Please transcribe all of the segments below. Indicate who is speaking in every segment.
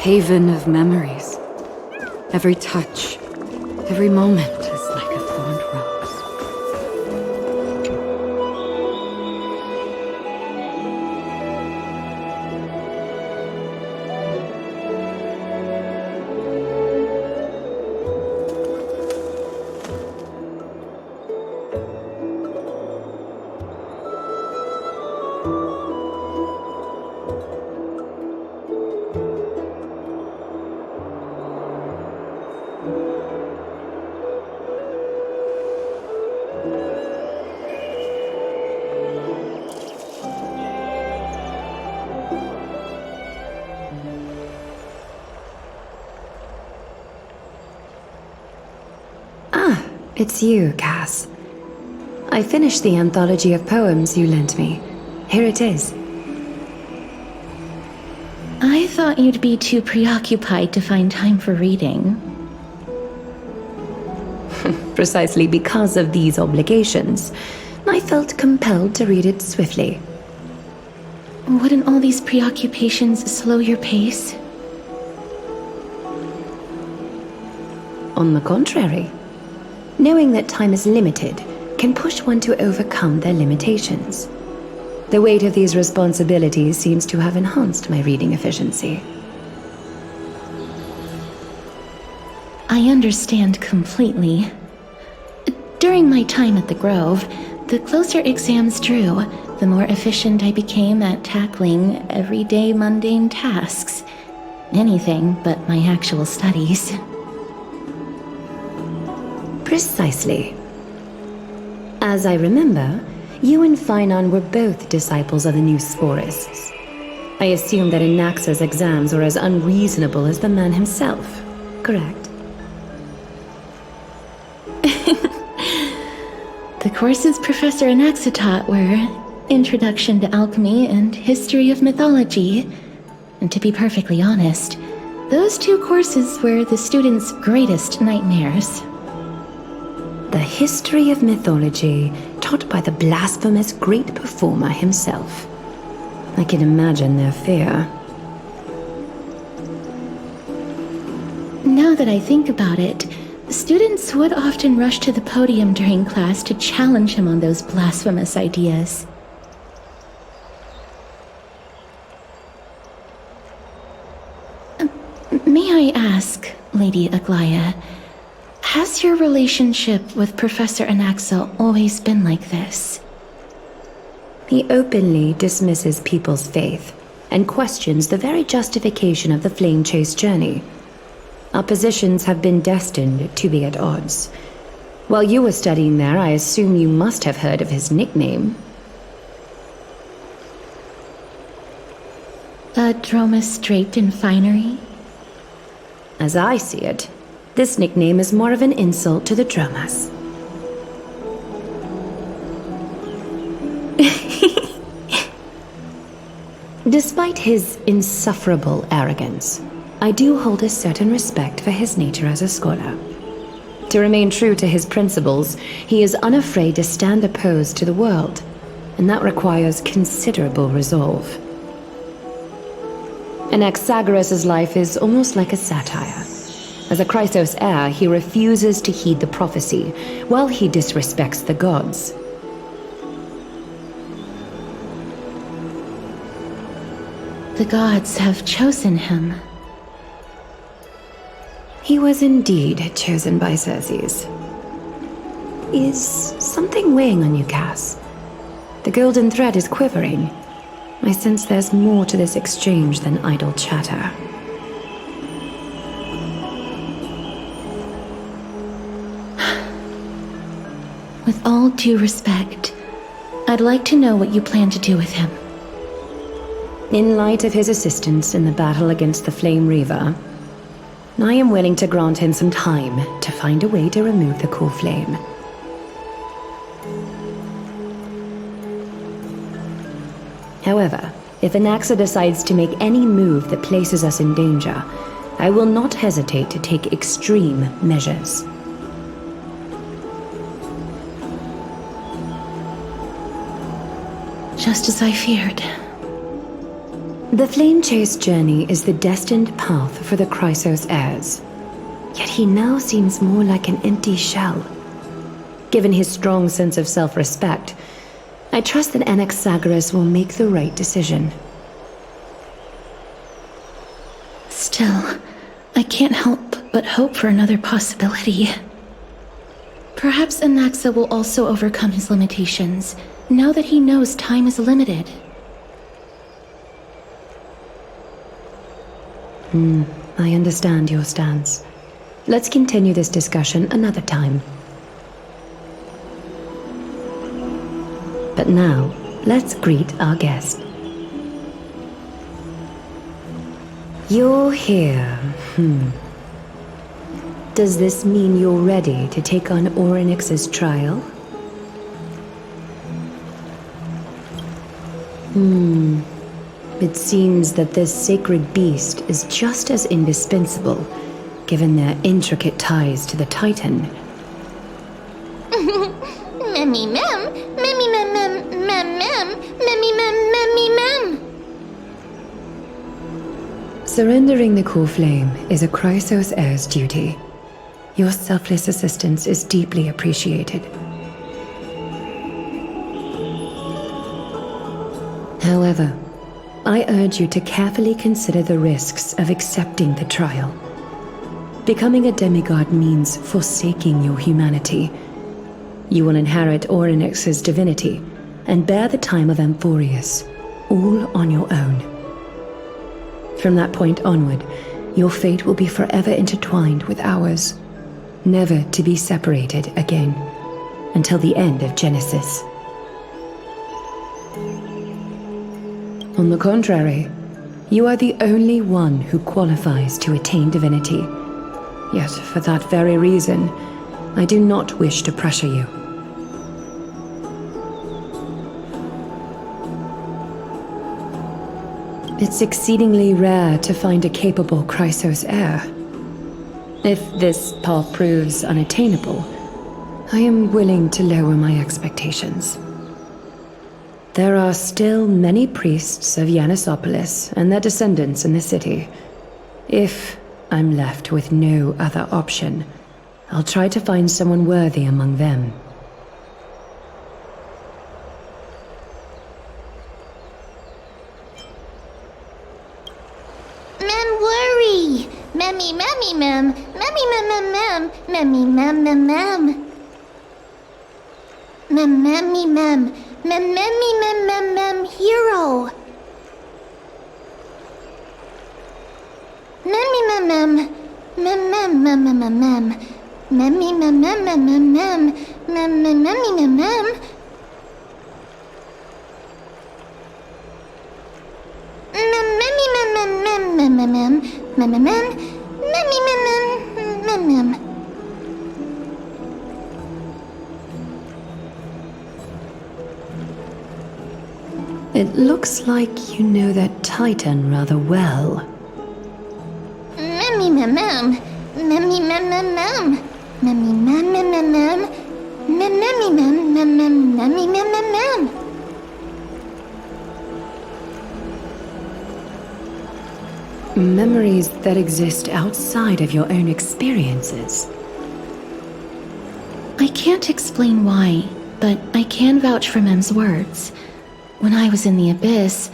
Speaker 1: haven of memories. Every touch, every moment is like a thorned rose. It's you, Cass. I finished the anthology of poems you lent me. Here it is.
Speaker 2: I thought you'd be too preoccupied to find time for reading.
Speaker 3: Precisely because of these obligations, I felt compelled to read it swiftly.
Speaker 2: Wouldn't all these preoccupations slow your pace?
Speaker 3: On the contrary. Knowing that time is limited can push one to overcome their limitations. The weight of these responsibilities seems to have enhanced my reading efficiency.
Speaker 2: I understand completely. During my time at the Grove, the closer exams drew, the more efficient I became at tackling everyday mundane tasks. Anything but my actual studies.
Speaker 3: Precisely. As I remember, you and Finon were both disciples of the new Sporists. I assume that Anaxa's exams were as unreasonable as the man himself, correct?
Speaker 2: The courses Professor Anaxa taught were Introduction to Alchemy and History of Mythology. And to be perfectly honest, those two courses were the students' greatest nightmares.
Speaker 3: The history of mythology, taught by the blasphemous great performer himself. I can imagine their fear.
Speaker 2: Now that I think about it, students would often rush to the podium during class to challenge him on those blasphemous ideas. May I ask, Lady Aglaya, has your relationship with Professor Anaxa always been like this?
Speaker 3: He openly dismisses people's faith and questions the very justification of the flame chase journey. Our positions have been destined to be at odds. While you were studying there, I assume you must have heard of his nickname.
Speaker 2: A Dromus draped in finery?
Speaker 3: As I see it, this nickname is more of an insult to the Dromas. Despite his insufferable arrogance, I do hold a certain respect for his nature as a scholar. To remain true to his principles, he is unafraid to stand opposed to the world, and that requires considerable resolve. Anaxagoras' life is almost like a satire. As a Chrysos heir, he refuses to heed the prophecy, while he disrespects the gods.
Speaker 2: The gods have chosen him.
Speaker 3: He was indeed chosen by Circes. Is something weighing on you, Cass? The golden thread is quivering. I sense there's more to this exchange than idle chatter.
Speaker 2: With all due respect, I'd like to know what you plan to do with him.
Speaker 3: In light of his assistance in the battle against the Flame Reaver, I am willing to grant him some time to find a way to remove the core flame. However, if Anaxa decides to make any move that places us in danger, I will not hesitate to take extreme measures.
Speaker 2: Just as I feared.
Speaker 3: The flame chase journey is the destined path for the Chrysos heirs. Yet he now seems more like an empty shell. Given his strong sense of self-respect, I trust that Anaxagoras will make the right decision.
Speaker 2: Still, I can't help but hope for another possibility. Perhaps Anaxa will also overcome his limitations, now that he knows time is limited.
Speaker 3: I understand your stance. Let's continue this discussion another time. But now, let's greet our guest. You're here. Does this mean you're ready to take on Orynyx's trial? It seems that this sacred beast is just as indispensable, given their intricate ties to the Titan.
Speaker 4: Memmy mem, memmy mem mem mem mem, memmy mem memmy mem.
Speaker 3: Surrendering the core flame is a Chrysos heir's duty. Your selfless assistance is deeply appreciated. However, I urge you to carefully consider the risks of accepting the trial. Becoming a demigod means forsaking your humanity. You will inherit Orynyx's divinity and bear the time of Amphoreus, all on your own. From that point onward, your fate will be forever intertwined with ours, never to be separated again, until the end of Genesis. On the contrary, you are the only one who qualifies to attain divinity. Yet, for that very reason, I do not wish to pressure you. It's exceedingly rare to find a capable Chrysos heir. If this path proves unattainable, I am willing to lower my expectations. There are still many priests of Yanissopolis and their descendants in the city. If I'm left with no other option, I'll try to find someone worthy among them.
Speaker 4: Mem worry. Memmy memmy mem, memmy mem mem mem, memmy mem mem mem. Mem memmy mem. Mem memmy mem mem mem hero. Memmy mem mem mem mem mem mem mem mem. Memmy mem mem mem mem mem mem mem memmy mem mem. Mem memmy mem mem mem mem mem mem mem mem mem memmy mem mem mem mem.
Speaker 3: It looks like you know that Titan rather well.
Speaker 4: Memmy mem mem, memmy mem mem mem, memmy mem mem mem mem, mem memmy mem mem mem memmy mem mem mem.
Speaker 3: Memories that exist outside of your own experiences.
Speaker 2: I can't explain why, but I can vouch for Mem's words. When I was in the abyss,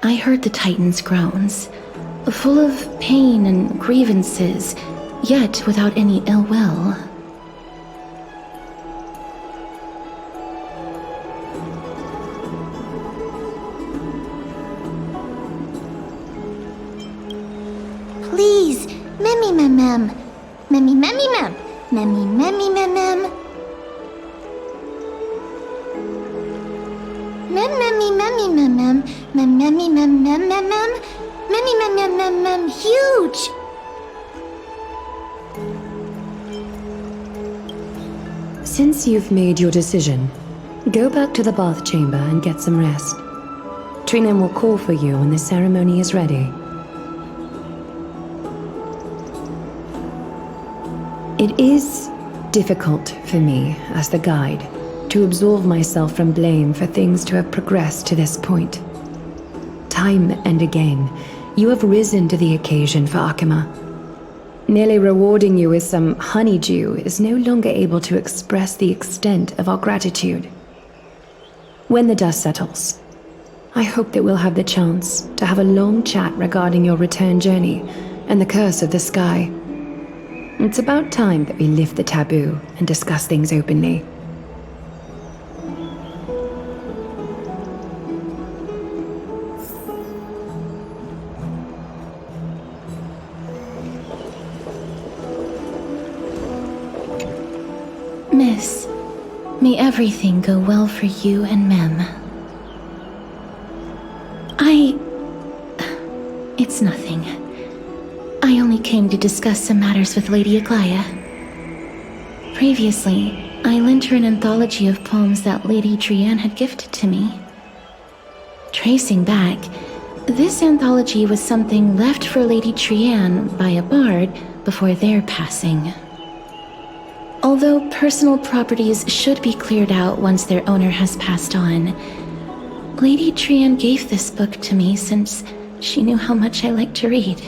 Speaker 2: I heard the Titan's groans, full of pain and grievances, yet without any ill will.
Speaker 4: Please, memmy mem mem, memmy memmy mem, memmy memmy mem mem. Mem memmy memmy mem mem, mem memmy mem mem mem mem, memmy mem mem mem mem huge.
Speaker 3: Since you've made your decision, go back to the bath chamber and get some rest. Trinem will call for you when the ceremony is ready. It is difficult for me, as the guide, to absolve myself from blame for things to have progressed to this point. Time and again, you have risen to the occasion for Akima. Nearly rewarding you with some honeydew is no longer able to express the extent of our gratitude. When the dust settles, I hope that we'll have the chance to have a long chat regarding your return journey and the curse of the sky. It's about time that we lift the taboo and discuss things openly.
Speaker 2: Miss, may everything go well for you and Mem. It's nothing. I only came to discuss some matters with Lady Aglaia. Previously, I lent her an anthology of poems that Lady Trianne had gifted to me. Tracing back, this anthology was something left for Lady Trianne by a bard before their passing. Although personal properties should be cleared out once their owner has passed on, Lady Trianne gave this book to me since she knew how much I liked to read.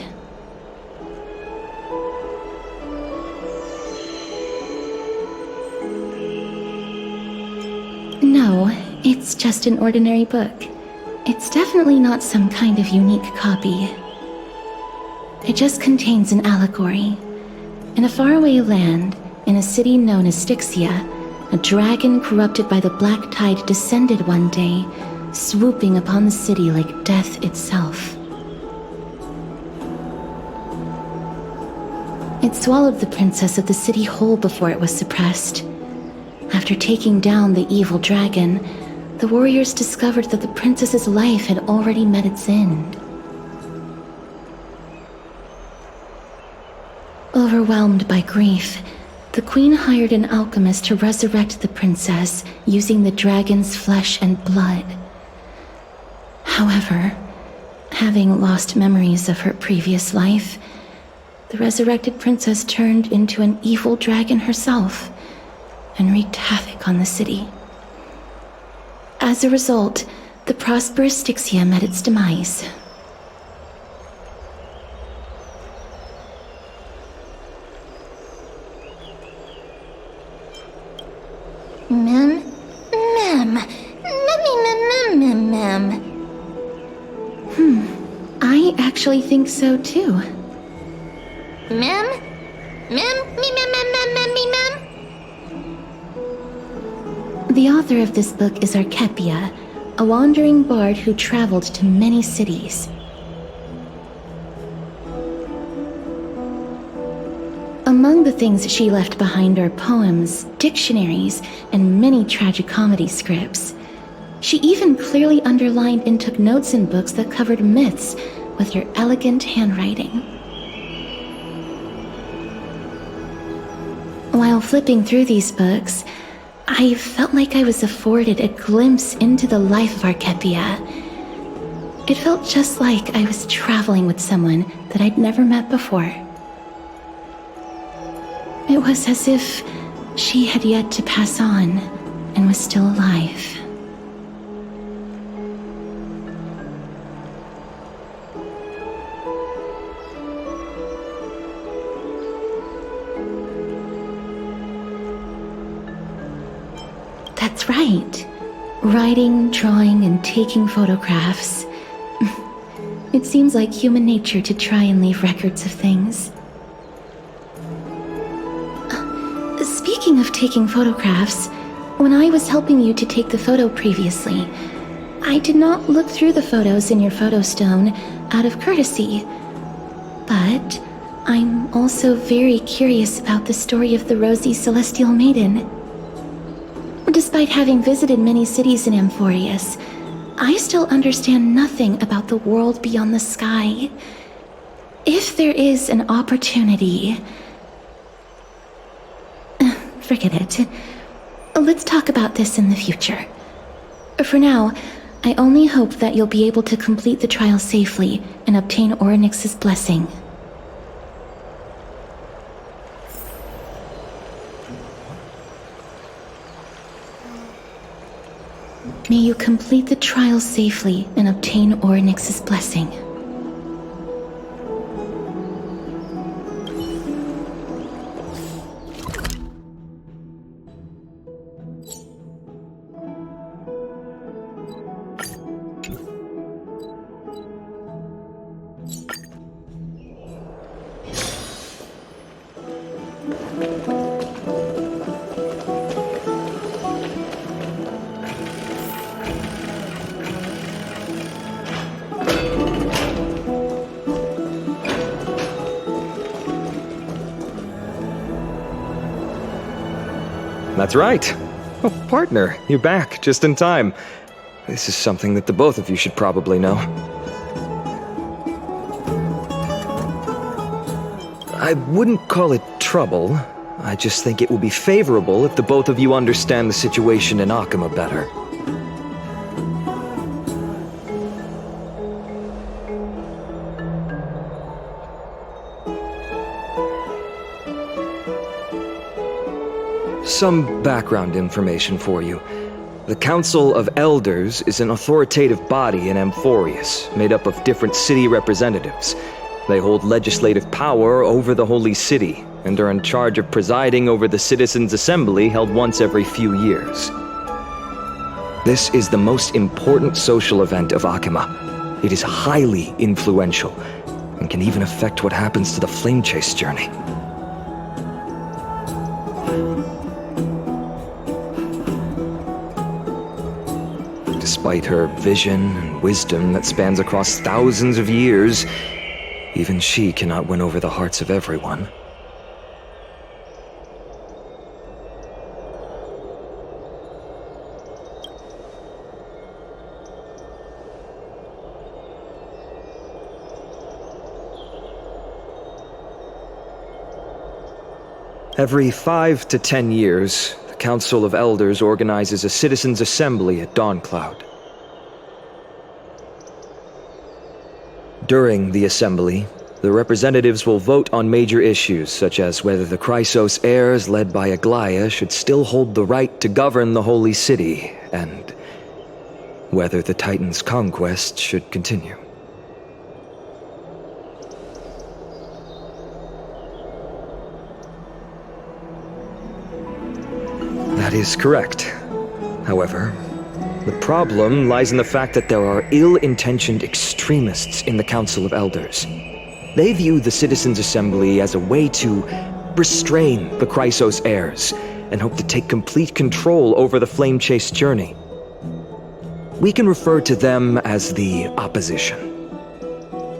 Speaker 2: No, it's just an ordinary book. It's definitely not some kind of unique copy. It just contains an allegory. In a faraway land, in a city known as Styxia, a dragon corrupted by the black tide descended one day, swooping upon the city like death itself. It swallowed the princess of the city whole before it was suppressed. After taking down the evil dragon, the warriors discovered that the princess's life had already met its end. Overwhelmed by grief, the queen hired an alchemist to resurrect the princess using the dragon's flesh and blood. However, having lost memories of her previous life, the resurrected princess turned into an evil dragon herself and wreaked havoc on the city. As a result, the prosperous Styxia met its demise.
Speaker 4: Mem?
Speaker 2: I actually think so too.
Speaker 4: Mem?
Speaker 2: The author of this book is Archepia, a wandering bard who traveled to many cities. Among the things she left behind are poems, dictionaries, and many tragicomedy scripts. She even clearly underlined and took notes in books that covered myths with her elegant handwriting. While flipping through these books, I felt like I was afforded a glimpse into the life of Archepia. It felt just like I was traveling with someone that I'd never met before. It was as if she had yet to pass on and was still alive. That's right. Writing, drawing, and taking photographs. It seems like human nature to try and leave records of things. Speaking of taking photographs, when I was helping you to take the photo previously, I did not look through the photos in your photo stone out of courtesy. But I'm also very curious about the story of the rosy celestial maiden. Despite having visited many cities in Amphoreus, I still understand nothing about the world beyond the sky. If there is an opportunity... Forget it. Let's talk about this in the future. For now, I only hope that you'll be able to complete the trial safely and obtain Orynyx's blessing. May you complete the trial safely and obtain Ornyx's blessing.
Speaker 5: That's right. Oh, partner, you're back just in time. This is something that the both of you should probably know. I wouldn't call it trouble. I just think it will be favorable if the both of you understand the situation in Akima better. Some background information for you. The Council of Elders is an authoritative body in Amphoreus, made up of different city representatives. They hold legislative power over the Holy City, and are in charge of presiding over the Citizens' Assembly held once every few years. This is the most important social event of Akima. It is highly influential, and can even affect what happens to the Flame Chase journey. Despite her vision and wisdom that spans across thousands of years, even she cannot win over the hearts of everyone. Every 5 to 10 years, the Council of Elders organizes a citizens' assembly at Dawncloud. During the assembly, the representatives will vote on major issues such as whether the Chrysos heirs led by Aglaia should still hold the right to govern the Holy City, and whether the Titan's conquest should continue. That is correct. However, the problem lies in the fact that there are ill-intentioned extremists in the Council of Elders. They view the Citizens' Assembly as a way to restrain the Chrysos heirs, and hope to take complete control over the Flame Chase journey. We can refer to them as the opposition.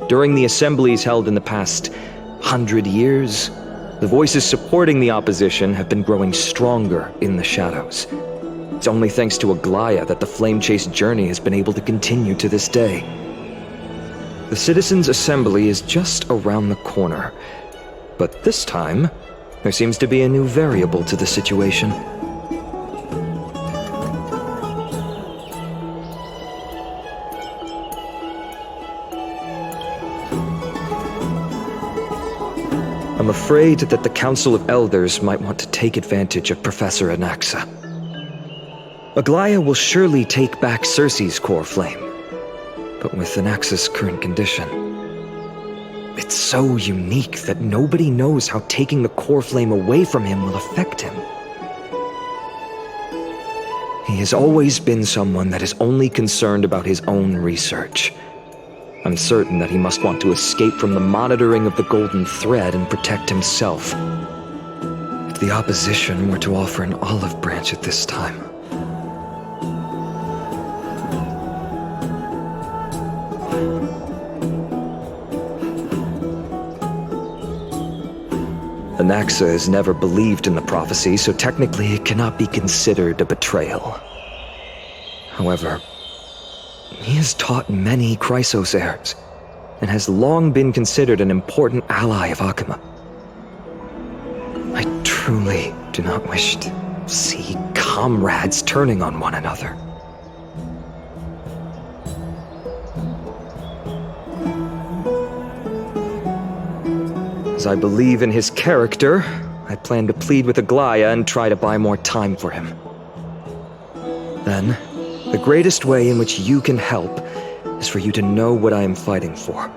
Speaker 5: During the assemblies held in the past 100 years, the voices supporting the opposition have been growing stronger in the shadows. It's only thanks to Aglaia that the Flame Chase journey has been able to continue to this day. The Citizens' Assembly is just around the corner, but this time, there seems to be a new variable to the situation. I'm afraid that the Council of Elders might want to take advantage of Professor Anaxa. Aglaia will surely take back Circe's core flame, but with Anaxa's current condition, it's so unique that nobody knows how taking the core flame away from him will affect him. He has always been someone that is only concerned about his own research. I'm certain that he must want to escape from the monitoring of the Golden Thread and protect himself. If the opposition were to offer an olive branch at this time... Anaxa has never believed in the prophecy, so technically it cannot be considered a betrayal. However, he has taught many Chrysos heirs, and has long been considered an important ally of Akima. I truly do not wish to see comrades turning on one another. As I believe in his character, I plan to plead with Aglaia and try to buy more time for him. Then, The greatest way in which you can help is for you to know what I am fighting for.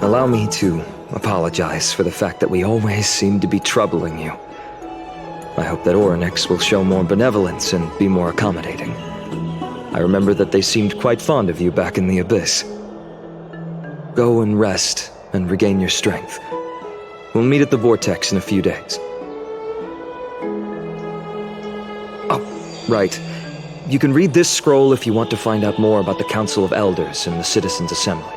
Speaker 5: Allow me to apologize for the fact that we always seem to be troubling you. I hope that Orynyx will show more benevolence and be more accommodating. I remember that they seemed quite fond of you back in the Abyss. Go and rest and regain your strength. We'll meet at the Vortex in a few days. Oh, right. You can read this scroll if you want to find out more about the Council of Elders and the Citizens' Assembly.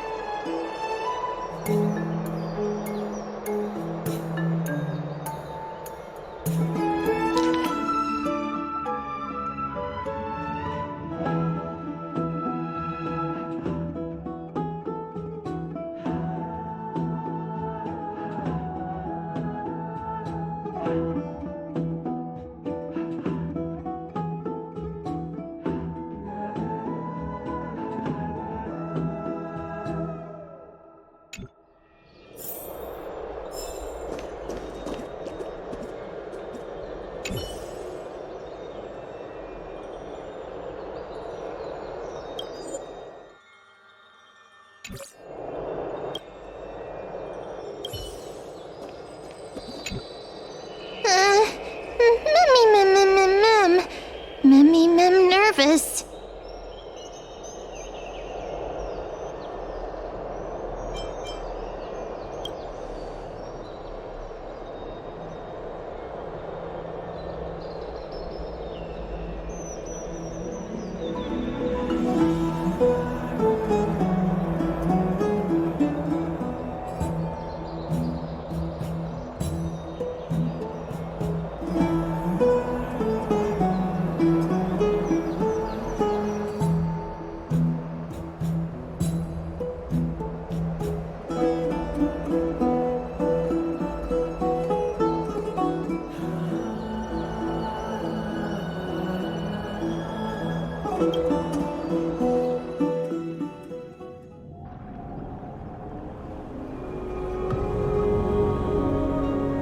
Speaker 4: Nervous.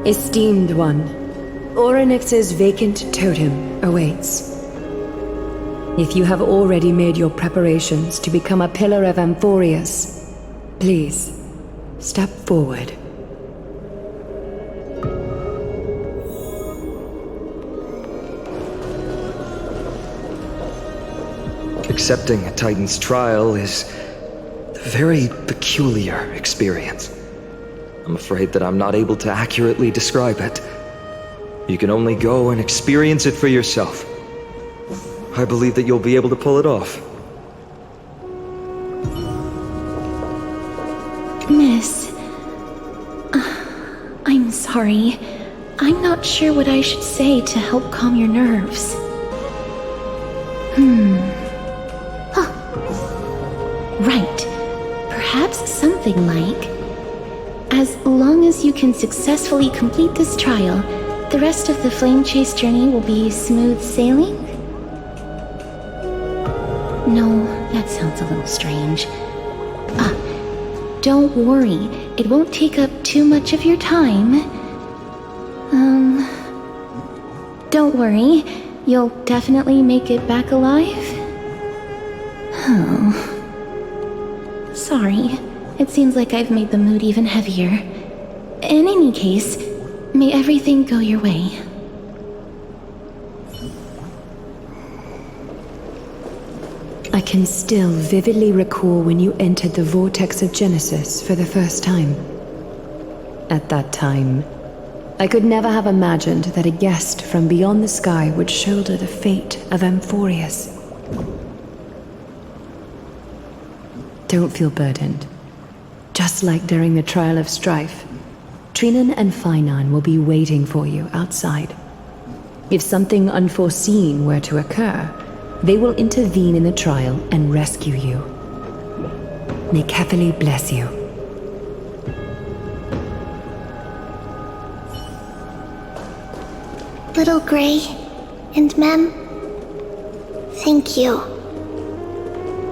Speaker 3: Esteemed one, Orynyx's vacant totem awaits. If you have already made your preparations to become a pillar of Amphoreus, please, step forward.
Speaker 5: Accepting a Titan's trial is a very peculiar experience. I'm afraid that I'm not able to accurately describe it. You can only go and experience it for yourself. I believe that you'll be able to pull it off.
Speaker 2: Miss, I'm sorry. I'm not sure what I should say to help calm your nerves. Right. Perhaps something like, as long as you can successfully complete this trial, the rest of the flame chase journey will be smooth sailing? No, that sounds a little strange. Don't worry. It won't take up too much of your time. Don't worry. You'll definitely make it back alive? Oh. Sorry. It seems like I've made the mood even heavier. In any case, may everything go your way.
Speaker 3: I can still vividly recall when you entered the vortex of Genesis for the first time. At that time, I could never have imagined that a guest from beyond the sky would shoulder the fate of Amphoreus. Don't feel burdened. Just like during the trial of strife, Trinan and Finan will be waiting for you outside. If something unforeseen were to occur, they will intervene in the trial and rescue you. May Kefili bless you.
Speaker 4: Little Gray and Mem, thank you.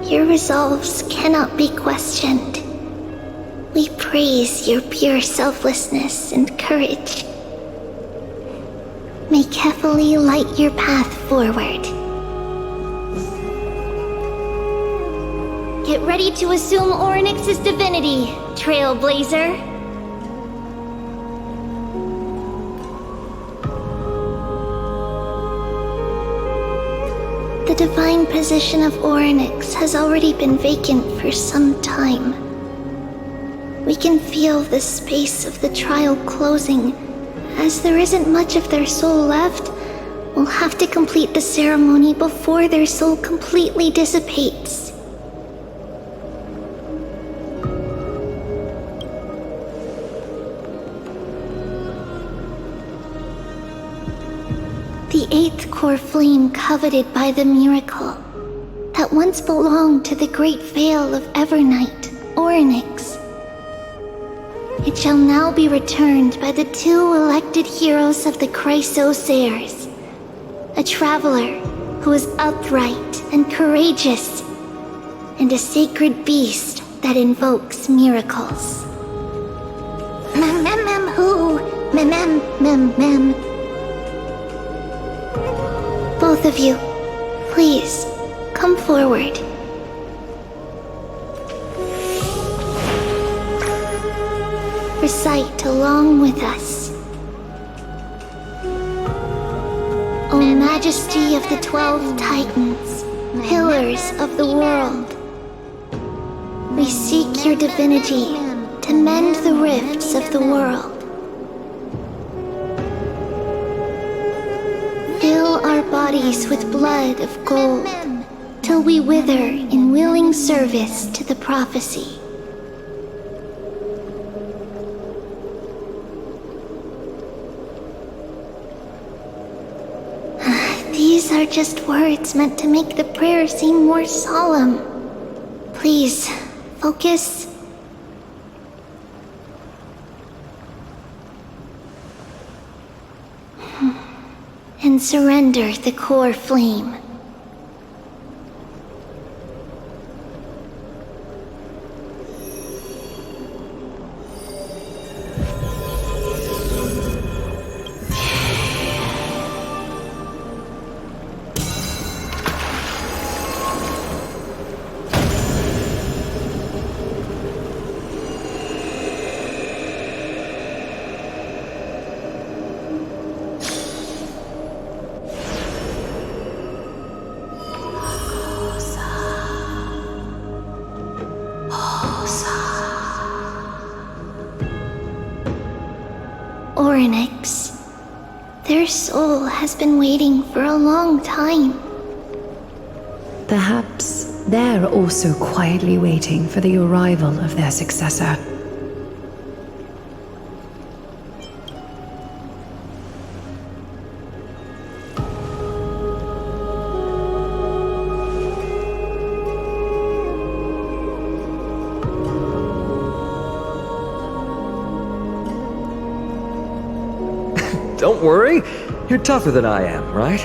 Speaker 4: Your resolves cannot be questioned. We praise your pure selflessness and courage. May Kefali light your path forward. Get ready to assume Orynyx's divinity, Trailblazer. The divine position of Orynyx has already been vacant for some time. We can feel the space of the trial closing. As there isn't much of their soul left, we'll have to complete the ceremony before their soul completely dissipates. The 8th core flame coveted by the miracle that once belonged to the great veil of Evernight, Orynyx. It shall now be returned by the 2 elected heroes of the Chrysos heirs. A traveler who is upright and courageous, and a sacred beast that invokes miracles. Who? Both of you, please, come forward. Recite along with us. O Majesty of the 12 Titans, pillars of the world, we seek your divinity to mend the rifts of the world. Fill our bodies with blood of gold, till we wither in willing service to the prophecy. These are just words meant to make the prayer seem more solemn. Please, focus. And surrender the core flame. Orynyx. Their soul has been waiting for a long time.
Speaker 3: Perhaps they're also quietly waiting for the arrival of their successor.
Speaker 5: Don't worry, you're tougher than I am, right?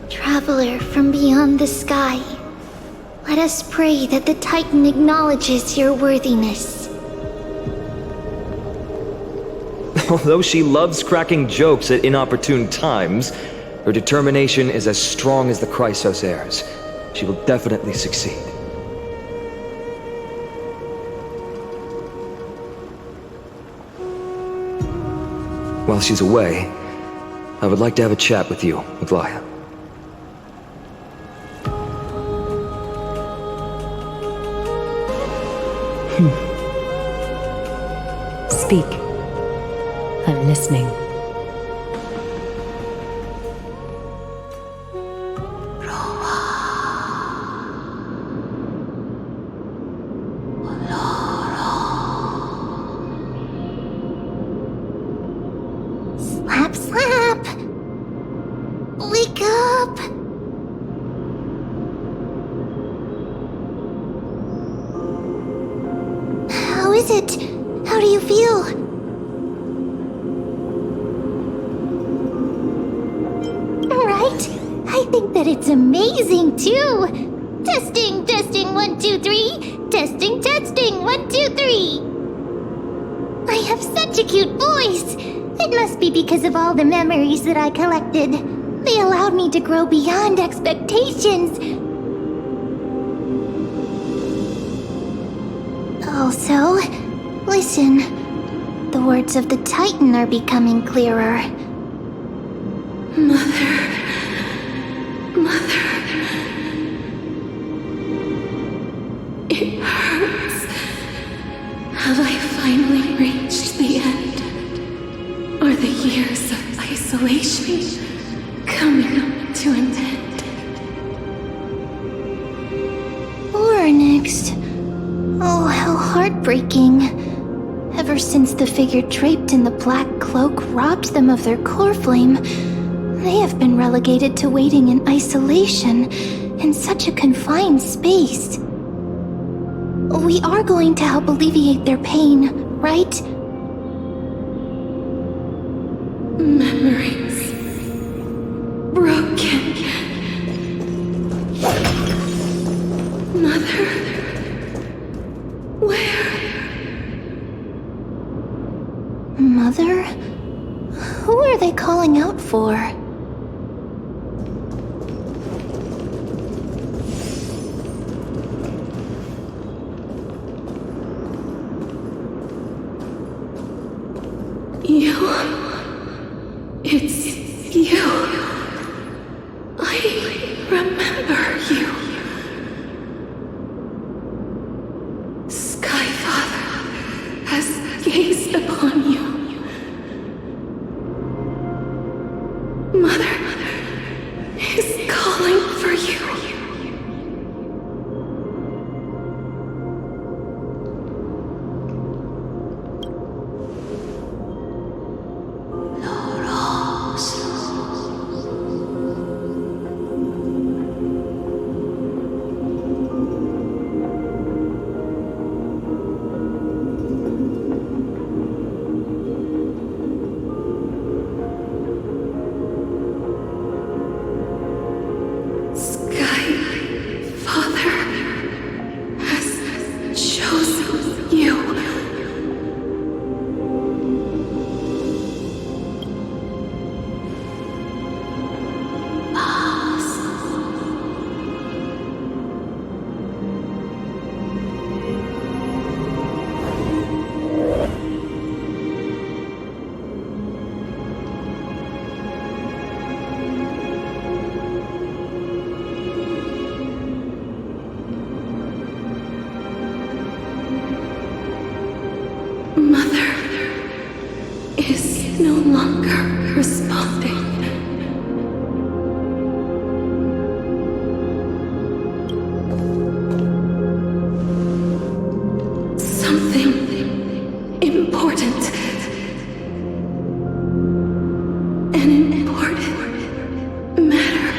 Speaker 4: Traveler from beyond the sky, let us pray that the Titan acknowledges your worthiness.
Speaker 5: Although she loves cracking jokes at inopportune times, her determination is as strong as the Chrysos heirs. She will definitely succeed. While she's away, I would like to have a chat with you, Maglaya.
Speaker 3: Speak. I'm listening.
Speaker 4: I think that it's amazing too. Testing, testing, 1, 2, 3. Testing, testing, 1, 2, 3. I have such a cute voice. It must be because of all the memories that I collected. They allowed me to grow beyond expectations. Also, listen. The words of the Titan are becoming clearer.
Speaker 2: Mother. It hurts. Have I finally reached the end? Are the years of isolation coming to an end?
Speaker 4: Oryx. Oh, how heartbreaking. Ever since the figure draped in the black cloak robbed them of their core flame, they have been relegated to waiting in isolation in such a confined space. We are going to help alleviate their pain, right?
Speaker 2: Memories broken. Mother, where?
Speaker 4: Mother? Who are they calling out for?
Speaker 2: You. It's you. I remember you. Skyfather has gazed upon you. Mother is calling for you. Mother is no longer responding. Something important. An important matter.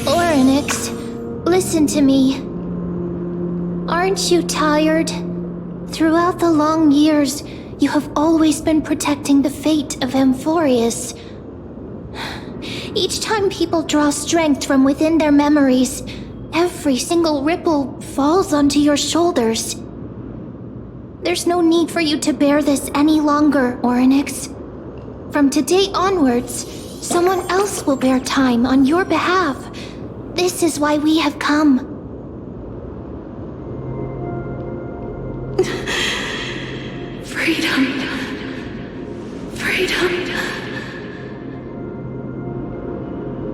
Speaker 4: Oryx, listen to me. Aren't you tired? Throughout the long years, you have always been protecting the fate of Amphoreus. Each time people draw strength from within their memories, every single ripple falls onto your shoulders. There's no need for you to bear this any longer, Oryx. From today onwards, someone else will bear time on your behalf. This is why we have come.
Speaker 2: Freedom. Freedom.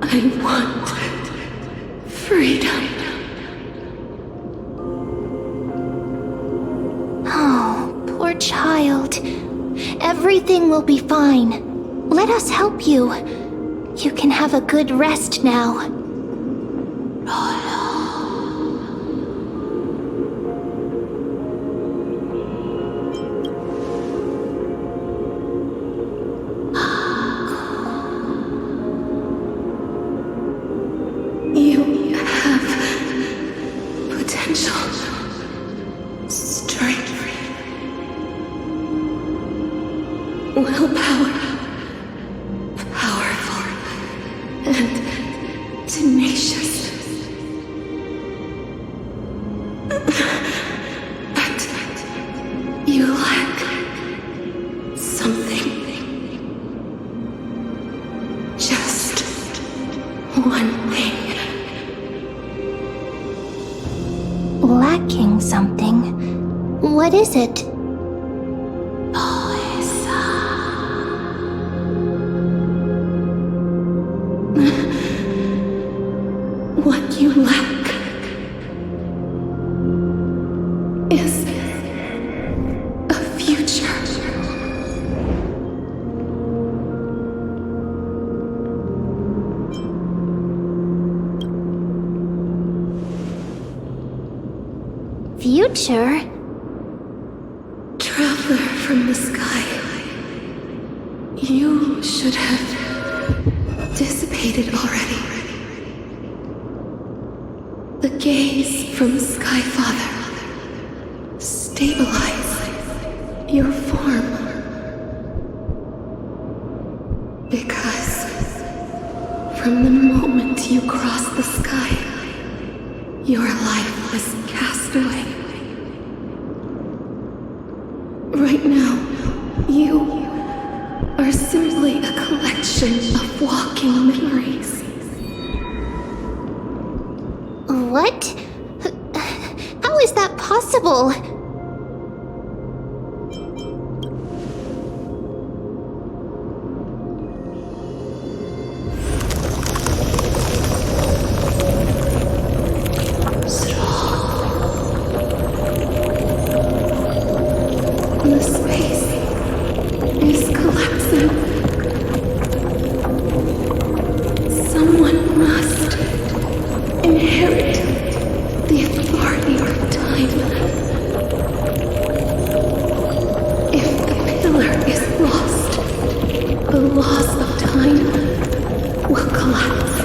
Speaker 2: I want freedom.
Speaker 4: Oh, poor child. Everything will be fine. Let us help you. You can have a good rest now.
Speaker 2: You have potential, strength, willpower, power. and tenacious. But you lack something. Just one thing.
Speaker 4: Lacking something? What is it?
Speaker 2: What you lack is a future.
Speaker 4: Future?
Speaker 2: Traveler from the sky, you should have dissipated already. The gaze from Sky Father stabilize your form. Because from the moment you crossed the sky, your life was cast away. Right now, you are simply a collection of walking memories.
Speaker 4: What? How is that possible?
Speaker 2: The space is collapsing. Someone must inherit the authority of time. If the pillar is lost, the laws of time will collapse.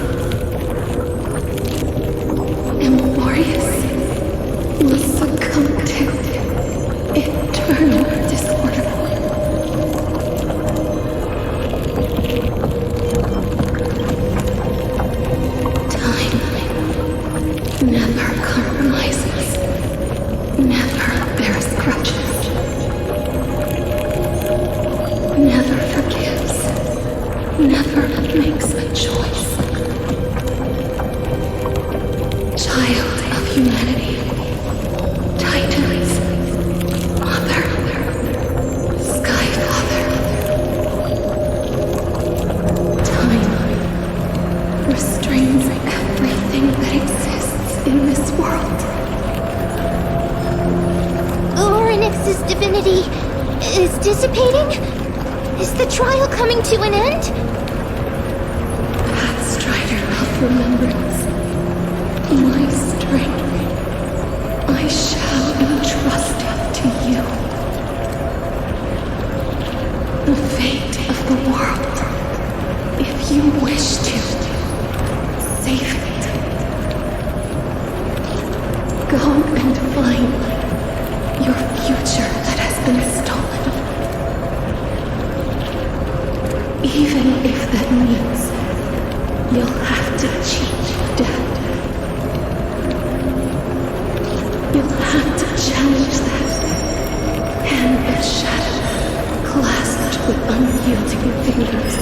Speaker 2: Amphoreus will succumb to eternal disorder. Time never compromises, never bears grudges, never forgives, never makes a choice. Child of humanity, Titans, Mother, Sky Father. Time restrains everything that exists in this world.
Speaker 4: Orynyx's divinity is dissipating? Is the trial coming to an end?
Speaker 2: Pathstrider of remembrance, my strength, I shall entrust it to you. The fate of the world, if you wish to save it. Go and find your future that has been stolen. Even if that means you'll have to cheat death. You'll have to challenge that hand of shadow clasped with unyielding fingers.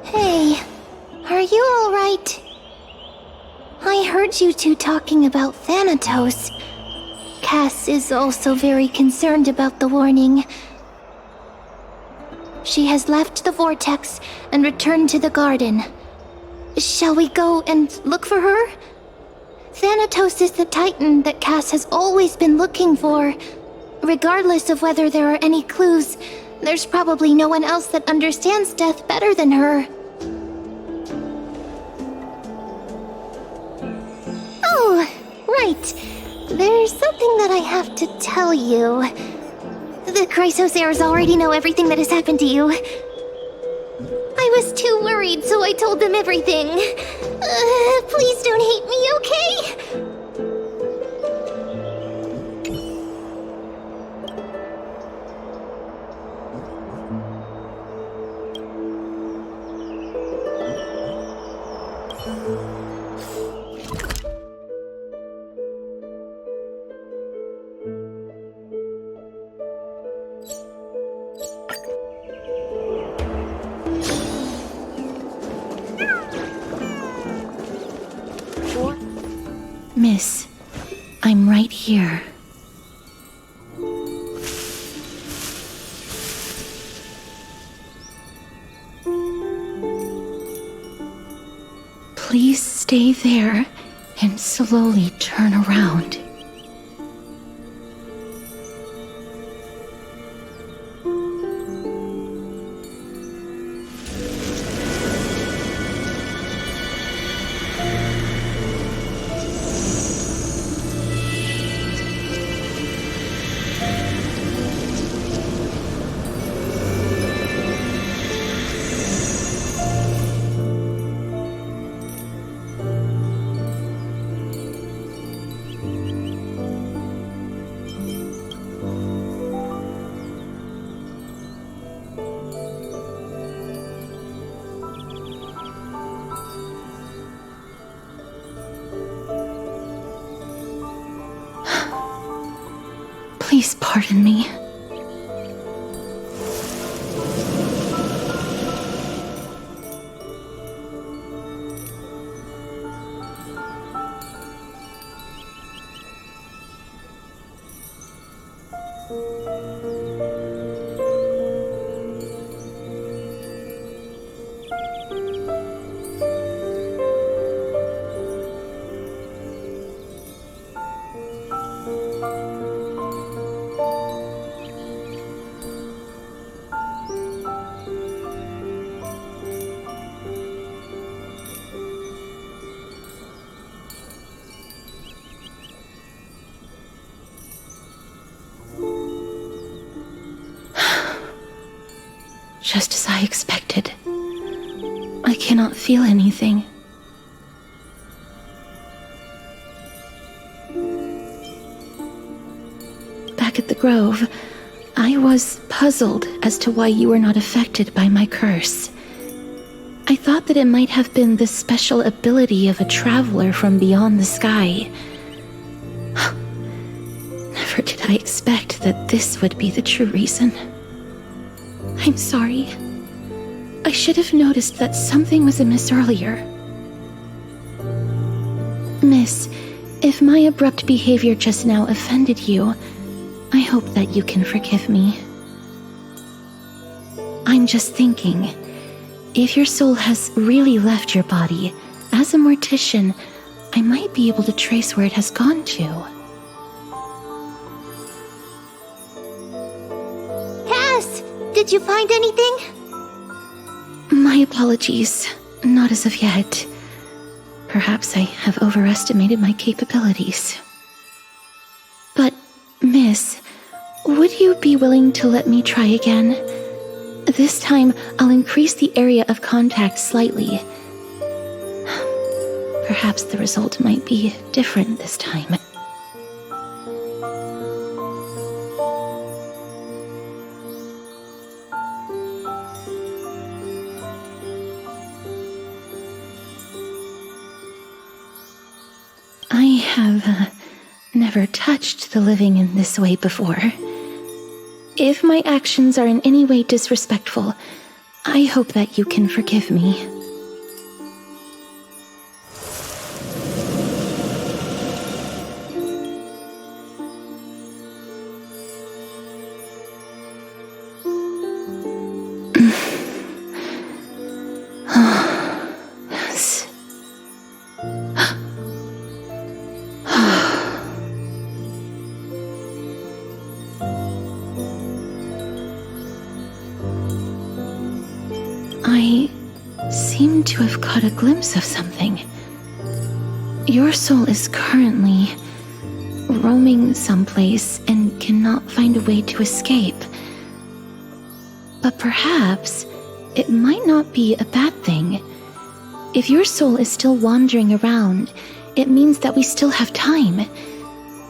Speaker 4: Hey, are you alright? I heard you two talking about Thanatos. Cass is also very concerned about the warning. She has left the vortex and returned to the garden. Shall we go and look for her? Thanatos is the Titan that Cass has always been looking for. Regardless of whether there are any clues, there's probably no one else that understands death better than her. Oh, right. There's something that I have to tell you. The Chrysosairs already know everything that has happened to you. I was too worried, so I told them everything. Please don't hate me, okay?
Speaker 2: Miss, I'm right here. Please stay there and slowly turn around. Please pardon me. Just as I expected. I cannot feel anything. Back at the grove, I was puzzled as to why you were not affected by my curse. I thought that it might have been the special ability of a traveler from beyond the sky. Never did I expect that this would be the true reason. I'm sorry. I should have noticed that something was amiss earlier. Miss, if my abrupt behavior just now offended you, I hope that you can forgive me. I'm just thinking, if your soul has really left your body, as a mortician, I might be able to trace where it has gone to.
Speaker 4: Did you find anything?
Speaker 2: My apologies. Not as of yet. Perhaps I have overestimated my capabilities. But, Miss, would you be willing to let me try again? This time, I'll increase the area of contact slightly. Perhaps the result might be different this time. I have never touched the living in this way before. If my actions are in any way disrespectful, I hope that you can forgive me. I seem to have caught a glimpse of something. Your soul is currently roaming someplace and cannot find a way to escape. But perhaps it might not be a bad thing. If your soul is still wandering around, it means that we still have time.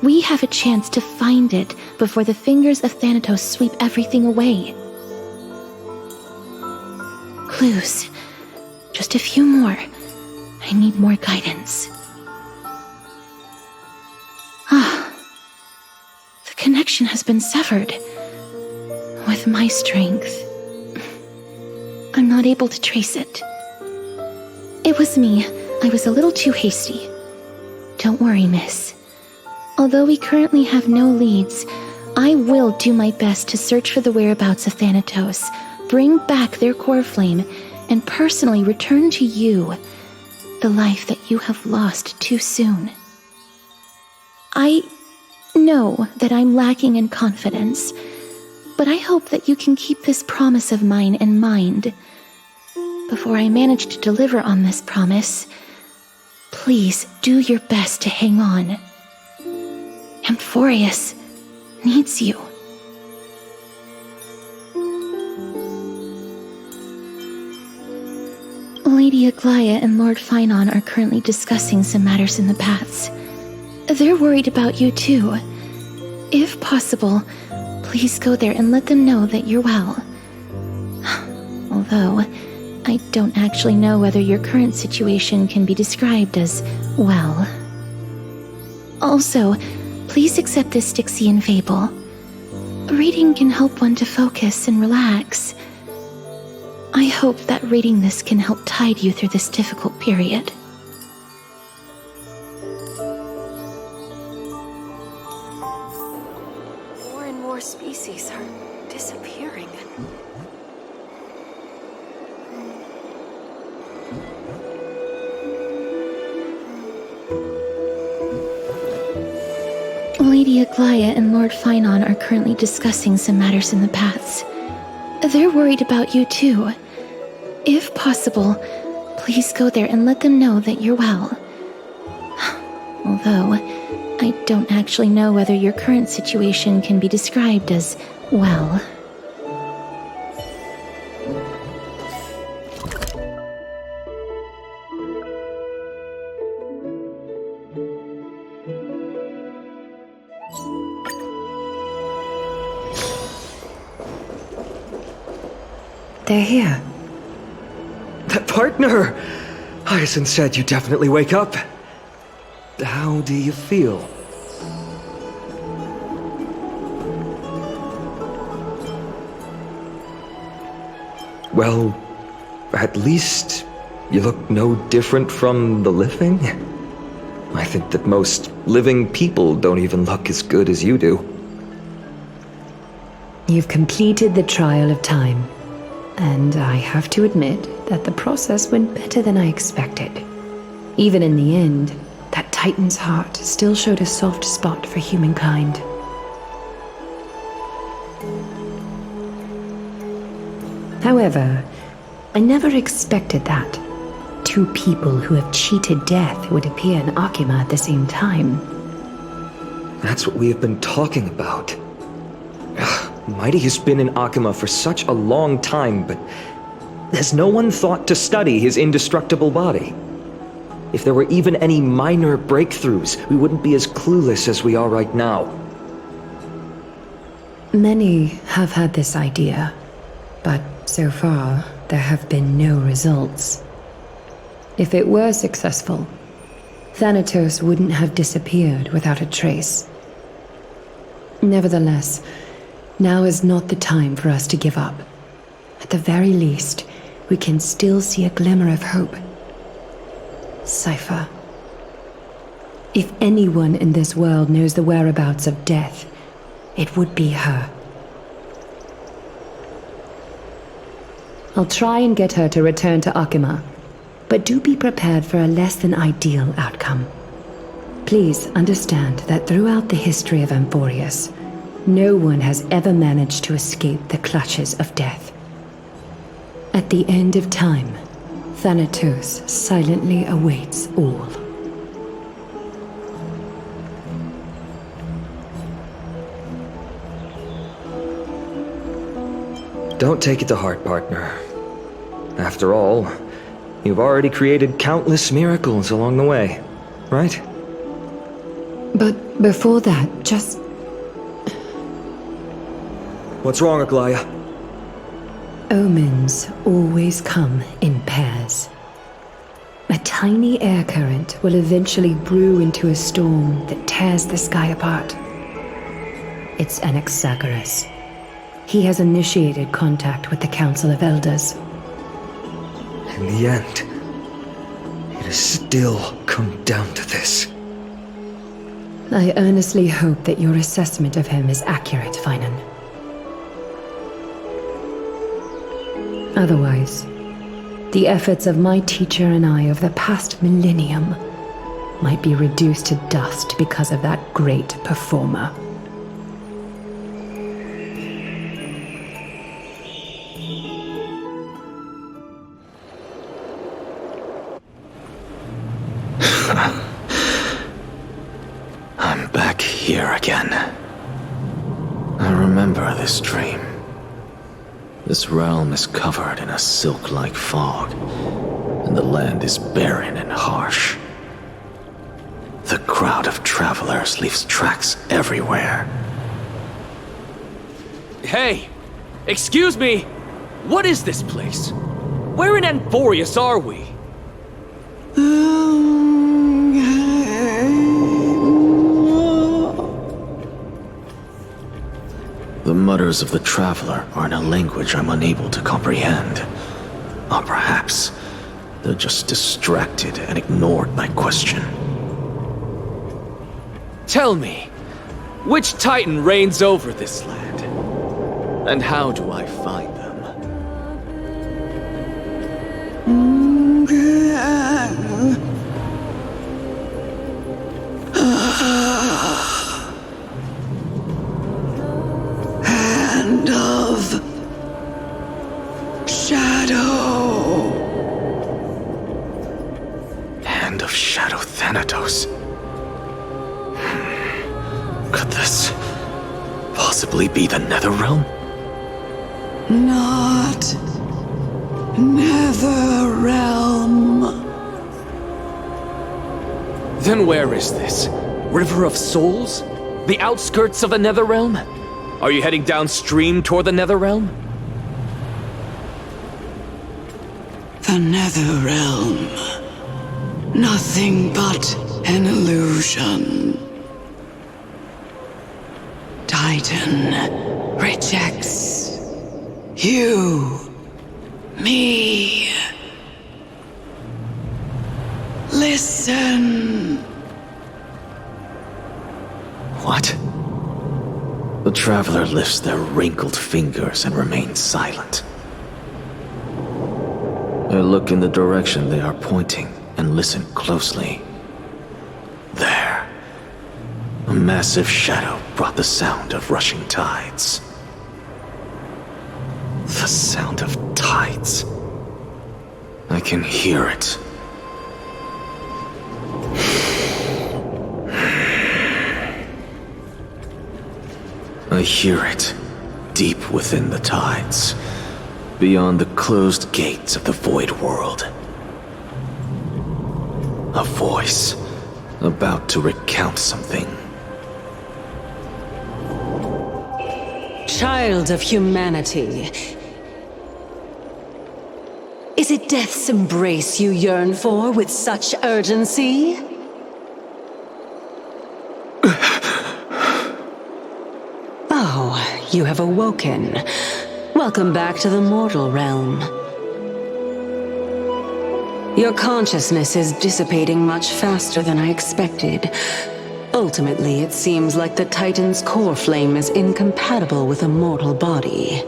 Speaker 2: We have a chance to find it before the fingers of Thanatos sweep everything away. Clues. Just a few more. I need more guidance. The connection has been severed. With my strength, I'm not able to trace it. It was me. I was a little too hasty. Don't worry, miss. Although we currently have no leads, I will do my best to search for the whereabouts of Thanatos, bring back their core flame, and personally return to you the life that you have lost too soon. I know that I'm lacking in confidence, but I hope that you can keep this promise of mine in mind. Before I manage to deliver on this promise, please do your best to hang on. Amphoreus needs you. Lady Aglaia and Lord Finon are currently discussing some matters in the paths. They're worried about you too. If possible, please go there and let them know that you're well. Although, I don't actually know whether your current situation can be described as well. Also, please accept this Styxian fable. Reading can help one to focus and relax. I hope that reading this can help tide you through this difficult period.
Speaker 1: More and more species are disappearing.
Speaker 2: Lady Aglaia and Lord Finon are currently discussing some matters in the paths. They're worried about you too. If possible, please go there and let them know that you're well. Although, I don't actually know whether your current situation can be described as well.
Speaker 3: They're here.
Speaker 5: That partner! Hyacinth said you definitely wake up. How do you feel? Well, at least you look no different from the living. I think that most living people don't even look as good as you do.
Speaker 3: You've completed the trial of time, and I have to admit that the process went better than I expected. Even in the end, that Titan's heart still showed a soft spot for humankind. However, I never expected that two people who have cheated death would appear in Akima at the same time.
Speaker 5: That's what we have been talking about. Mighty has been in Akima for such a long time, but has no one thought to study his indestructible body? If there were even any minor breakthroughs, we wouldn't be as clueless as we are right now.
Speaker 3: Many have had this idea, but so far there have been no results. If it were successful, Thanatos wouldn't have disappeared without a trace. Nevertheless, now is not the time for us to give up. At the very least, we can still see a glimmer of hope. Cypher. If anyone in this world knows the whereabouts of death, it would be her. I'll try and get her to return to Akima, but do be prepared for a less than ideal outcome. Please understand that throughout the history of Amphoreus, no one has ever managed to escape the clutches of death. At the end of time, Thanatos silently awaits all.
Speaker 5: Don't take it to heart, partner. After all, you've already created countless miracles along the way, right?
Speaker 3: But before that, just...
Speaker 5: What's wrong, Aglaya?
Speaker 3: Omens always come in pairs. A tiny air current will eventually brew into a storm that tears the sky apart. It's Anaxagoras. He has initiated contact with the Council of Elders.
Speaker 5: In the end, it has still come down to this.
Speaker 3: I earnestly hope that your assessment of him is accurate, Finan. Otherwise, the efforts of my teacher and I of the past millennium might be reduced to dust because of that great performer.
Speaker 6: I'm back here again. I remember this dream. This realm is covered in a silk-like fog, and the land is barren and harsh. The crowd of travelers leaves tracks everywhere.
Speaker 7: Hey! Excuse me! What is this place? Where in Amphoreus are we?
Speaker 6: The mutters of the traveler are in a language I'm unable to comprehend. Or perhaps they're just distracted and ignored my question.
Speaker 7: Tell me, which titan reigns over this land? And how do I find them?
Speaker 8: Hand of Shadow.
Speaker 6: Hand of Shadow Thanatos. Could this possibly be the Netherrealm?
Speaker 8: Not Netherrealm.
Speaker 7: Then where is this? River of Souls? The outskirts of the Netherrealm? Are you heading downstream toward the Netherrealm?
Speaker 8: The Netherrealm. Nothing but an illusion. Titan rejects you, me. Listen.
Speaker 6: What? The traveler lifts their wrinkled fingers and remains silent. I look in the direction they are pointing and listen closely. There. A massive shadow brought the sound of rushing tides. The sound of tides. I can hear it. I hear it deep within the tides, beyond the closed gates of the void world. A voice about to recount something.
Speaker 1: Child of humanity, is it death's embrace you yearn for with such urgency? Oh, you have awoken. Welcome back to the mortal realm. Your consciousness is dissipating much faster than I expected. Ultimately, it seems like the Titan's core flame is incompatible with a mortal body.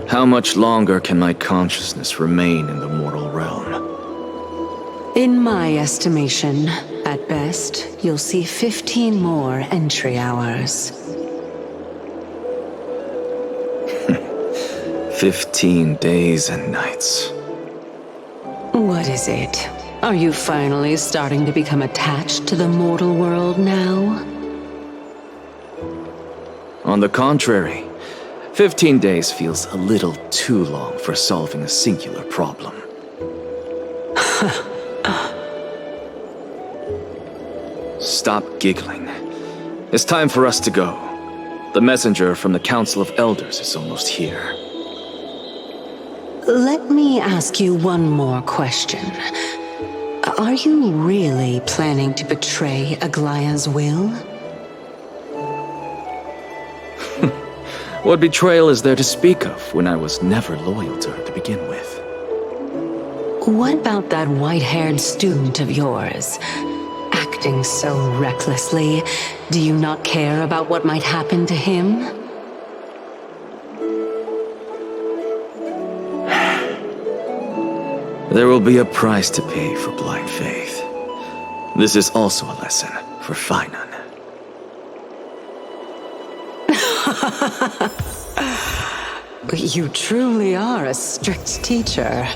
Speaker 6: How much longer can my consciousness remain in the mortal realm?
Speaker 1: In my estimation, at best, you'll see 15 more entry hours.
Speaker 6: 15 days and nights.
Speaker 1: What is it? Are you finally starting to become attached to the mortal world now?
Speaker 6: On the contrary, 15 days feels a little too long for solving a singular problem. Stop giggling. It's time for us to go. The messenger from the Council of Elders is almost here.
Speaker 1: Let me ask you one more question. Are you really planning to betray Aglaya's will?
Speaker 6: What betrayal is there to speak of when I was never loyal to her to begin with?
Speaker 1: What about that white-haired student of yours? Acting so recklessly, do you not care about what might happen to him?
Speaker 6: There will be a price to pay for blind faith. This is also a lesson for Finan.
Speaker 1: You truly are a strict teacher.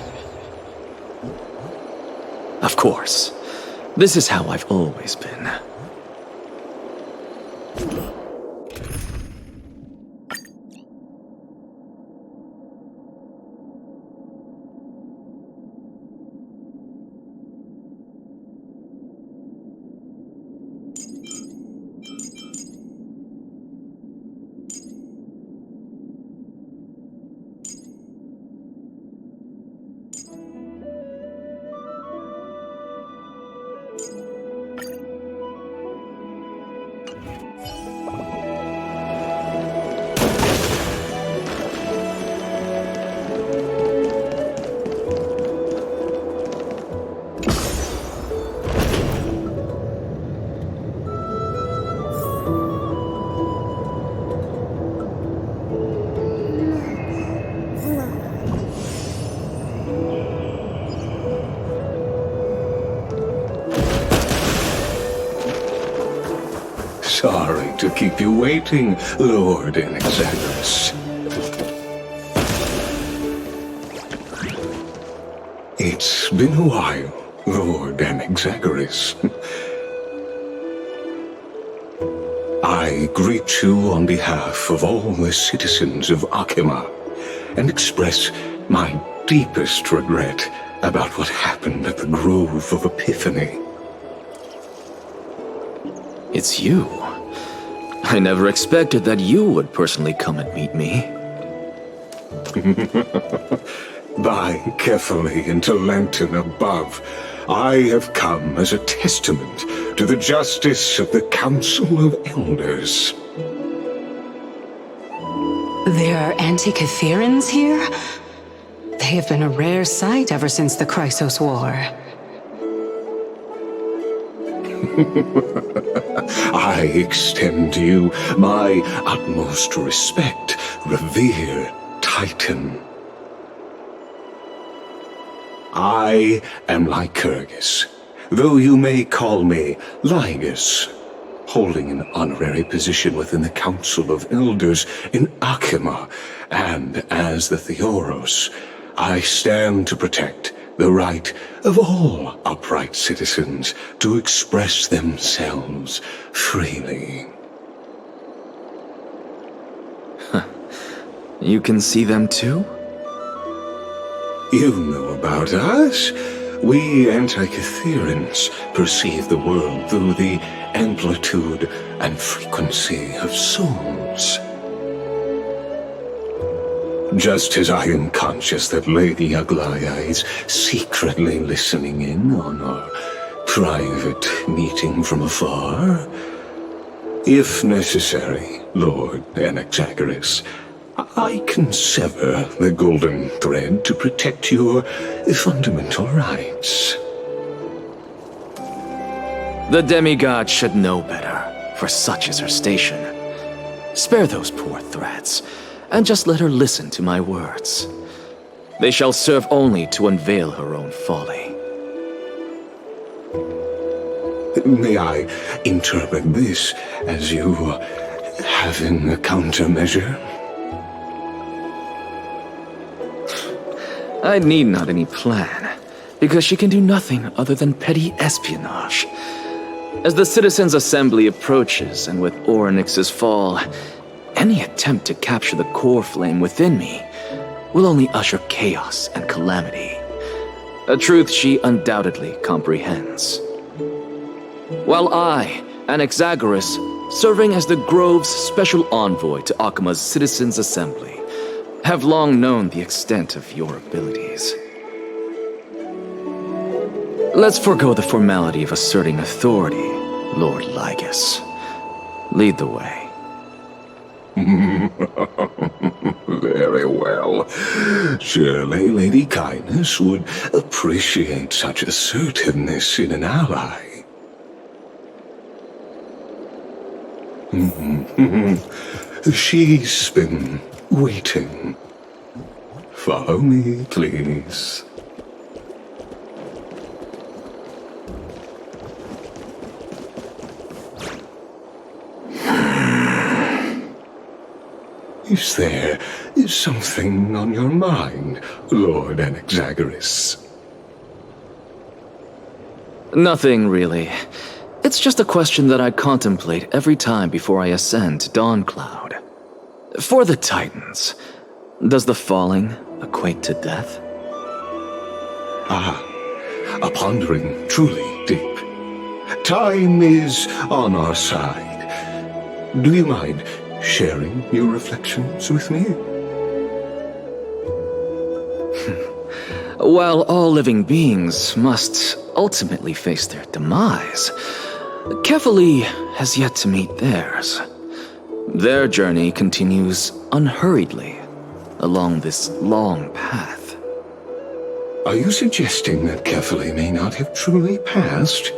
Speaker 6: Of course. This is how I've always been.
Speaker 9: Sorry to keep you waiting, Lord Inexagerous. It's been a while, Lord Inexagerous. I greet you on behalf of all the citizens of Akima and express my deepest regret about what happened at the Grove of Epiphany.
Speaker 6: It's you. I never expected that you would personally come and meet me.
Speaker 9: By carefully into Lantern above, I have come as a testament to the justice of the Council of Elders.
Speaker 1: There are Anti-Catherans here? They have been a rare sight ever since the Chrysos War.
Speaker 9: I extend to you my utmost respect, revered Titan. I am Lycurgus, though you may call me Lygus, holding an honorary position within the Council of Elders in Akima, and as the Theoros, I stand to protect the right of all upright citizens to express themselves freely.
Speaker 6: You can see them too?
Speaker 9: You know about us. We Antikytherians perceive the world through the amplitude and frequency of souls. Just as I am conscious that Lady Aglaya is secretly listening in on our private meeting from afar, if necessary, Lord Anaxagoras, I can sever the golden thread to protect your fundamental rights.
Speaker 6: The demigod should know better, for such is her station. Spare those poor threads, and just let her listen to my words. They shall serve only to unveil her own folly.
Speaker 9: May I interpret this as you having a countermeasure?
Speaker 6: I need not any plan, because she can do nothing other than petty espionage. As the Citizens' Assembly approaches, and with Orynyx's fall, any attempt to capture the core flame within me will only usher chaos and calamity. A truth she undoubtedly comprehends. While I, Anaxagoras, serving as the Grove's special envoy to Akima's Citizens' Assembly, have long known the extent of your abilities. Let's forego the formality of asserting authority, Lord Lygus. Lead the way.
Speaker 9: Very well. Surely Lady Kindness would appreciate such assertiveness in an ally. She's been waiting. Follow me, please. Is there something on your mind, Lord Anaxagoras?
Speaker 6: Nothing, really. It's just a question that I contemplate every time before I ascend to Dawncloud. For the Titans, does the falling equate to death?
Speaker 9: A pondering truly deep. Time is on our side. Do you mind sharing your reflections with me?
Speaker 6: While all living beings must ultimately face their demise, Kefali has yet to meet theirs. Their journey continues unhurriedly along this long path.
Speaker 9: Are you suggesting that Kefali may not have truly passed?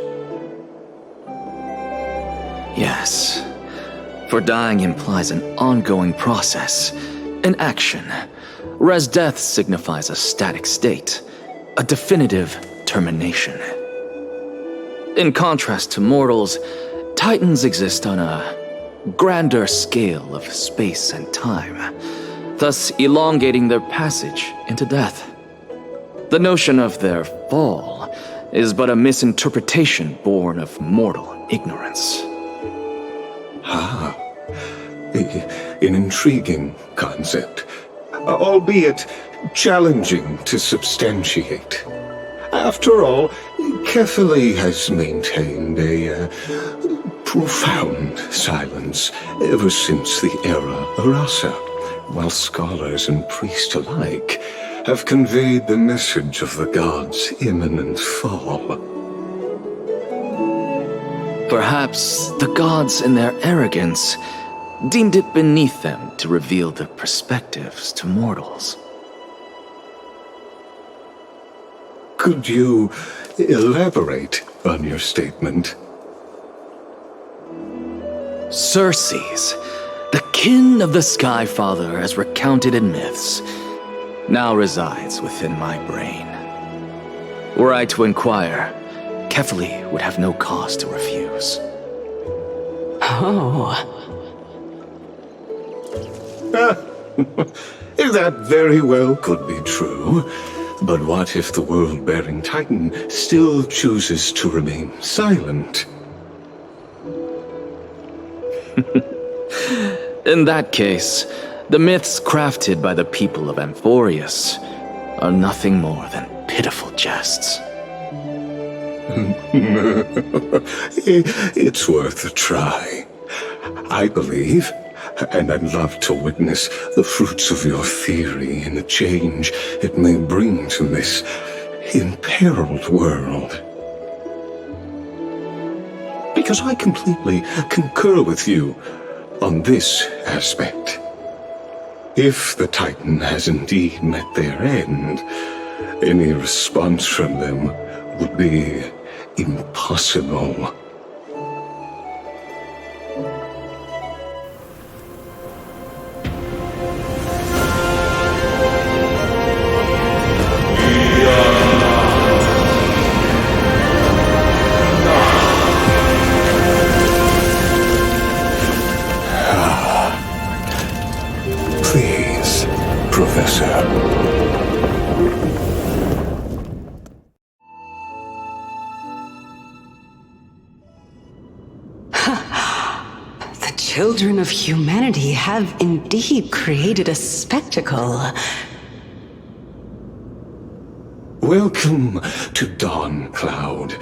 Speaker 6: Yes. For dying implies an ongoing process, an action, whereas death signifies a static state, a definitive termination. In contrast to mortals, Titans exist on a grander scale of space and time, thus elongating their passage into death. The notion of their fall is but a misinterpretation born of mortal ignorance.
Speaker 9: An intriguing concept, albeit challenging to substantiate. After all, Kefali has maintained a profound silence ever since the era Arasa, while scholars and priests alike have conveyed the message of the gods' imminent fall.
Speaker 6: Perhaps the gods, in their arrogance, deemed it beneath them to reveal their perspectives to mortals.
Speaker 9: Could you elaborate on your statement?
Speaker 6: Circes, the kin of the Sky Father as recounted in myths, now resides within my brain. Were I to inquire, Kefali would have no cause to refuse.
Speaker 1: Oh.
Speaker 9: That very well could be true. But what if the world-bearing Titan still chooses to remain silent?
Speaker 6: In that case, The myths crafted by the people of Amphoreus are nothing more than pitiful jests.
Speaker 9: It's worth a try. I believe, and I'd love to witness the fruits of your theory and the change it may bring to this imperiled world. Because I completely concur with you on this aspect. If the Titan has indeed met their end, any response from them would be impossible. Please, Professor.
Speaker 1: The children of humanity have indeed created a spectacle.
Speaker 9: Welcome to Dawn Cloud.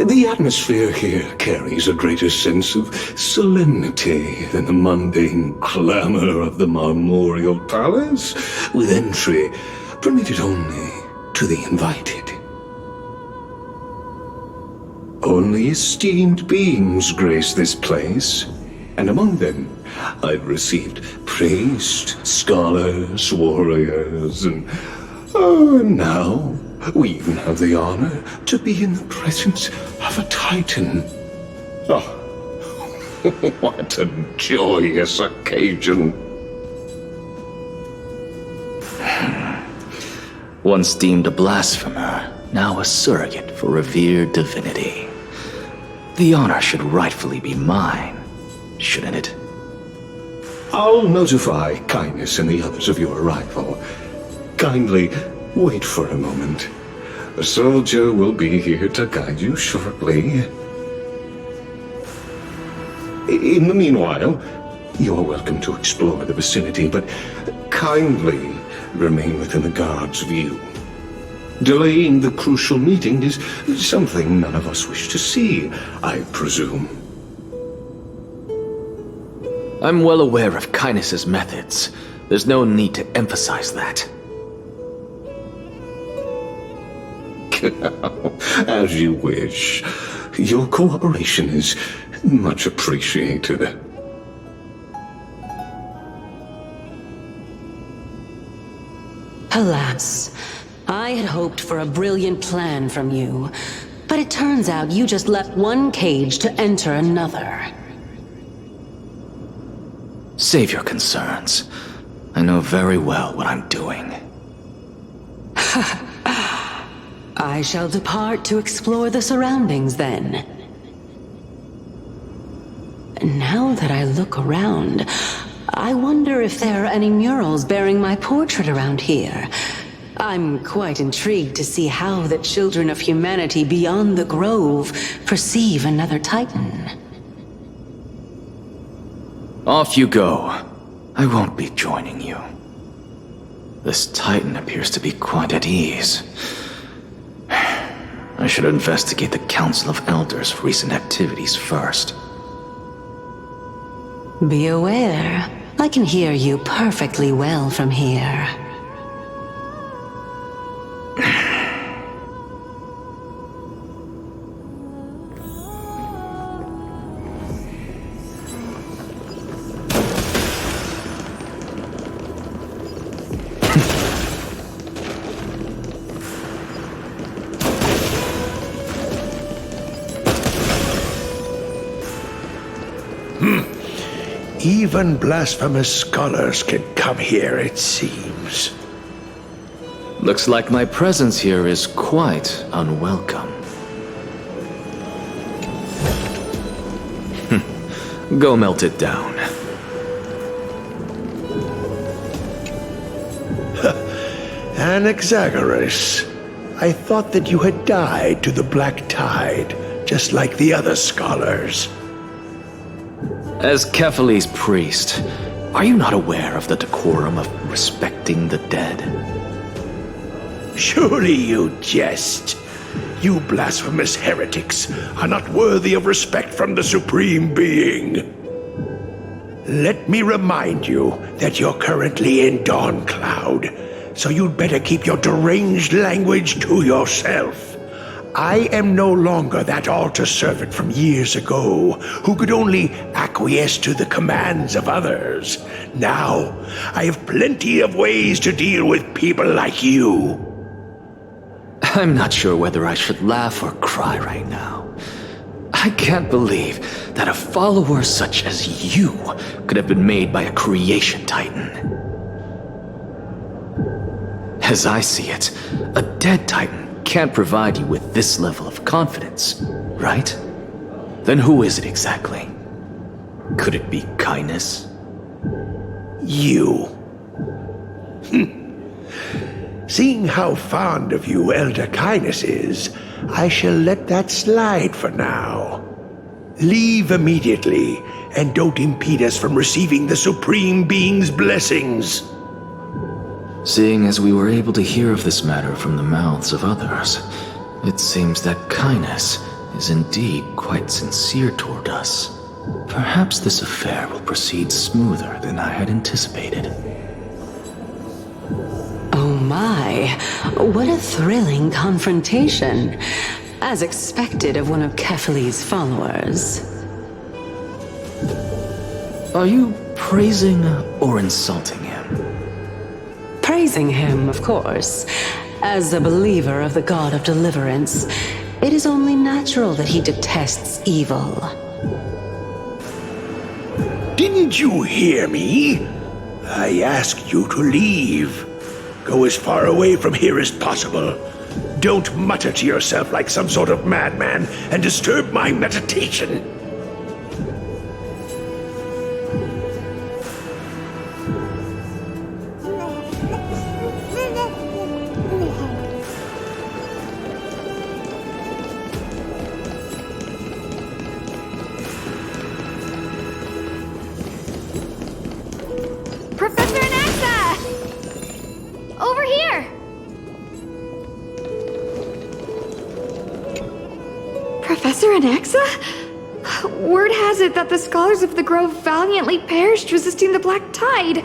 Speaker 9: The atmosphere here carries a greater sense of solemnity than the mundane clamor of the Marmorial Palace, with entry permitted only to the invited. Only esteemed beings grace this place, and among them I've received priests, scholars, warriors, and now we even have the honor to be in the presence of a Titan. Oh, what a joyous occasion.
Speaker 6: Once deemed a blasphemer, now a surrogate for revered divinity. The honor should rightfully be mine, shouldn't it?
Speaker 9: I'll notify Kindness and the others of your arrival. Kindly wait for a moment. A soldier will be here to guide you shortly. In the meanwhile, you are welcome to explore the vicinity, but kindly remain within the guard's view. Delaying the crucial meeting is something none of us wish to see, I presume.
Speaker 6: I'm well aware of Kindness's methods. There's no need to emphasize that.
Speaker 9: As you wish. Your cooperation is much appreciated.
Speaker 1: Alas, I had hoped for a brilliant plan from you, but it turns out you just left one cage to enter another.
Speaker 6: Save your concerns. I know very well what I'm doing.
Speaker 1: I shall depart to explore the surroundings then. Now that I look around, I wonder if there are any murals bearing my portrait around here. I'm quite intrigued to see how the children of humanity beyond the grove perceive another Titan.
Speaker 6: Off you go. I won't be joining you. This Titan appears to be quite at ease. I should investigate the Council of Elders' recent activities first.
Speaker 1: Be aware, I can hear you perfectly well from here.
Speaker 10: Even blasphemous scholars can come here, it seems.
Speaker 6: Looks like my presence here is quite unwelcome. Go melt it down.
Speaker 10: Anaxagoras, I thought that you had died to the Black Tide, just like the other scholars.
Speaker 6: As Kephales's priest, Are you not aware of the decorum of respecting the dead?
Speaker 10: Surely you jest. You blasphemous heretics are not worthy of respect from the Supreme Being. Let me remind you that you're currently in Dawn Cloud, so you'd better keep your deranged language to yourself. I am no longer that altar servant from years ago who could only acquiesce to the commands of others. Now, I have plenty of ways to deal with people like you.
Speaker 6: I'm not sure whether I should laugh or cry right now. I can't believe that a follower such as you could have been made by a creation titan. As I see it, a dead titan can't provide you with this level of confidence, right? Then who is it exactly? Could it be kindness?
Speaker 10: You. Seeing how fond of you Elder Kindness is, I shall let that slide for now. Leave immediately, and don't impede us from receiving the Supreme Being's blessings.
Speaker 6: Seeing as we were able to hear of this matter from the mouths of others, it seems that kindness is indeed quite sincere toward us. Perhaps this affair will proceed smoother than I had anticipated.
Speaker 1: Oh my, what a thrilling confrontation. As expected of one of Kefali's followers.
Speaker 6: Are you praising or insulting him?
Speaker 1: Praising him, of course. As a believer of the God of Deliverance, it is only natural that he detests evil.
Speaker 10: Didn't you hear me? I asked you to leave. Go as far away from here as possible. Don't mutter to yourself like some sort of madman and disturb my meditation.
Speaker 11: Professor Anaxa! Over here! Professor Anaxa? Word has it that the scholars of the Grove valiantly perished resisting the Black Tide.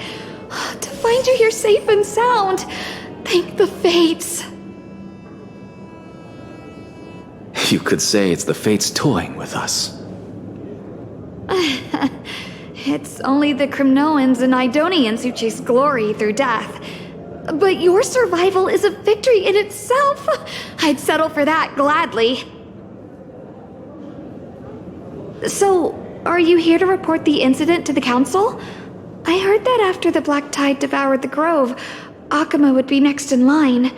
Speaker 11: To find you here safe and sound, thank the fates.
Speaker 6: You could say it's the fates toying with us.
Speaker 11: It's only the Cremnoans and Idonians who chase glory through death. But your survival is a victory in itself. I'd settle for that gladly. So, are you here to report the incident to the Council? I heard that after the Black Tide devoured the Grove, Akama would be next in line,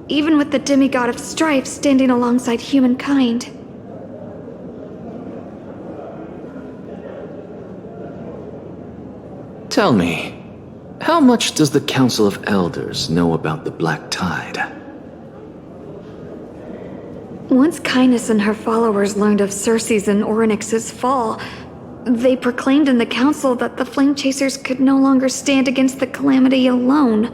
Speaker 11: even with the demigod of strife standing alongside humankind.
Speaker 6: Tell me, how much does the Council of Elders know about the Black Tide?
Speaker 11: Once Kindness and her followers learned of Circe's and Orynyx's fall, they proclaimed in the council that the Flame Chasers could no longer stand against the calamity alone.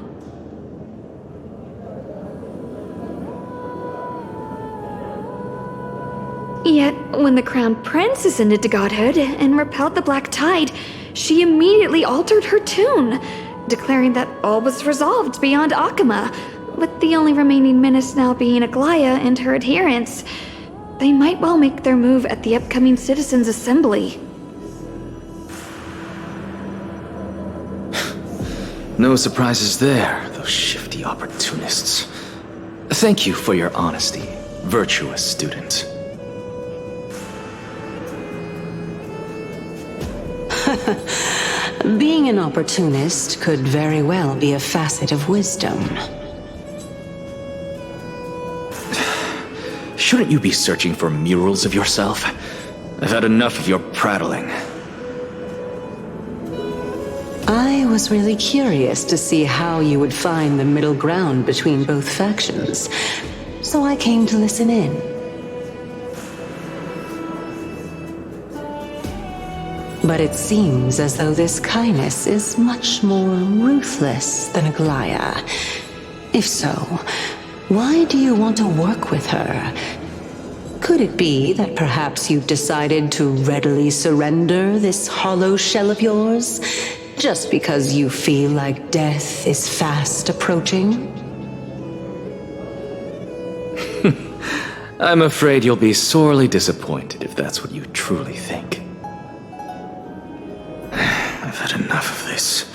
Speaker 11: Yet, when the Crown Prince ascended to godhood and repelled the Black Tide, she immediately altered her tune, declaring that all was resolved beyond Akama, with the only remaining menace now being Aglaya and her adherents. They might well make their move at the upcoming Citizens' Assembly.
Speaker 6: No surprises there, those shifty opportunists. Thank you for your honesty, virtuous student.
Speaker 1: Being an opportunist could very well be a facet of wisdom.
Speaker 6: Shouldn't you be searching for murals of yourself? I've had enough of your prattling.
Speaker 1: I was really curious to see how you would find the middle ground between both factions, so I came to listen in. But it seems as though this kindness is much more ruthless than Aglaia. If so, why do you want to work with her? Could it be that perhaps you've decided to readily surrender this hollow shell of yours, just because you feel like death is fast approaching?
Speaker 6: I'm afraid you'll be sorely disappointed if that's what you truly think. I've had enough of this.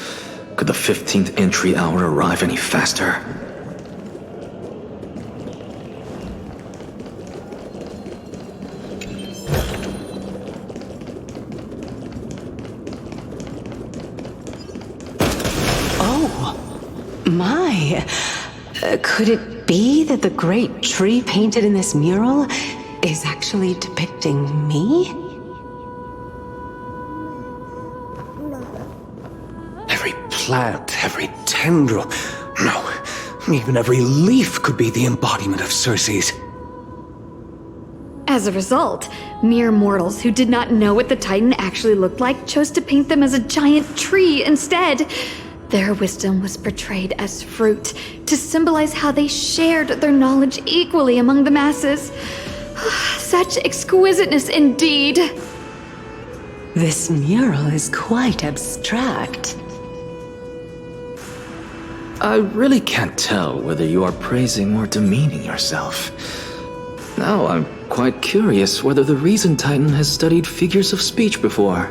Speaker 6: Could the 15th entry hour arrive any faster?
Speaker 1: Could it be that the great tree painted in this mural is actually depicting me?
Speaker 9: Every plant, every tendril, no, even every leaf could be the embodiment of Circe's.
Speaker 11: As a result, mere mortals who did not know what the Titan actually looked like chose to paint them as a giant tree instead. Their wisdom was portrayed as fruit, to symbolize how they shared their knowledge equally among the masses. Such exquisiteness indeed.
Speaker 1: This mural is quite abstract.
Speaker 6: I really can't tell whether you are praising or demeaning yourself. Now I'm quite curious whether the Reason Titan has studied figures of speech before.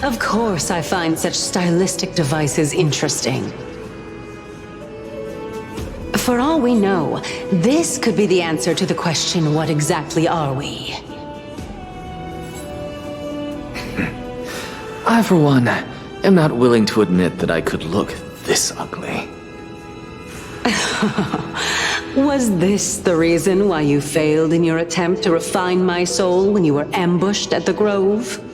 Speaker 1: Of course I find such stylistic devices interesting. For all we know, this could be the answer to the question, what exactly are we?
Speaker 6: I, for one, am not willing to admit that I could look this ugly.
Speaker 1: Was this the reason why you failed in your attempt to refine my soul when you were ambushed at the Grove?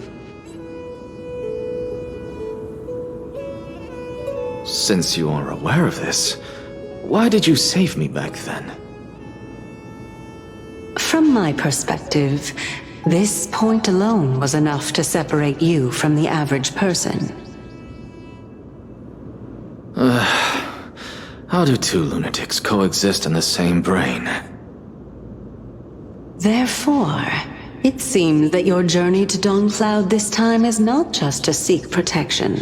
Speaker 6: Since you are aware of this, why did you save me back then?
Speaker 1: From my perspective, this point alone was enough to separate you from the average person.
Speaker 6: How do two lunatics coexist in the same brain?
Speaker 1: Therefore, it seems that your journey to Dawnfloud this time is not just to seek protection.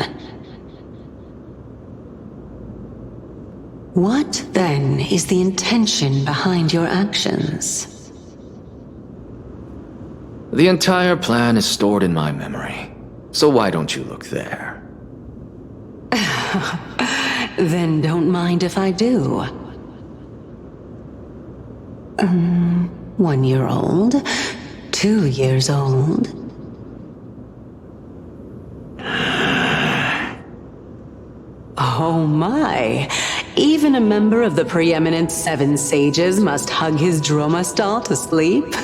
Speaker 1: What, then, is the intention behind your actions?
Speaker 6: The entire plan is stored in my memory, so why don't you look there?
Speaker 1: Then don't mind if I do. 1 year old, 2 years old. Oh my! Even a member of the preeminent 7 sages must hug his dromostal to sleep?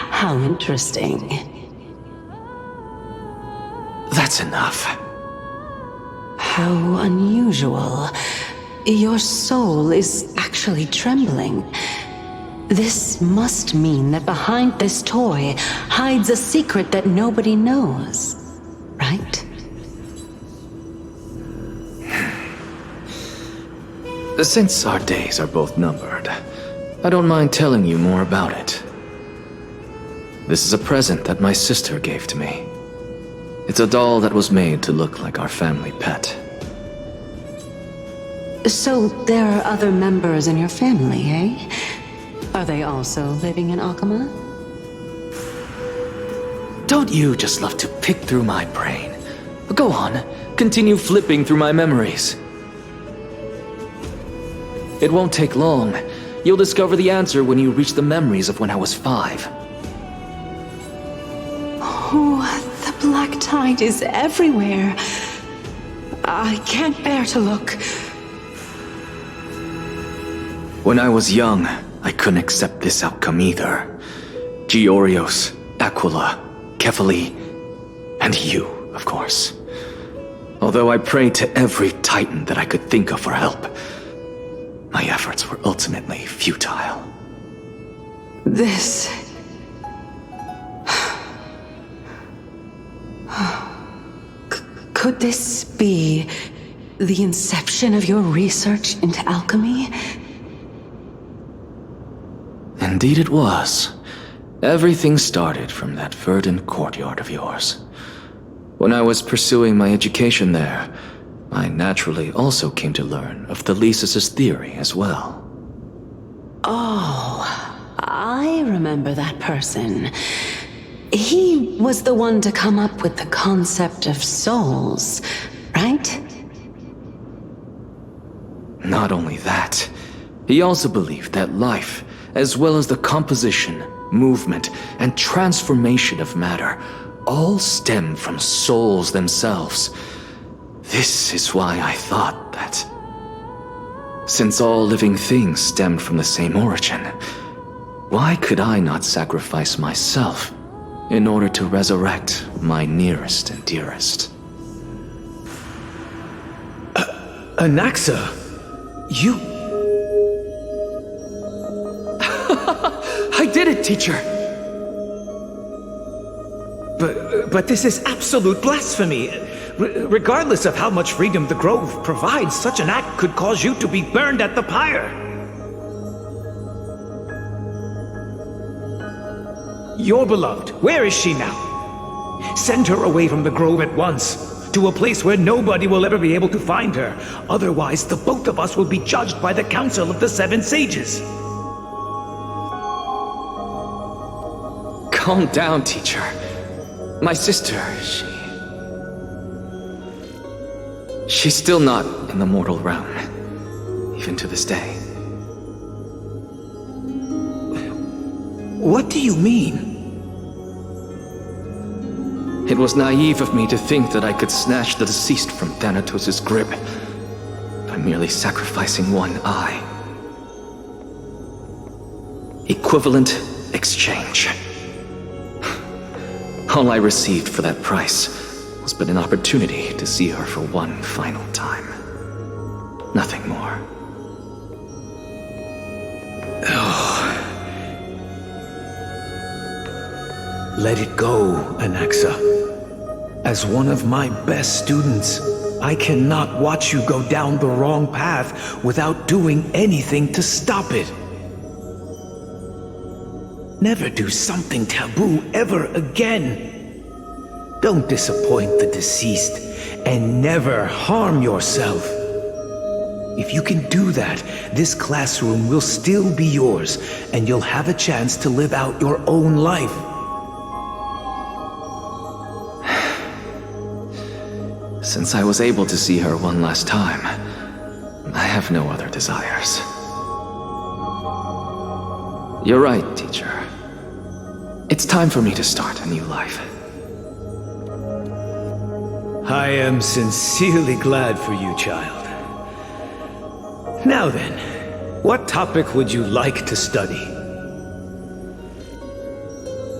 Speaker 1: How interesting.
Speaker 6: That's enough.
Speaker 1: How unusual. Your soul is actually trembling. This must mean that behind this toy hides a secret that nobody knows, right?
Speaker 6: Since our days are both numbered, I don't mind telling you more about it. This is a present that my sister gave to me. It's a doll that was made to look like our family pet.
Speaker 1: So there are other members in your family, eh? Are they also living in Akama?
Speaker 6: Don't you just love to pick through my brain? Go on, continue flipping through my memories. It won't take long. You'll discover the answer when you reach the memories of when I was 5.
Speaker 1: Oh, the black tide is everywhere. I can't bear to look.
Speaker 6: When I was young, I couldn't accept this outcome either. Georios, Aquila, Kefali, and you, of course. Although I prayed to every titan that I could think of for help, my efforts were ultimately futile.
Speaker 1: This Could this be the inception of your research into alchemy?
Speaker 6: Indeed it was. Everything started from that verdant courtyard of yours. When I was pursuing my education there, I naturally also came to learn of Thelesis' theory as well.
Speaker 1: Oh, I remember that person. He was the one to come up with the concept of souls, right?
Speaker 6: Not only that, he also believed that life, as well as the composition, movement, and transformation of matter, all stem from souls themselves. This is why I thought that, since all living things stemmed from the same origin, why could I not sacrifice myself in order to resurrect my nearest and dearest?
Speaker 7: Anaxa, you... I did it, teacher! But this is absolute blasphemy. Regardless of how much freedom the Grove provides, such an act could cause you to be burned at the pyre. Your beloved, where is she now? Send her away from the Grove at once, to a place where nobody will ever be able to find her. Otherwise, the both of us will be judged by the Council of the Seven Sages. Calm down, teacher. My sister, she's still not in the mortal realm, even to this day. What do you mean? It was naive of me to think that I could snatch the deceased from Thanatos' grip by merely sacrificing one eye. Equivalent exchange. All I received for that price was but an opportunity to see her for one final time. Nothing more. Let it go, Anaxa. As one of my best students, I cannot watch you go down the wrong path without doing anything to stop it. Never do something taboo ever again. Don't disappoint the deceased, and never harm yourself. If you can do that, this classroom will still be yours, and you'll have a chance to live out your own life. Since I was able to see her one last time, I have no other desires. You're right, teacher. It's time for me to start a new life. I am sincerely glad for you, child. Now then, what topic would you like to study?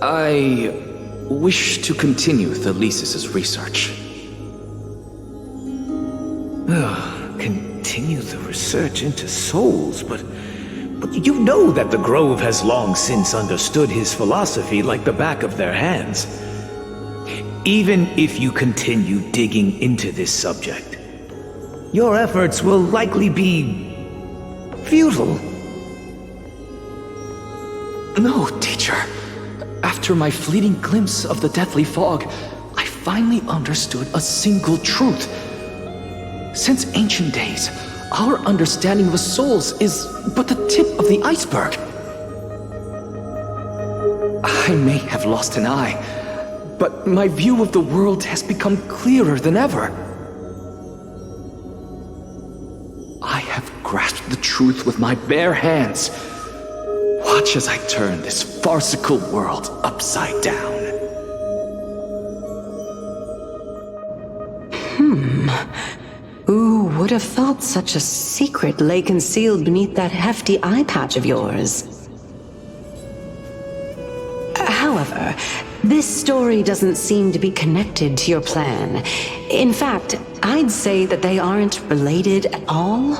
Speaker 7: I wish to continue Thelesis' research. Continue the research into souls, but you know that the Grove has long since understood his philosophy like the back of their hands. Even if you continue digging into this subject, your efforts will likely be futile. No, teacher. After my fleeting glimpse of the deathly fog, I finally understood a single truth. Since ancient days, our understanding of the souls is but the tip of the iceberg. I may have lost an eye, but my view of the world has become clearer than ever. I have grasped the truth with my bare hands. Watch as I turn this farcical world upside down.
Speaker 1: Who would have thought such a secret lay concealed beneath that hefty eye patch of yours? However, this story doesn't seem to be connected to your plan. In fact, I'd say that they aren't related at all.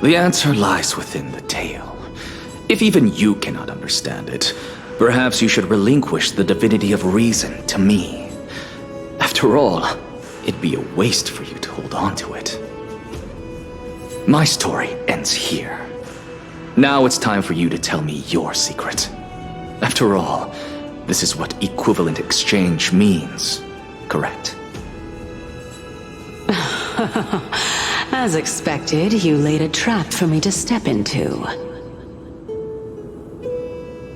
Speaker 6: The answer lies within the tale. If even you cannot understand it, Perhaps you should relinquish the divinity of reason to me. After all, it'd be a waste for you to hold on to it. My story ends here. Now it's time for you to tell me your secret. After all, this is what equivalent exchange means, correct?
Speaker 1: As expected, you laid a trap for me to step into.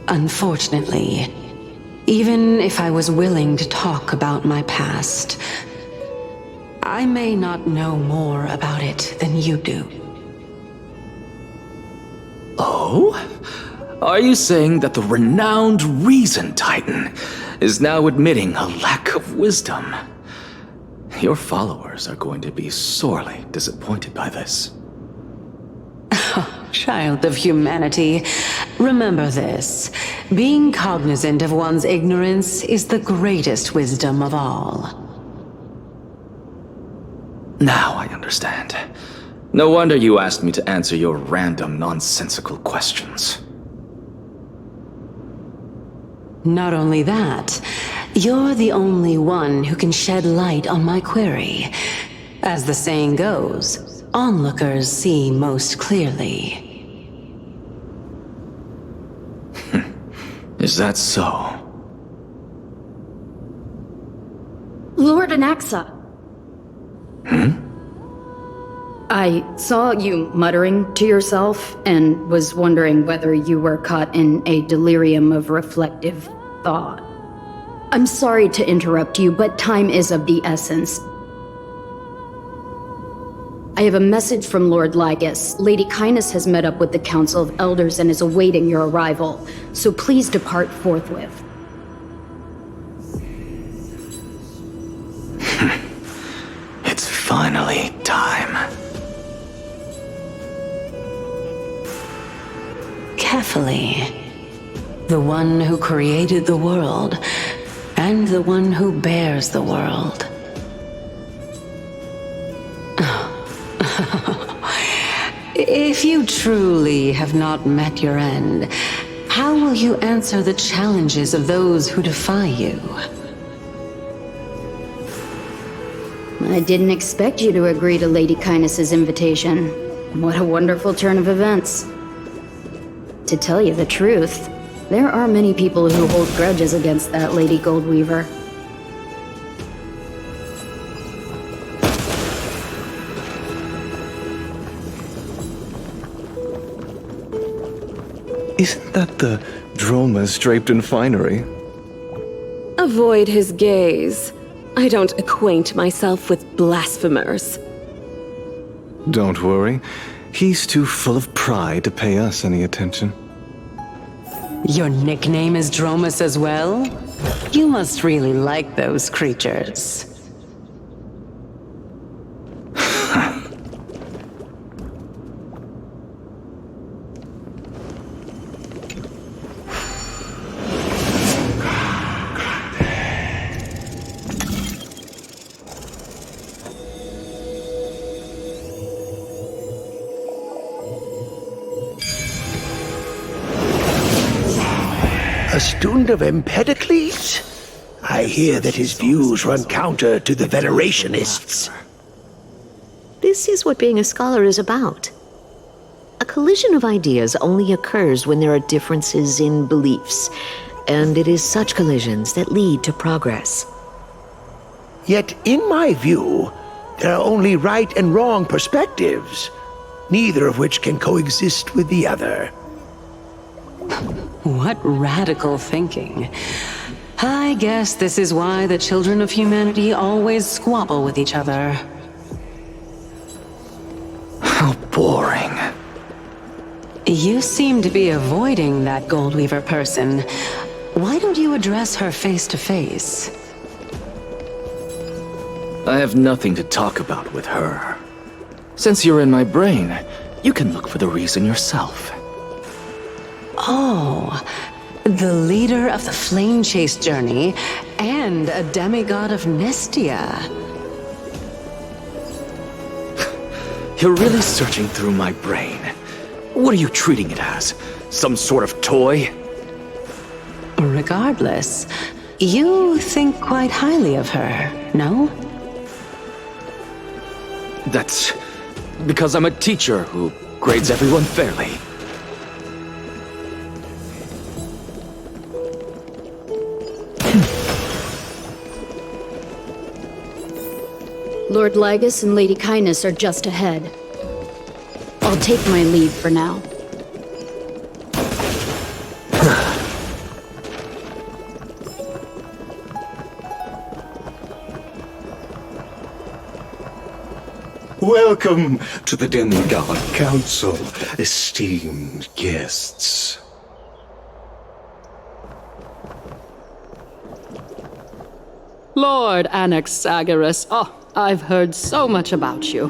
Speaker 1: Unfortunately, even if I was willing to talk about my past, I may not know more about it than you do.
Speaker 6: Oh? Are you saying that the renowned Reason Titan is now admitting a lack of wisdom? Your followers are going to be sorely disappointed by this.
Speaker 1: Child of humanity, remember this. Being cognizant of one's ignorance is the greatest wisdom of all.
Speaker 6: Now I understand. No wonder you asked me to answer your random, nonsensical questions.
Speaker 1: Not only that, you're the only one who can shed light on my query. As the saying goes, onlookers see most clearly.
Speaker 6: Is that so?
Speaker 12: Lord Anaxa. I saw you muttering to yourself and was wondering whether you were caught in a delirium of reflective thought. I'm sorry to interrupt you, but time is of the essence. I have a message from Lord Lygus. Lady Kindness has met up with the Council of Elders and is awaiting your arrival, so please depart forthwith.
Speaker 6: It's finally time.
Speaker 1: Carefully. The one who created the world, and the one who bears the world. If you truly have not met your end, how will you answer the challenges of those who defy you?
Speaker 12: I didn't expect you to agree to Lady Kindness's invitation. What a wonderful turn of events. To tell you the truth, there are many people who hold grudges against that Lady Goldweaver.
Speaker 13: Isn't that the dromas draped in finery?
Speaker 14: Avoid his gaze. I don't acquaint myself with blasphemers.
Speaker 13: Don't worry. He's too full of pride to pay us any attention.
Speaker 1: Your nickname is Dromus as well? You must really like those creatures.
Speaker 10: A student of Empedocles? I hear that his views run counter to the Venerationists.
Speaker 15: This is what being a scholar is about. A collision of ideas only occurs when there are differences in beliefs, and it is such collisions that lead to progress.
Speaker 10: Yet, in my view, there are only right and wrong perspectives, neither of which can coexist with the other.
Speaker 1: What radical thinking. I guess this is why the children of humanity always squabble with each other.
Speaker 6: How boring.
Speaker 1: You seem to be avoiding that Goldweaver person. Why don't you address her face to face?
Speaker 6: I have nothing to talk about with her. Since you're in my brain, you can look for the reason yourself.
Speaker 1: Oh, the leader of the Flame Chase journey and a demigod of Nestia.
Speaker 6: You're really searching through my brain. What are you treating it as? Some sort of toy?
Speaker 1: Regardless, you think quite highly of her, no?
Speaker 6: That's because I'm a teacher who grades everyone fairly.
Speaker 12: Lord Lygus and Lady Kindness are just ahead. I'll take my leave for now.
Speaker 9: Welcome to the Demigod Council, esteemed guests.
Speaker 16: Lord Anaxagoras, I've heard so much about you.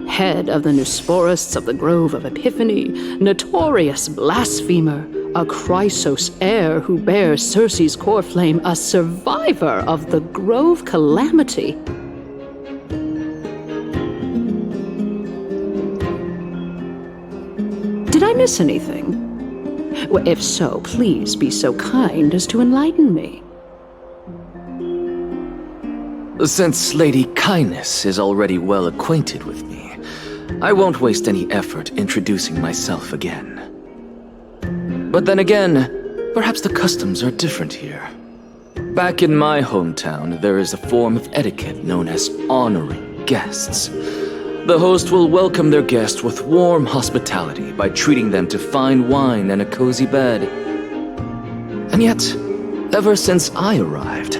Speaker 16: Head of the Nusporists of the Grove of Epiphany, notorious blasphemer, a Chrysos heir who bears Circe's core flame, a survivor of the Grove calamity. Did I miss anything? Well, if so, please be so kind as to enlighten me.
Speaker 6: Since Lady Kindness is already well acquainted with me, I won't waste any effort introducing myself again. But then again, perhaps the customs are different here. Back in my hometown, there is a form of etiquette known as honoring guests. The host will welcome their guest with warm hospitality by treating them to fine wine and a cozy bed. And yet, ever since I arrived,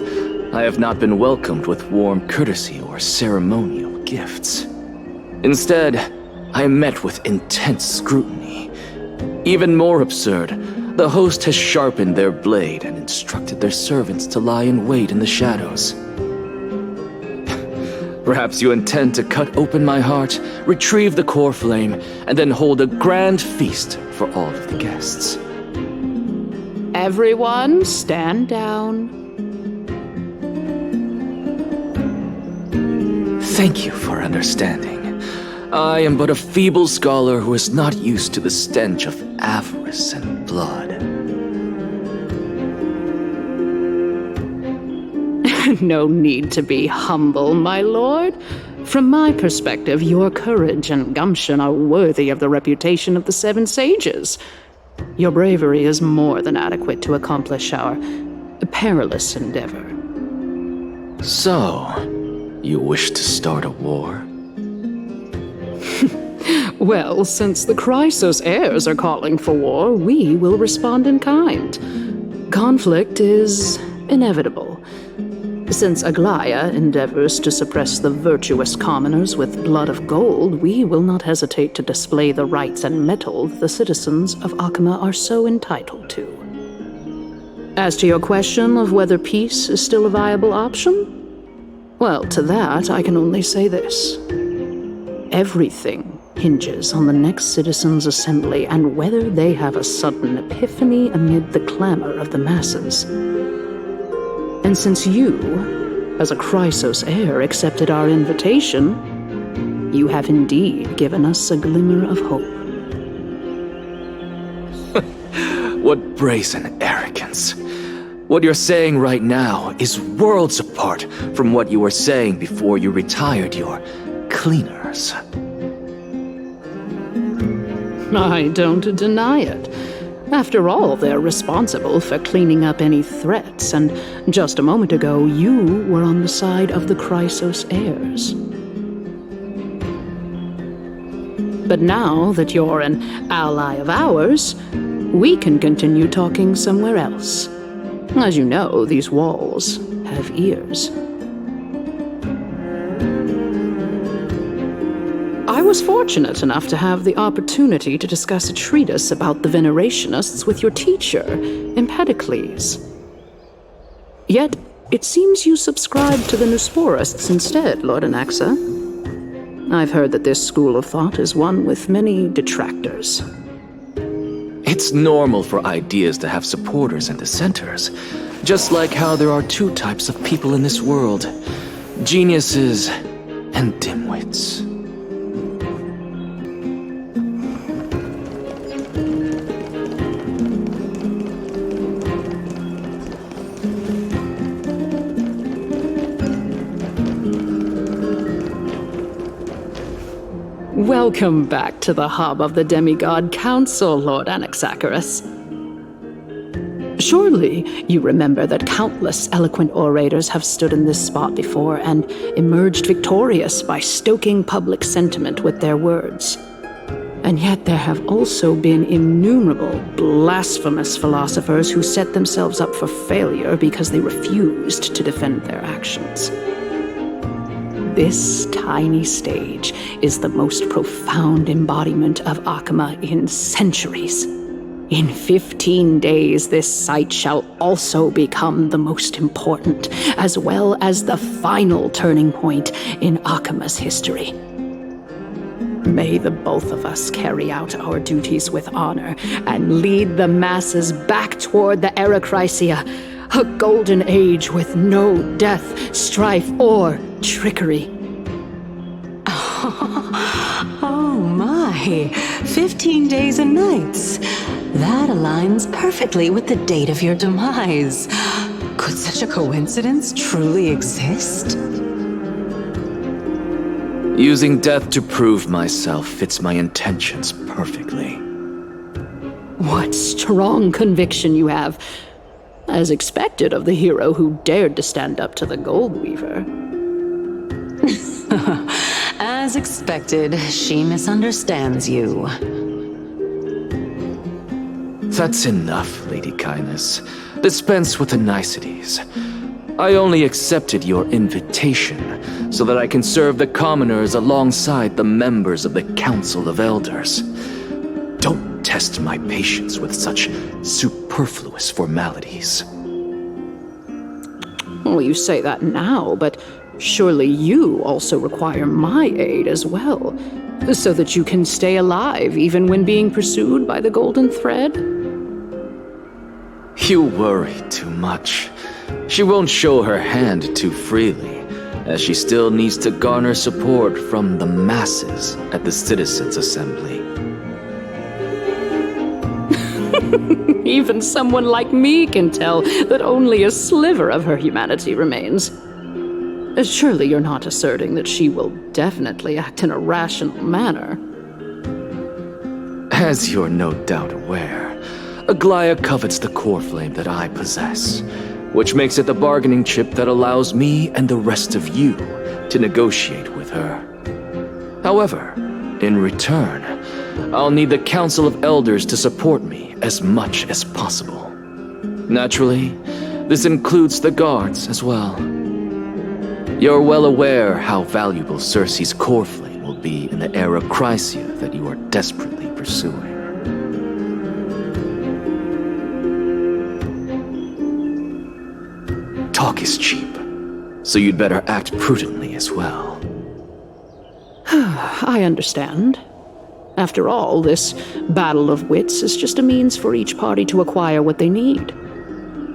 Speaker 6: I have not been welcomed with warm courtesy or ceremonial gifts. Instead, I am met with intense scrutiny. Even more absurd, the host has sharpened their blade and instructed their servants to lie in wait in the shadows. Perhaps you intend to cut open my heart, retrieve the core flame, and then hold a grand feast for all of the guests.
Speaker 16: Everyone, stand down.
Speaker 6: Thank you for understanding. I am but a feeble scholar who is not used to the stench of avarice and blood.
Speaker 16: No need to be humble, my lord. From my perspective, your courage and gumption are worthy of the reputation of the Seven Sages. Your bravery is more than adequate to accomplish our perilous endeavor.
Speaker 6: So, you wish to start a war?
Speaker 16: Well, since the Chrysos heirs are calling for war, we will respond in kind. Conflict is inevitable. Since Aglaya endeavors to suppress the virtuous commoners with blood of gold, we will not hesitate to display the rights and mettle the citizens of Akama are so entitled to. As to your question of whether peace is still a viable option, well, to that I can only say this. Everything hinges on the next citizens' assembly and whether they have a sudden epiphany amid the clamor of the masses. And since you, as a Chrysos heir, accepted our invitation, you have indeed given us a glimmer of hope.
Speaker 6: What brazen arrogance. What you're saying right now is worlds apart from what you were saying before you retired your cleaners.
Speaker 16: I don't deny it. After all, they're responsible for cleaning up any threats, and just a moment ago, you were on the side of the Chrysos heirs. But now that you're an ally of ours, we can continue talking somewhere else. As you know, these walls have ears. I was fortunate enough to have the opportunity to discuss a treatise about the Venerationists with your teacher, Empedocles. Yet, it seems you subscribe to the Nusporists instead, Lord Anaxa. I've heard that this school of thought is one with many detractors.
Speaker 6: It's normal for ideas to have supporters and dissenters, just like how there are two types of people in this world, geniuses and dimwits.
Speaker 16: Welcome back to the hub of the Demigod Council, Lord Anaxagoras. Surely you remember that countless eloquent orators have stood in this spot before and emerged victorious by stoking public sentiment with their words. And yet there have also been innumerable blasphemous philosophers who set themselves up for failure because they refused to defend their actions. This tiny stage is the most profound embodiment of Akama in centuries. In 15 days, this site shall also become the most important, as well as the final turning point in Akama's history. May the both of us carry out our duties with honor and lead the masses back toward the Erechrysia, a golden age with no death, strife, or trickery.
Speaker 1: Oh my, 15 days and nights. That aligns perfectly with the date of your demise. Could such a coincidence truly exist?
Speaker 6: Using death to prove myself fits my intentions perfectly.
Speaker 16: What strong conviction you have, as expected of the hero who dared to stand up to the Gold Weaver.
Speaker 1: As expected, she misunderstands you.
Speaker 6: That's enough, Lady Kindness. Dispense with the niceties. I only accepted your invitation so that I can serve the commoners alongside the members of the Council of Elders. Don't test my patience with such superfluous formalities.
Speaker 16: Well, you say that now, but surely you also require my aid as well, so that you can stay alive even when being pursued by the Golden Thread?
Speaker 6: You worry too much. She won't show her hand too freely, as she still needs to garner support from the masses at the Citizens' Assembly.
Speaker 16: Even someone like me can tell that only a sliver of her humanity remains. Surely you're not asserting that she will definitely act in a rational manner.
Speaker 6: As you're no doubt aware, Aglaia covets the core flame that I possess, which makes it the bargaining chip that allows me and the rest of you to negotiate with her. However, in return, I'll need the Council of Elders to support me as much as possible. Naturally, this includes the guards as well. You're well aware how valuable Circe's core flame will be in the Erechrysia that you are desperately pursuing. Talk is cheap, so you'd better act prudently as well.
Speaker 16: I understand. After all, this battle of wits is just a means for each party to acquire what they need.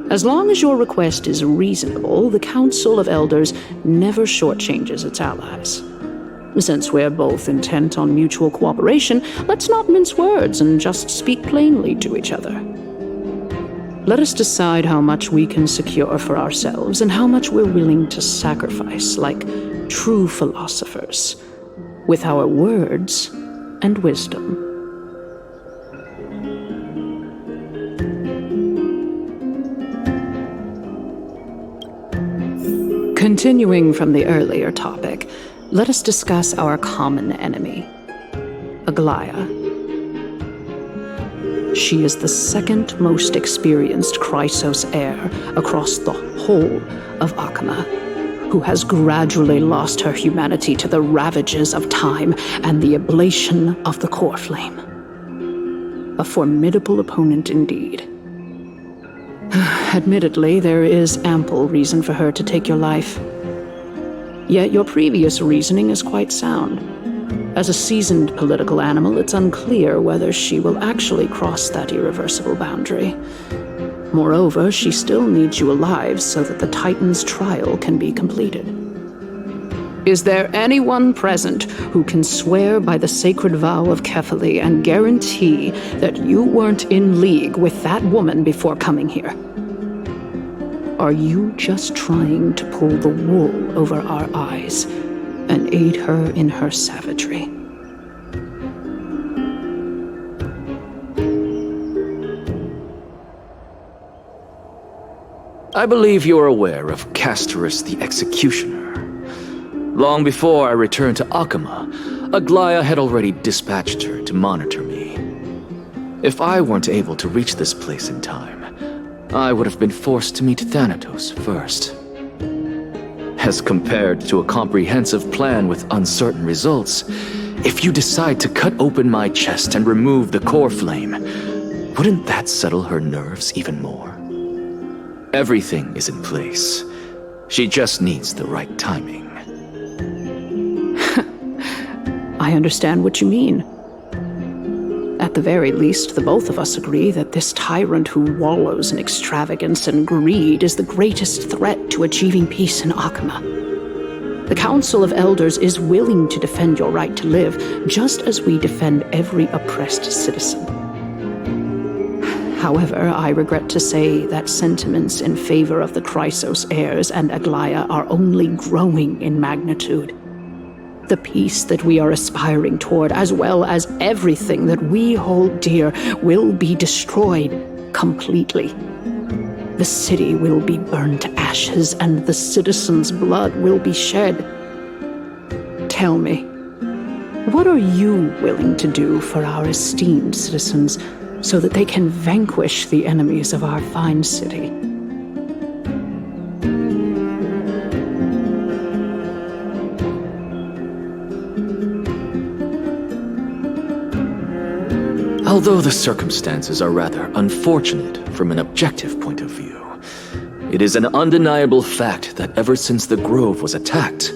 Speaker 16: As long as your request is reasonable, the Council of Elders never shortchanges its allies. Since we're both intent on mutual cooperation, let's not mince words and just speak plainly to each other. Let us decide how much we can secure for ourselves and how much we're willing to sacrifice, like true philosophers, with our words and wisdom. Continuing from the earlier topic, let us discuss our common enemy, Aglaia. She is the second most experienced Chrysos heir across the whole of Akama, who has gradually lost her humanity to the ravages of time and the ablation of the core flame. A formidable opponent indeed. Admittedly, there is ample reason for her to take your life. Yet your previous reasoning is quite sound. As a seasoned political animal, it's unclear whether she will actually cross that irreversible boundary. Moreover, she still needs you alive so that the Titan's trial can be completed. Is there anyone present who can swear by the sacred vow of Kefali and guarantee that you weren't in league with that woman before coming here? Are you just trying to pull the wool over our eyes and aid her in her savagery?
Speaker 6: I believe you're aware of Castorus the Executioner. Long before I returned to Akama, Aglaia had already dispatched her to monitor me. If I weren't able to reach this place in time, I would have been forced to meet Thanatos first. As compared to a comprehensive plan with uncertain results, if you decide to cut open my chest and remove the core flame, wouldn't that settle her nerves even more? Everything is in place. She just needs the right timing.
Speaker 16: I understand what you mean. At the very least, the both of us agree that this tyrant who wallows in extravagance and greed is the greatest threat to achieving peace in Akama. The Council of Elders is willing to defend your right to live, just as we defend every oppressed citizen. However, I regret to say that sentiments in favor of the Chrysos heirs and Aglaia are only growing in magnitude. The peace that we are aspiring toward, as well as everything that we hold dear, will be destroyed completely. The city will be burned to ashes, and the citizens' blood will be shed. Tell me, what are you willing to do for our esteemed citizens so that they can vanquish the enemies of our fine city?
Speaker 6: Although the circumstances are rather unfortunate from an objective point of view, it is an undeniable fact that ever since the Grove was attacked,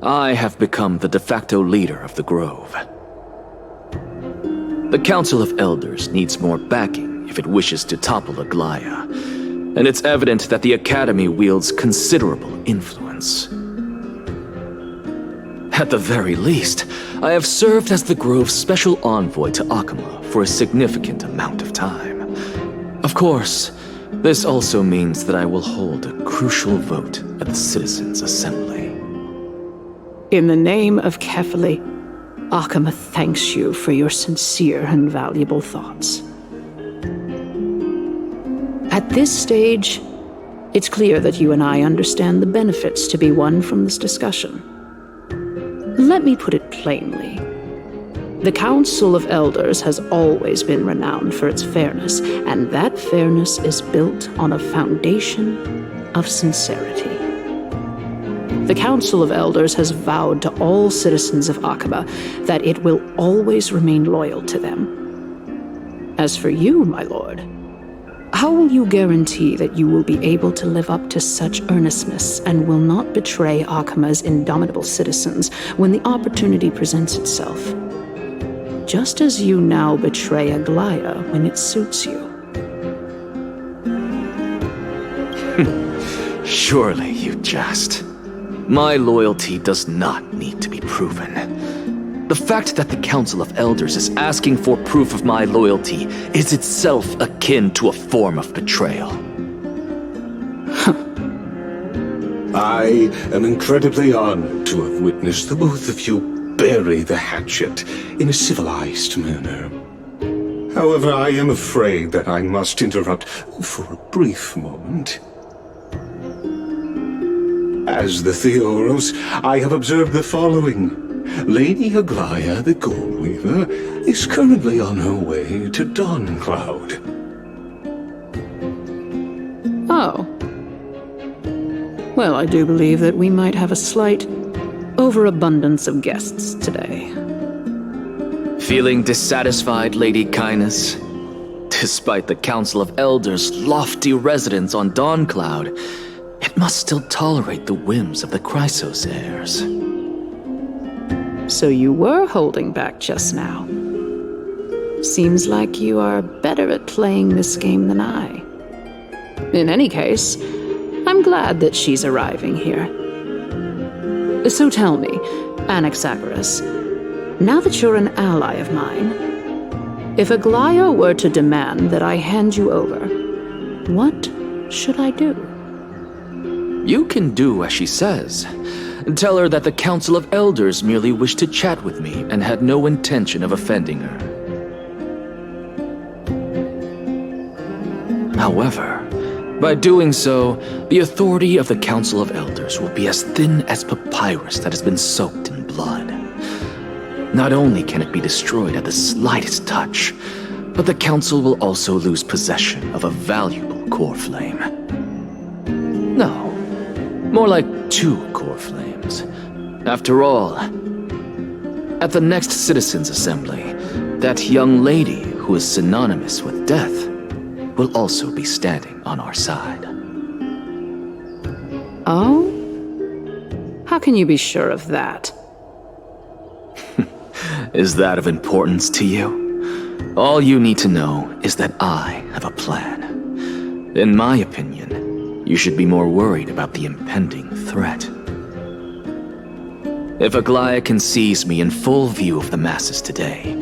Speaker 6: I have become the de facto leader of the Grove. The Council of Elders needs more backing if it wishes to topple Aglaia, and it's evident that the Academy wields considerable influence. At the very least, I have served as the Grove's special envoy to Akama for a significant amount of time. Of course, this also means that I will hold a crucial vote at the Citizens' Assembly.
Speaker 16: In the name of Kefali, Akama thanks you for your sincere and valuable thoughts. At this stage, it's clear that you and I understand the benefits to be won from this discussion. Let me put it plainly. The Council of Elders has always been renowned for its fairness, and that fairness is built on a foundation of sincerity. The Council of Elders has vowed to all citizens of Akaba that it will always remain loyal to them. As for you, my lord, how will you guarantee that you will be able to live up to such earnestness and will not betray Akama's indomitable citizens when the opportunity presents itself? Just as you now betray Aglaia when it suits you.
Speaker 6: Surely you jest. My loyalty does not need to be proven. The fact that the Council of Elders is asking for proof of my loyalty is itself akin to a form of betrayal.
Speaker 9: I am incredibly honored to have witnessed the both of you bury the hatchet in a civilized manner. However, I am afraid that I must interrupt for a brief moment. As the Theoros, I have observed the following. Lady Aglaia, the Goldweaver, is currently on her way to Dawncloud.
Speaker 16: Oh. Well, I do believe that we might have a slight overabundance of guests today.
Speaker 6: Feeling dissatisfied, Lady Kindness? Despite the Council of Elders' lofty residence on Dawncloud, it must still tolerate the whims of the Chrysos heirs.
Speaker 16: So you were holding back just now. Seems like you are better at playing this game than I. In any case, I'm glad that she's arriving here. So tell me, Anaxagoras, now that you're an ally of mine, if Aglaia were to demand that I hand you over, what should I do?
Speaker 6: You can do as she says. Tell her that the Council of Elders merely wished to chat with me and had no intention of offending her. However, By doing so, the authority of the Council of Elders will be as thin as papyrus that has been soaked in blood. Not only can it be destroyed at the slightest touch, but the Council will also lose possession of a valuable core flame. No, more like 2 core flames. After all, at the next Citizens' Assembly, that young lady who is synonymous with death will also be standing on our side.
Speaker 16: Oh? How can you be sure of that?
Speaker 6: Is that of importance to you? All you need to know is that I have a plan. In my opinion, you should be more worried about the impending threat. If Aglaia sees me in full view of the masses today,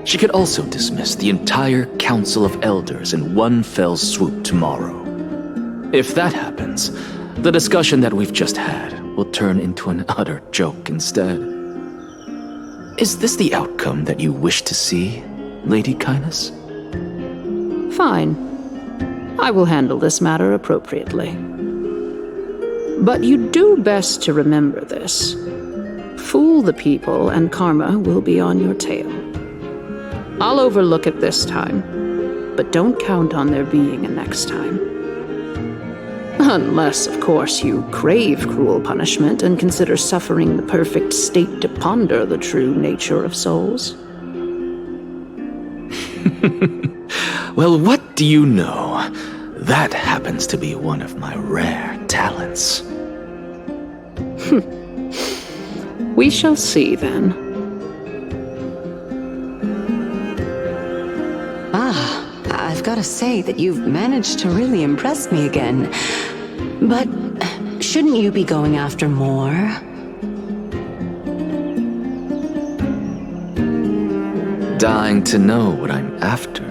Speaker 6: she could also dismiss the entire Council of Elders in one fell swoop tomorrow. If that happens, the discussion that we've just had will turn into an utter joke instead. Is this the outcome that you wish to see, Lady Kindness?
Speaker 16: Fine. I will handle this matter appropriately. But you do best to remember this. Fool the people and karma will be on your tail. I'll overlook it this time, but don't count on there being a next time. Unless, of course, you crave cruel punishment and consider suffering the perfect state to ponder the true nature of souls.
Speaker 6: Well, what do you know? That happens to be one of my rare talents.
Speaker 16: We shall see then.
Speaker 1: I've got to say that you've managed to really impress me again. But shouldn't you be going after more?
Speaker 6: Dying to know what I'm after,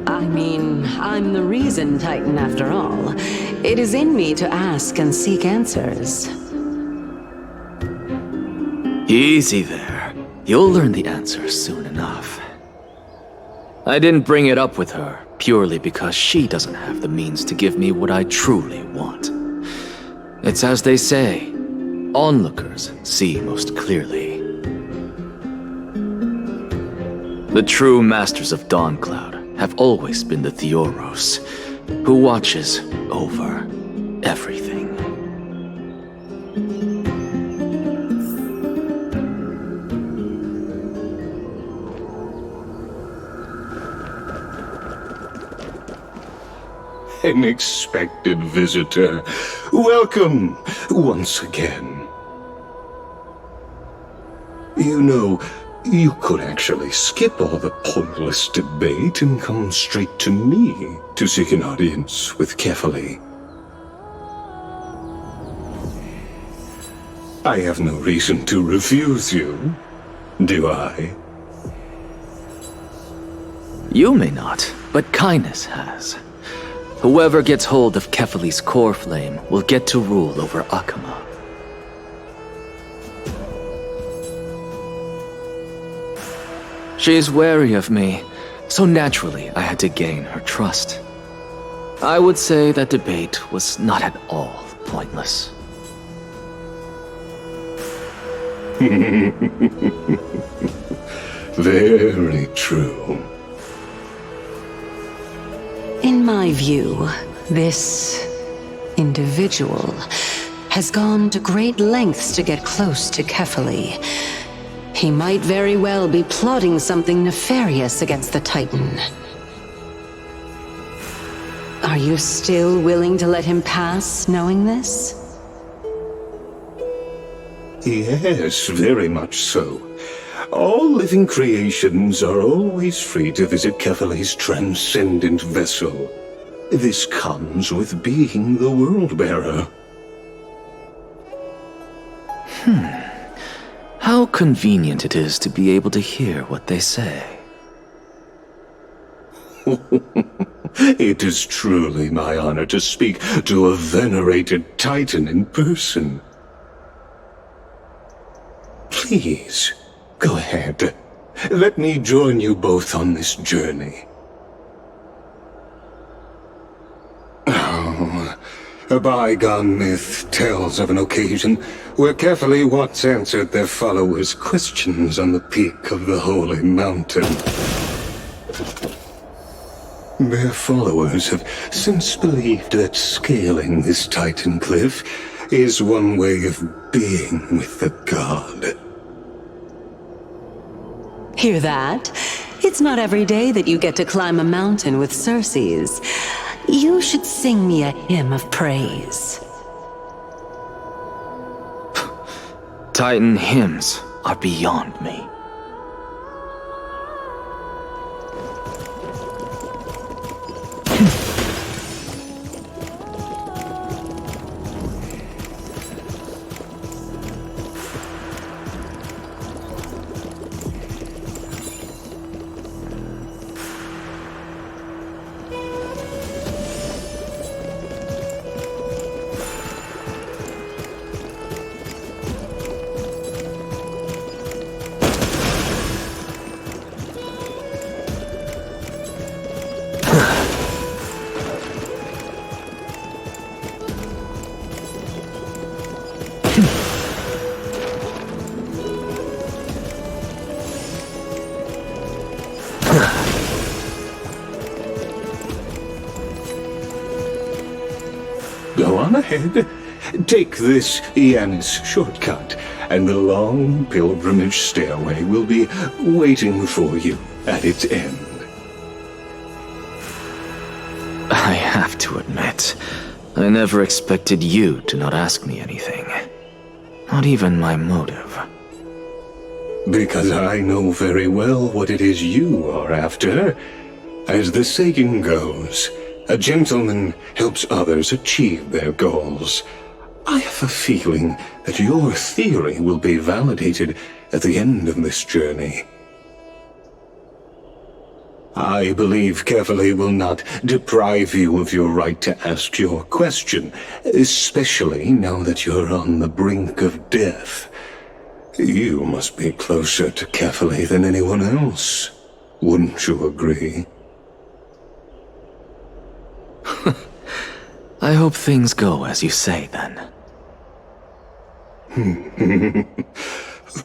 Speaker 1: I mean, I'm the reason Titan after all. It is in me to ask and seek answers.
Speaker 6: Easy there. You'll learn the answer soon enough. I didn't bring it up with her purely because she doesn't have the means to give me what I truly want. It's as they say, onlookers see most clearly. The true masters of Dawncloud have always been the Theoros, who watches over everything.
Speaker 9: Unexpected visitor. Welcome once again. You know, you could actually skip all the pointless debate and come straight to me to seek an audience with Kefali. I have no reason to refuse you, do I?
Speaker 6: You may not, but Kindness has. Whoever gets hold of Kefali's core flame will get to rule over Akama. She is wary of me, so naturally I had to gain her trust. I would say that debate was not at all pointless.
Speaker 9: Very true.
Speaker 1: In my view, this individual has gone to great lengths to get close to Kefali. He might very well be plotting something nefarious against the Titan. Are you still willing to let him pass, knowing this?
Speaker 9: Yes, very much so. All living creations are always free to visit Kefali's transcendent vessel. This comes with being the World-Bearer.
Speaker 6: How convenient it is to be able to hear what they say.
Speaker 9: It is truly my honor to speak to a venerated Titan in person. Please, go ahead. Let me join you both on this journey. A bygone myth tells of an occasion where Carefully once answered their followers' questions on the peak of the holy mountain. Their followers have since believed that scaling this Titan cliff is one way of being with the god.
Speaker 1: Hear that? It's not every day that you get to climb a mountain with Circes. You should sing me a hymn of praise.
Speaker 6: Titan hymns are beyond me.
Speaker 9: Go on ahead. Take this Yanis shortcut, and the long pilgrimage stairway will be waiting for you at its end.
Speaker 6: I have to admit, I never expected you to not ask me anything. Not even my motive.
Speaker 9: Because I know very well what it is you are after. As the saying goes, a gentleman helps others achieve their goals. I have a feeling that your theory will be validated at the end of this journey. I believe Carefully will not deprive you of your right to ask your question, especially now that you're on the brink of death. You must be closer to Carefully than anyone else. Wouldn't you agree?
Speaker 6: I hope things go as you say, then.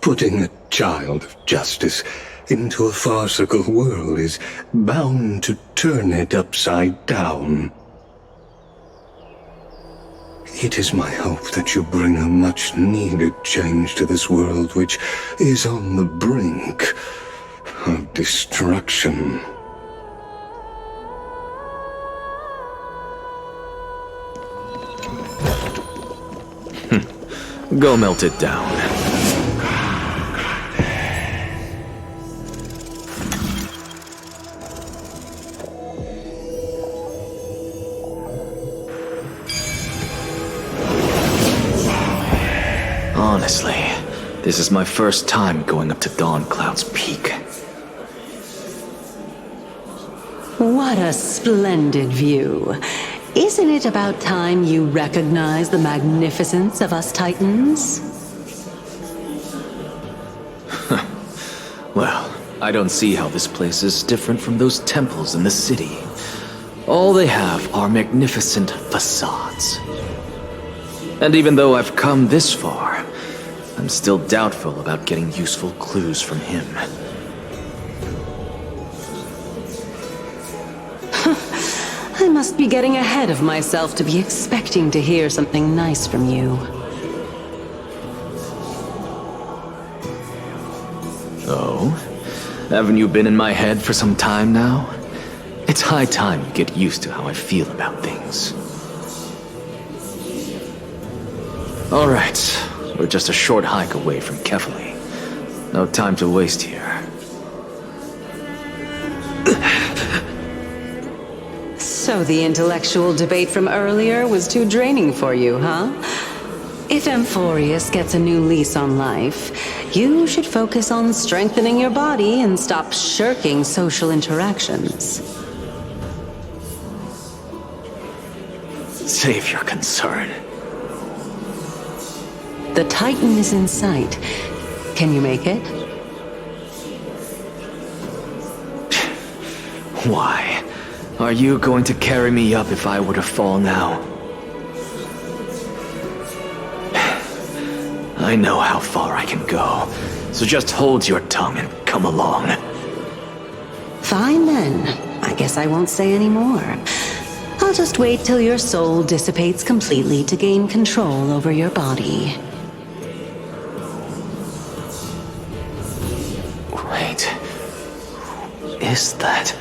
Speaker 9: Putting a child of justice into a farcical world is bound to turn it upside down. It is my hope that you bring a much-needed change to this world which is on the brink of destruction.
Speaker 6: Go melt it down. Honestly, this is my first time going up to Dawn Cloud's peak.
Speaker 1: What a splendid view. Isn't it about time you recognize the magnificence of us Titans?
Speaker 6: Well, I don't see how this place is different from those temples in the city. All they have are magnificent facades. And even though I've come this far, I'm still doubtful about getting useful clues from him.
Speaker 1: I must be getting ahead of myself to be expecting to hear something nice from you.
Speaker 6: Oh? Haven't you been in my head for some time now? It's high time you get used to how I feel about things. Alright, we're just a short hike away from Carefully. No time to waste here.
Speaker 1: So the intellectual debate from earlier was too draining for you, huh? If Amphoreus gets a new lease on life, you should focus on strengthening your body and stop shirking social interactions.
Speaker 6: Save your concern.
Speaker 1: The Titan is in sight. Can you make it?
Speaker 6: Why? Are you going to carry me up if I were to fall now? I know how far I can go, so just hold your tongue and come along.
Speaker 1: Fine then. I guess I won't say any more. I'll just wait till your soul dissipates completely to gain control over your body.
Speaker 6: Wait. Who is that?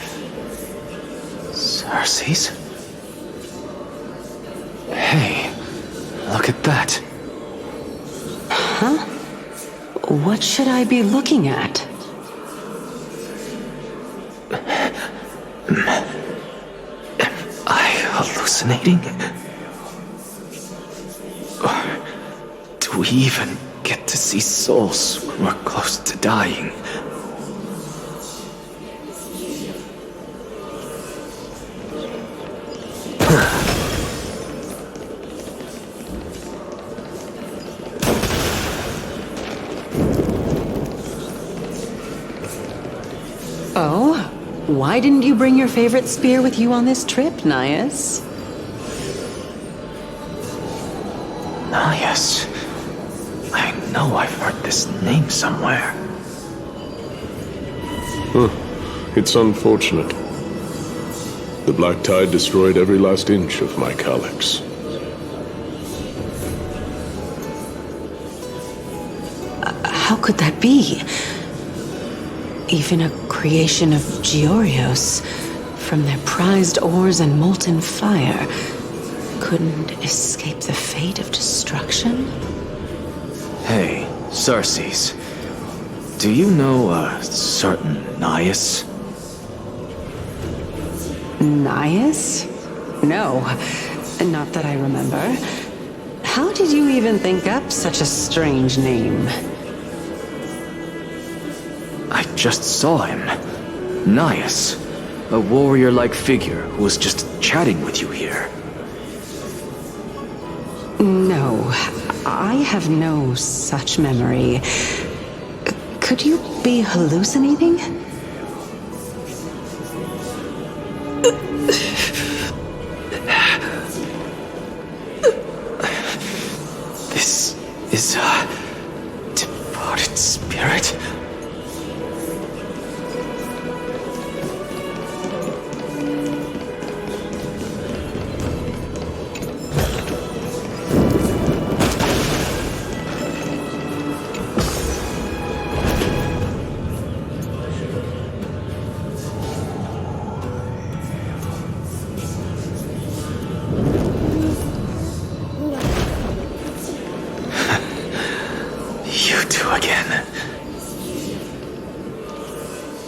Speaker 6: Cersei's? Hey, look at that.
Speaker 1: Huh? What should I be looking at?
Speaker 6: Am I hallucinating? Or do we even get to see souls when we're close to dying?
Speaker 1: Oh? Why didn't you bring your favorite spear with you on this trip, Nias?
Speaker 6: Nias. I know I've heard this name somewhere.
Speaker 17: It's unfortunate. The black tide destroyed every last inch of my calyx.
Speaker 1: How could that be? Even a creation of Georios, from their prized ores and molten fire, couldn't escape the fate of destruction?
Speaker 6: Hey, Cersei's. Do you know a certain Nias?
Speaker 1: Nias? No, not that I remember. How did you even think up such a strange name?
Speaker 6: I just saw him. Nias. A warrior-like figure who was just chatting with you here.
Speaker 1: No, I have no such memory. Could you be hallucinating?
Speaker 6: This is a departed spirit?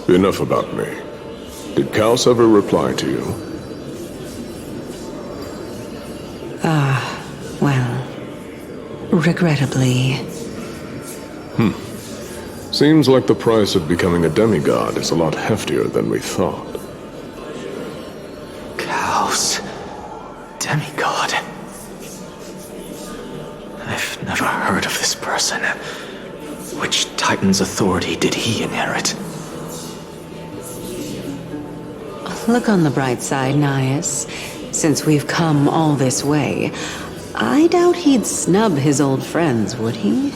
Speaker 17: Enough about me. Did Kaos ever reply to you?
Speaker 1: Well, regrettably.
Speaker 17: Seems like the price of becoming a demigod is a lot heftier than we thought.
Speaker 6: Kaos. Demigod. I've never heard of this person. Which Titan's authority did he inherit?
Speaker 1: Look on the bright side, Nias. Since we've come all this way, I doubt he'd snub his old friends, would he?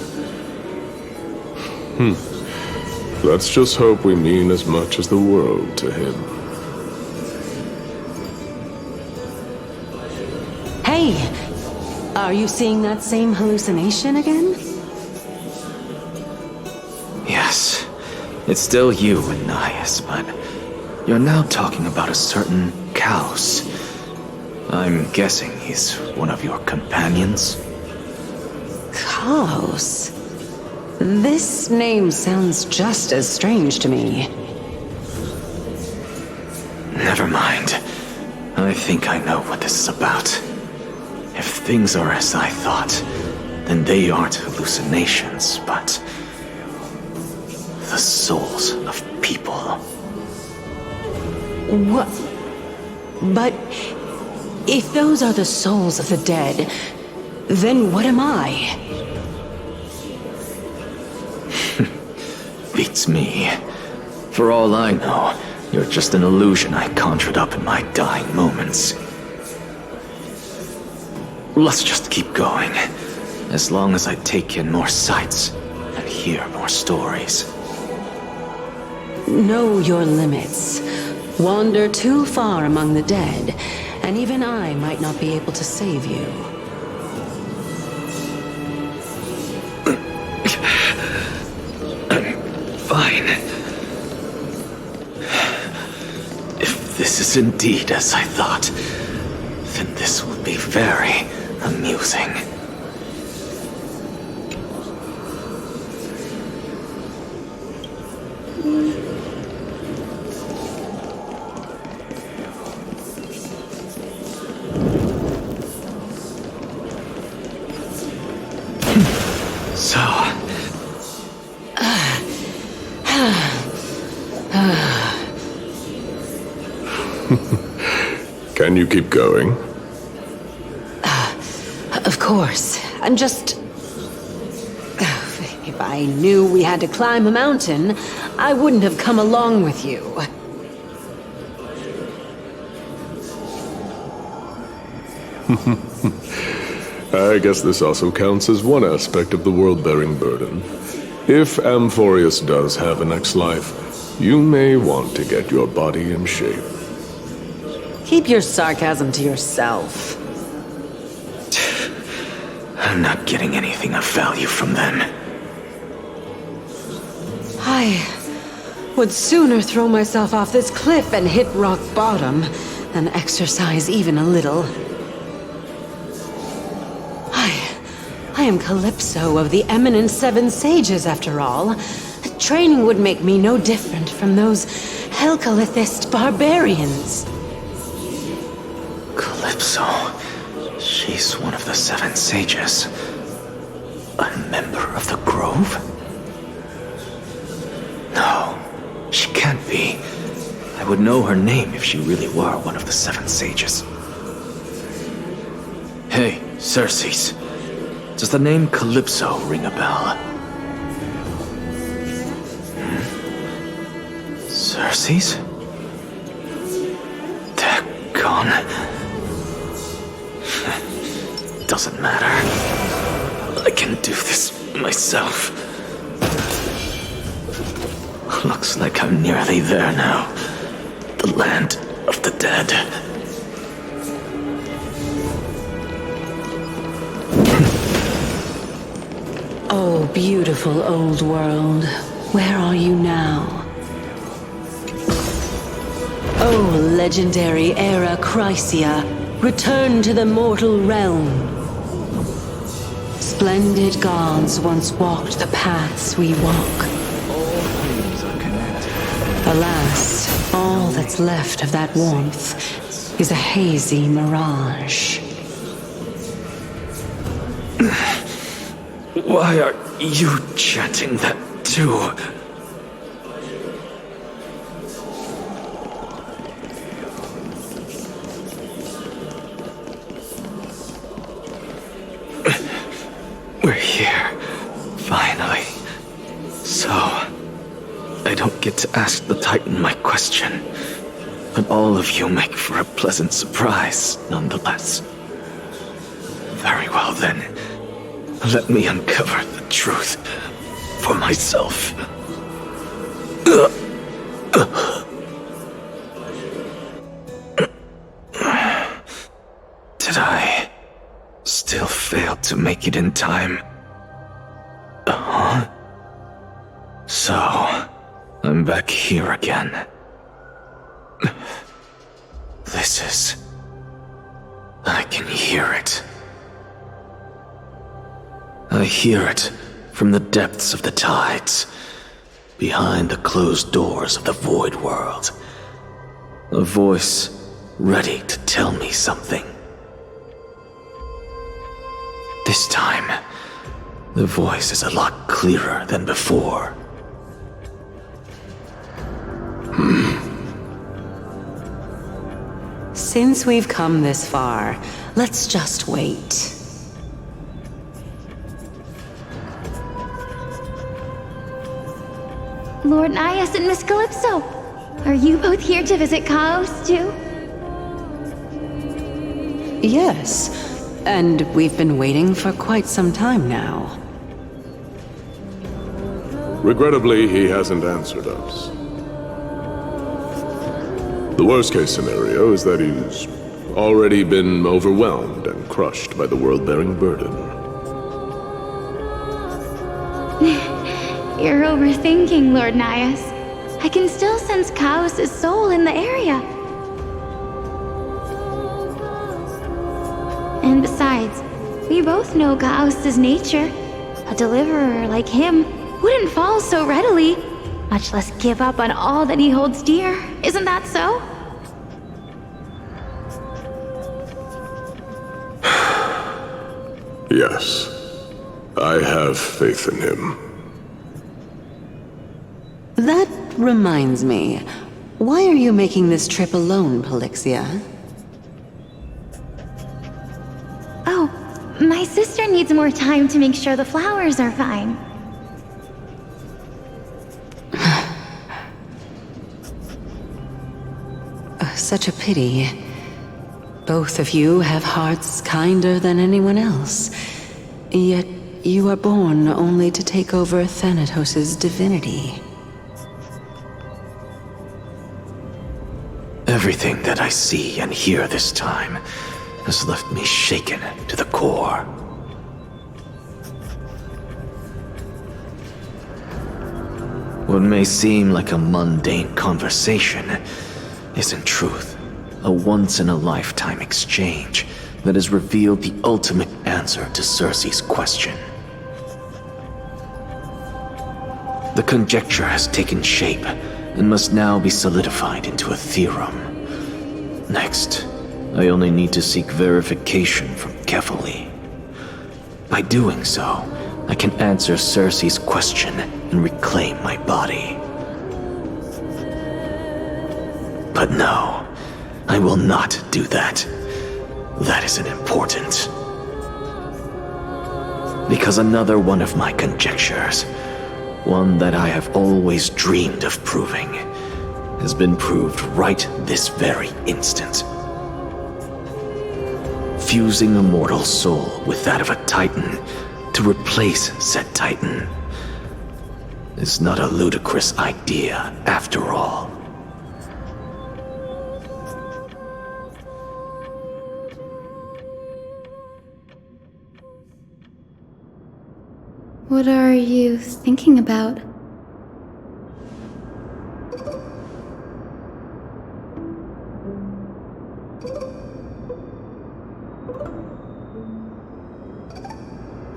Speaker 17: Let's just hope we mean as much as the world to him.
Speaker 1: Hey! Are you seeing that same hallucination again?
Speaker 6: Yes. It's still you and Nias, but you're now talking about a certain Kaos. I'm guessing he's one of your companions?
Speaker 1: Kaos? This name sounds just as strange to me.
Speaker 6: Never mind. I think I know what this is about. If things are as I thought, then they aren't hallucinations, but the souls of people.
Speaker 1: What? But if those are the souls of the dead, then what am I?
Speaker 6: Beats me. For all I know, you're just an illusion I conjured up in my dying moments. Let's just keep going. As long as I take in more sights and hear more stories.
Speaker 1: Know your limits. Wander too far among the dead, and even I might not be able to save you.
Speaker 6: Fine. If this is indeed as I thought, then this will be very amusing. So...
Speaker 17: Can you keep going?
Speaker 1: Of course. I'm just... If I knew we had to climb a mountain, I wouldn't have come along with you.
Speaker 17: I guess this also counts as one aspect of the world-bearing burden. If Amphoreus does have a next life, you may want to get your body in shape.
Speaker 1: Keep your sarcasm to yourself.
Speaker 6: I'm not getting anything of value from them.
Speaker 1: I would sooner throw myself off this cliff and hit rock bottom than exercise even a little. I am Calypso of the eminent Seven Sages, after all. Training would make me no different from those Helcalithist barbarians.
Speaker 6: Calypso. She's one of the Seven Sages. A member of the Grove? No, she can't be. I would know her name if she really were one of the Seven Sages. Hey, Circes. Does the name Calypso ring a bell? Circes? They're gone. Doesn't matter. I can do this myself. Looks like I'm nearly there now. The land of the dead.
Speaker 1: Oh, beautiful old world. Where are you now? Oh, legendary era Chrysia, return to the mortal realm. Splendid gods once walked the paths we walk.
Speaker 7: All things are connected.
Speaker 1: Alas, all that's left of that warmth is a hazy mirage.
Speaker 6: Why are you chanting that too? We're here, finally. So, I don't get to ask the Titan my question, but all of you make for a pleasant surprise, nonetheless. Very well then. Let me uncover the truth for myself. Did I still fail to make it in time? So, I'm back here again. This is... I can hear it. I hear it from the depths of the tides, behind the closed doors of the void world. A voice ready to tell me something. This time, the voice is a lot clearer than before.
Speaker 1: Since we've come this far, let's just wait.
Speaker 4: Lord Nias and Miss Calypso, are you both here to visit Chaos too?
Speaker 1: Yes, And we've been waiting for quite some time now.
Speaker 17: Regrettably, he hasn't answered us. The worst-case scenario is that he's already been overwhelmed and crushed by the world-bearing burden.
Speaker 4: You're overthinking, Lord Nias. I can still sense Chaos' soul in the area. And besides, we both know Chaos' nature. A deliverer like him wouldn't fall so readily, much less give up on all that he holds dear. Isn't that so?
Speaker 17: Yes, I have faith in him.
Speaker 1: That reminds me. Why are you making this trip alone, Polixia?
Speaker 4: Oh, my sister needs more time to make sure the flowers are fine.
Speaker 1: Such a pity. Both of you have hearts kinder than anyone else. Yet you are born only to take over Thanatos' divinity.
Speaker 6: Everything that I see and hear this time has left me shaken to the core. What may seem like a mundane conversation is in truth a once-in-a-lifetime exchange that has revealed the ultimate answer to Circe's question. The conjecture has taken shape and must now be solidified into a theorem. Next, I only need to seek verification from Kefali. By doing so, I can answer Circe's question and reclaim my body. But no, I will not do that. That isn't important. Because another one of my conjectures, one that I have always dreamed of proving, has been proved right this very instant. Fusing a mortal soul with that of a Titan to replace said Titan is not a ludicrous idea after all.
Speaker 4: What are you thinking about?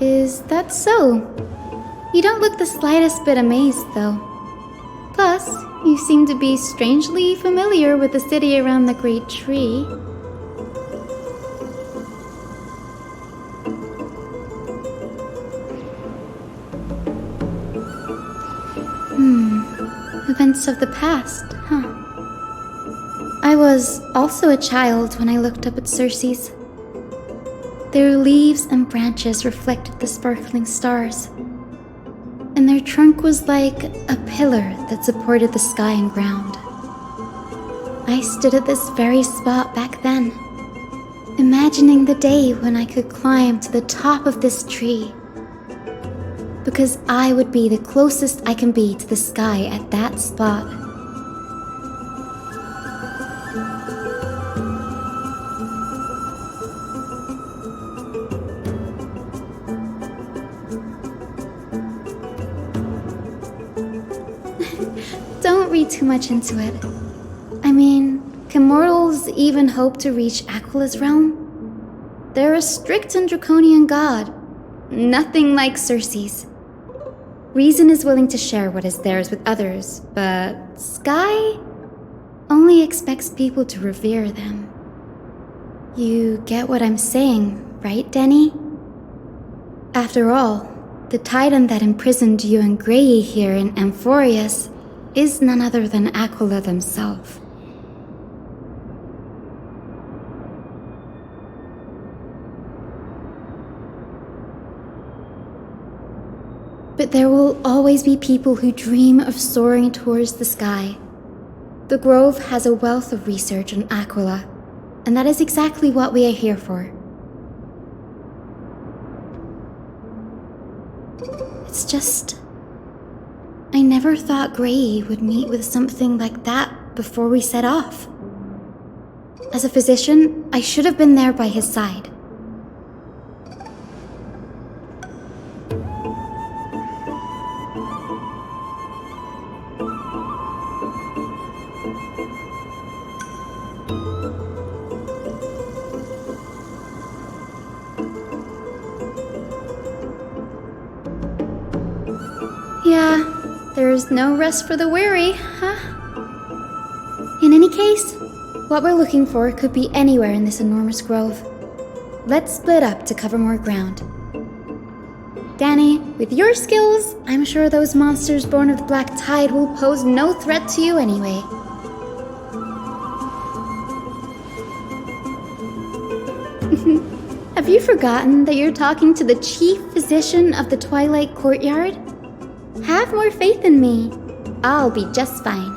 Speaker 4: Is that so? You don't look the slightest bit amazed, though. Plus, you seem to be strangely familiar with the city around the Great Tree. Events of the past, huh? I was also a child when I looked up at Circe's. Their leaves and branches reflected the sparkling stars, and their trunk was like a pillar that supported the sky and ground. I stood at this very spot back then, imagining the day when I could climb to the top of this tree, because I would be the closest I can be to the sky at that spot. Don't read too much into it. I mean, can mortals even hope to reach Aquila's realm? They're a strict and draconian god, nothing like Circe's. Reason is willing to share what is theirs with others, but Sky only expects people to revere them. You get what I'm saying, right, Denny? After all, the titan that imprisoned you and Grey here in Amphoreus is none other than Aquila themselves. But there will always be people who dream of soaring towards the sky. The Grove has a wealth of research on Aquila, and that is exactly what we are here for. It's just... I never thought Gray would meet with something like that before we set off. As a physician, I should have been there by his side. Yeah, there's no rest for the weary, huh? In any case, what we're looking for could be anywhere in this enormous grove. Let's split up to cover more ground. Danny, with your skills, I'm sure those monsters born of the Black Tide will pose no threat to you anyway. Have you forgotten that you're talking to the chief physician of the Twilight Courtyard? Have more faith in me. I'll be just fine.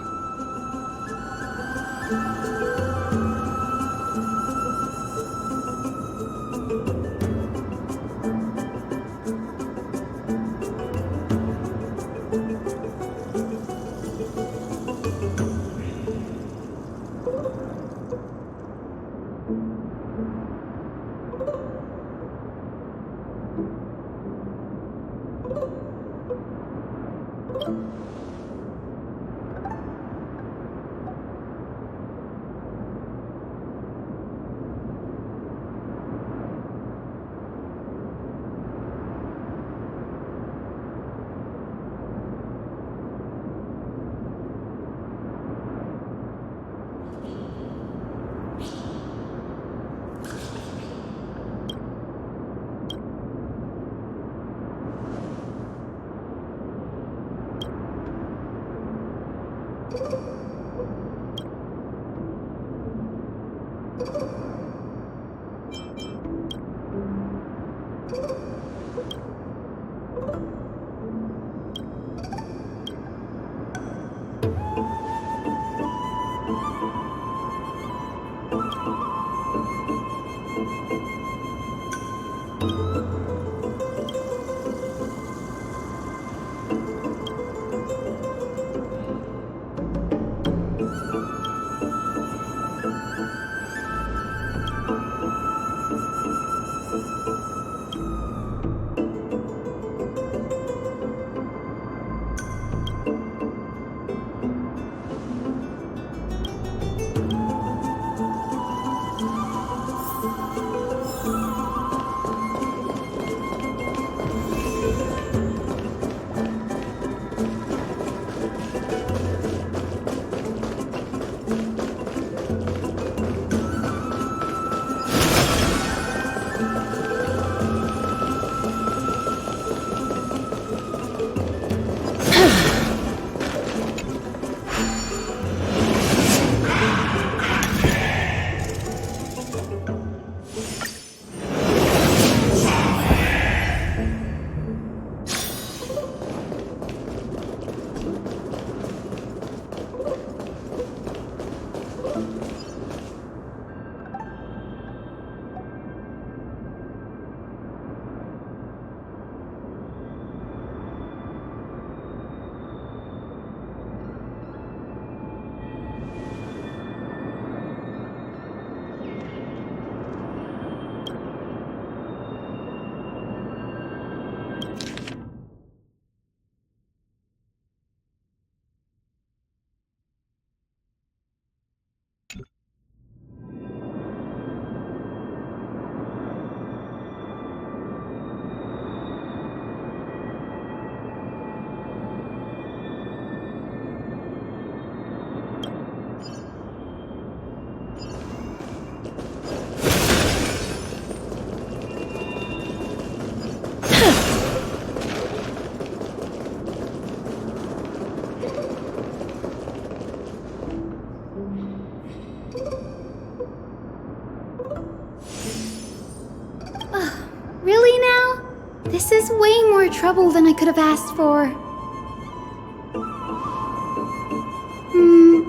Speaker 4: This is way more trouble than I could have asked for.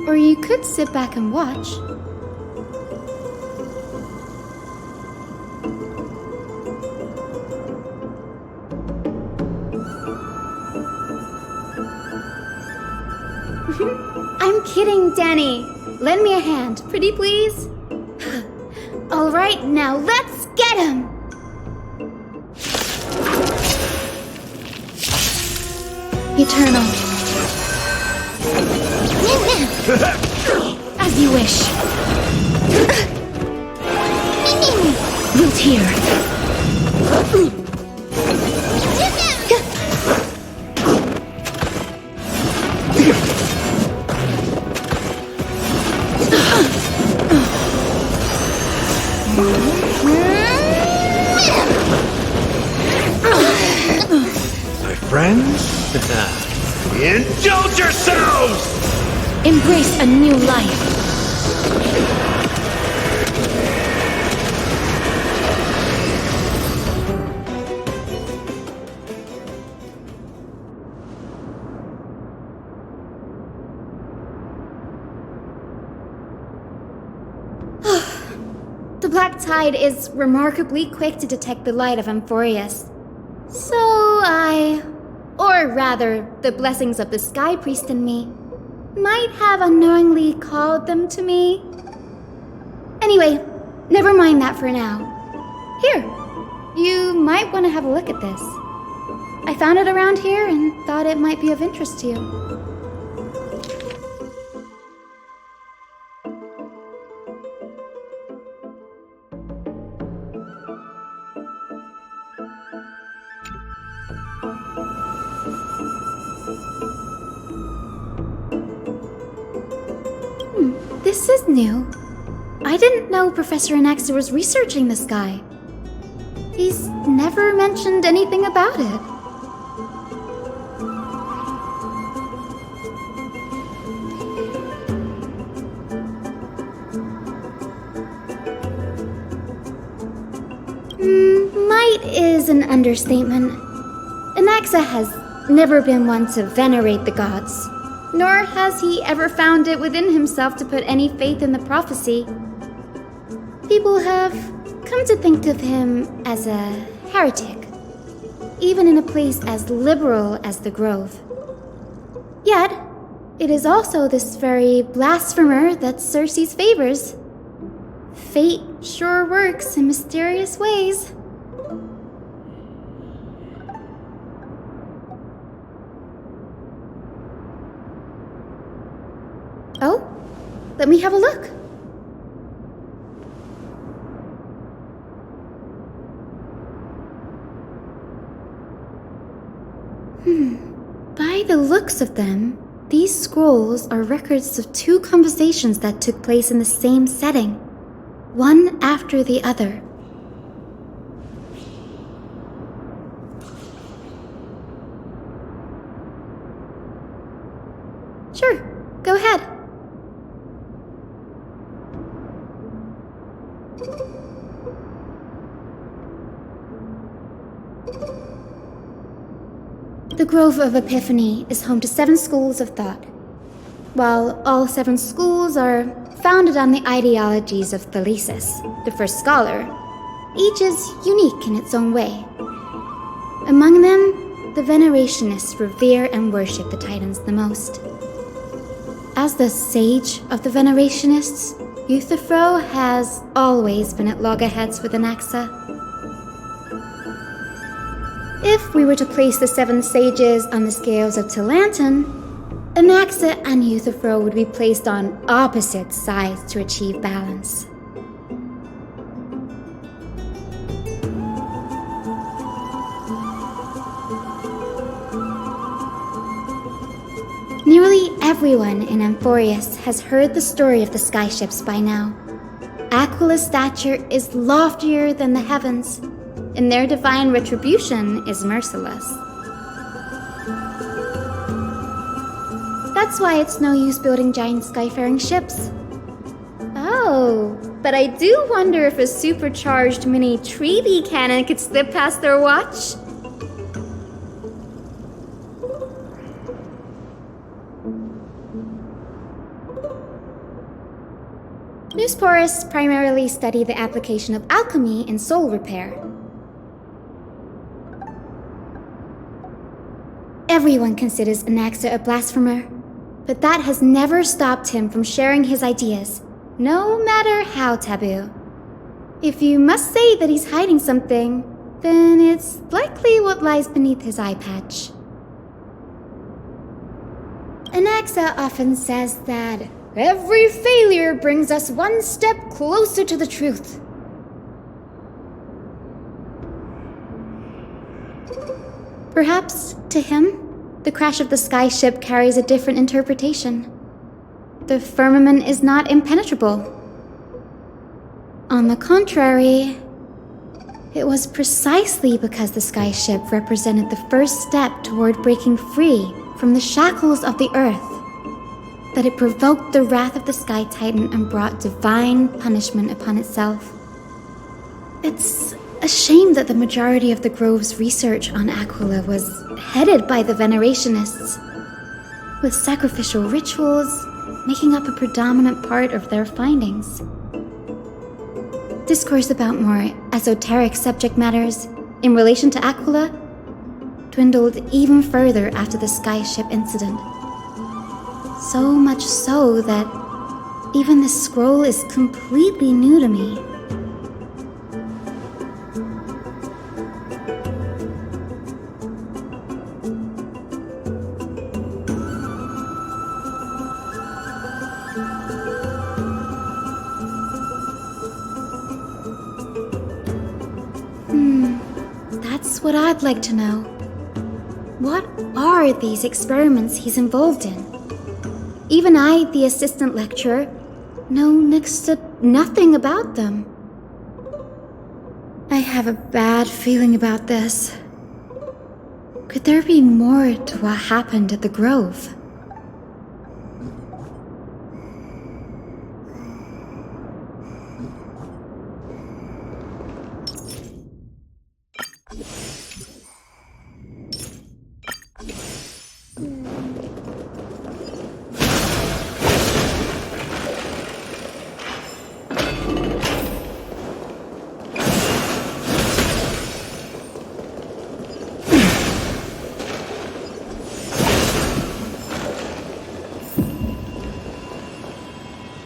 Speaker 4: Or you could sit back and watch.
Speaker 18: I'm kidding, Danny. Lend me a hand, pretty please. All right, now let's get him! Eternal. As you wish. Wilt here.
Speaker 10: My friends, indulge yourselves!
Speaker 2: Embrace a new life.
Speaker 18: The black tide is remarkably quick to detect the light of Amphoreus. So or rather, the blessings of the Sky Priest in me, might have unknowingly called them to me. Anyway, never mind that for now. Here, you might want to have a look at this. I found it around here and thought it might be of interest to you. This is new. I didn't know Professor Anaxa was researching the sky. He's never mentioned anything about it. Might is an understatement. Anaxa has never been one to venerate the gods. Nor has he ever found it within himself to put any faith in the prophecy. People have come to think of him as a heretic, even in a place as liberal as the Grove. Yet, it is also this very blasphemer that Circe's favors. Fate sure works in mysterious ways. Oh, let me have a look. By the looks of them, these scrolls are records of two conversations that took place in the same setting, one after the other. Sure, go ahead. The Grove of Epiphany is home to 7 schools of thought. While all 7 schools are founded on the ideologies of Thalesis, the first scholar, each is unique in its own way. Among them, the Venerationists revere and worship the Titans the most. As the sage of the Venerationists, Euthyphro has always been at loggerheads with Anaxa. If we were to place the 7 sages on the scales of Talanton, Anaxa and Euthyphro would be placed on opposite sides to achieve balance. Nearly everyone in Amphoreus has heard the story of the skyships by now. Aquila's stature is loftier than the heavens, and their divine retribution is merciless. That's why it's no use building giant skyfaring ships. Oh, but I do wonder if a supercharged mini Treaty cannon could slip past their watch. Newsporists primarily study the application of alchemy in soul repair. Everyone considers Anaxa a blasphemer. But that has never stopped him from sharing his ideas, no matter how taboo. If you must say that he's hiding something, then it's likely what lies beneath his eye patch. Anaxa often says that every failure brings us one step closer to the truth. Perhaps, to him, the crash of the skyship carries a different interpretation. The firmament is not impenetrable. On the contrary, it was precisely because the skyship represented the first step toward breaking free from the shackles of the earth that it provoked the wrath of the Sky Titan and brought divine punishment upon itself. It's a shame that the majority of the Grove's research on Aquila was headed by the Venerationists, with sacrificial rituals making up a predominant part of their findings. Discourse about more esoteric subject matters in relation to Aquila dwindled even further after the skyship incident. So much so that even this scroll is completely new to me. That's what I'd like to know. What are these experiments he's involved in? Even I, the assistant lecturer, know next to nothing about them. I have a bad feeling about this. Could there be more to what happened at the Grove?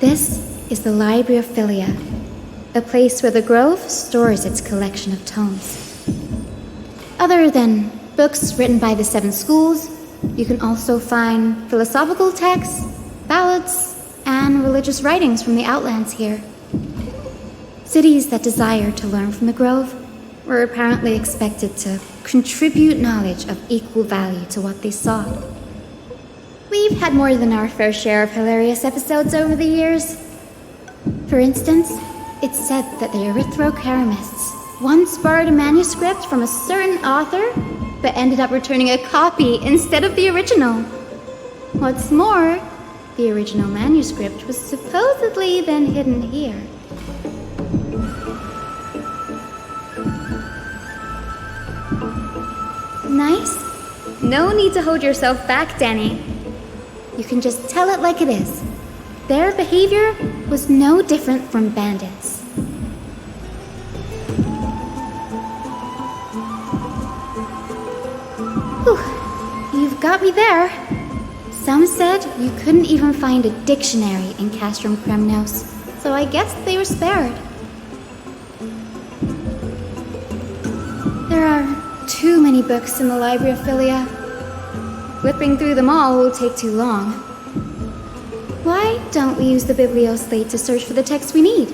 Speaker 18: This is the Library of Philia, a place where the Grove stores its collection of tomes. Other than books written by the 7 schools, you can also find philosophical texts, ballads, and religious writings from the Outlands here. Cities that desire to learn from the Grove were apparently expected to contribute knowledge of equal value to what they sought. We've had more than our fair share of hilarious episodes over the years. For instance, it's said that the Erythrocheramists once borrowed a manuscript from a certain author, but ended up returning a copy instead of the original. What's more, the original manuscript was supposedly then hidden here. Nice? No need to hold yourself back, Danny. You can just tell it like it is. Their behavior was no different from bandits. Whew, you've got me there. Some said you couldn't even find a dictionary in Castrum Kremnos, so I guess they were spared. There are too many books in the Library of Philia. Flipping through them all will take too long. Why don't we use the biblioslate to search for the texts we need?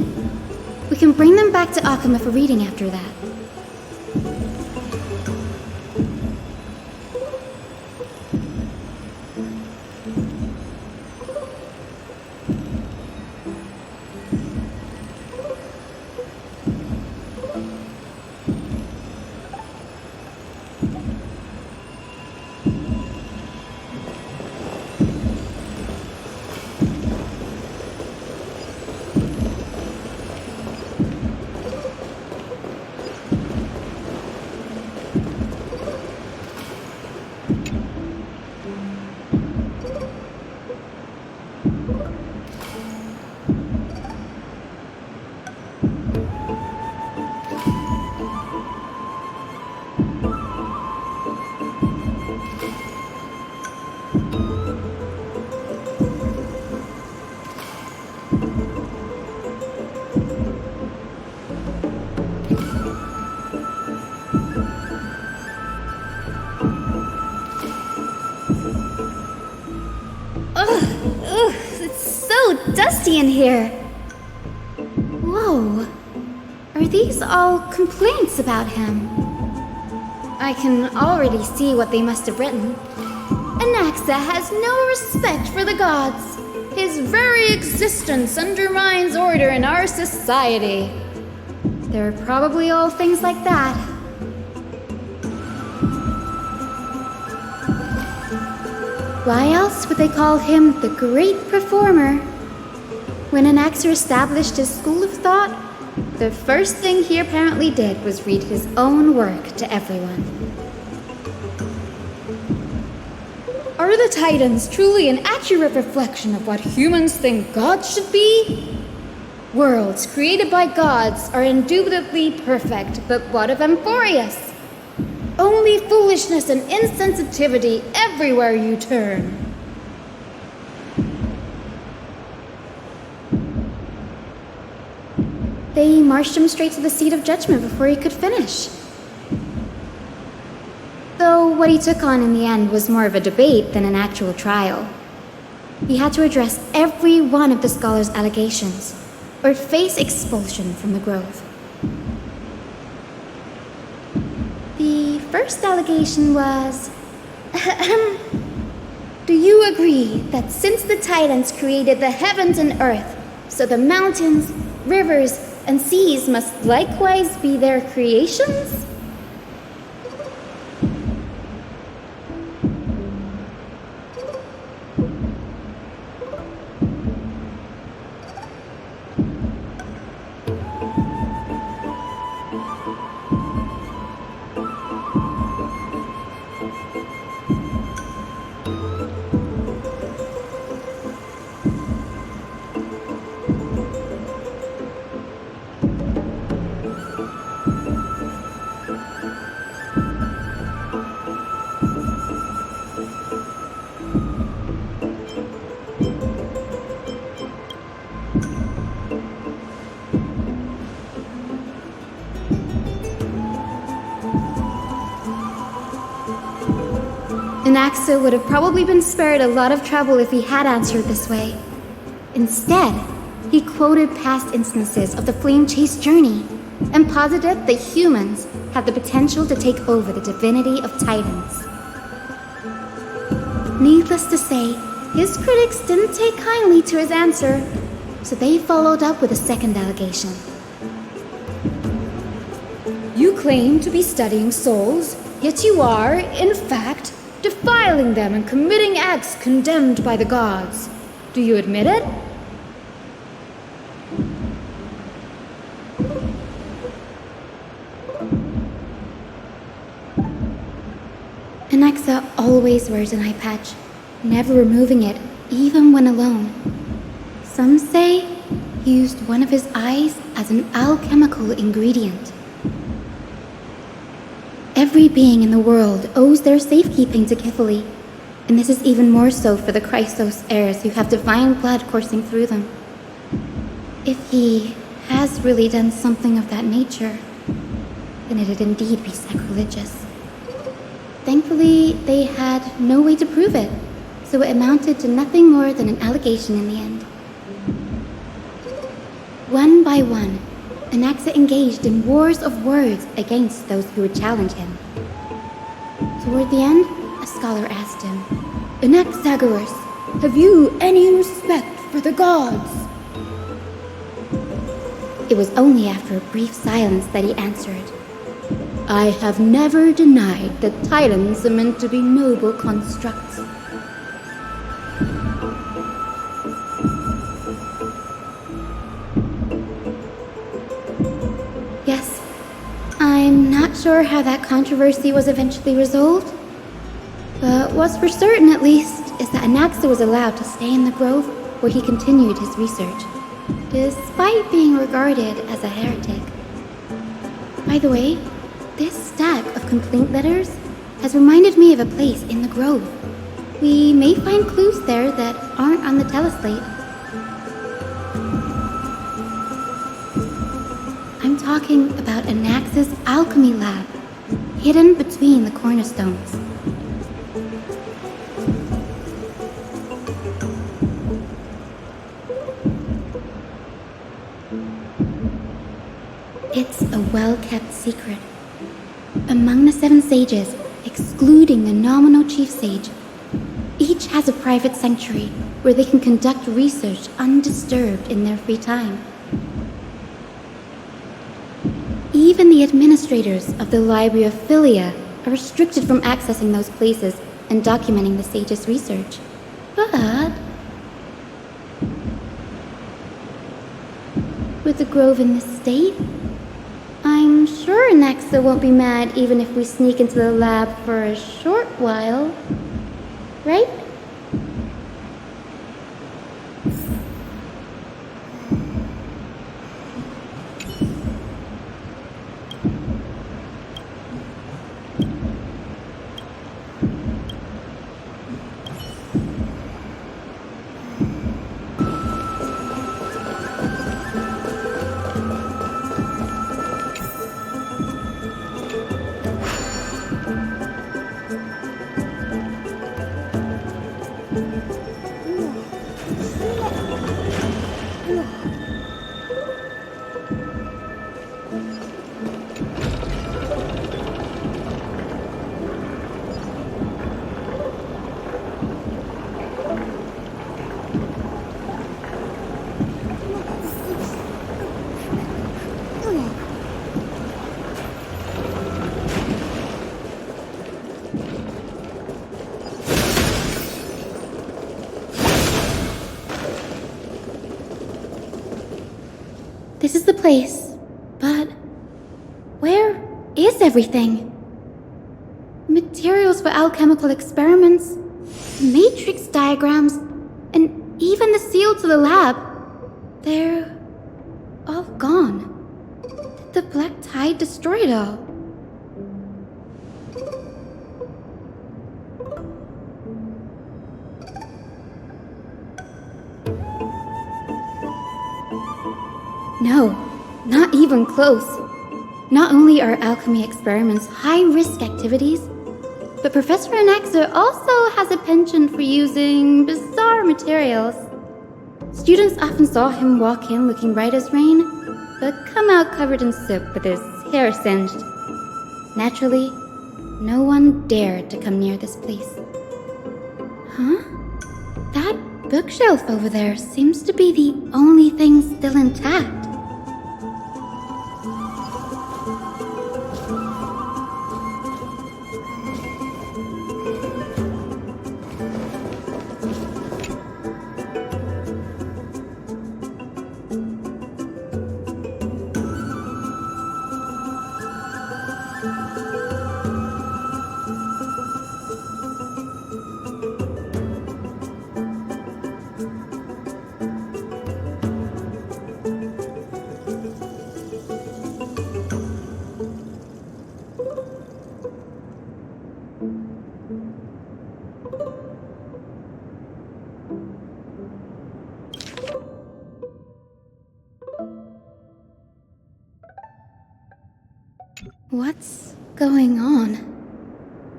Speaker 18: We can bring them back to Akama for reading after that. dusty in here. Whoa. Are these all complaints about him? I can already see what they must have written. Anaxa has no respect for the gods. His very existence undermines order in our society. They're probably all things like that. Why else would they call him the Great Performer? When Anaxa established his school of thought, the first thing he apparently did was read his own work to everyone. Are the Titans truly an accurate reflection of what humans think gods should be? Worlds created by gods are indubitably perfect, but what of Amphoreus? Only foolishness and insensitivity everywhere you turn. They marched him straight to the seat of judgment before he could finish. Though what he took on in the end was more of a debate than an actual trial. He had to address every one of the scholar's allegations, or face expulsion from the grove. The first allegation was... Do you agree that since the Titans created the heavens and earth, so the mountains, rivers, and seas must likewise be their creations? Anaxa would have probably been spared a lot of trouble if he had answered this way. Instead, he quoted past instances of the flame-chased journey and posited that humans have the potential to take over the divinity of Titans. Needless to say, his critics didn't take kindly to his answer, so they followed up with a second allegation. You claim to be studying souls, yet you are, in fact, defiling them and committing acts condemned by the gods. Do you admit it? Anaxa always wears an eye patch, never removing it, even when alone. Some say he used one of his eyes as an alchemical ingredient. Every being in the world owes their safekeeping to Kifili, and this is even more so for the Chrysos heirs who have divine blood coursing through them. If he has really done something of that nature, then it'd indeed be sacrilegious. Thankfully, they had no way to prove it, so it amounted to nothing more than an allegation in the end. One by one, Anaxa engaged in wars of words against those who would challenge him. Toward the end, a scholar asked him, Anaxagoras, have you any respect for the gods? It was only after a brief silence that he answered, I have never denied that Titans are meant to be noble constructs. Yes, I'm not sure how that controversy was eventually resolved, but what's for certain at least is that Anaxa was allowed to stay in the grove where he continued his research, despite being regarded as a heretic. By the way, this stack of complaint letters has reminded me of a place in the grove. We may find clues there that aren't on the teleslate. I'm talking about Anaxa's alchemy lab, hidden between the cornerstones. well-kept secret. Among the 7 sages, excluding the nominal chief sage, each has a private sanctuary where they can conduct research undisturbed in their free time. Even the administrators of the Library of Philia are restricted from accessing those places and documenting the sage's research. But with the grove in this state, I'm sure Anaxa won't be mad even if we sneak into the lab for a short while, right? This is the place, but where is everything? Materials for alchemical experiments, matrix diagrams, and even the seal to the lab. They're all gone. Did the black tide destroy it all? No, not even close. Not only are alchemy experiments high-risk activities, but Professor Anaxa also has a penchant for using bizarre materials. Students often saw him walk in looking bright as rain, but come out covered in soot with his hair singed. Naturally, no one dared to come near this place. Huh? That bookshelf over there seems to be the only thing still intact. What's going on?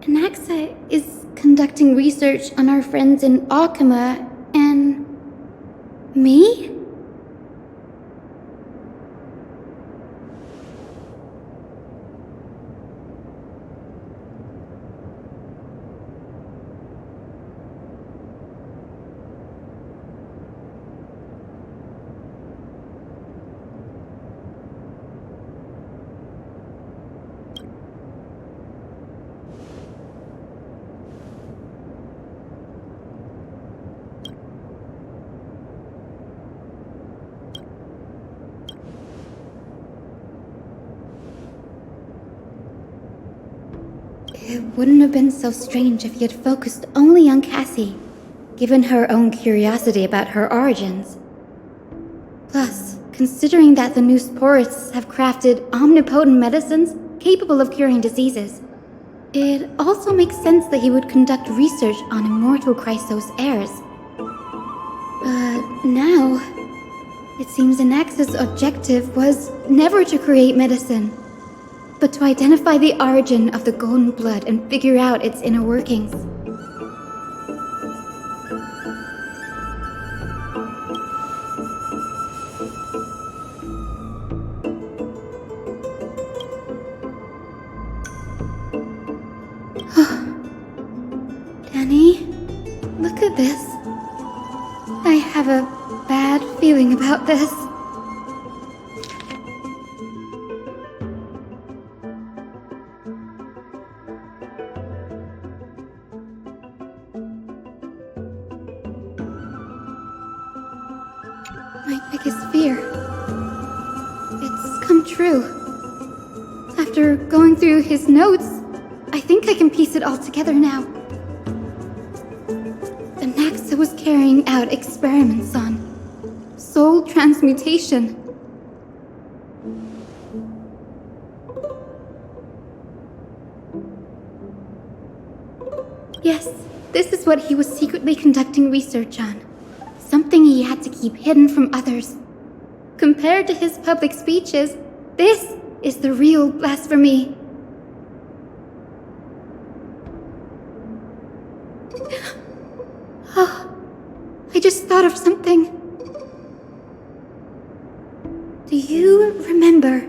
Speaker 18: Anaxa is conducting research on our friends in Akama and me? It wouldn't have been so strange if he had focused only on Cassie, given her own curiosity about her origins. Plus, considering that the new sporists have crafted omnipotent medicines capable of curing diseases, it also makes sense that he would conduct research on immortal Chrysos heirs. But now, it seems Anaxa's objective was never to create medicine, but to identify the origin of the golden blood and figure out its inner workings. Honey, look at this. I have a bad feeling about this. My biggest fear. It's come true. After going through his notes, I think I can piece it all together now. The Naxa was carrying out experiments on soul transmutation. Yes, this is what he was secretly conducting research on. Something he had to keep hidden from others. Compared to his public speeches, this is the real blasphemy. Oh, I just thought of something. Do you remember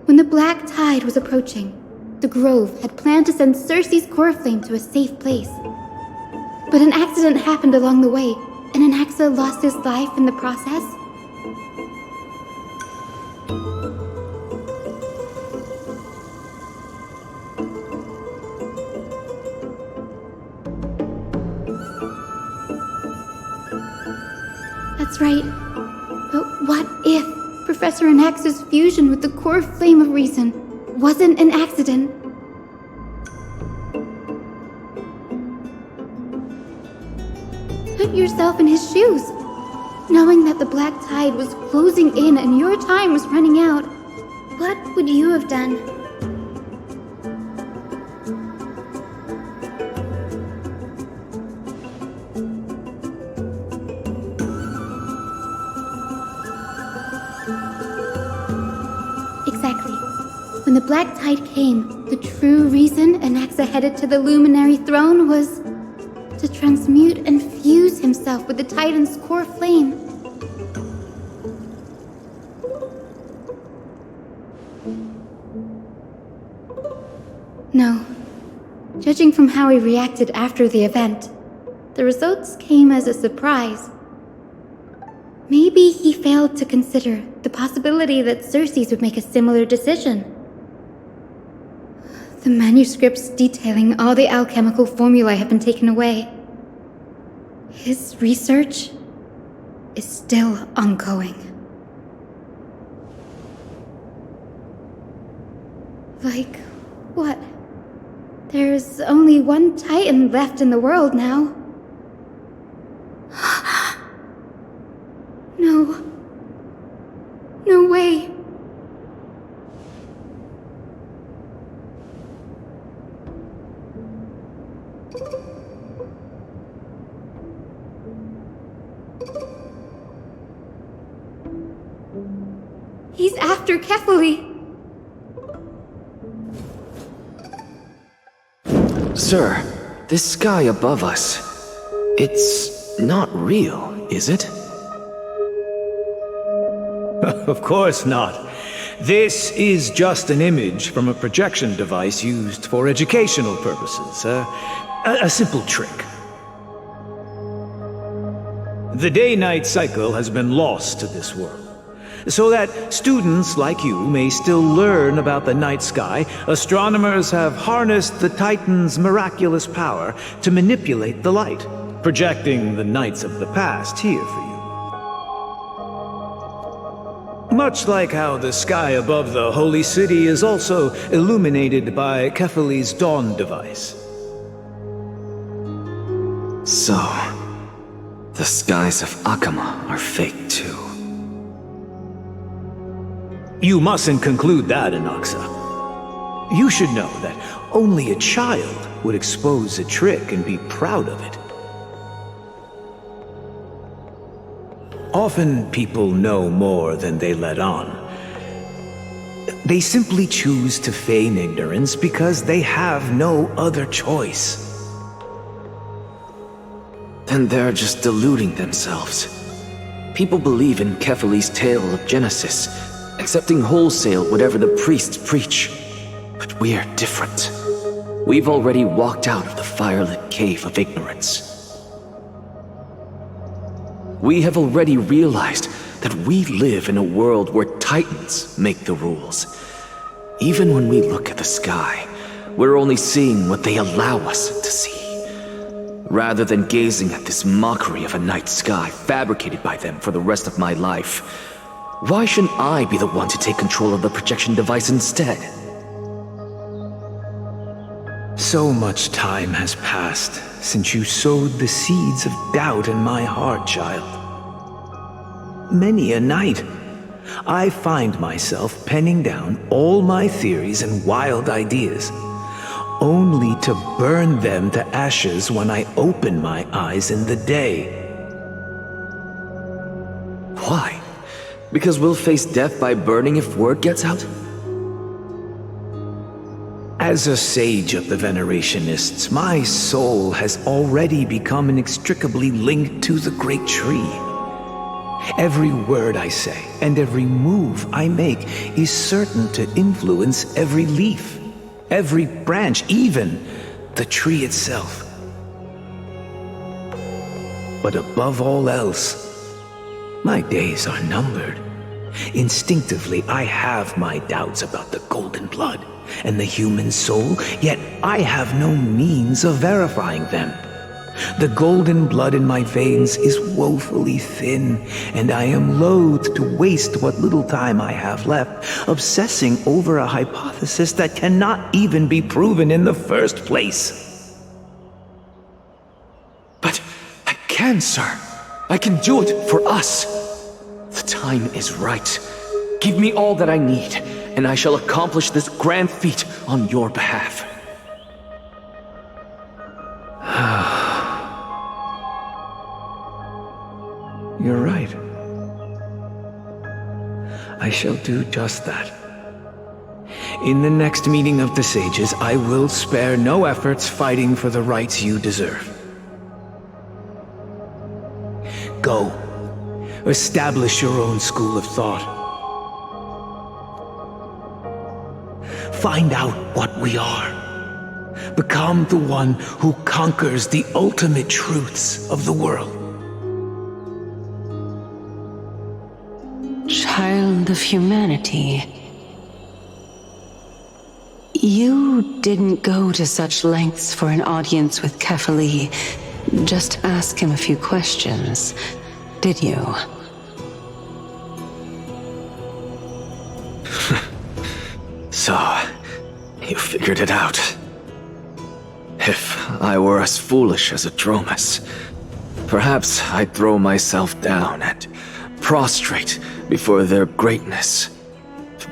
Speaker 18: when the black tide was approaching? The Grove had planned to send Circe's core flame to a safe place. But an accident happened along the way, and an Naxa lost his life in the process. That's right. But what if Professor Anax's fusion with the core flame of reason wasn't an accident? Put yourself in his shoes. Knowing that the black tide was closing in and your time was running out, what would you have done? Exactly. When the black tide came, the true reason Anaxa headed to the Luminary Throne was to transmute and fuse himself with the Titan's core flame. No. Judging from how he reacted after the event, the results came as a surprise. Maybe he failed to consider the possibility that Circe would make a similar decision. The manuscripts detailing all the alchemical formulae have been taken away. His research is still ongoing. Like what? There's only one Titan left in the world now. No. No way. He's after Kefali.
Speaker 6: Sir, this sky above us, it's not real, is it?
Speaker 7: Of course not. This is just an image from a projection device used for educational purposes. A simple trick. The day-night cycle has been lost to this world, so that students like you may still learn about the night sky. Astronomers have harnessed the Titan's miraculous power to manipulate the light, projecting the nights of the past here for you. Much like how the sky above the holy city is also illuminated by Kefali's dawn device.
Speaker 6: So, the skies of Akama are fake too.
Speaker 7: You mustn't conclude that, Anaxa. You should know that only a child would expose a trick and be proud of it. Often people know more than they let on. They simply choose to feign ignorance because they have no other choice.
Speaker 6: Then they're just deluding themselves. People believe in Kefali's tale of Genesis, accepting wholesale whatever the priests preach. But we're different. We've already walked out of the firelit cave of ignorance. We have already realized that we live in a world where titans make the rules. Even when we look at the sky, we're only seeing what they allow us to see, rather than gazing at this mockery of a night sky fabricated by them for the rest of my life. Why shouldn't I be the one to take control of the projection device instead?
Speaker 7: So much time has passed since you sowed the seeds of doubt in my heart, child. Many a night, I find myself penning down all my theories and wild ideas, only to burn them to ashes when I open my eyes in the day.
Speaker 6: Why? Because we'll face death by burning if word gets out?
Speaker 7: As a sage of the Venerationists, my soul has already become inextricably linked to the great tree. Every word I say and every move I make is certain to influence every leaf, every branch, even the tree itself. But above all else, my days are numbered. Instinctively, I have my doubts about the golden blood and the human soul, yet I have no means of verifying them. The golden blood in my veins is woefully thin, and I am loath to waste what little time I have left obsessing over a hypothesis that cannot even be proven in the first place.
Speaker 6: But I can, sir. I can do it for us. The time is right. Give me all that I need, and I shall accomplish this grand feat on your behalf.
Speaker 7: You're right. I shall do just that. In the next meeting of the sages, I will spare no efforts fighting for the rights you deserve. Go. Establish your own school of thought. Find out what we are. Become the one who conquers the ultimate truths of the world.
Speaker 1: Child of humanity. You didn't go to such lengths for an audience with Kefali. Just ask him a few questions, did you?
Speaker 6: So, you figured it out. If I were as foolish as a Dromus, perhaps I'd throw myself down and prostrate before their greatness,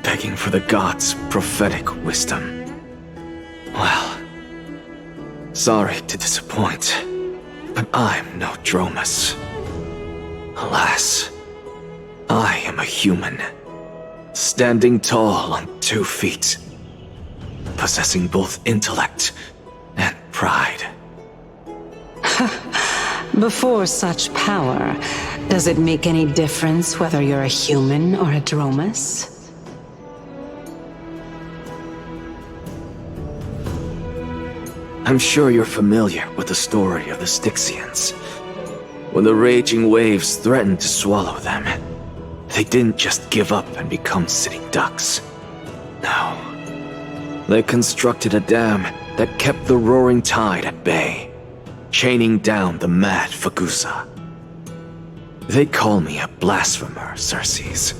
Speaker 6: begging for the gods' prophetic wisdom. Well, sorry to disappoint, but I'm no Dromus. Alas, I am a human, standing tall on 2 feet, possessing both intellect and pride.
Speaker 1: Before such power, does it make any difference whether you're a human or a Dromus?
Speaker 6: I'm sure you're familiar with the story of the Styxians. When the raging waves threatened to swallow them, they didn't just give up and become sitting ducks. No. They constructed a dam that kept the roaring tide at bay, chaining down the mad Fagusa. They call me a blasphemer, Circes,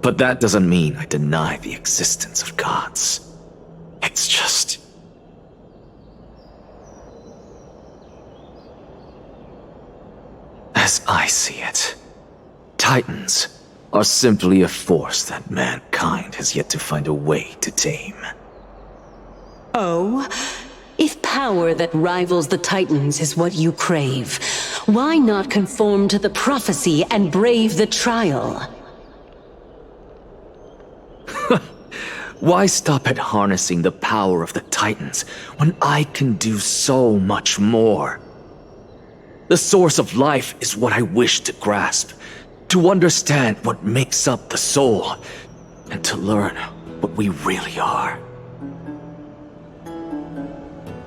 Speaker 6: but that doesn't mean I deny the existence of gods. It's just... as I see it, Titans are simply a force that mankind has yet to find a way to tame.
Speaker 1: Oh? If power that rivals the Titans is what you crave, why not conform to the prophecy and brave the trial?
Speaker 6: Why stop at harnessing the power of the Titans when I can do so much more? The source of life is what I wish to grasp, to understand what makes up the soul, and to learn what we really are.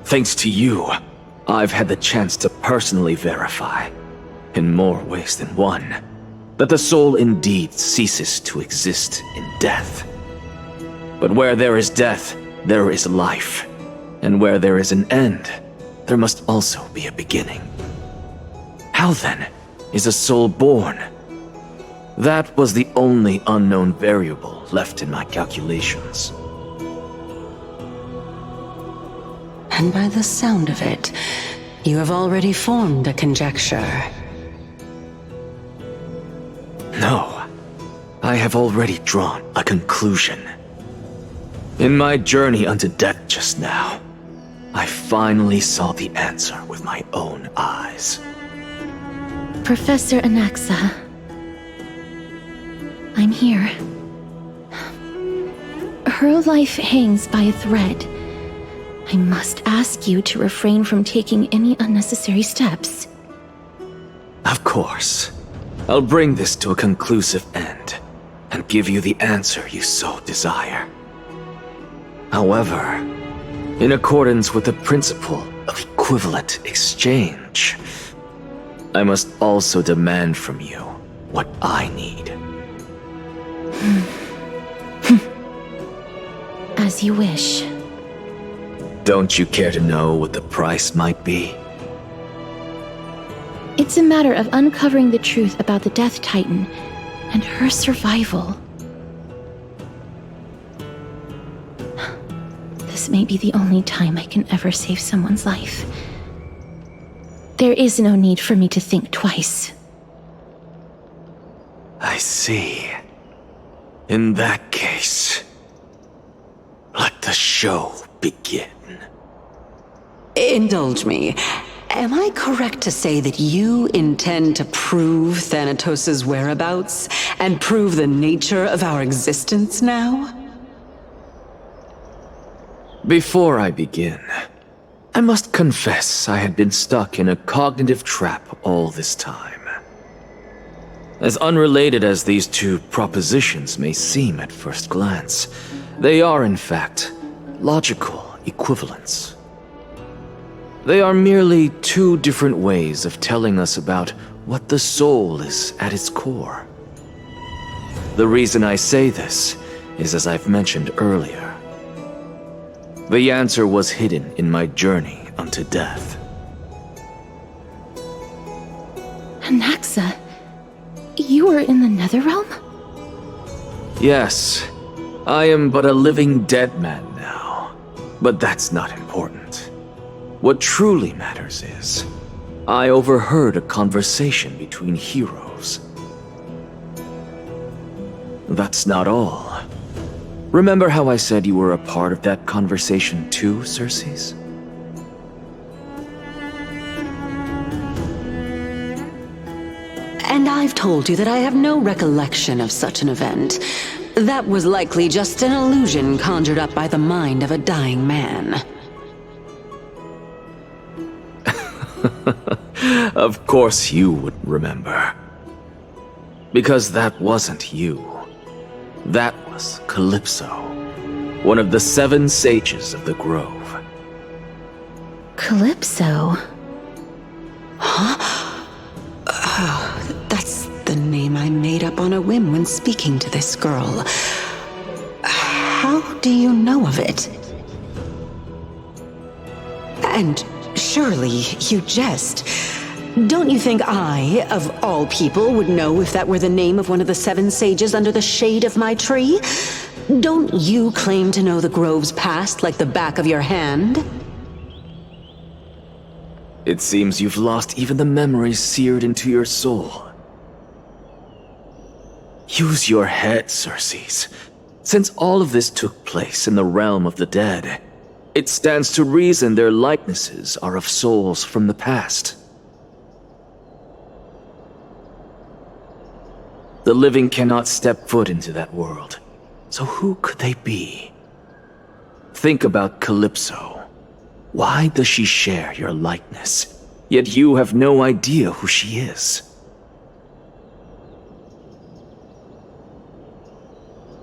Speaker 6: Thanks to you, I've had the chance to personally verify, in more ways than one, that the soul indeed ceases to exist in death. But where there is death, there is life. And where there is an end, there must also be a beginning. How then is a soul born? That was the only unknown variable left in my calculations.
Speaker 1: And by the sound of it, you have already formed a conjecture.
Speaker 6: No, I have already drawn a conclusion. In my journey unto death just now, I finally saw the answer with my own eyes.
Speaker 2: Professor Anaxa, I'm here. Her life hangs by a thread. I must ask you to refrain from taking any unnecessary steps.
Speaker 6: Of course. I'll bring this to a conclusive end and give you the answer you so desire. However, in accordance with the principle of equivalent exchange, I must also demand from you what I need.
Speaker 2: As you wish.
Speaker 6: Don't you care to know what the price might be?
Speaker 2: It's a matter of uncovering the truth about the Death Titan and her survival. This may be the only time I can ever save someone's life. There is no need for me to think twice.
Speaker 6: I see. In that case, let the show begin.
Speaker 1: Indulge me. Am I correct to say that you intend to prove Thanatos' whereabouts and prove the nature of our existence now?
Speaker 6: Before I begin, I must confess I had been stuck in a cognitive trap all this time. As unrelated as these two propositions may seem at first glance, they are in fact logical equivalents. They are merely two different ways of telling us about what the soul is at its core. The reason I say this is, as I've mentioned earlier, the answer was hidden in my journey unto death.
Speaker 2: Anaxa, you were in the Netherrealm?
Speaker 6: Yes, I am but a living dead man now, but that's not important. What truly matters is, I overheard a conversation between heroes. That's not all. Remember how I said you were a part of that conversation too, Circes?
Speaker 1: And I've told you that I have no recollection of such an event. That was likely just an illusion conjured up by the mind of a dying man.
Speaker 6: Of course you would remember. Because that wasn't you. That was Calypso, one of the 7 sages of the Grove.
Speaker 2: Calypso?
Speaker 1: Huh? That's the name I made up on a whim when speaking to this girl. How do you know of it? And surely you jest. Don't you think I, of all people, would know if that were the name of one of the 7 sages under the shade of my tree? Don't you claim to know the Grove's past like the back of your hand?
Speaker 6: It seems you've lost even the memories seared into your soul. Use your head, Circes. Since all of this took place in the realm of the dead, it stands to reason their likenesses are of souls from the past. The living cannot step foot into that world, so who could they be? Think about Calypso. Why does she share your likeness, yet you have no idea who she is?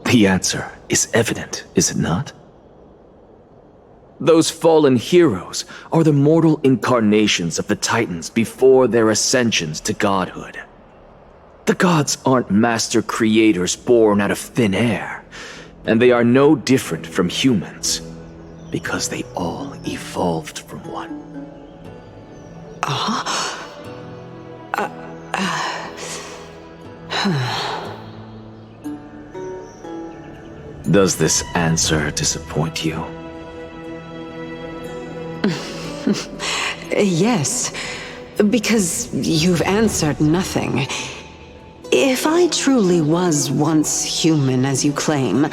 Speaker 6: The answer is evident, is it not? Those fallen heroes are the mortal incarnations of the Titans before their ascensions to godhood. The gods aren't master creators born out of thin air, and they are no different from humans, because they all evolved from one. Does this answer disappoint you?
Speaker 1: Yes, because you've answered nothing. If I truly was once human, as you claim,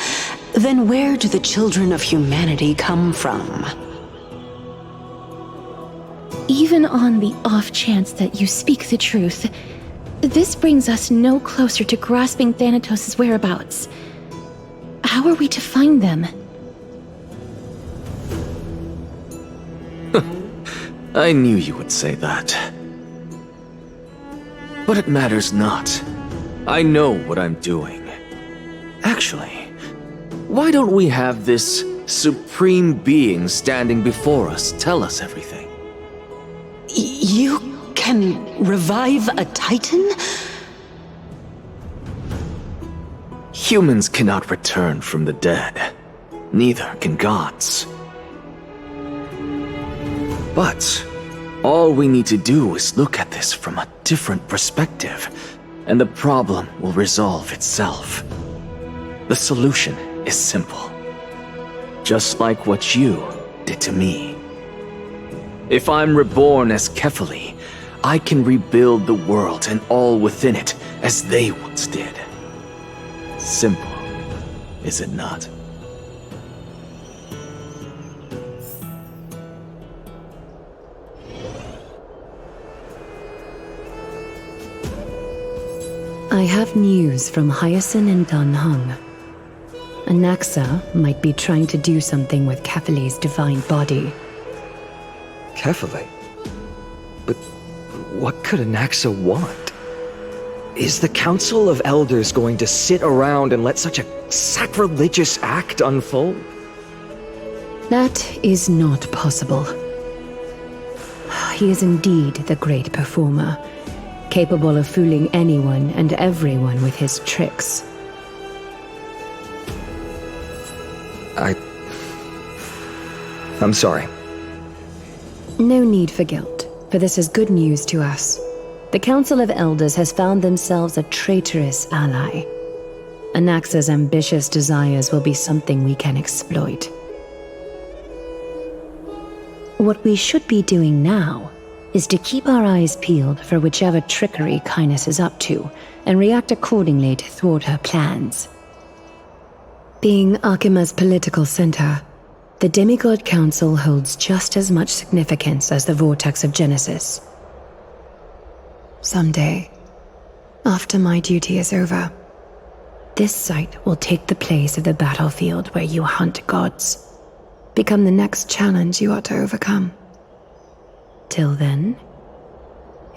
Speaker 1: then where do the children of humanity come from?
Speaker 2: Even on the off chance that you speak the truth, this brings us no closer to grasping Thanatos' whereabouts. How are we to find them?
Speaker 6: I knew you would say that. But it matters not. I know what I'm doing. Actually, why don't we have this supreme being standing before us tell us everything?
Speaker 1: You can revive a Titan?
Speaker 6: Humans cannot return from the dead. Neither can gods. But all we need to do is look at this from a different perspective, and the problem will resolve itself. The solution is simple. Just like what you did to me. If I'm reborn as Kefali, I can rebuild the world and all within it as they once did. Simple, is it not?
Speaker 3: I have news from Hyacinth and Danhung. Anaxa might be trying to do something with Kefali's divine body.
Speaker 5: Kefali? But what could Anaxa want? Is the Council of Elders going to sit around and let such a sacrilegious act unfold?
Speaker 3: That is not possible. He is indeed the great performer, capable of fooling anyone and everyone with his tricks.
Speaker 5: I'm sorry.
Speaker 3: No need for guilt, for this is good news to us. The Council of Elders has found themselves a traitorous ally. Anaxa's ambitious desires will be something we can exploit. What we should be doing now is to keep our eyes peeled for whichever trickery Kynus is up to, and react accordingly to thwart her plans. Being Akima's political center, the Demigod Council holds just as much significance as the Vortex of Genesis. Someday, after my duty is over, this site will take the place of the battlefield where you hunt gods, become the next challenge you ought to overcome. Till then,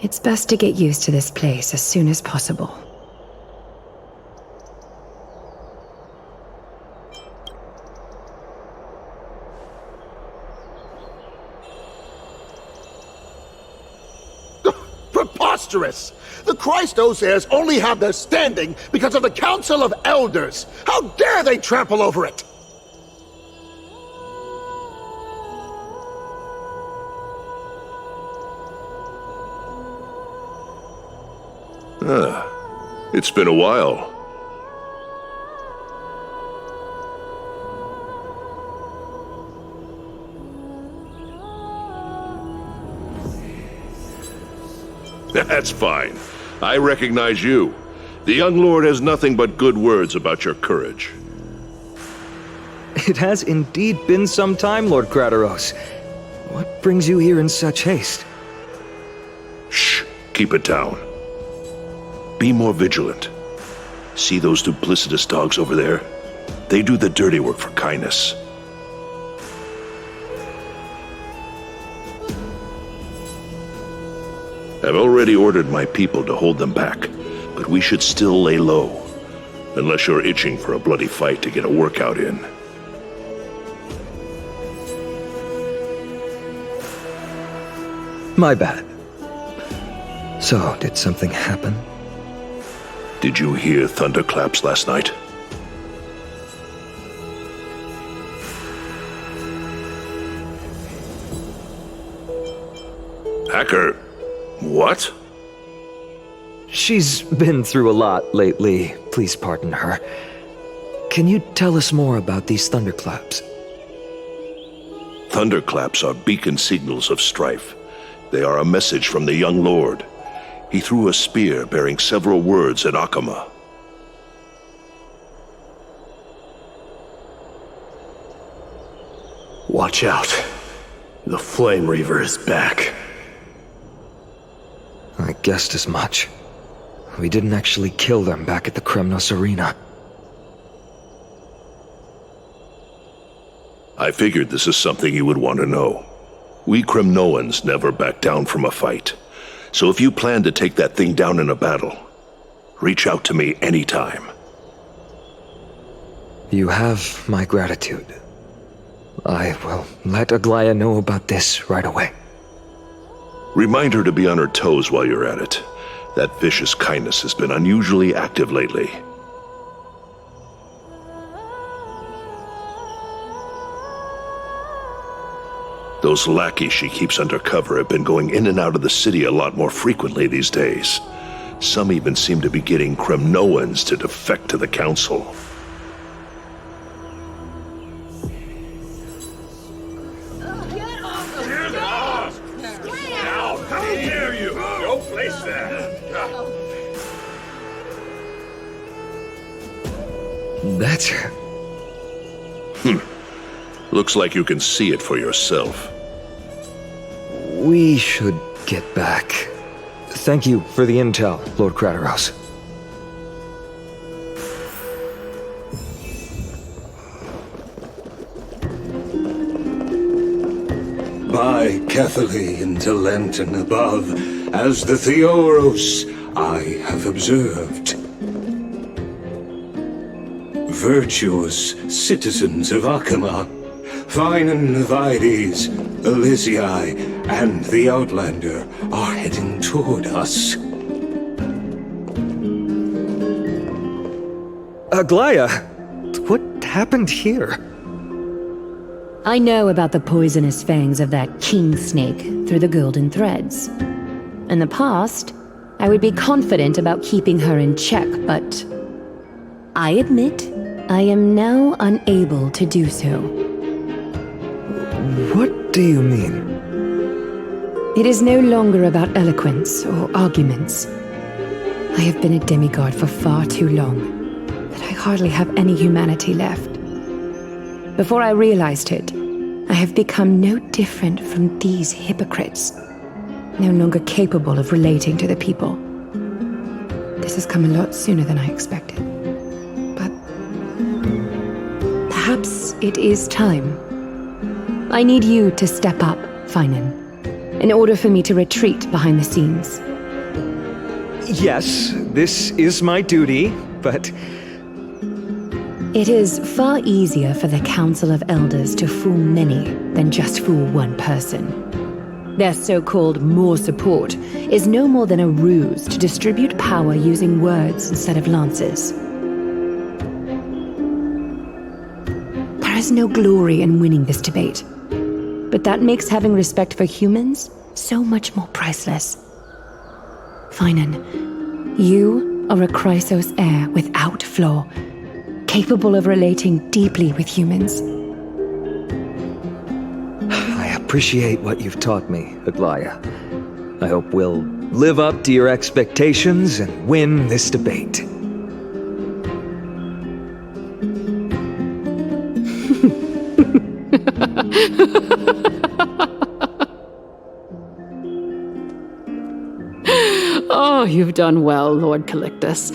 Speaker 3: it's best to get used to this place as soon as possible.
Speaker 10: Preposterous! The Christos heirs only have their standing because of the Council of Elders! How dare they trample over it!
Speaker 17: It's been a while.
Speaker 10: That's fine. I recognize you. The young lord has nothing but good words about your courage.
Speaker 5: It has indeed been some time, Lord Krateros. What brings you here in such haste?
Speaker 10: Shh. Keep it down. Be more vigilant. See those duplicitous dogs over there? They do the dirty work for Kynus. I've already ordered my people to hold them back, but we should still lay low. Unless you're itching for a bloody fight to get a workout in.
Speaker 5: My bad. So, did something happen?
Speaker 10: Did you hear thunderclaps last night? Hacker, what?
Speaker 5: She's been through a lot lately. Please pardon her. Can you tell us more about these thunderclaps?
Speaker 10: Thunderclaps are beacon signals of strife. They are a message from the young lord. He threw a spear bearing several words at Akama.
Speaker 19: Watch out. The Flame Reaver is back.
Speaker 5: I guessed as much. We didn't actually kill them back at the Kremnos Arena.
Speaker 10: I figured this is something you would want to know. We Kremnoans never back down from a fight. So if you plan to take that thing down in a battle, reach out to me anytime.
Speaker 5: You have my gratitude. I will let Aglaya know about this right away.
Speaker 10: Remind her to be on her toes while you're at it. That vicious kindness has been unusually active lately. Those lackeys she keeps undercover have been going in and out of the city a lot more frequently these days. Some even seem to be getting Kremnoans to defect to the council.
Speaker 5: That's her.
Speaker 10: Looks like you can see it for yourself.
Speaker 5: We should get back. Thank you for the intel, Lord Krateros.
Speaker 9: By Catholic into Lenten above, as the Theoros I have observed. Virtuous citizens of Akama, fine Vides, Elysiae, and the Outlander are heading toward us.
Speaker 5: Aglaya, what happened here?
Speaker 3: I know about the poisonous fangs of that king snake through the golden threads. In the past, I would be confident about keeping her in check, but I admit I am now unable to do so.
Speaker 5: What do you mean?
Speaker 3: It is no longer about eloquence or arguments. I have been a demigod for far too long that I hardly have any humanity left. Before I realized it, I have become no different from these hypocrites, no longer capable of relating to the people. This has come a lot sooner than I expected. But perhaps it is time. I need you to step up, Finan, in order for me to retreat behind the scenes.
Speaker 5: Yes, this is my duty, but
Speaker 3: it is far easier for the Council of Elders to fool many than just fool one person. Their so-called more support is no more than a ruse to distribute power using words instead of lances. There is no glory in winning this debate, but that makes having respect for humans so much more priceless. Finan, you are a Chrysos heir without flaw, capable of relating deeply with humans.
Speaker 5: I appreciate what you've taught me, Aglaya. I hope we'll live up to your expectations and win this debate.
Speaker 16: Oh, you've done well, Lord Calictus.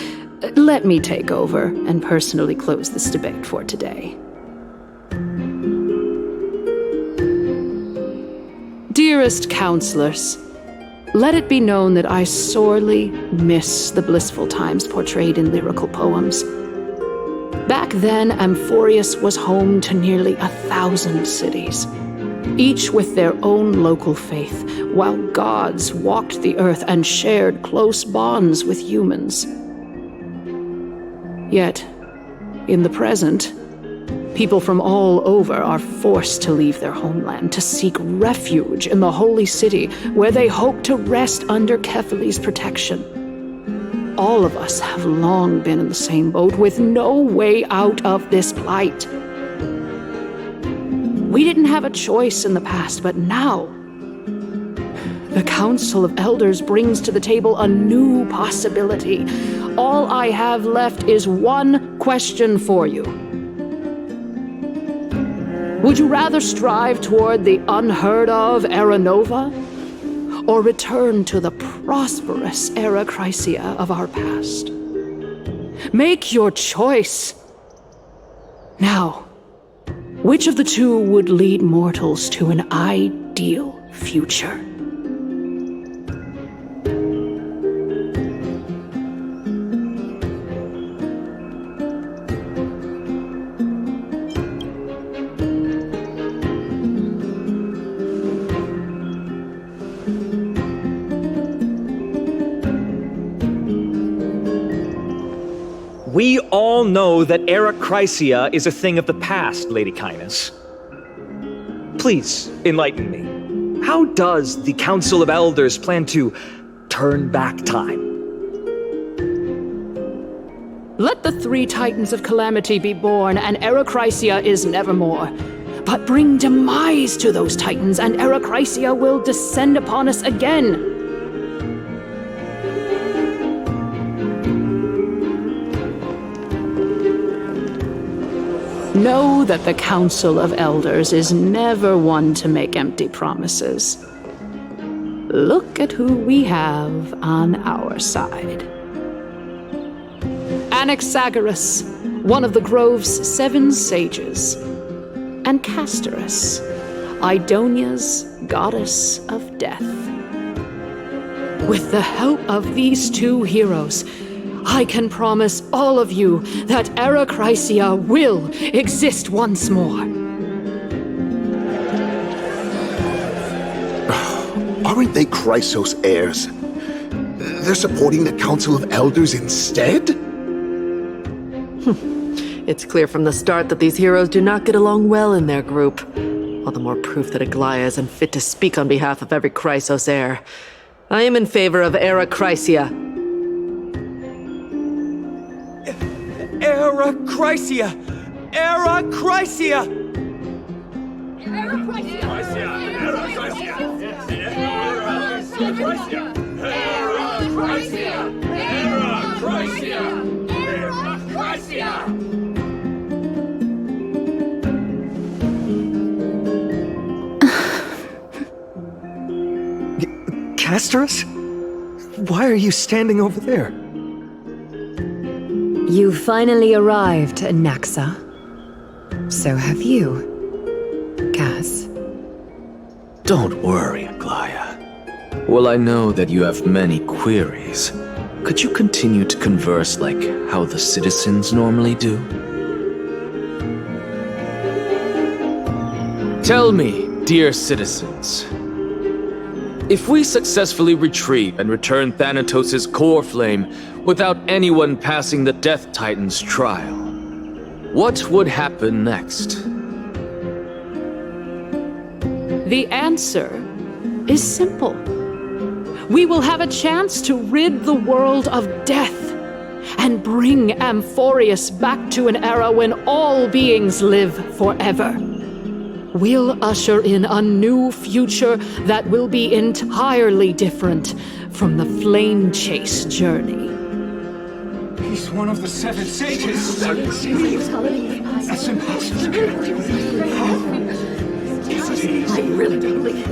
Speaker 16: Let me take over and personally close this debate for today. Dearest counselors, let it be known that I sorely miss the blissful times portrayed in lyrical poems. Back then, Amphoreus was home to nearly 1,000 cities. each with their own local faith, while gods walked the earth and shared close bonds with humans. Yet, in the present, people from all over are forced to leave their homeland to seek refuge in the holy city, where they hope to rest under Kefali's protection. All of us have long been in the same boat, with no way out of this plight. We didn't have a choice in the past, but now, the Council of Elders brings to the table a new possibility. All I have left is one question for you. Would you rather strive toward the unheard of Era Nova, or return to the prosperous Era Chrysia of our past? Make your choice. Now, which of the two would lead mortals to an ideal future?
Speaker 5: We all know that Era Chrysia is a thing of the past, Lady Kindness. Please, enlighten me. How does the Council of Elders plan to turn back time?
Speaker 16: Let the three titans of calamity be born, and Era Chrysia is nevermore. But bring demise to those titans, and Era Chrysia will descend upon us again. Know that the Council of Elders is never one to make empty promises. Look at who we have on our side. Anaxagoras, one of the Grove's 7 sages, and Castorus, Idonia's goddess of death. With the help of these 2 heroes, I can promise all of you that Era Chrysia will exist once more.
Speaker 10: Aren't they Chrysos heirs? They're supporting the Council of Elders instead?
Speaker 20: It's clear from the start that these heroes do not get along well in their group. All the more proof that Aglaia is unfit to speak on behalf of every Chrysos heir. I am in favor of Era Chrysia.
Speaker 5: Era Chrysia! Era Chrysia!
Speaker 21: Era Chrysia! Era Chrysia! Era Chrysia! Era Chrysia! Era Chrysia!
Speaker 5: Castorus? Why are you standing over there?
Speaker 3: You finally arrived, Naxa. So have you, Kaz.
Speaker 6: Don't worry, Aglaia. Well, I know that you have many queries. Could you continue to converse like how the citizens normally do? Tell me, dear citizens, if we successfully retrieve and return Thanatos' core flame without anyone passing the Death Titan's trial, what would happen next?
Speaker 16: The answer is simple. We will have a chance to rid the world of death and bring Amphoreus back to an era when all beings live forever. We'll usher in a new future that will be entirely different from the flame chase journey.
Speaker 21: He's one of the 7 sages. That's impossible.
Speaker 1: I really don't believe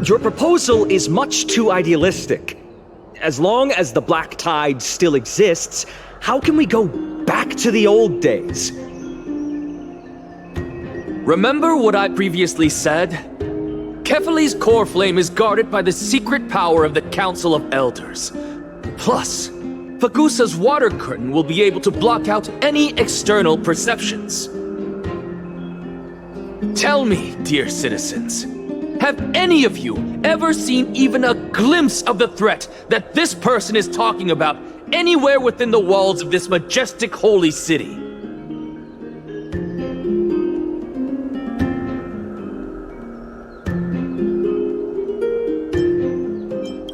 Speaker 5: Your proposal is much too idealistic. As long as the Black Tide still exists, how can we go back to the old days?
Speaker 6: Remember what I previously said? Kefali's core flame is guarded by the secret power of the Council of Elders. Plus, Fagusa's water curtain will be able to block out any external perceptions.
Speaker 8: Tell me, dear citizens, have any of you ever seen even a glimpse of the threat that this person is talking about anywhere within the walls of this majestic holy city?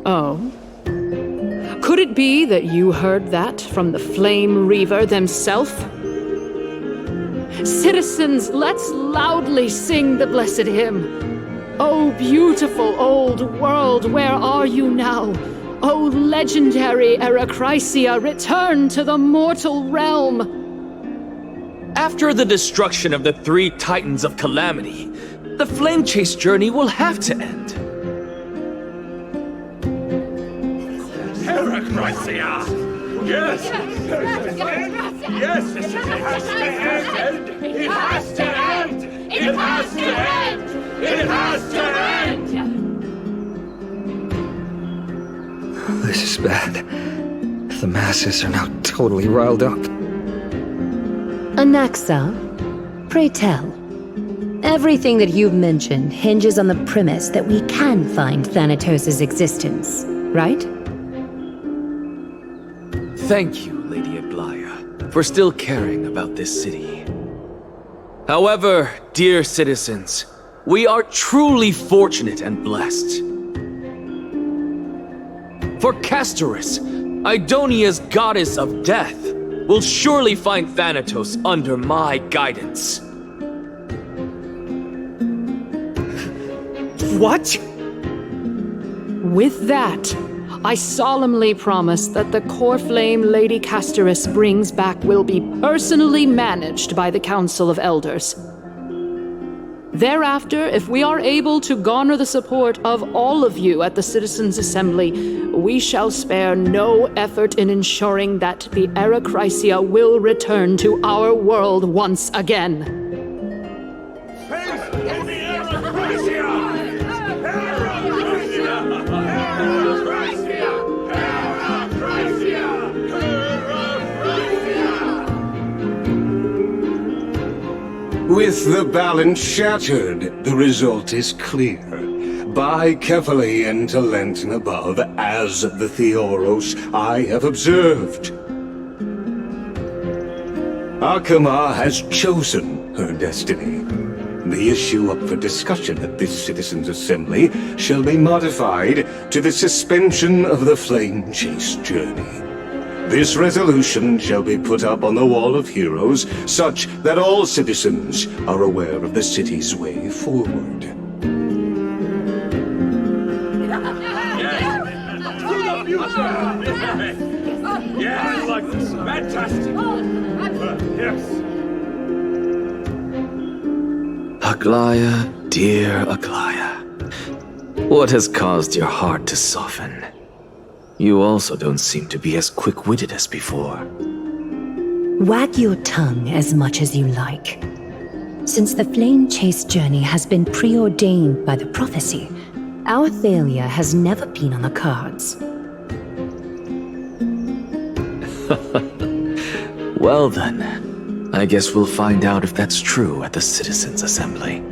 Speaker 16: Oh. Could it be that you heard that from the Flame Reaver themselves? Citizens, let's loudly sing the blessed hymn. Oh, beautiful old world, where are you now? Oh, legendary Erechrysia, return to the mortal realm.
Speaker 8: After the destruction of the 3 Titans of Calamity, the Flame Chase journey will have to end.
Speaker 10: Erechrysia! Yes! Yes! It has to end! It has to end! It has to end! It has to end!
Speaker 5: This is bad. The masses are now totally riled up.
Speaker 3: Anaxa, pray tell. Everything that you've mentioned hinges on the premise that we can find Thanatos' existence, right?
Speaker 8: Thank you, Lady Aglaya, for still caring about this city. However, dear citizens, we are truly fortunate and blessed. For Castorus, Idonia's goddess of death, will surely find Thanatos under my guidance.
Speaker 16: What? With that, I solemnly promise that the core flame Lady Castorus brings back will be personally managed by the Council of Elders. Thereafter, if we are able to garner the support of all of you at the Citizens' Assembly, we shall spare no effort in ensuring that the Erechrysia will return to our world once again.
Speaker 9: With the balance shattered, the result is clear. Buy carefully into Lenten above, as the Theoros I have observed. Akama has chosen her destiny. The issue up for discussion at this Citizens' Assembly shall be modified to the suspension of the Flame Chase journey. This resolution shall be put up on the Wall of Heroes, such that all citizens are aware of the city's way forward.
Speaker 10: Yeah, I like this. Fantastic. Yes.
Speaker 6: Aglaya, dear Aglaya, what has caused your heart to soften? You also don't seem to be as quick-witted as before.
Speaker 3: Wag your tongue as much as you like. Since the Flame Chase journey has been preordained by the prophecy, our failure has never been on the cards.
Speaker 6: Well then, I guess we'll find out if that's true at the Citizens' Assembly.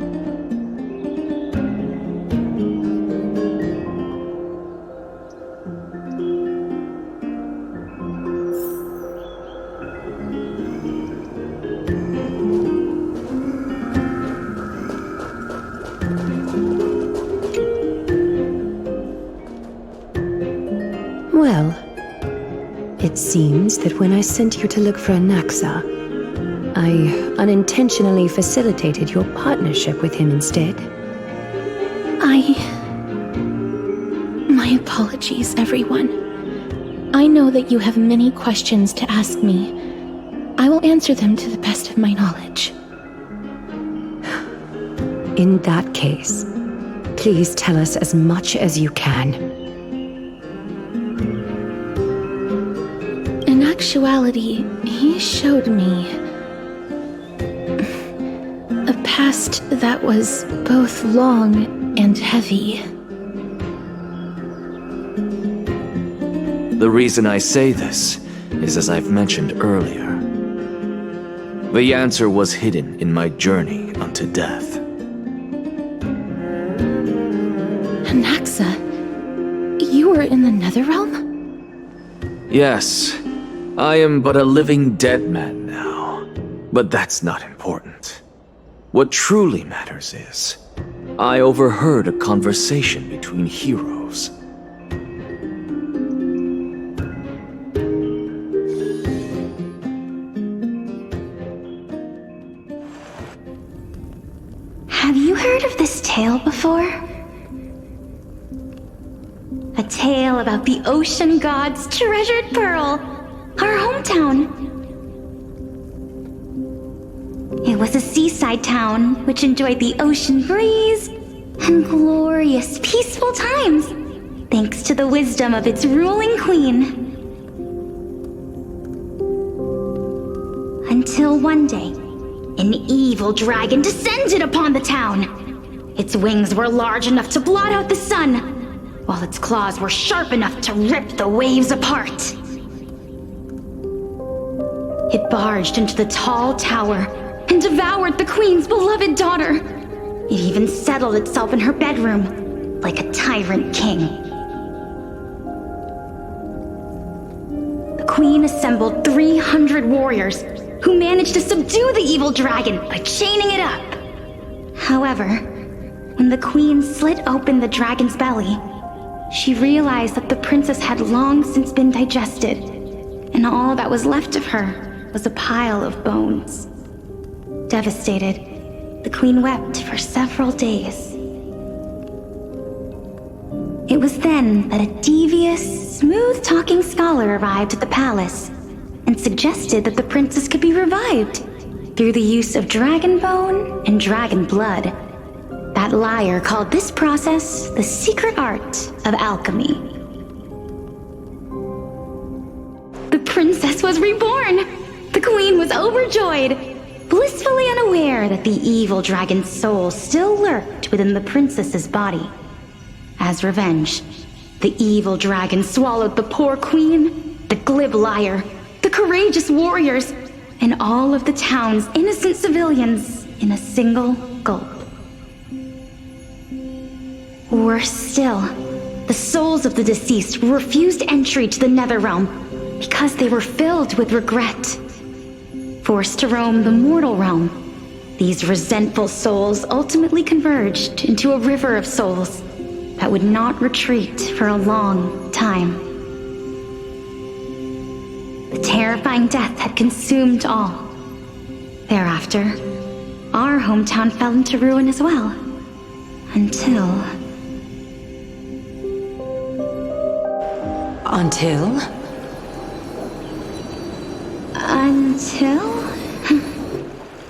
Speaker 3: Well, it seems that when I sent you to look for Anaxa, I unintentionally facilitated your partnership with him instead.
Speaker 2: My apologies, everyone. I know that you have many questions to ask me. I will answer them to the best of my knowledge.
Speaker 3: In that case, please tell us as much as you can.
Speaker 2: In actuality, he showed me a past that was both long and heavy.
Speaker 6: The reason I say this is as I've mentioned earlier. The answer was hidden in my journey unto death.
Speaker 2: Anaxa, you were in the Netherrealm?
Speaker 8: Yes, I am but a living dead man now. But that's not important. What truly matters is, I overheard a conversation between heroes.
Speaker 4: Have you heard of this tale before? A tale about the ocean god's treasured pearl, our hometown. It was a seaside town which enjoyed the ocean breeze and glorious, peaceful times, thanks to the wisdom of its ruling queen. Until one day, an evil dragon descended upon the town. Its wings were large enough to blot out the sun, while its claws were sharp enough to rip the waves apart. It barged into the tall tower and devoured the queen's beloved daughter. It even settled itself in her bedroom, like a tyrant king. The queen assembled 300 warriors who managed to subdue the evil dragon by chaining it up. However, when the queen slit open the dragon's belly, she realized that the princess had long since been digested, and all that was left of her was a pile of bones. Devastated, the queen wept for several days. It was then that a devious, smooth-talking scholar arrived at the palace and suggested that the princess could be revived through the use of dragon bone and dragon blood. That liar called this process the secret art of alchemy. The princess was reborn! The queen was overjoyed, blissfully unaware that the evil dragon's soul still lurked within the princess's body. As revenge, the evil dragon swallowed the poor queen, the glib liar, the courageous warriors, and all of the town's innocent civilians in a single gulp. Worse still, the souls of the deceased were refused entry to the Netherrealm because they were filled with regret. Forced to roam the mortal realm, these resentful souls ultimately converged into a river of souls that would not retreat for a long time. The terrifying death had consumed all. Thereafter, our hometown fell into ruin as well. Until...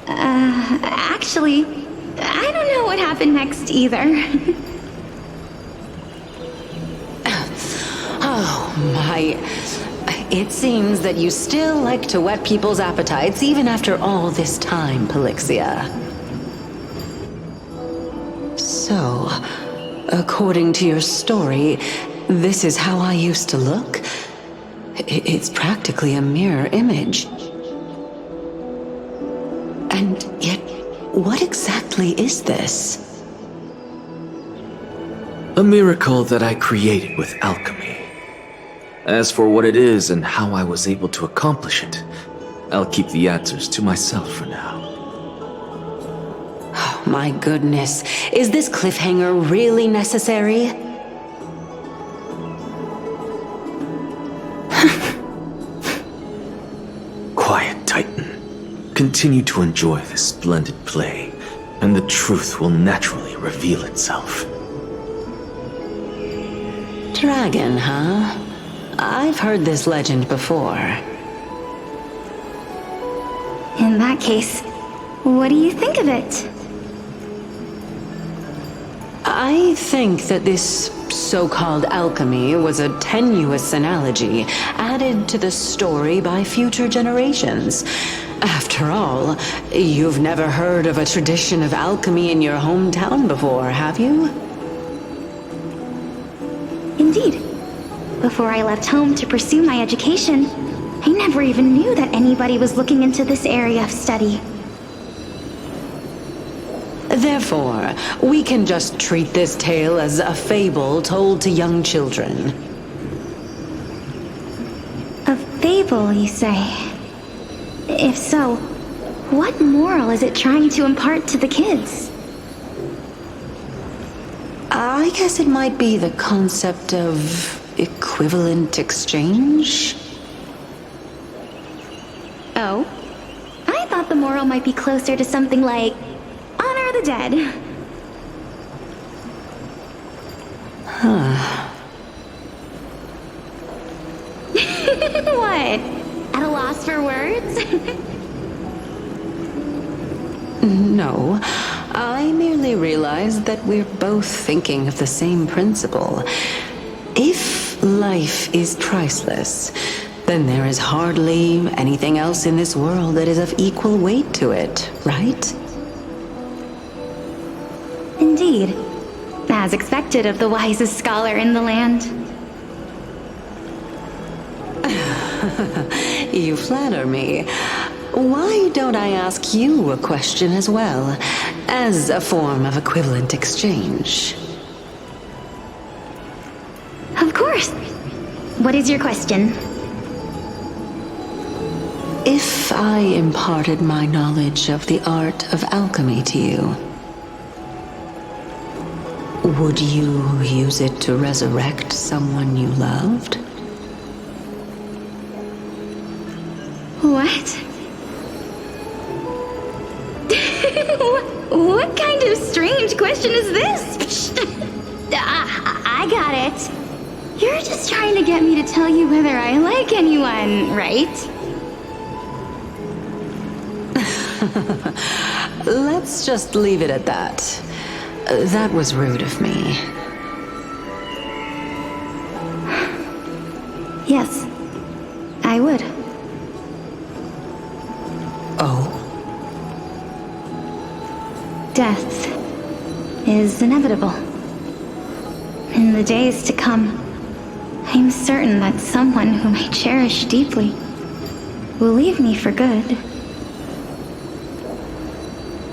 Speaker 4: Actually, I don't know what happened next either.
Speaker 1: Oh, my... It seems that you still like to whet people's appetites even after all this time, Pelixia. So, according to your story, this is how I used to look? It's practically a mirror image. And yet, what exactly is this?
Speaker 8: A miracle that I created with alchemy. As for what it is and how I was able to accomplish it, I'll keep the answers to myself for now.
Speaker 1: Oh, my goodness. Is this cliffhanger really necessary?
Speaker 8: Quiet, Titan. Continue to enjoy this splendid play, and the truth will naturally reveal itself.
Speaker 1: Dragon, huh? I've heard this legend before.
Speaker 4: In that case, what do you think of it?
Speaker 1: I think that this so-called alchemy was a tenuous analogy added to the story by future generations. After all, you've never heard of a tradition of alchemy in your hometown before, have you?
Speaker 4: Indeed. Before I left home to pursue my education, I never even knew that anybody was looking into this area of study.
Speaker 1: Therefore, we can just treat this tale as a fable told to young children.
Speaker 18: A fable, you say? If so, what moral is it trying to impart to the kids?
Speaker 1: I guess it might be the concept of equivalent exchange?
Speaker 18: Oh? I thought the moral might be closer to something like honor the dead.
Speaker 1: Huh.
Speaker 18: What? At a loss for words?
Speaker 1: No, I merely realized that we're both thinking of the same principle. If life is priceless, then there is hardly anything else in this world that is of equal weight to it, right?
Speaker 18: Indeed. As expected of the wisest scholar in the land.
Speaker 1: You flatter me. Why don't I ask you a question as well, as a form of equivalent exchange?
Speaker 18: Of course. What is your question?
Speaker 1: If I imparted my knowledge of the art of alchemy to you, would you use it to resurrect someone you loved?
Speaker 18: What? What kind of strange question is this? I got it. You're just trying to get me to tell you whether I like anyone, right?
Speaker 1: Let's just leave it at that. That was rude of me.
Speaker 18: Yes, I would.
Speaker 1: Oh?
Speaker 18: Death is inevitable. In the days to come, I'm certain that someone whom I cherish deeply will leave me for good.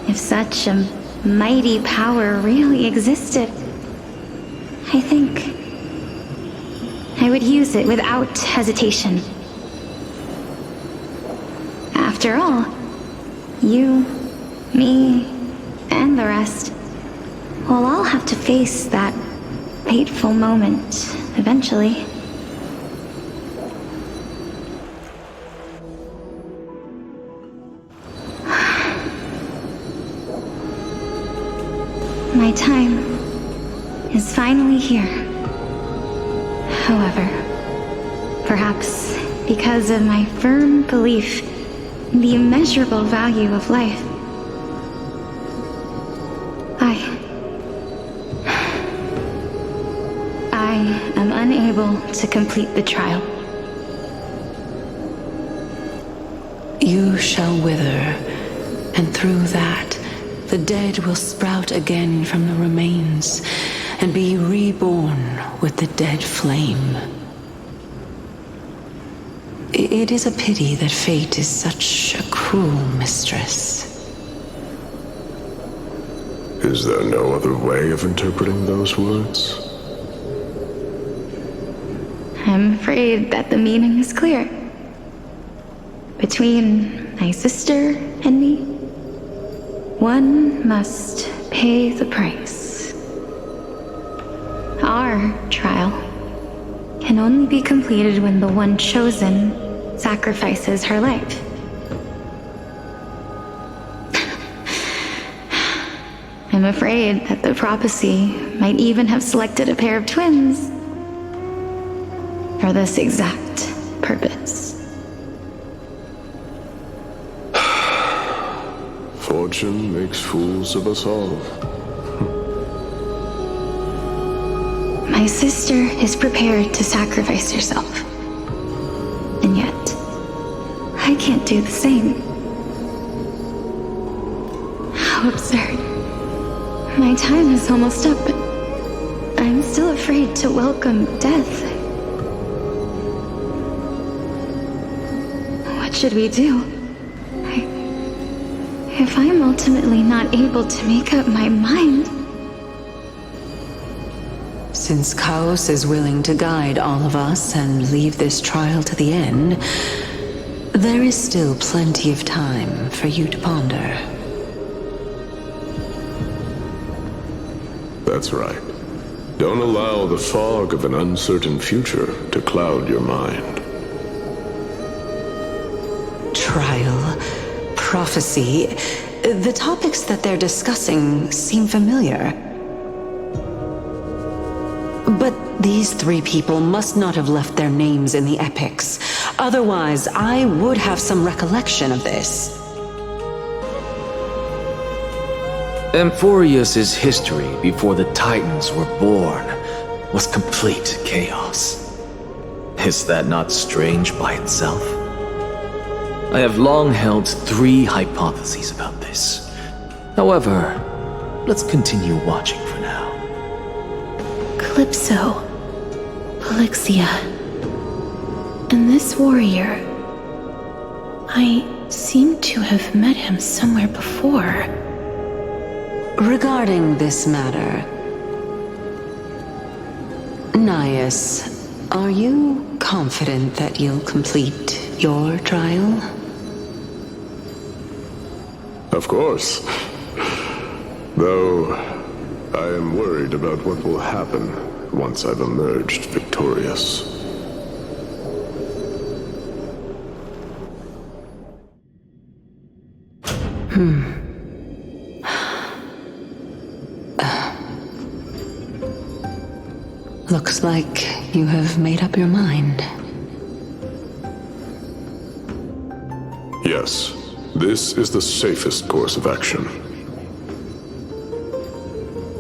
Speaker 18: If such a mighty power really existed, I think I would use it without hesitation. After all, you, me, and the rest will all have to face that fateful moment eventually. My time is finally here. However, perhaps because of my firm belief in the immeasurable value of life, I am unable to complete the trial.
Speaker 1: You shall wither, and through that, the dead will sprout again from the remains and be reborn with the dead flame. It is a pity that fate is such a cruel mistress.
Speaker 17: Is there no other way of interpreting those words?
Speaker 18: I'm afraid that the meaning is clear. Between my sister and me, one must pay the price. Our trial can only be completed when the one chosen sacrifices her life. I'm afraid that the prophecy might even have selected a pair of twins for this exact purpose.
Speaker 17: Fortune makes fools of us all.
Speaker 18: My sister is prepared to sacrifice herself. And yet, I can't do the same. How absurd. My time is almost up, but I'm still afraid to welcome death. What should we do? If I'm ultimately not able to make up my mind...
Speaker 1: Since Chaos is willing to guide all of us and leave this trial to the end, there is still plenty of time for you to ponder.
Speaker 17: That's right. Don't allow the fog of an uncertain future to cloud your mind.
Speaker 1: Trial, prophecy, the topics that they're discussing seem familiar. But these three people must not have left their names in the epics. Otherwise, I would have some recollection of this.
Speaker 6: Amphoreus' history before the Titans were born was complete chaos. Is that not strange by itself? I have long held 3 hypotheses about this. However, let's continue watching for now.
Speaker 2: Calypso, Polixia, and this warrior. I seem to have met him somewhere before.
Speaker 1: Regarding this matter, Nias, are you confident that you'll complete your trial?
Speaker 17: Of course. Though, I am worried about what will happen once I've emerged victorious.
Speaker 1: Looks like you have made up your mind.
Speaker 17: Yes, this is the safest course of action.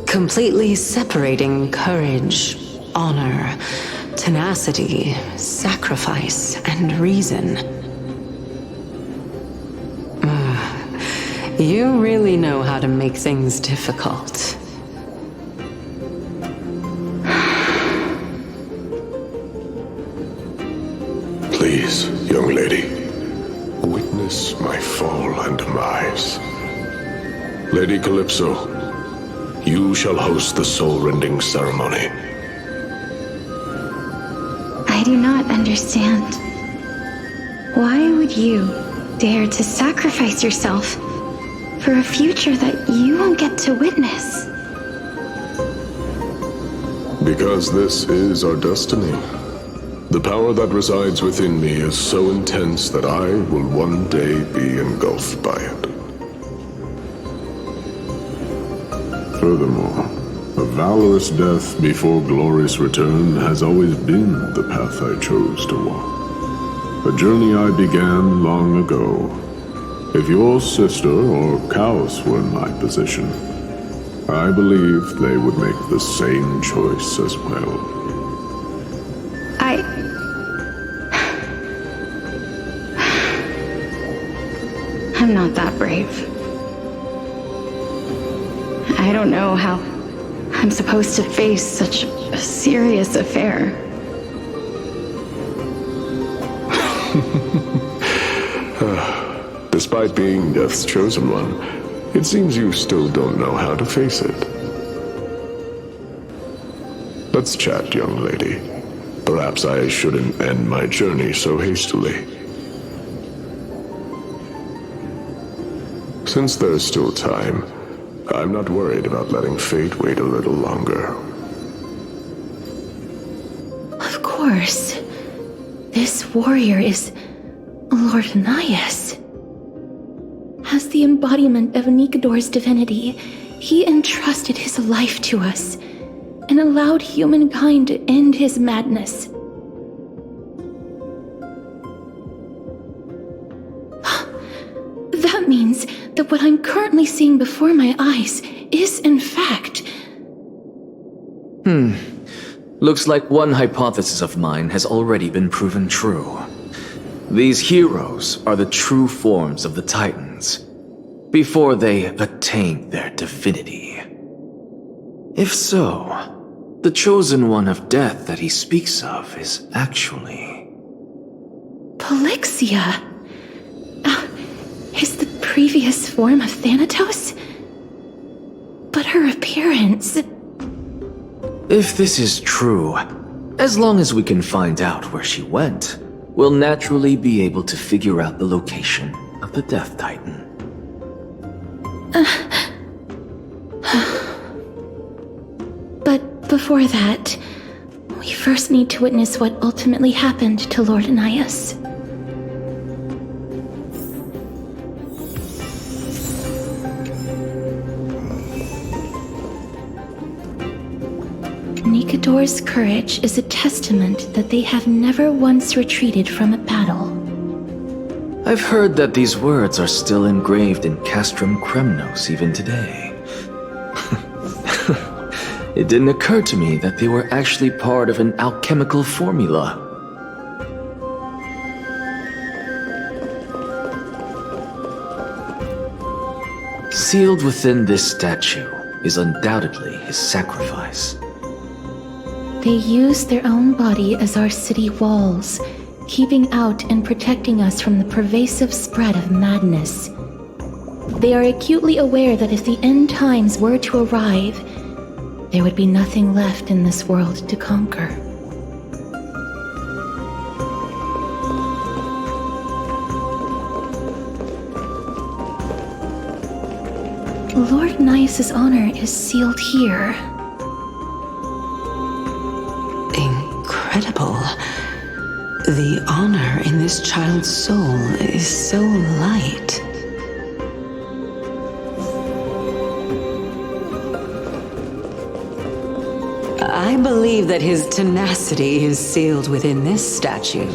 Speaker 1: Completely separating courage, honor, tenacity, sacrifice, and reason. You really know how to make things difficult.
Speaker 17: Please, young lady, witness my fall and demise. Lady Calypso, you shall host the soul-rending ceremony.
Speaker 18: I do not understand. Why would you dare to sacrifice yourself for a future that you won't get to witness?
Speaker 17: Because this is our destiny. The power that resides within me is so intense that I will one day be engulfed by it. Furthermore, a valorous death before glorious return has always been the path I chose to walk. A journey I began long ago. If your sister or Chaos were in my position, I believe they would make the same choice as well.
Speaker 18: I'm not that brave. I don't know how I'm supposed to face such a serious affair.
Speaker 17: Despite being Death's chosen one, it seems you still don't know how to face it. Let's chat, young lady. Perhaps I shouldn't end my journey so hastily. Since there's still time, I'm not worried about letting fate wait a little longer.
Speaker 2: Of course. This warrior is Lord Nias. As the embodiment of Nikador's divinity, he entrusted his life to us and allowed humankind to end his madness. That means that what I'm currently seeing before my eyes is, in fact...
Speaker 6: Looks like one hypothesis of mine has already been proven true. These heroes are the true forms of the Titans, before they attained their divinity. If so, the chosen one of death that he speaks of is actually...
Speaker 2: Polixia! Is the previous form of Thanatos? But her appearance...
Speaker 6: If this is true, as long as we can find out where she went, we'll naturally be able to figure out the location of the Death Titan.
Speaker 2: But before that, we first need to witness what ultimately happened to Lord Anias. Nikador's courage is a testament that they have never once retreated from a battle.
Speaker 6: I've heard that these words are still engraved in Castrum Kremnos even today. It didn't occur to me that they were actually part of an alchemical formula. Sealed within this statue is undoubtedly his sacrifice.
Speaker 2: They use their own body as our city walls, keeping out and protecting us from the pervasive spread of madness. They are acutely aware that if the end times were to arrive, there would be nothing left in this world to conquer. Lord Nias's honor is sealed here.
Speaker 1: Incredible. The honor in this child's soul is so light. I believe that his tenacity is sealed within this statue.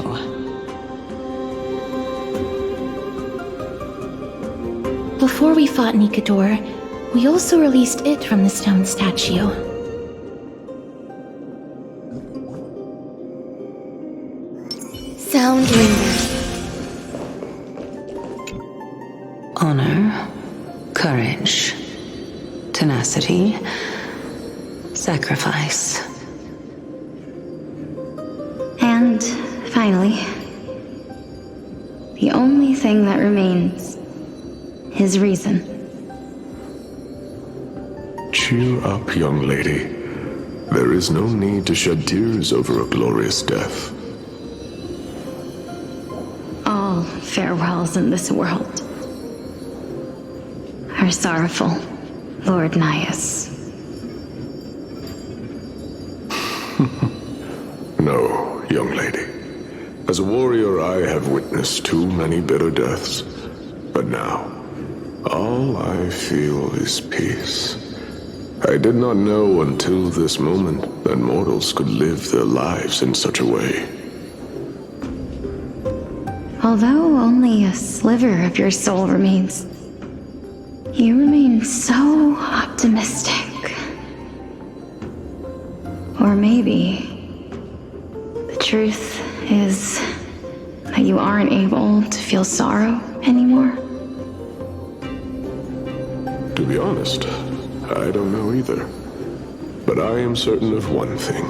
Speaker 2: Before we fought Nikador, we also released it from the stone statue.
Speaker 18: Sound lingers.
Speaker 1: Honor, courage, tenacity, sacrifice.
Speaker 18: And finally, the only thing that remains, his reason.
Speaker 17: Cheer up, young lady. There is no need to shed tears over a glorious death.
Speaker 18: All farewells in this world are sorrowful, Lord Nias.
Speaker 17: No, young lady. As a warrior, I have witnessed too many bitter deaths. But now, all I feel is peace. I did not know until this moment that mortals could live their lives in such a way.
Speaker 18: Although only a sliver of your soul remains, you remain so optimistic. Or maybe the truth is that you aren't able to feel sorrow anymore.
Speaker 17: To be honest, I don't know either. But I am certain of one thing.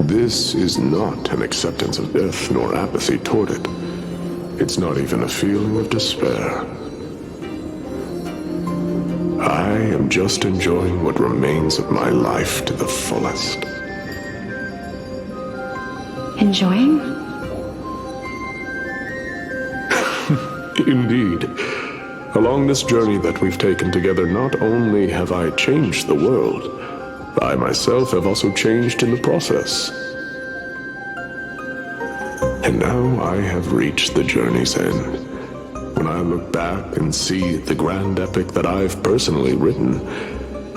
Speaker 17: This is not an acceptance of death nor apathy toward it. It's not even a feeling of despair. I am just enjoying what remains of my life to the fullest.
Speaker 18: Enjoying?
Speaker 17: Indeed. Along this journey that we've taken together, not only have I changed the world, I myself have also changed in the process. And now I have reached the journey's end. When I look back and see the grand epic that I've personally written,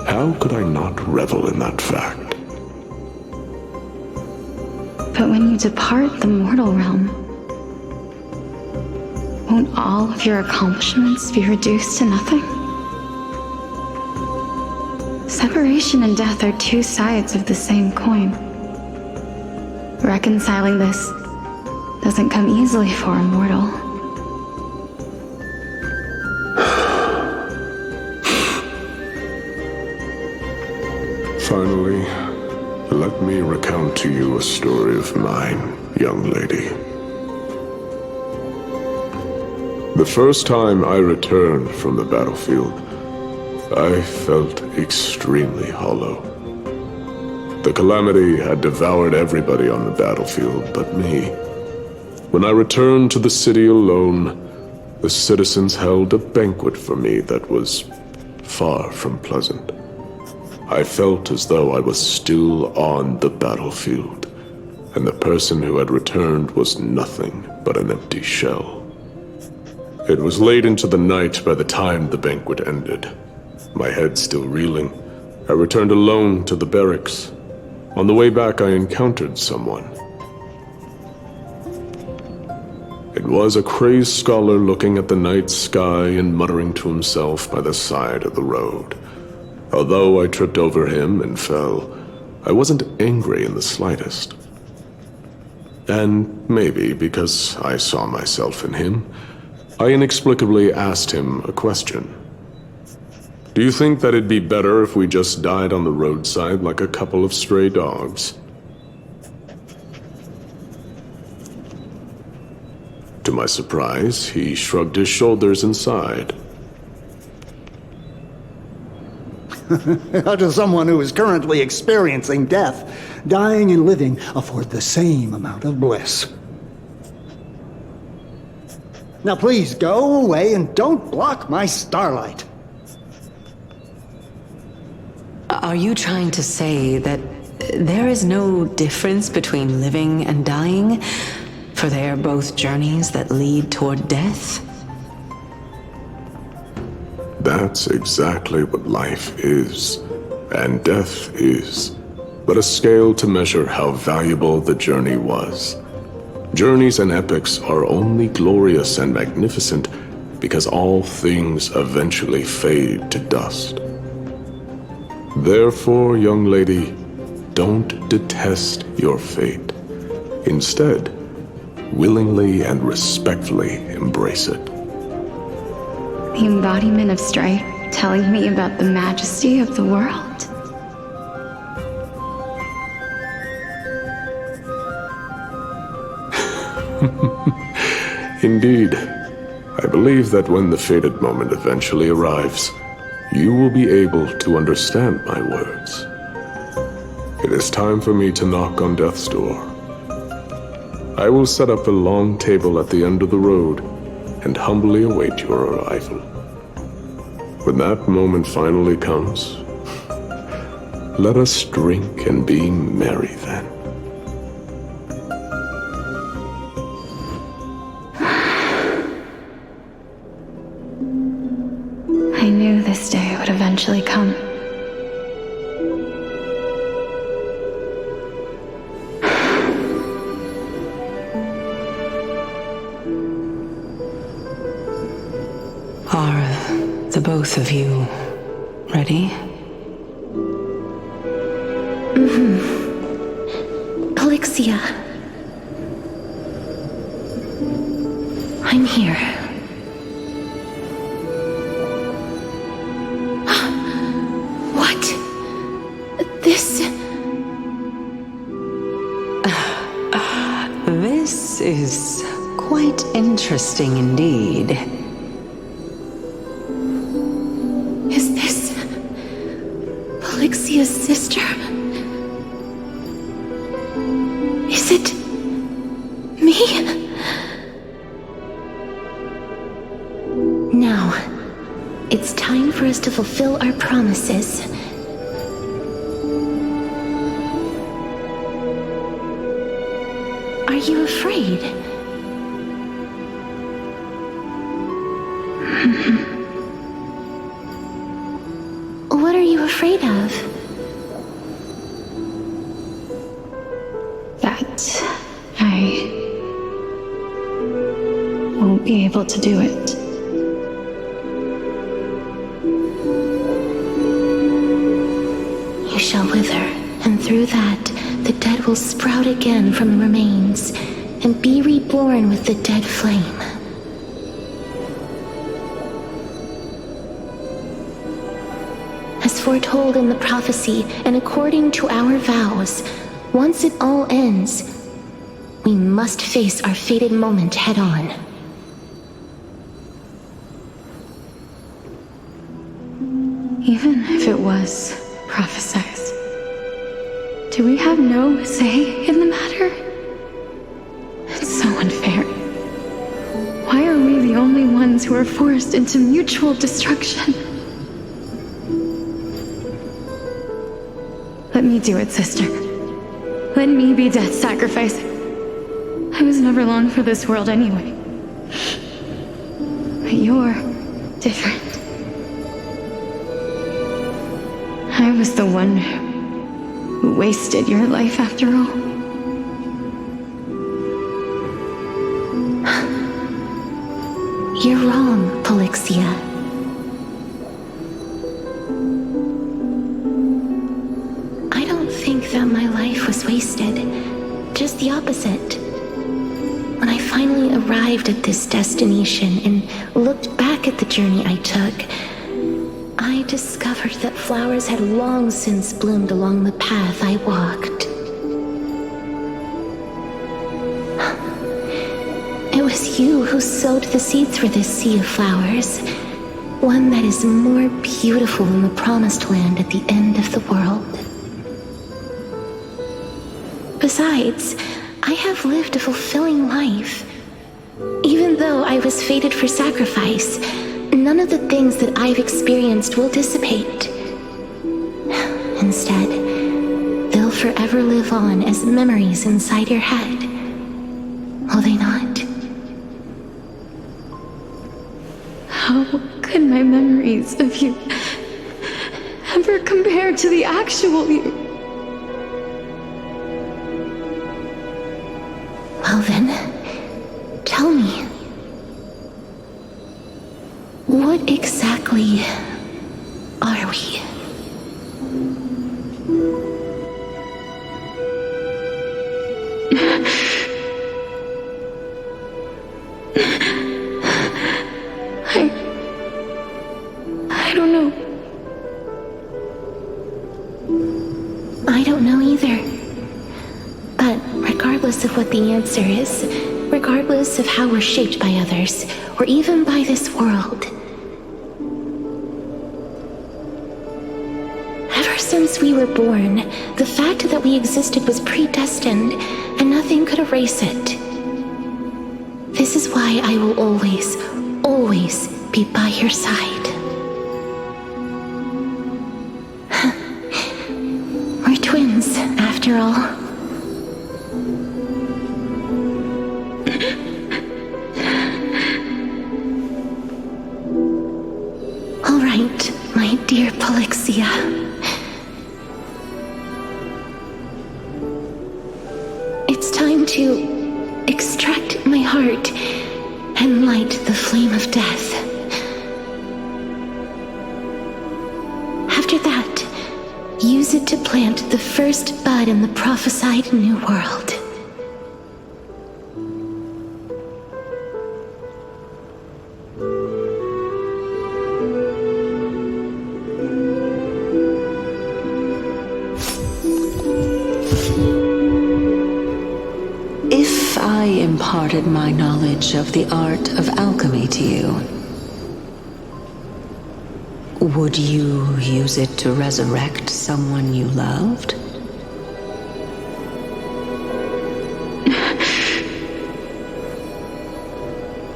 Speaker 17: how could I not revel in that fact?
Speaker 18: But when you depart the mortal realm, won't all of your accomplishments be reduced to nothing? Separation and death are two sides of the same coin. Reconciling this doesn't come easily for a mortal.
Speaker 17: Finally, let me recount to you a story of mine, young lady. The first time I returned from the battlefield, I felt extremely hollow. The calamity had devoured everybody on the battlefield but me. When I returned to the city alone, the citizens held a banquet for me that was far from pleasant. I felt as though I was still on the battlefield, and the person who had returned was nothing but an empty shell. It was late into the night by the time the banquet ended. My head still reeling, I returned alone to the barracks. On the way back, I encountered someone. It was a crazed scholar looking at the night sky and muttering to himself by the side of the road. Although I tripped over him and fell, I wasn't angry in the slightest. And maybe because I saw myself in him, I inexplicably asked him a question. Do you think that it'd be better if we just died on the roadside like a couple of stray dogs? To my surprise, he shrugged his shoulders and sighed.
Speaker 11: How does someone who is currently experiencing death, dying and living, afford the same amount of bliss? Now please go away and don't block my starlight.
Speaker 1: Are you trying to say that there is no difference between living and dying? For they are both journeys that lead toward death?
Speaker 17: That's exactly what life is, and death is, but a scale to measure how valuable the journey was. Journeys and epics are only glorious and magnificent because all things eventually fade to dust. Therefore, young lady, don't detest your fate. Instead, willingly and respectfully embrace it.
Speaker 22: The embodiment of strife telling me about the majesty of the world.
Speaker 17: Indeed. I believe that when the fated moment eventually arrives, you will be able to understand my words. It is time for me to knock on death's door. I will set up a long table at the end of the road and humbly await your arrival. When that moment finally comes, let us drink and be merry then.
Speaker 22: I knew this day would eventually come.
Speaker 1: Are the both of you ready?
Speaker 2: Alexia. I'm here. What? This...
Speaker 1: This is quite interesting indeed.
Speaker 2: Is this... Alexia's sister? Is it... me? Now, it's time for us to fulfill our promises. Are you afraid? What are you afraid of?
Speaker 22: That I won't be able to do it.
Speaker 2: You shall wither, and through that, the dead will sprout again from the remains, and be reborn with the dead flame. As foretold in the prophecy, and according to our vows, once it all ends, we must face our fated moment head-on.
Speaker 22: was prophesized. Do we have no say in the matter? It's so unfair. Why are we the only ones who are forced into mutual destruction? Let me do it, sister. Let me be death's sacrifice. I was never long for this world anyway. But you're different. I was the one who wasted your life after all.
Speaker 2: You're wrong, Polixia. I don't think that my life was wasted. Just the opposite. When I finally arrived at this destination and looked back at the journey I took, I discovered that flowers had long since bloomed along the path I walked. It was you who sowed the seeds for this sea of flowers, one that is more beautiful than the promised land at the end of the world. Besides, I have lived a fulfilling life. Even though I was fated for sacrifice, none of the things that I've experienced will dissipate. Instead, they'll forever live on as memories inside your head. Will they not?
Speaker 22: How could my memories of you ever compare to the actual you?
Speaker 2: Well then, tell me. What exactly are we?
Speaker 22: I don't know.
Speaker 2: I don't know either. But regardless of what the answer is, regardless of how we're shaped by others, or even by this world, ever since we were born, the fact that we existed was predestined, and nothing could erase it. This is why I will always, always be by your side. We're twins, after all. All right, my dear Polixia. It's time to extract my heart and light the flame of death. After that, use it to plant the first bud in the prophesied new world.
Speaker 1: If I imparted my knowledge of the art of alchemy to you, would you use it to resurrect someone you loved?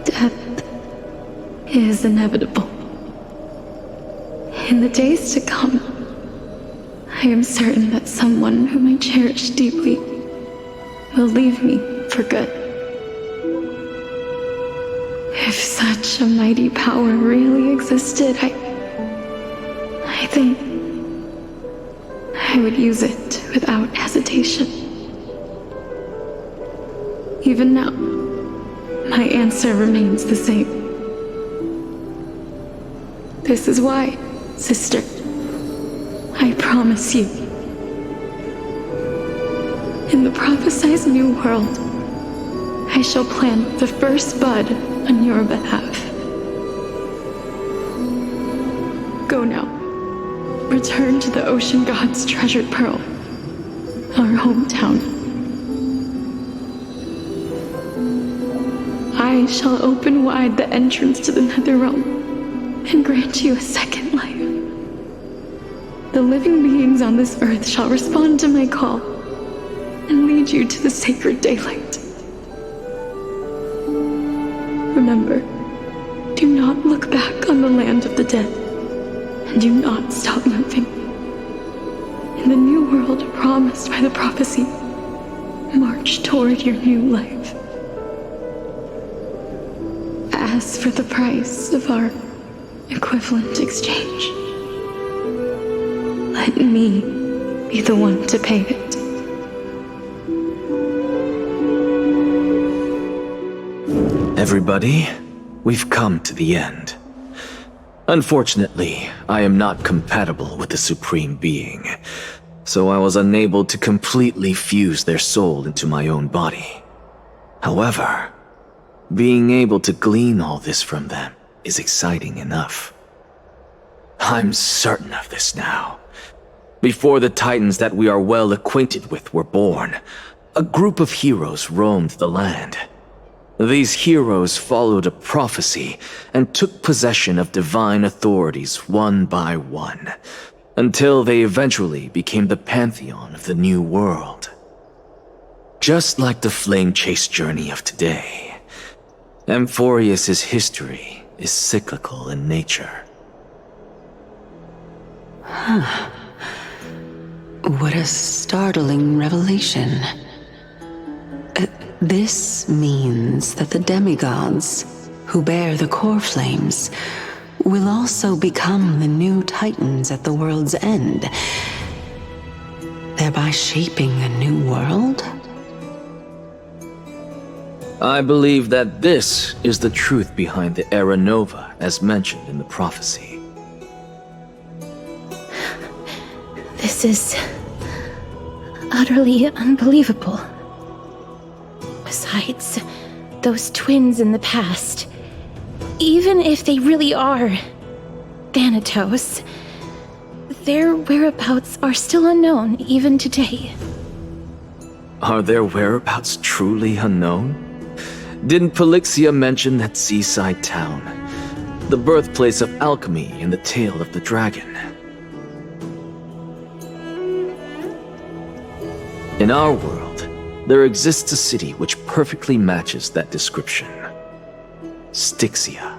Speaker 22: Death is inevitable. In the days to come, I am certain that someone whom I cherish deeply will leave me for good. If such a mighty power really existed, I think I would use it without hesitation. Even now, my answer remains the same. This is why, sister, I promise you, in the prophesied new world, I shall plant the first bud on your behalf. Go now. Return to the ocean god's treasured pearl, our hometown. I shall open wide the entrance to the nether realm and grant you a second life. the living beings on this earth shall respond to my call and lead you to the sacred daylight. Remember, do not look back on the land of the dead, and do not stop moving. In the new world promised by the prophecy, march toward your new life. As for the price of our equivalent exchange, let me be the one to pay it.
Speaker 6: Everybody, we've come to the end. Unfortunately, I am not compatible with the Supreme Being, so I was unable to completely fuse their soul into my own body. However, being able to glean all this from them is exciting enough. I'm certain of this now. Before the Titans that we are well acquainted with were born, a group of heroes roamed the land. These heroes followed a prophecy and took possession of divine authorities one by one, until they eventually became the pantheon of the new world. Just like the flame chase journey of today, Amphoreus' history is cyclical in nature.
Speaker 1: Huh. What a startling revelation. This means that the demigods, who bear the core flames, will also become the new Titans at the world's end, thereby shaping a new world?
Speaker 6: I believe that this is the truth behind the Era Nova as mentioned in the prophecy.
Speaker 2: This is utterly unbelievable. Besides, those twins in the past, even if they really are Thanatos, their whereabouts are still unknown even today.
Speaker 6: Are their whereabouts truly unknown? Didn't Polixia mention that seaside town, the birthplace of alchemy and the tale of the dragon? In our world, there exists a city which perfectly matches that description. Styxia.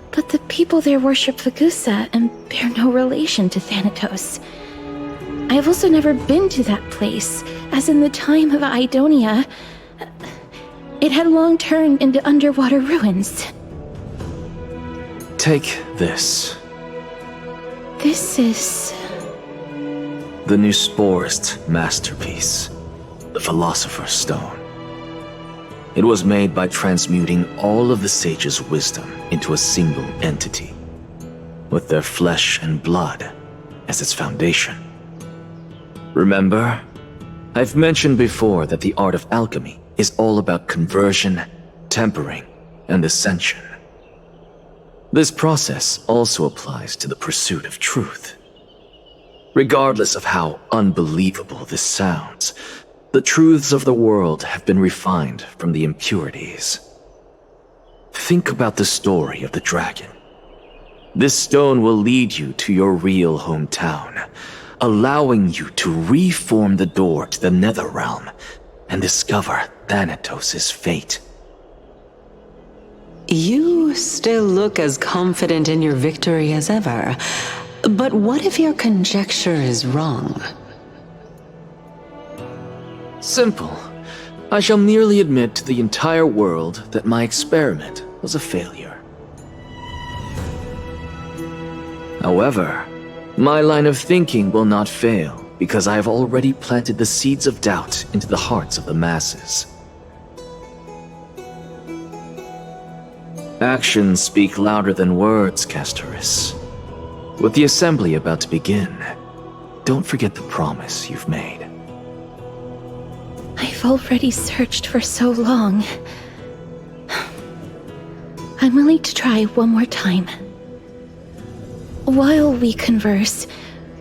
Speaker 2: But the people there worship Vagusa and bear no relation to Thanatos. I have also never been to that place, as in the time of Idonia, it had long turned into underwater ruins.
Speaker 6: Take this.
Speaker 2: This is...
Speaker 6: the new Sporist masterpiece, the Philosopher's Stone. It was made by transmuting all of the sages' wisdom into a single entity, with their flesh and blood as its foundation. Remember, I've mentioned before that the art of alchemy is all about conversion, tempering, and ascension. This process also applies to the pursuit of truth. Regardless of how unbelievable this sounds, the truths of the world have been refined from the impurities. Think about the story of the dragon. This stone will lead you to your real hometown, allowing you to reform the door to the nether realm and discover Thanatos' fate.
Speaker 1: You still look as confident in your victory as ever. But what if your conjecture is wrong?
Speaker 6: Simple. I shall merely admit to the entire world that my experiment was a failure. However, my line of thinking will not fail because I have already planted the seeds of doubt into the hearts of the masses. Actions speak louder than words, Castorus. With the assembly about to begin, don't forget the promise you've made.
Speaker 2: I've already searched for so long. I'm willing to try one more time. While we converse,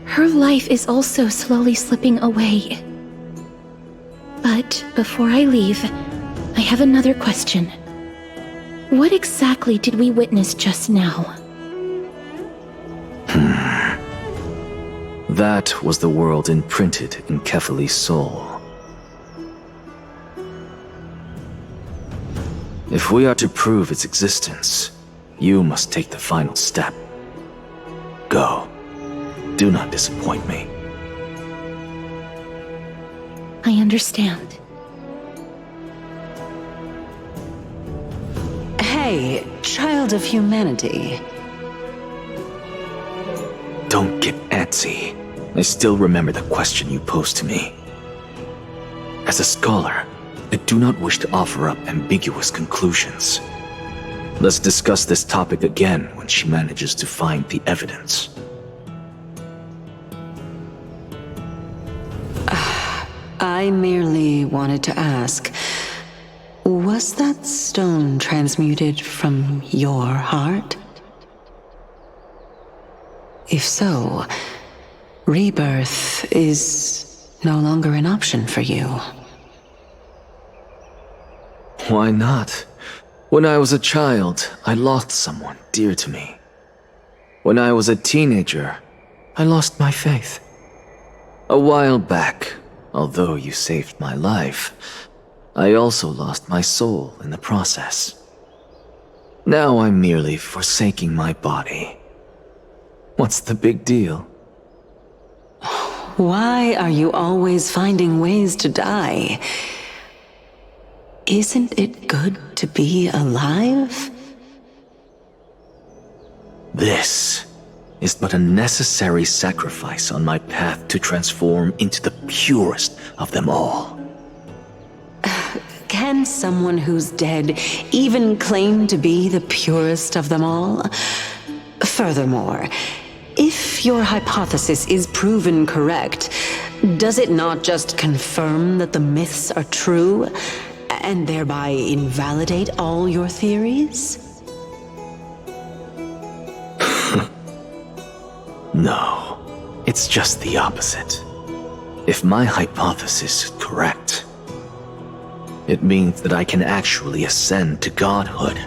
Speaker 2: her life is also slowly slipping away. But before I leave, I have another question. What exactly did we witness just now?
Speaker 6: That was the world imprinted in Kefali's soul. If we are to prove its existence, you must take the final step. Go. Do not disappoint me.
Speaker 2: I understand.
Speaker 1: Hey, child of humanity.
Speaker 6: Don't get antsy. I still remember the question you posed to me. As a scholar, I do not wish to offer up ambiguous conclusions. Let's discuss this topic again when she manages to find the evidence.
Speaker 1: I merely wanted to ask, was that stone transmuted from your heart? If so, rebirth is no longer an option for you.
Speaker 6: Why not? When I was a child, I lost someone dear to me. When I was a teenager, I lost my faith. A while back, although you saved my life, I also lost my soul in the process. Now I'm merely forsaking my body. What's the big deal?
Speaker 1: Why are you always finding ways to die? Isn't it good to be alive?
Speaker 6: This is but a necessary sacrifice on my path to transform into the purest of them all.
Speaker 1: Can someone who's dead even claim to be the purest of them all? Furthermore, if your hypothesis is proven correct, does it not just confirm that the myths are true, and thereby invalidate all your theories?
Speaker 6: No, it's just the opposite. If my hypothesis is correct, it means that I can actually ascend to godhood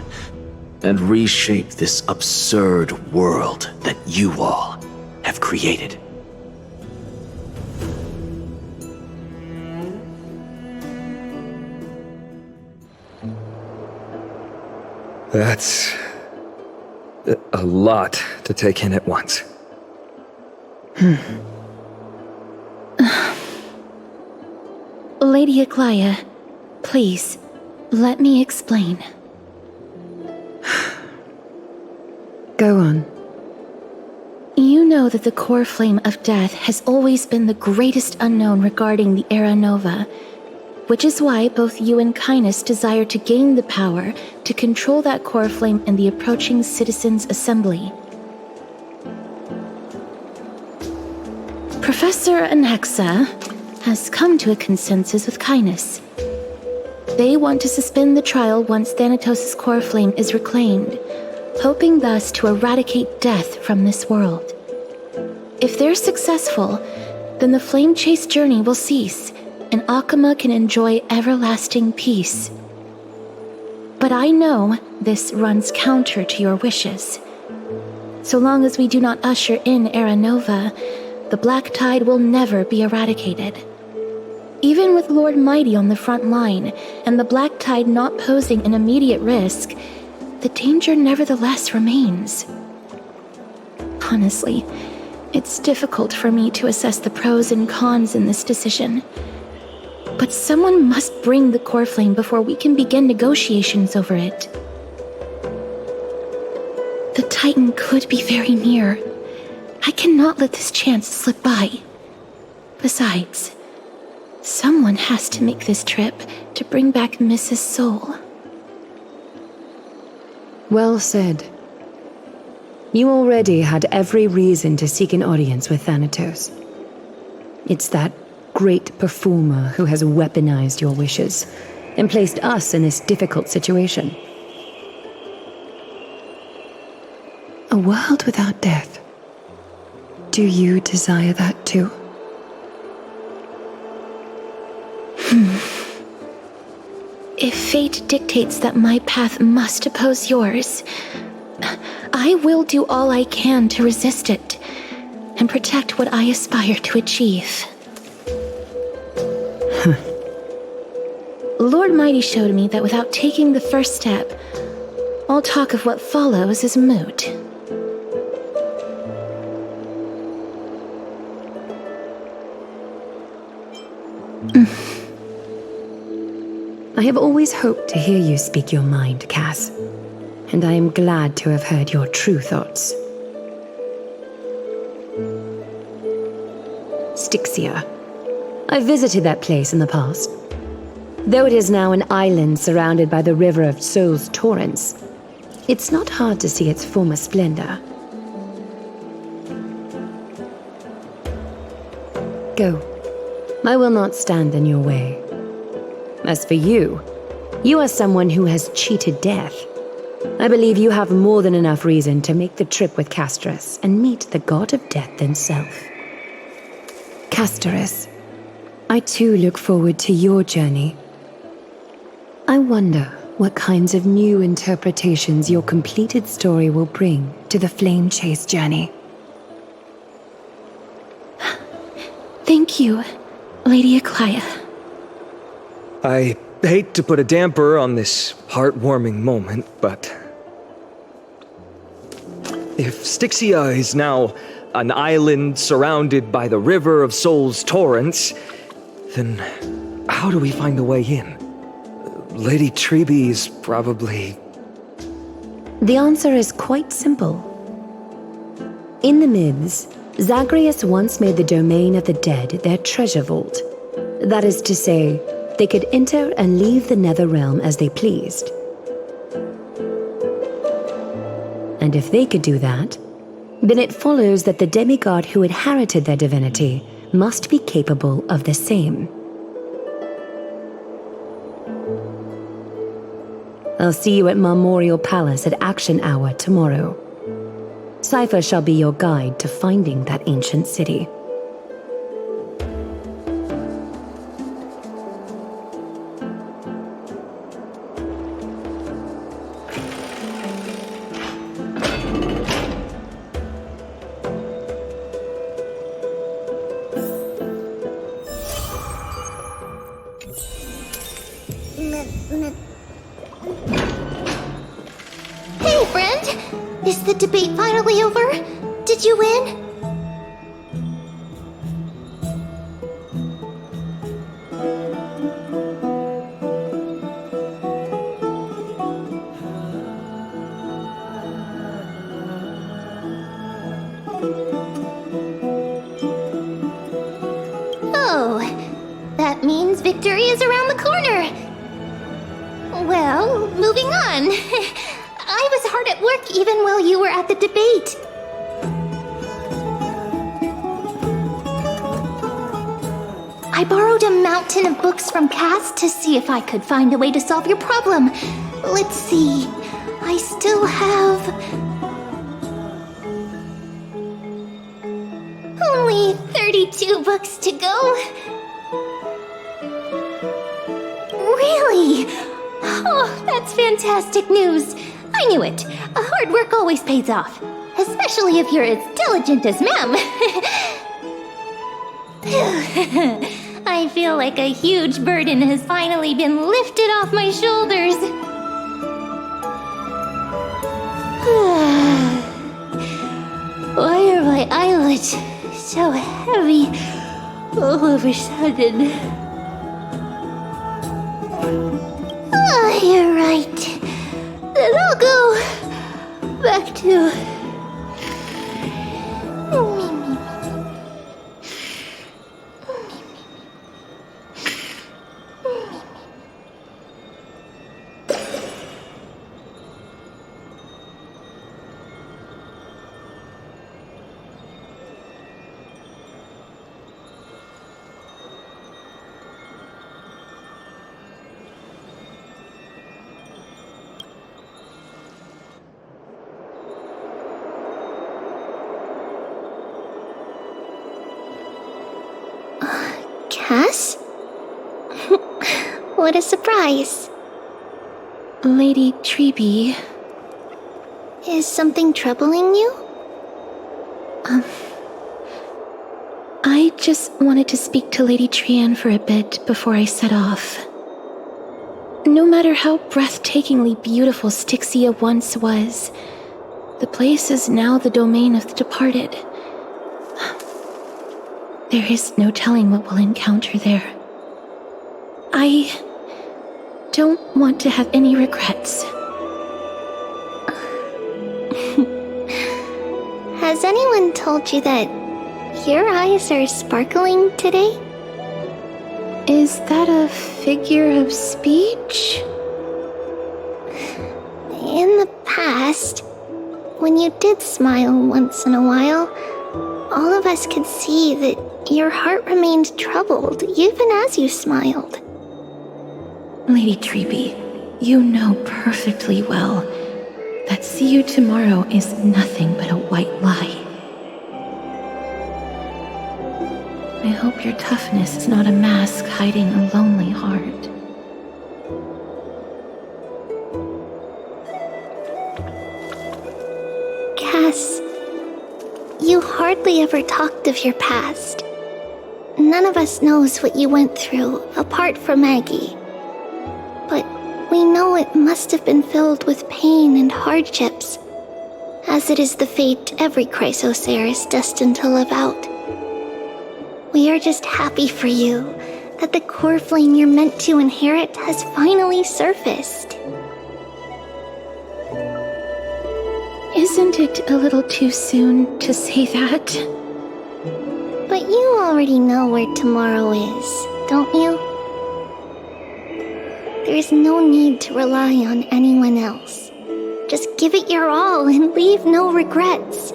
Speaker 6: and reshape this absurd world that you all have created.
Speaker 5: That's a lot to take in at once.
Speaker 2: Lady Aglaia, please, let me explain.
Speaker 3: Go on.
Speaker 2: You know that the core flame of death has always been the greatest unknown regarding the Era Nova, which is why both you and Kindness desire to gain the power to control that core flame in the approaching Citizens' Assembly. Professor Anaxa has come to a consensus with Kindness. They want to suspend the trial once Thanatos' core flame is reclaimed, hoping thus to eradicate death from this world. If they're successful, then the flame chase journey will cease, and Akama can enjoy everlasting peace. But I know this runs counter to your wishes. So long as we do not usher in Era Nova, the Black Tide will never be eradicated. Even with Lord Mighty on the front line, and the Black Tide not posing an immediate risk, the danger nevertheless remains. Honestly, it's difficult for me to assess the pros and cons in this decision. But someone must bring the core flame before we can begin negotiations over it. The Titan could be very near. I cannot let this chance slip by. Besides, someone has to make this trip to bring back Mrs. Soul.
Speaker 3: Well said. You already had every reason to seek an audience with Thanatos. It's that great performer who has weaponized your wishes and placed us in this difficult situation. A world without death. Do you desire that too?
Speaker 2: If fate dictates that my path must oppose yours, I will do all I can to resist it. and protect what I aspire to achieve. Lord Mighty showed me that without taking the first step, all talk of what follows is moot.
Speaker 3: I have always hoped to hear you speak your mind, Cass, and I am glad to have heard your true thoughts. Styxia. I visited that place in the past. Though it is now an island surrounded by the river of Souls torrents, it's not hard to see its former splendor. Go. I will not stand in your way. As for you, you are someone who has cheated death. I believe you have more than enough reason to make the trip with Casterus and meet the god of death himself. Casterus, I too look forward to your journey. I wonder what kinds of new interpretations your completed story will bring to the Flame Chase journey.
Speaker 2: Thank you, Lady Aglaia.
Speaker 5: I hate to put a damper on this heartwarming moment, but if Styxia is now an island surrounded by the river of Souls torrents, then how do we find a way in? Lady Treeby's probably...
Speaker 3: The answer is quite simple. In the myths, Zagreus once made the domain of the dead their treasure vault. That is to say, they could enter and leave the nether realm as they pleased. And if they could do that, then it follows that the demigod who inherited their divinity must be capable of the same. I'll see you at Marmorial Palace at Action Hour tomorrow. Cypher shall be your guide to finding that ancient city.
Speaker 4: Hey, friend! Is the debate finally over? Did you win? Oh, that means victory is around the corner. Well, moving on. I was hard at work even while you were at the debate. I borrowed a mountain of books from Cass to see if I could find a way to solve your problem. Let's see. I still have... only 32 books to go. Really? Oh, that's fantastic news. I knew it. Hard work always pays off. Especially if you're as diligent as Ma'am. I feel like a huge burden has finally been lifted off my shoulders. Why are my eyelids so heavy all of a sudden? You're right. Then I'll go back to... Cass? What a surprise.
Speaker 2: Lady Treeby.
Speaker 4: Is something troubling you?
Speaker 2: just wanted to speak to Lady Trian for a bit before I set off. No matter how breathtakingly beautiful Styxia once was, the place is now the domain of the departed. There is no telling what we'll encounter there. I don't want to have any regrets.
Speaker 4: Has anyone told you that your eyes are sparkling today?
Speaker 2: Is that a figure of speech?
Speaker 4: In the past, when you did smile once in a while, all of us could see that your heart remained troubled even as you smiled.
Speaker 2: Lady Treeby, you know perfectly well that see you tomorrow is nothing but a white lie. I hope your toughness is not a mask hiding a lonely heart.
Speaker 4: Cass, you hardly ever talked of your past. None of us knows what you went through, apart from Maggie. But we know it must have been filled with pain and hardships, as it is the fate every Chrysosaur is destined to live out. We are just happy for you that the core flame you're meant to inherit has finally surfaced.
Speaker 2: Isn't it a little too soon to say that?
Speaker 4: But you already know where tomorrow is, don't you? There is no need to rely on anyone else. Just give it your all and leave no regrets.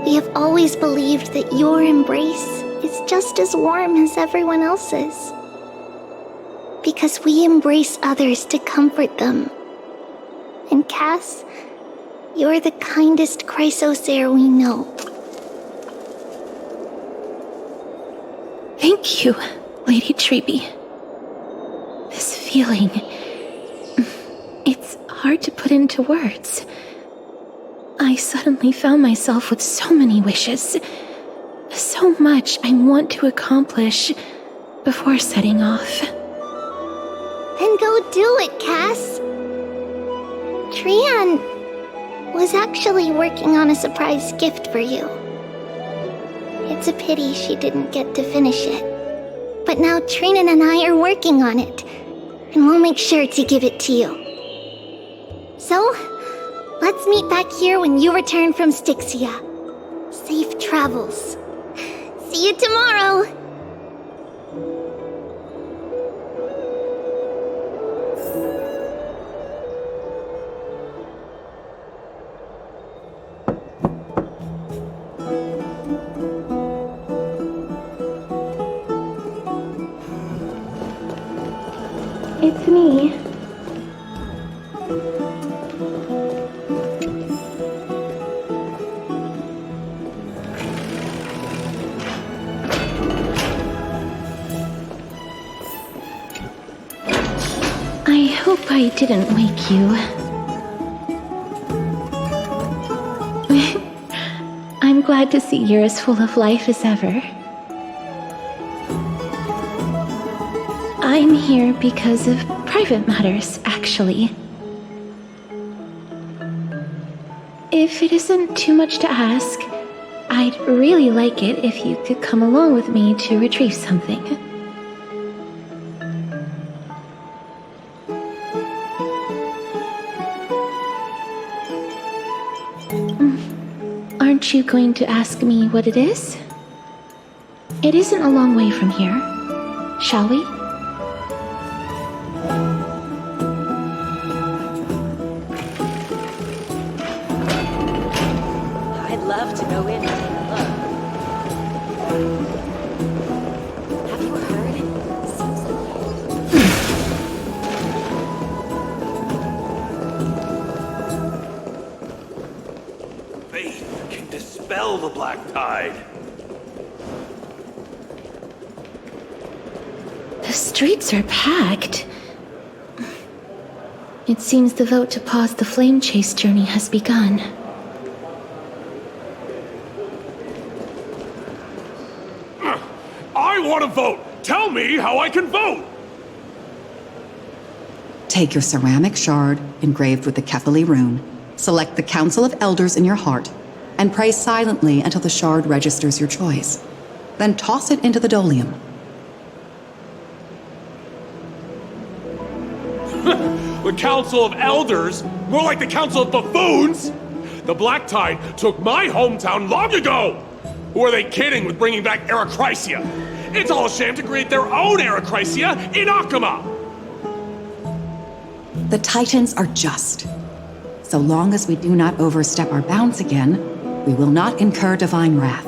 Speaker 4: We have always believed that your embrace is just as warm as everyone else's. Because we embrace others to comfort them. And Cass, you're the kindest Chrysosaur we know.
Speaker 2: Thank you, Lady Treeby. This feeling, it's hard to put into words. I suddenly found myself with so many wishes. So much I want to accomplish before setting off.
Speaker 4: Then go do it, Cass. Trian was actually working on a surprise gift for you. It's a pity she didn't get to finish it. But now Trinan and I are working on it, and we'll make sure to give it to you. So, let's meet back here when you return from Styxia. Safe travels. See you tomorrow!
Speaker 2: It's me. I hope I didn't wake you. I'm glad to see you're as full of life as ever. I'm here because of private matters, actually. If it isn't too much to ask, I'd really like it if you could come along with me to retrieve something. Aren't you going to ask me what it is? It isn't a long way from here. Shall we?
Speaker 1: I'd love to go in and take a look. Have you heard?
Speaker 10: Faith can dispel the black tide.
Speaker 2: The streets are packed. It seems the vote to pause the flame chase journey has begun.
Speaker 10: want to vote! Tell me how I can vote!
Speaker 13: Take your ceramic shard engraved with the Kefali rune, select the Council of Elders in your heart, and pray silently until the shard registers your choice. Then toss it into the dolium.
Speaker 10: The Council of Elders? More like the Council of Buffoons! The Black Tide took my hometown long ago! Who are they kidding with bringing back Erechrysia? It's all a sham to create their own Erechrysia in Akama!
Speaker 13: The Titans are just. So long as we do not overstep our bounds again, we will not incur divine wrath.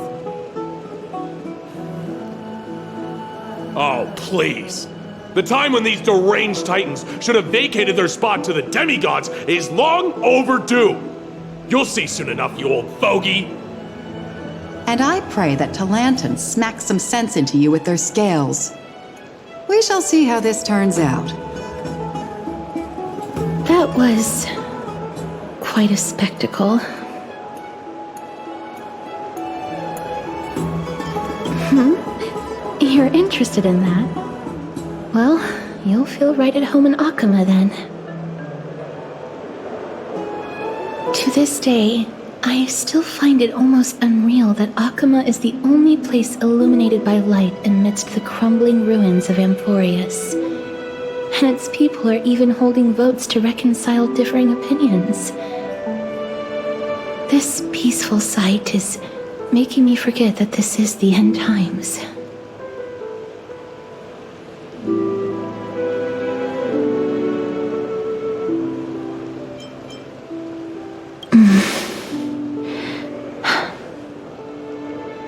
Speaker 10: Oh, please. The time when these deranged Titans should have vacated their spot to the demigods is long overdue. You'll see soon enough, you old fogey.
Speaker 13: And I pray that Talanton smacks some sense into you with their scales. We shall see how this turns out.
Speaker 2: That was quite a spectacle. You're interested in that? Well, you'll feel right at home in Akama then. To this day, I still find it almost unreal that Akama is the only place illuminated by light amidst the crumbling ruins of Amphoreus. And its people are even holding votes to reconcile differing opinions. This peaceful sight is making me forget that this is the end times.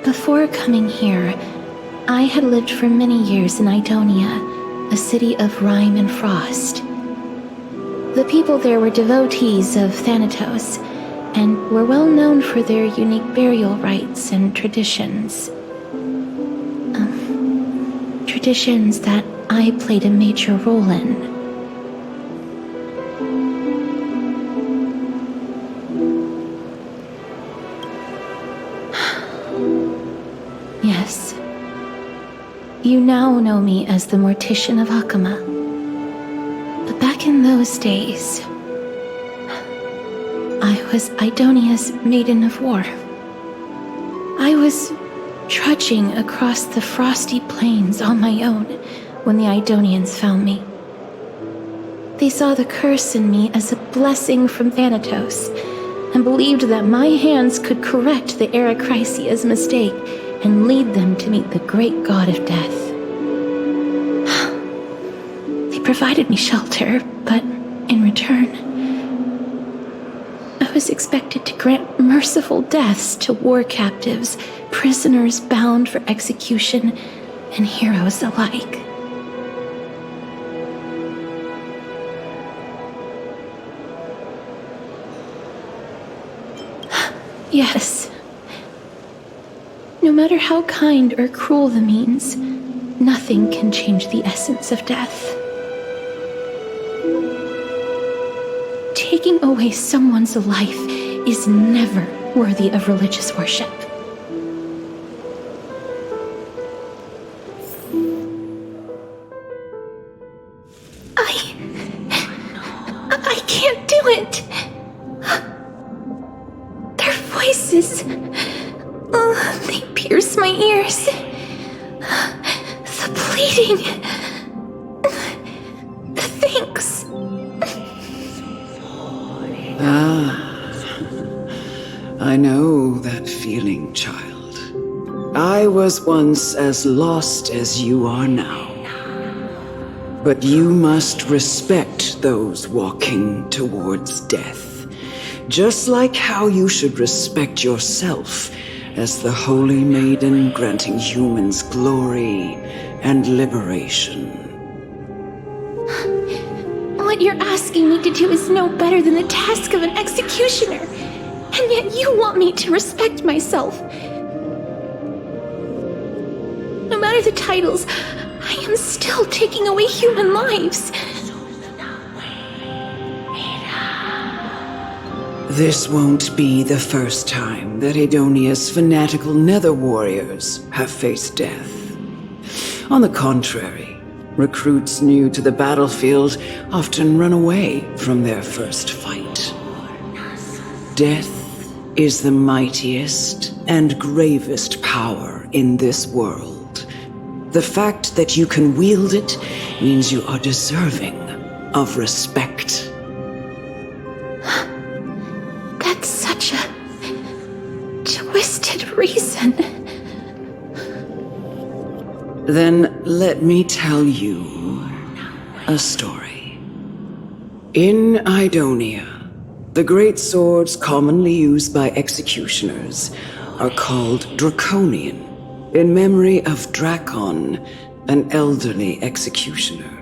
Speaker 2: Before coming here, I had lived for many years in Idonia, a city of rime and frost. The people there were devotees of Thanatos, and were well known for their unique burial rites and traditions. Traditions that I played a major role in. Yes. You now know me as the Mortician of Akama. But back in those days, I was Idonia's Maiden of War. I was trudging across the frosty plains on my own when the Idonians found me. They saw the curse in me as a blessing from Thanatos, and believed that my hands could correct the Erechrysia's mistake and lead them to meet the great god of death. They provided me shelter, but in return, I was expected to grant merciful deaths to war captives, prisoners bound for execution, and heroes alike. Yes. No matter how kind or cruel the means, nothing can change the essence of death. Taking away someone's life is never worthy of religious worship. I can't do it! Their voices... they pierce my ears. The bleeding. The thanks.
Speaker 14: I know that feeling, child. I was once as lost as you are now. But you must respect those walking towards death, just like how you should respect yourself as the Holy Maiden granting humans glory and liberation.
Speaker 2: What you're asking me to do is no better than the task of an executioner, and yet you want me to respect myself. No matter the titles, I am still taking away human lives.
Speaker 14: This won't be the first time that Idonia's fanatical nether warriors have faced death. On the contrary, recruits new to the battlefield often run away from their first fight. Death is the mightiest and gravest power in this world. The fact that you can wield it means you are deserving of respect.
Speaker 2: That's such a twisted reason.
Speaker 14: Then let me tell you a story. In Idonia, the great swords commonly used by executioners are called Draconian, in memory of Drakon, an elderly executioner.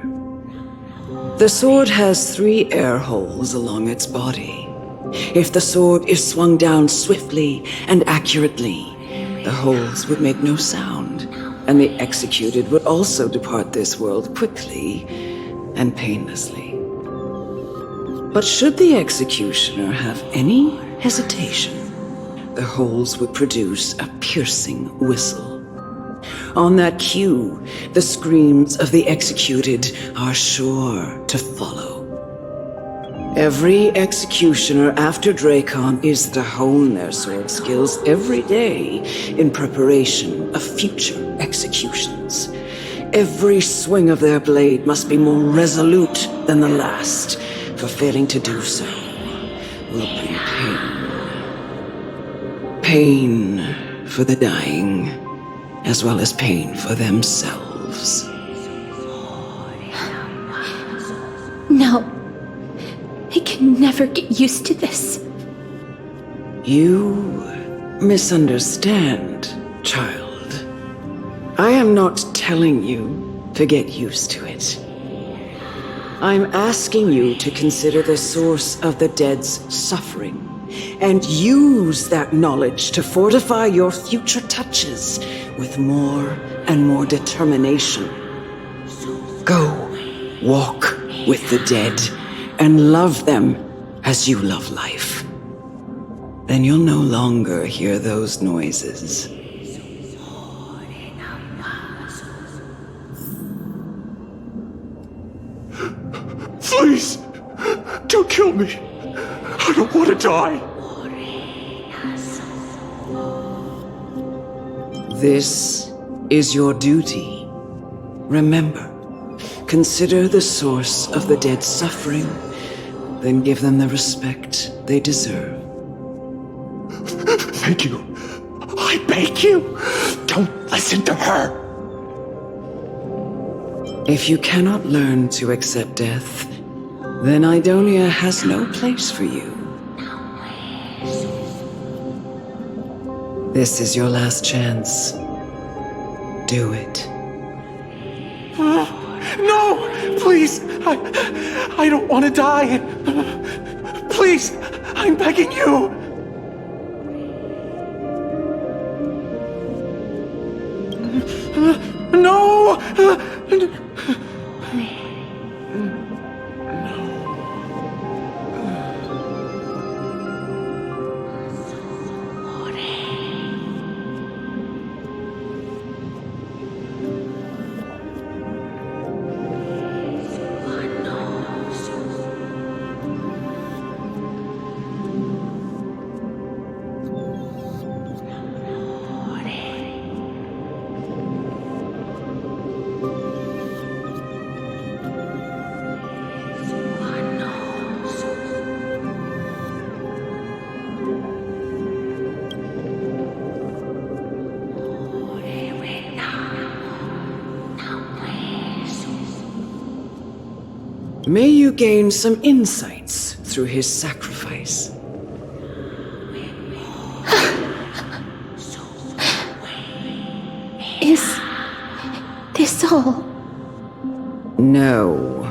Speaker 14: The sword has 3 air holes along its body. If the sword is swung down swiftly and accurately, the holes would make no sound, and the executed would also depart this world quickly and painlessly. But should the executioner have any hesitation, the holes would produce a piercing whistle. On that cue, the screams of the executed are sure to follow. Every executioner after Drakon is to hone their sword skills every day in preparation of future executions. Every swing of their blade must be more resolute than the last, for failing to do so will bring pain. Pain for the dying, as well as pain for themselves.
Speaker 2: No. I can never get used to this.
Speaker 14: You misunderstand, child. I am not telling you to get used to it. I'm asking you to consider the source of the dead's suffering and use that knowledge to fortify your future touches with more and more determination. Go, walk with the dead and love them as you love life. Then you'll no longer hear those noises.
Speaker 9: Please, don't kill me. I don't want to die.
Speaker 14: This is your duty. Remember, consider the source of the dead's suffering, then give them the respect they deserve.
Speaker 9: Thank you. I beg you, don't listen to her.
Speaker 14: If you cannot learn to accept death, then Idonia has no place for you. This is your last chance. Do it.
Speaker 9: No! Please! I don't want to die! Please! I'm begging you! No!
Speaker 14: May you gain some insights through his sacrifice.
Speaker 2: Is this all?
Speaker 14: No.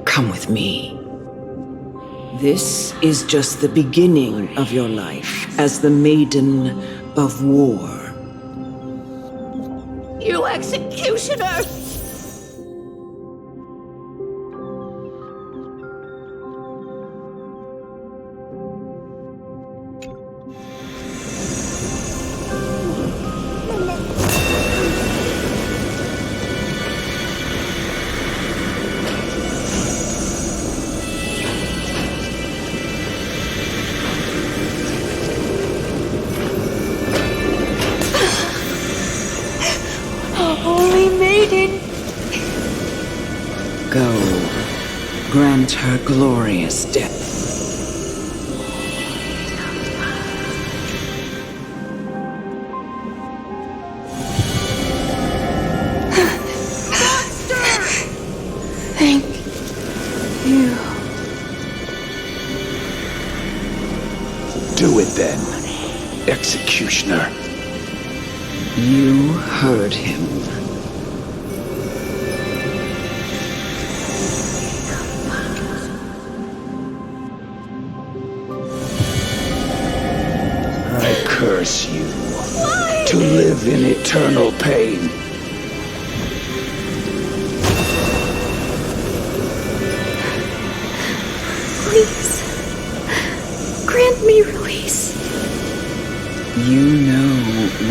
Speaker 14: Come with me. This is just the beginning of your life as the Maiden of War.
Speaker 12: You executioner!
Speaker 14: grant her glorious death.
Speaker 2: Thank you.
Speaker 10: Do it then, Executioner.
Speaker 14: You heard him.
Speaker 10: I curse you to live in eternal pain.
Speaker 2: Please, grant me release.
Speaker 14: You know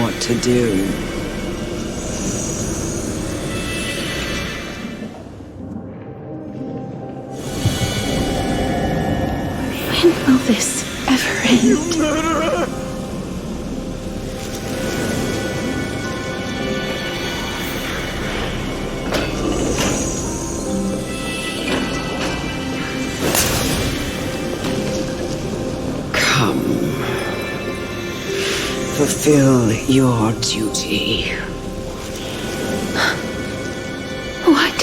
Speaker 14: what to do.
Speaker 2: When will this ever end?
Speaker 10: You murderer!
Speaker 14: Fulfill your duty.
Speaker 2: What?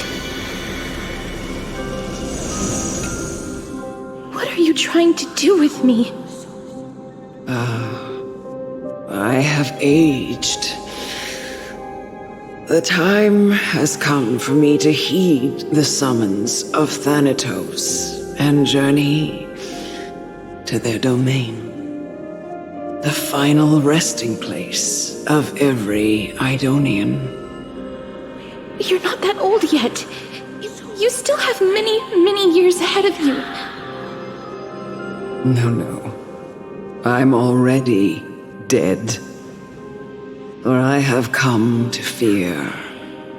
Speaker 2: What are you trying to do with me?
Speaker 14: I have aged. The time has come for me to heed the summons of Thanatos and journey to their domain. The final resting place of every Idonian.
Speaker 2: You're not that old yet. You still have many, many years ahead of you.
Speaker 14: No. I'm already dead. For I have come to fear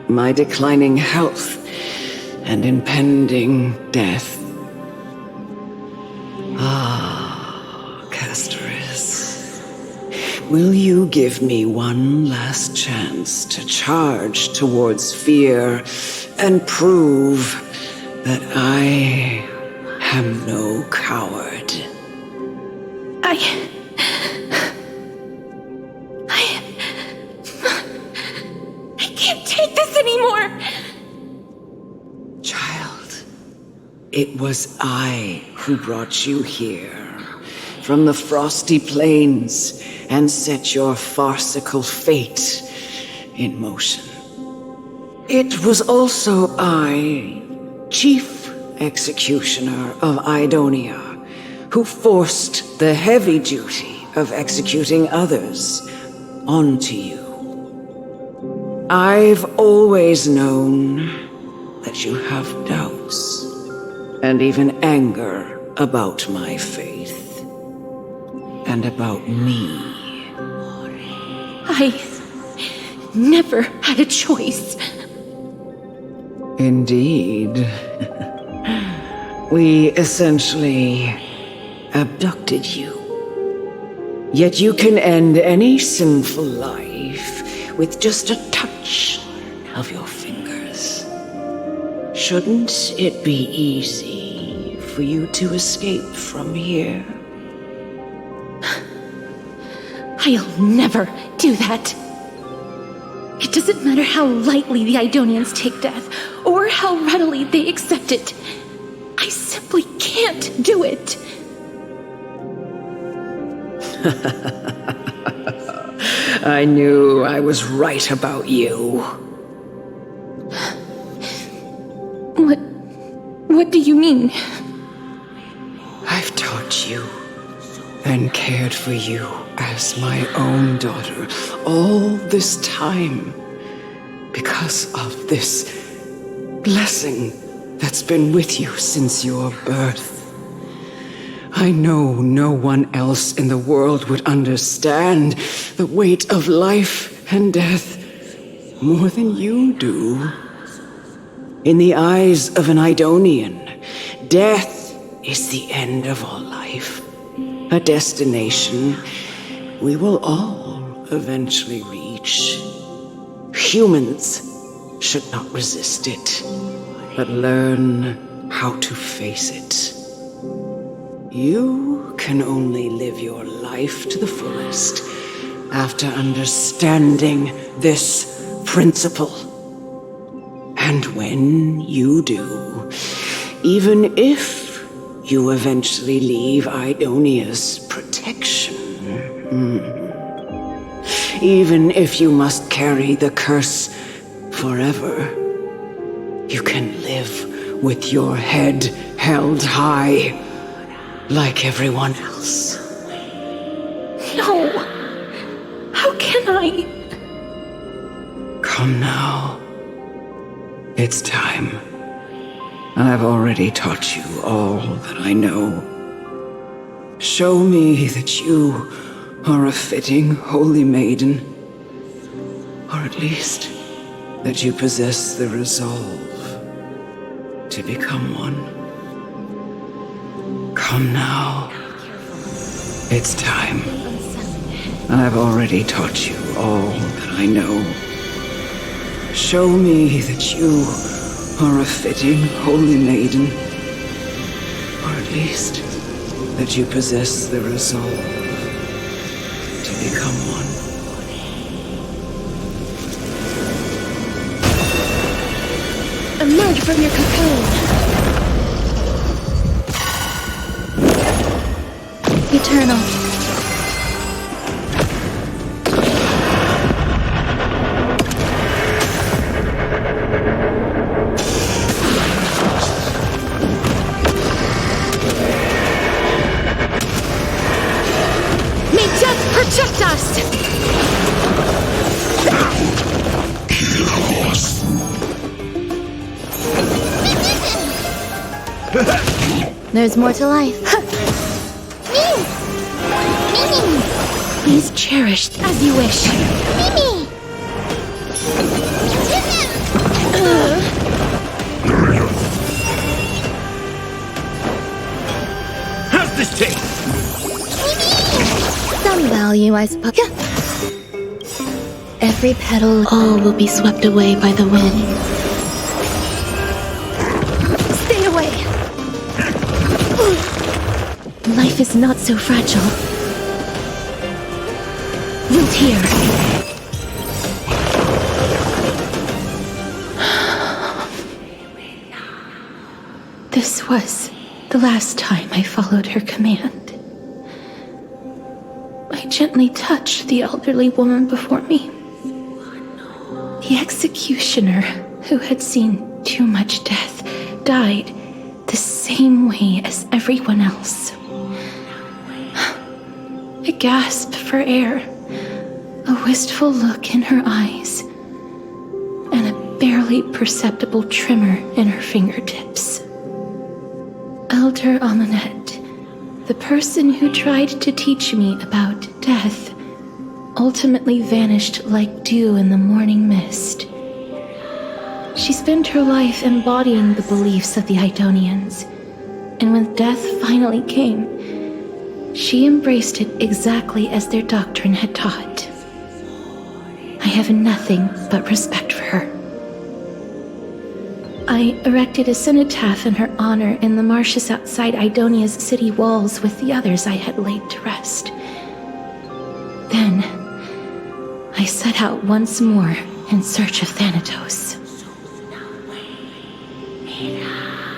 Speaker 14: my declining health and impending death. Will you give me one last chance to charge towards fear and prove that I am no coward?
Speaker 2: I can't take this anymore!
Speaker 14: Child, it was I who brought you here from the frosty plains and set your farcical fate in motion. It was also I, Chief Executioner of Idonia, who forced the heavy duty of executing others onto you. I've always known that you have doubts and even anger about my faith and about me.
Speaker 2: I never had a choice.
Speaker 14: Indeed. We essentially abducted you. Yet you can end any sinful life with just a touch of your fingers. Shouldn't it be easy for you to escape from here?
Speaker 2: I'll never do that. It doesn't matter how lightly the Idonians take death, or how readily they accept it. I simply can't do it.
Speaker 14: I knew I was right about you.
Speaker 2: What do you mean?
Speaker 14: I've taught you and cared for you as my own daughter all this time because of this blessing that's been with you since your birth. I know no one else in the world would understand the weight of life and death more than you do. In the eyes of an Idonian, death is the end of all life, a destination we will all eventually reach. Humans should not resist it, but learn how to face it. You can only live your life to the fullest after understanding this principle. And when you do, even if you eventually leave Idonia's protection, even if you must carry the curse forever, you can live with your head held high, like everyone else.
Speaker 2: No! How can I?
Speaker 14: Come now. It's time. I've already taught you all that I know. Show me that you are a fitting holy maiden, or at least that you possess the resolve to become one. Come now. It's time. I've already taught you all that I know. Show me that you are a fitting holy maiden, or at least that you possess the resolve to become one.
Speaker 2: Emerge from your cocoon. Eternal.
Speaker 12: May death protect us!
Speaker 4: There's more to life.
Speaker 2: Please cherish as you wish.
Speaker 4: Mimi!
Speaker 10: How's this take?
Speaker 4: Some value, I suppose. Every petal,
Speaker 2: All will be swept away by the wind.
Speaker 4: stay away.
Speaker 2: Life is not so fragile. Root here. This was the last time I followed her command. I gently touched the elderly woman before me. The executioner, who had seen too much death, died the same way as everyone else. A gasp for air, a wistful look in her eyes, and a barely perceptible tremor in her fingertips. Elder Amunet, the person who tried to teach me about death, ultimately vanished like dew in the morning mist. She spent her life embodying the beliefs of the Idonians, and when death finally came, she embraced it exactly as their doctrine had taught. I have nothing but respect for her. I erected a cenotaph in her honor in the marshes outside Idonia's city walls with the others I had laid to rest. Then, I set out once more in search of Thanatos.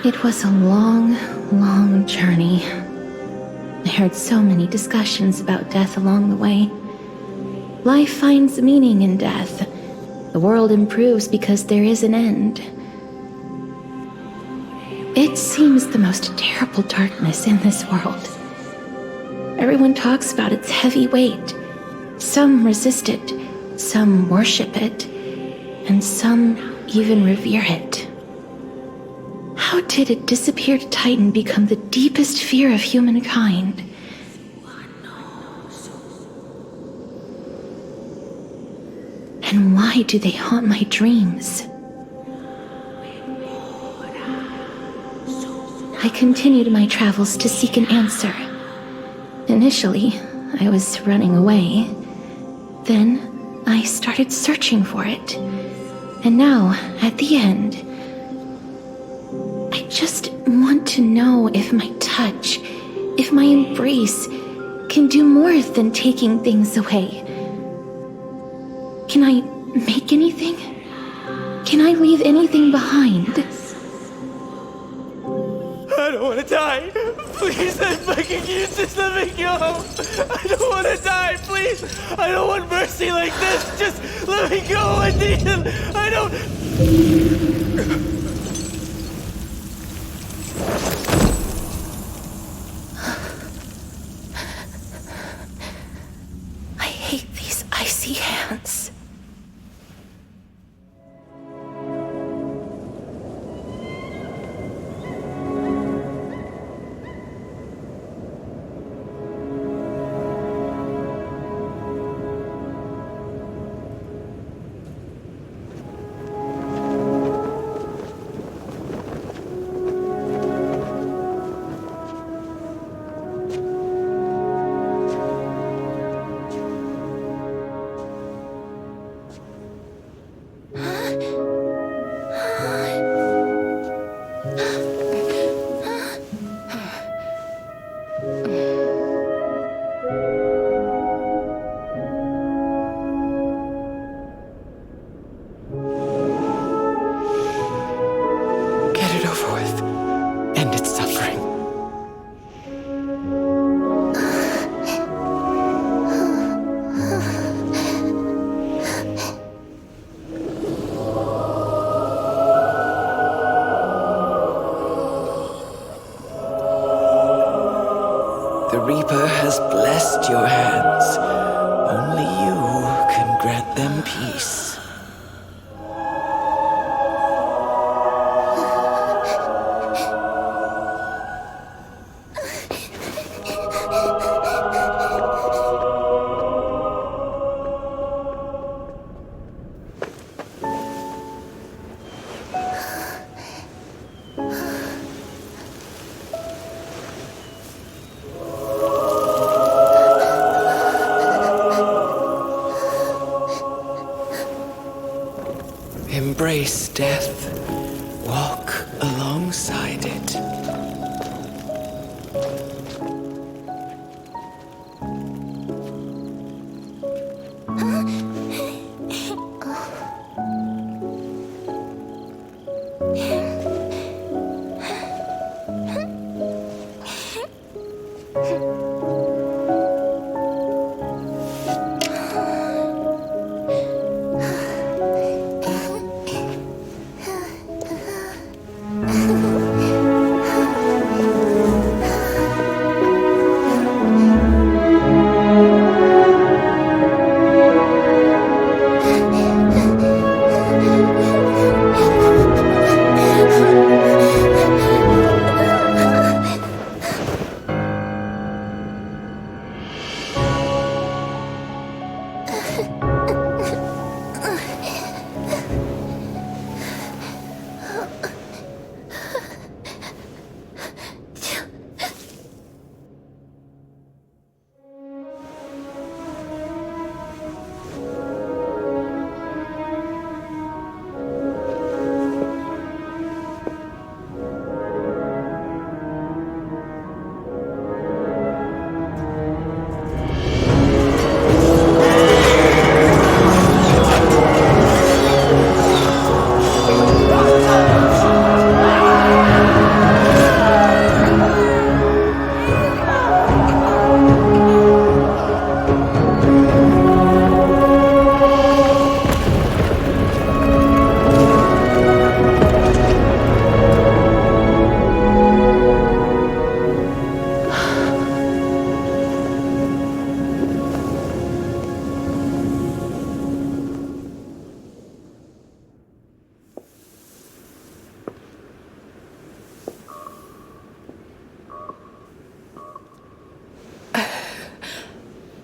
Speaker 2: It was a long, long journey. I heard so many discussions about death along the way. Life finds meaning in death. The world improves because there is an end. It seems the most terrible darkness in this world. Everyone talks about its heavy weight. Some resist it, some worship it, and some even revere it. How did a disappeared titan become the deepest fear of humankind? And why do they haunt my dreams? I continued my travels to seek an answer. Initially, I was running away. Then, I started searching for it. And now, at the end, I just want to know if my touch, if my embrace, can do more than taking things away. Can I make anything? Can I leave anything behind?
Speaker 7: I don't want to die. Please, I'm begging you, just let me go. I don't want to die, please. I don't want mercy like this. Just let me go. I need him. I don't...
Speaker 2: I hate these icy hands.
Speaker 7: The Reaper has blessed your hands. Only you can grant them peace. Embrace death. Walk alongside it.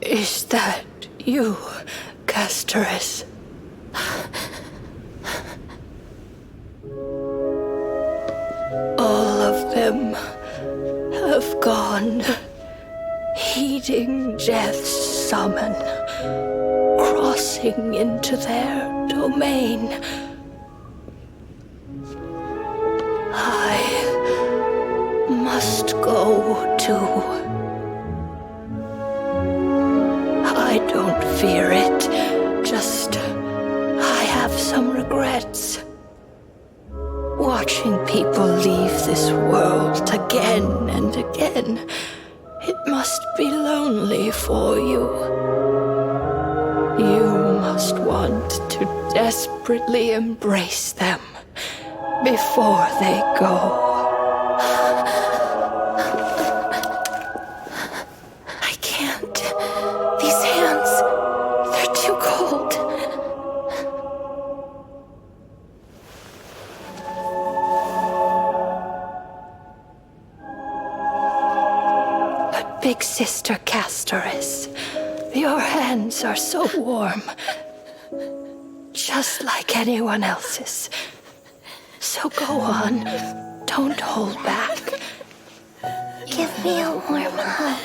Speaker 12: Is that you, Casterus? All of them have gone, heeding death's summon, crossing into their domain. must go too. I don't fear it, just I have some regrets. Watching people leave this world again and again, it must be lonely for you. You must want to desperately embrace them before they go.
Speaker 18: I can't. These hands, they're too cold.
Speaker 12: But Big Sister Castoris, your hands are so warm. Just like anyone else's. So go on. Don't hold back.
Speaker 4: Give me a warm hug.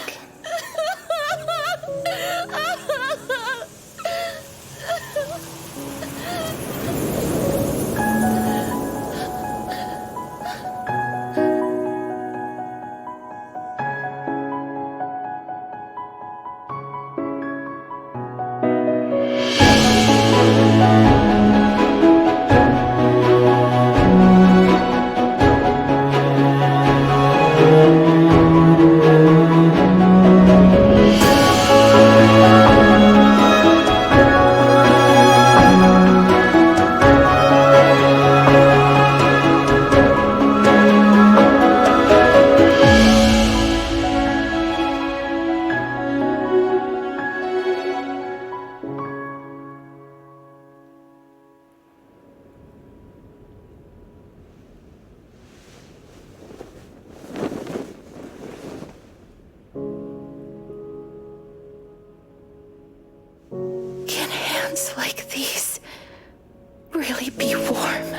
Speaker 18: Like these really be warm?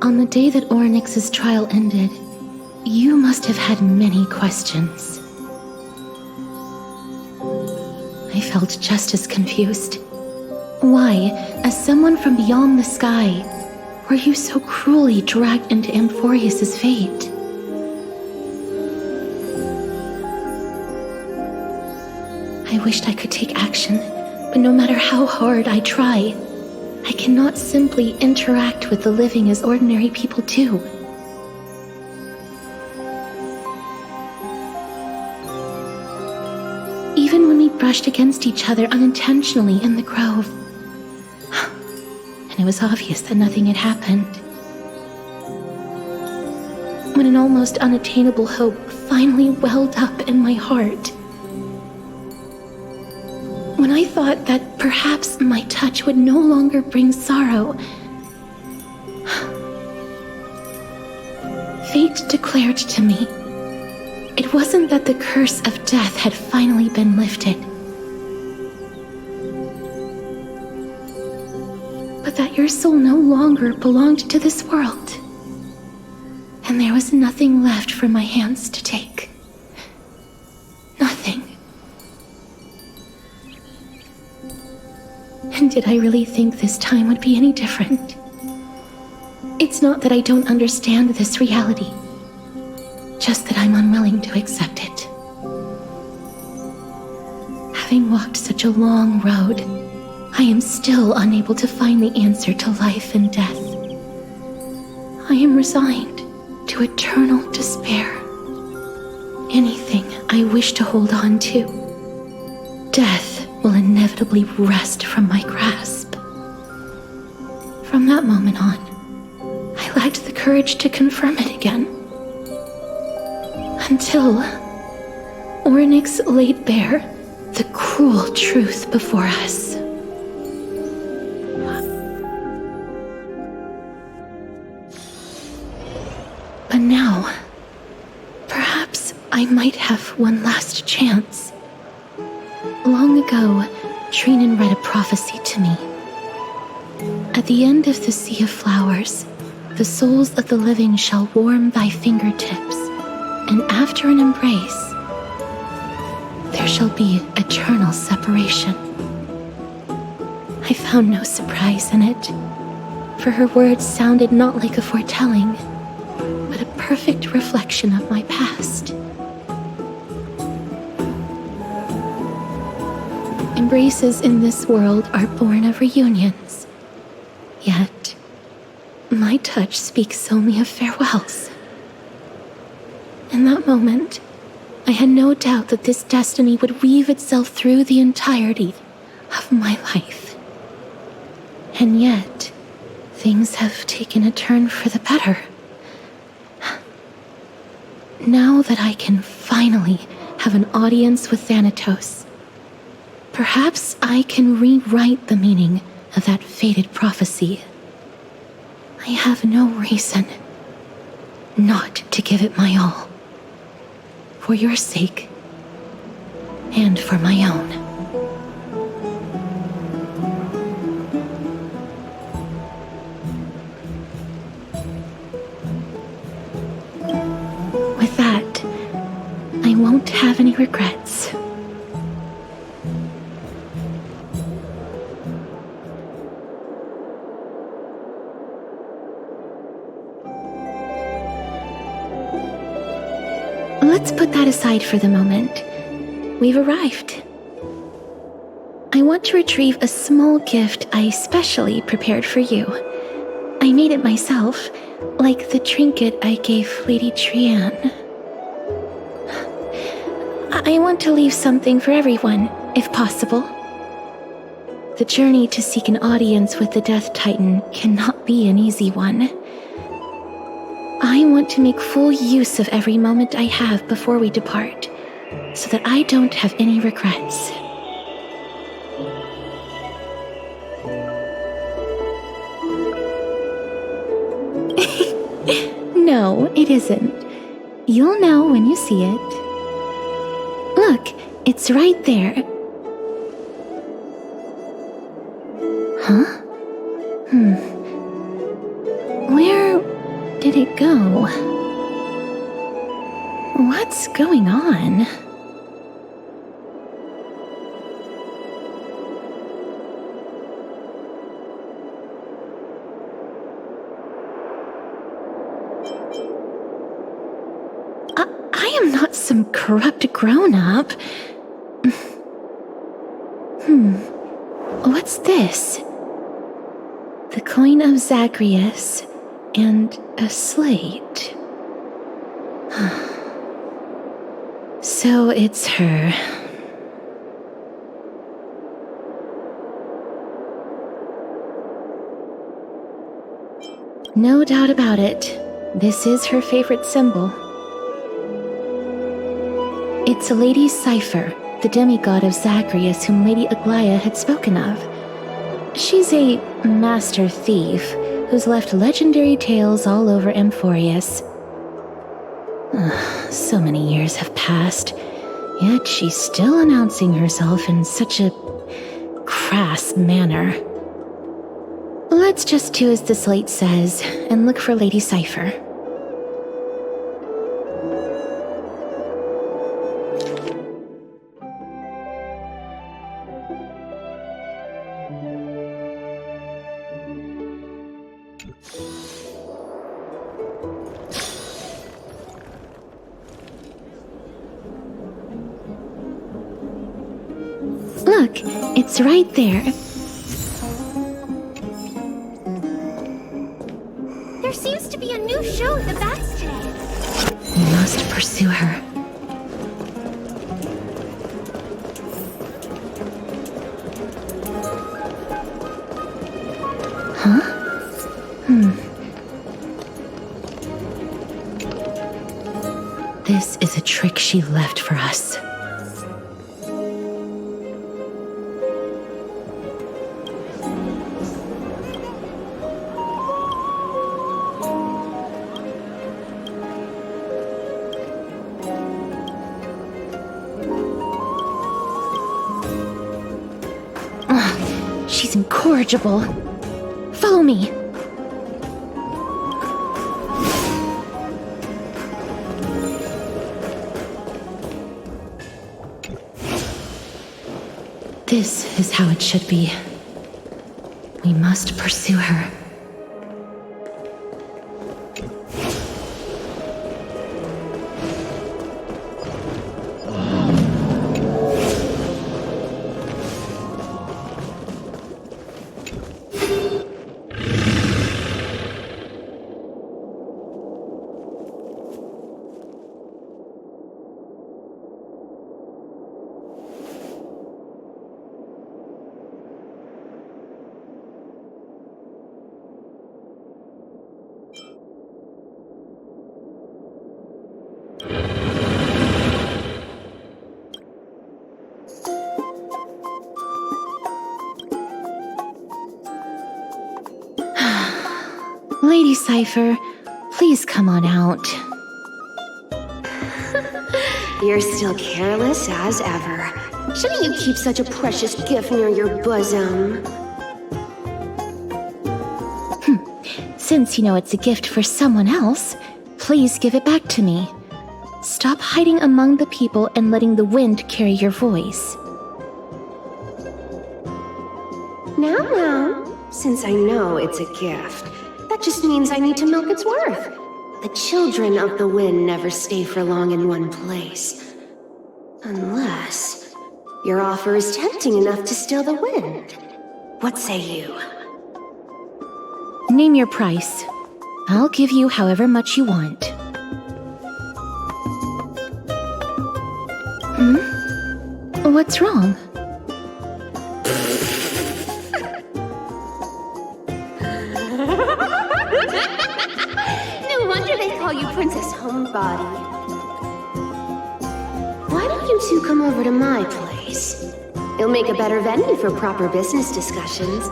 Speaker 2: On the day that Orynyx's trial ended, you must have had many questions. I felt just as confused. Why, as someone from beyond the sky, were you so cruelly dragged into Amphoreus' fate? I wished I could take action, but no matter how hard I try, I cannot simply interact with the living as ordinary people do. Even when we brushed against each other unintentionally in the grove, and it was obvious that nothing had happened. When an almost unattainable hope finally welled up in my heart. When I thought that perhaps my touch would no longer bring sorrow, fate declared to me, it wasn't that the curse of death had finally been lifted, but that your soul no longer belonged to this world, and there was nothing left for my hands to take. Nothing. And did I really think this time would be any different? It's not that I don't understand this reality, just that I'm unwilling to accept it. Having walked such a long road, I am still unable to find the answer to life and death. I am resigned to eternal despair. Anything I wish to hold on to, death will inevitably wrest from my grasp. From that moment on, I lacked the courage to confirm it again. Until Orynyx laid bare the cruel truth before us. But now, perhaps I might have one last chance. Long ago, Trinan read a prophecy to me. At the end of the sea of flowers, the souls of the living shall warm thy fingertips, and after an embrace, there shall be eternal separation. I found no surprise in it, for her words sounded not like a foretelling, but a perfect reflection of my past. Embraces in this world are born of reunions, yet my touch speaks only of farewells. In that moment, I had no doubt that this destiny would weave itself through the entirety of my life. And yet, things have taken a turn for the better. Now that I can finally have an audience with Thanatos, perhaps I can rewrite the meaning of that fated prophecy. I have no reason not to give it my all. For your sake, and for my own. With that, I won't have any regrets. Let's put that aside for the moment. We've arrived. I want to retrieve a small gift I specially prepared for you. I made it myself, like the trinket I gave Lady Trian. I want to leave something for everyone, if possible. The journey to seek an audience with the Death Titan cannot be an easy one. I want to make full use of every moment I have before we depart, so that I don't have any regrets. No, it isn't. You'll know when you see it. Look, it's right there. Huh? Where did it go? What's going on? I am not some corrupt grown-up. What's this? The coin of Zagreus and a slate. So it's her. No doubt about it. This is her favorite symbol. It's a lady's cipher, the demigod of Zagreus whom Lady Aglaia had spoken of. She's a master thief who's left legendary tales all over Amphoreus. So many years have passed, yet she's still announcing herself in such a crass manner. Let's just do as the slate says and look for Lady Cipher. Look, it's right there.
Speaker 18: There seems to be a new show at the bats today.
Speaker 2: We must pursue her. Huh? This is a trick she left for us. She's incorrigible. Follow me. This is how it should be. We must pursue her. Lady Cypher, please come on out.
Speaker 15: You're still careless as ever. Shouldn't you keep such a precious gift near your bosom?
Speaker 2: Since you know it's a gift for someone else, please give it back to me. Stop hiding among the people and letting the wind carry your voice.
Speaker 15: Now, since I know it's a gift, that just means I need to milk its worth. The children of the wind never stay for long in one place. Unless your offer is tempting enough to steal the wind. What say you?
Speaker 2: Name your price. I'll give you however much you want. What's wrong?
Speaker 15: No wonder they call you Princess Homebody. Why don't you two come over to my place? It'll make a better venue for proper business discussions.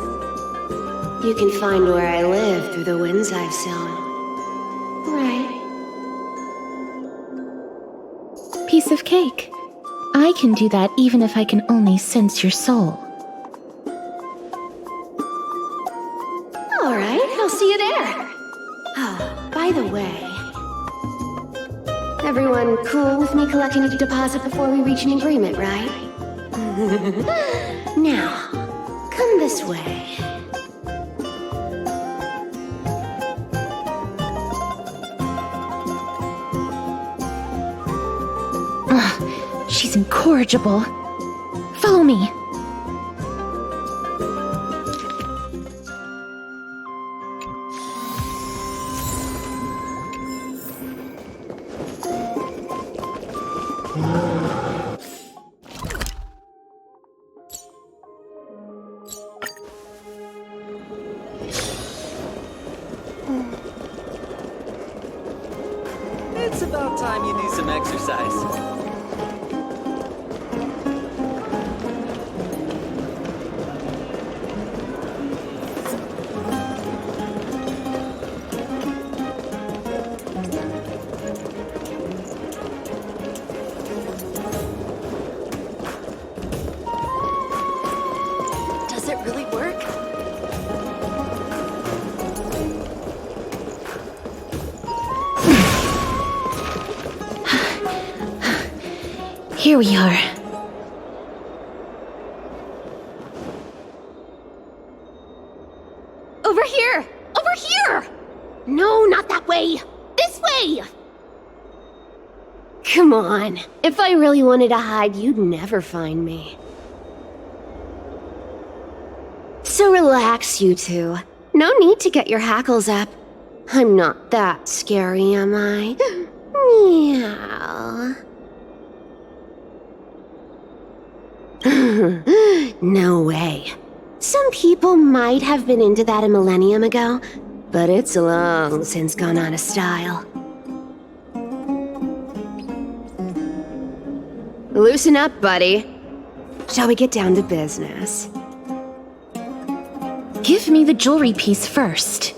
Speaker 15: You can find where I live through the winds I've sown. Right.
Speaker 2: Piece of cake. I can do that even if I can only sense your soul.
Speaker 15: All right, I'll see you there. Oh, by the way, everyone cool with me collecting a deposit before we reach an agreement, right? Now, come this way.
Speaker 2: She's incorrigible. Follow me.
Speaker 19: It's about time you do some exercise.
Speaker 15: Does it really work?
Speaker 2: Here we are.
Speaker 15: Over here! Over here! No, not that way! This way! Come on. If I really wanted to hide, you'd never find me. So relax, you two. No need to get your hackles up. I'm not that scary, am I? Meow. No way. Some people might have been into that a millennium ago, but it's long since gone out of style. Loosen up, buddy. Shall we get down to business?
Speaker 2: Give me the jewelry piece first,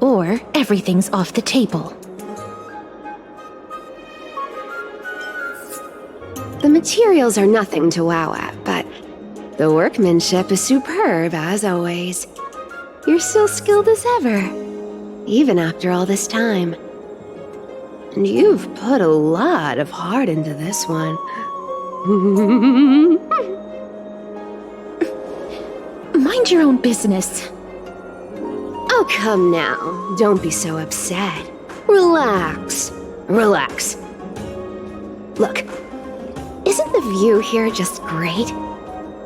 Speaker 2: or everything's off the table.
Speaker 15: The materials are nothing to wow at, but The workmanship is superb, as always. You're still skilled as ever, even after all this time. And you've put a lot of heart into this one.
Speaker 2: Mind your own business.
Speaker 15: Oh, come now. Don't be so upset. Relax. Relax. Look, isn't the view here just great?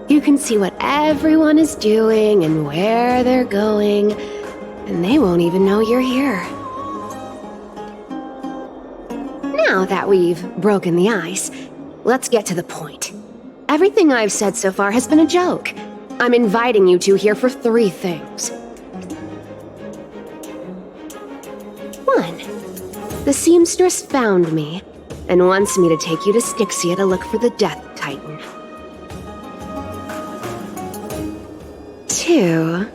Speaker 15: You can see what everyone is doing and where they're going, and they won't even know you're here. Now that we've broken the ice, let's get to the point. Everything I've said so far has been a joke. I'm inviting you two here for 3 things. 1. The seamstress found me and wants me to take you to Styxia to look for the Death Titan. 2.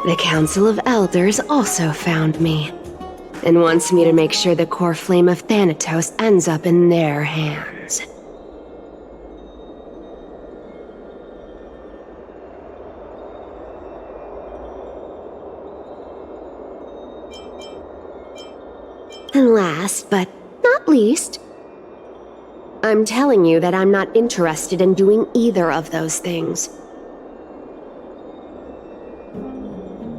Speaker 15: The Council of Elders also found me and wants me to make sure the core flame of Thanatos ends up in their hands. And last, but not least, I'm telling you that I'm not interested in doing either of those things.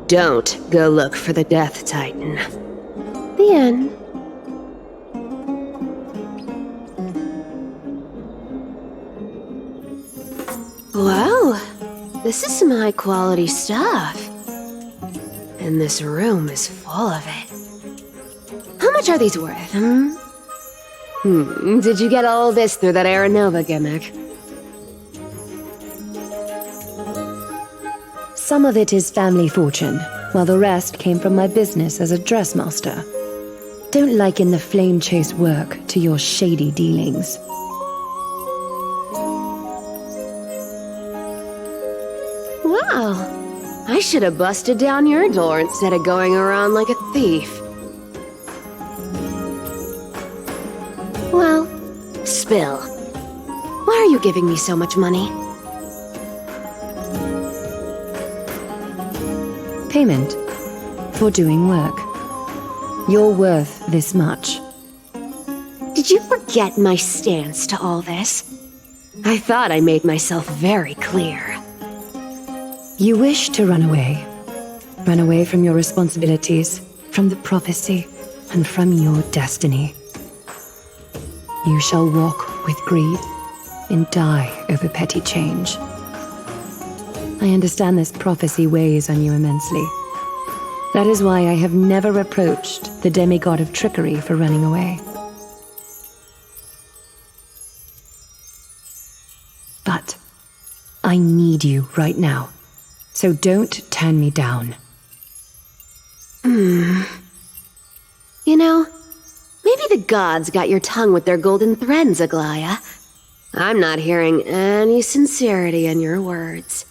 Speaker 15: Don't go look for the Death Titan. The end. Well, this is some high-quality stuff. And this room is full of it. How much are these worth, Did you get all this through that Aeronova gimmick?
Speaker 3: Some of it is family fortune, while the rest came from my business as a dressmaster. Don't liken the flame chase work to your shady dealings.
Speaker 15: Wow, I should have busted down your door instead of going around like a thief. Well, spill. Why are you giving me so much money?
Speaker 3: Payment for doing work. You're worth this much.
Speaker 15: Did you forget my stance to all this? I thought I made myself very clear.
Speaker 3: You wish to run away. Run away from your responsibilities, from the prophecy, and from your destiny. You shall walk with greed and die over petty change. I understand this prophecy weighs on you immensely. That is why I have never reproached the demigod of trickery for running away. But I need you right now, so don't turn me down.
Speaker 15: You know, maybe the gods got your tongue with their golden threads, Aglaya. I'm not hearing any sincerity in your words.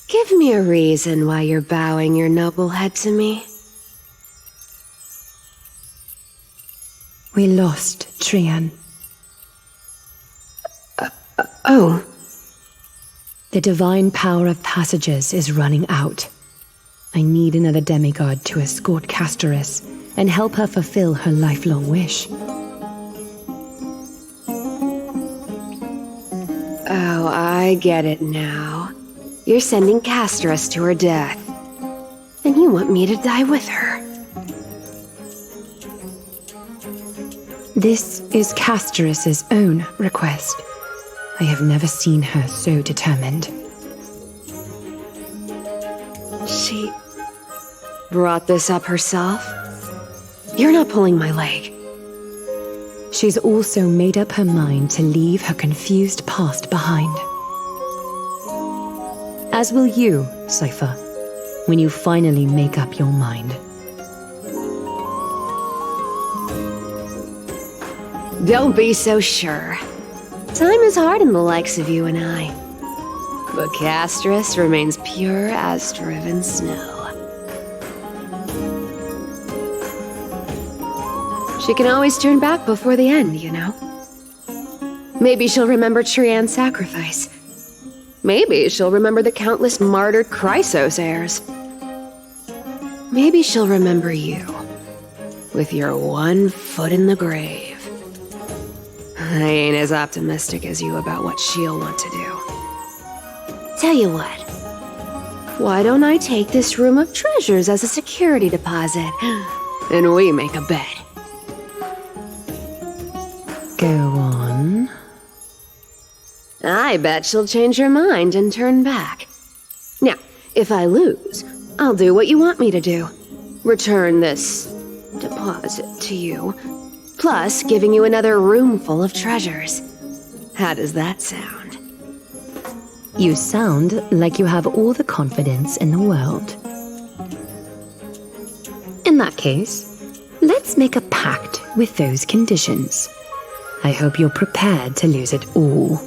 Speaker 15: Give me a reason why you're bowing your noble head to me.
Speaker 3: We lost Trian.
Speaker 15: Oh.
Speaker 3: The divine power of passages is running out. I need another demigod to escort Casterus and help her fulfill her lifelong wish.
Speaker 15: Oh, I get it now. You're sending Casterus to her death. And you want me to die with her.
Speaker 3: This is Casterus's own request. I have never seen her so determined.
Speaker 15: She brought this up herself? You're not pulling my leg.
Speaker 3: She's also made up her mind to leave her confused past behind. As will you, Cypher, when you finally make up your mind.
Speaker 15: Don't be so sure. Time is hard in the likes of you and I. But Casterus remains pure as driven snow. She can always turn back before the end, you know? Maybe she'll remember Trian's sacrifice. Maybe she'll remember the countless martyred Chrysos heirs. Maybe she'll remember you, with your one foot in the grave. I ain't as optimistic as you about what she'll want to do. Tell you what, why don't I take this room of treasures as a security deposit, and we make a bet.
Speaker 3: Go on.
Speaker 15: I bet she'll change her mind and turn back. Now, if I lose, I'll do what you want me to do. Return this deposit to you, plus giving you another room full of treasures. How does that sound?
Speaker 3: You sound like you have all the confidence in the world. In that case, let's make a pact with those conditions. I hope you're prepared to lose it all.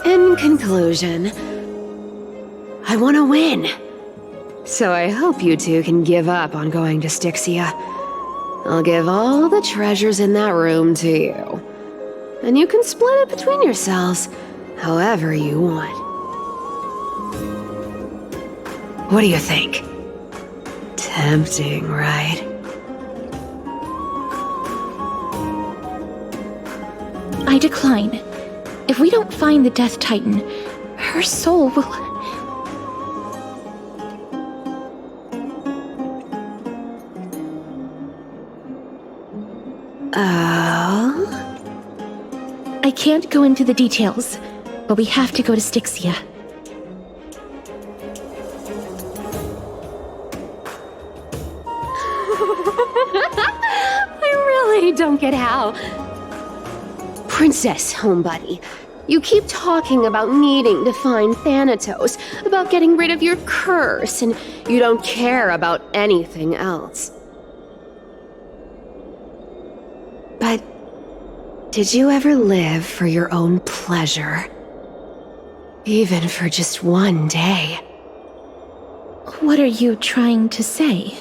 Speaker 15: In conclusion, I want to win. So I hope you two can give up on going to Styxia. I'll give all the treasures in that room to you. And you can split it between yourselves, however you want. What do you think? Tempting, right?
Speaker 2: I decline. If we don't find the Death Titan, her soul will... I can't go into the details, but we have to go to Styxia.
Speaker 15: I really don't get how. Princess, homebuddy, you keep talking about needing to find Thanatos, about getting rid of your curse, and you don't care about anything else. But did you ever live for your own pleasure? Even for just one day?
Speaker 2: What are you trying to say?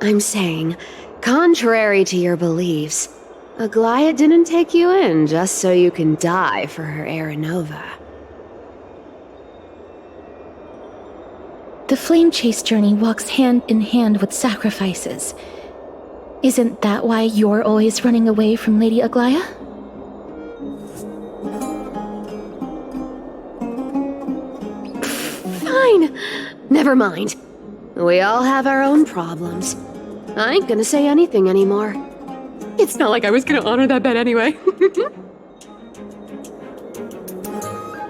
Speaker 15: I'm saying, contrary to your beliefs, Aglaia didn't take you in just so you can die for her Aranova.
Speaker 2: The flame chase journey walks hand in hand with sacrifices. Isn't that why you're always running away from Lady Aglaia?
Speaker 15: Fine. Never mind. We all have our own problems. I ain't gonna say anything anymore. It's not like I was gonna honor that bet anyway.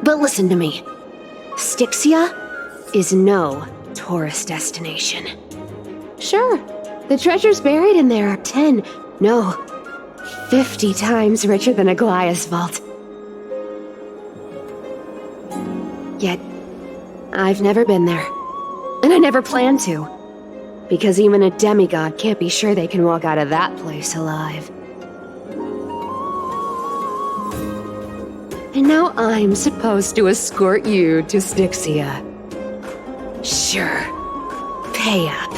Speaker 15: But listen to me. Styxia is no tourist destination. Sure, the treasures buried in there are 10, no, 50 times richer than Aglaia's vault. Yet, I've never been there. And I never plan to. Because even a demigod can't be sure they can walk out of that place alive. And now I'm supposed to escort you to Styxia. Sure. Pay up.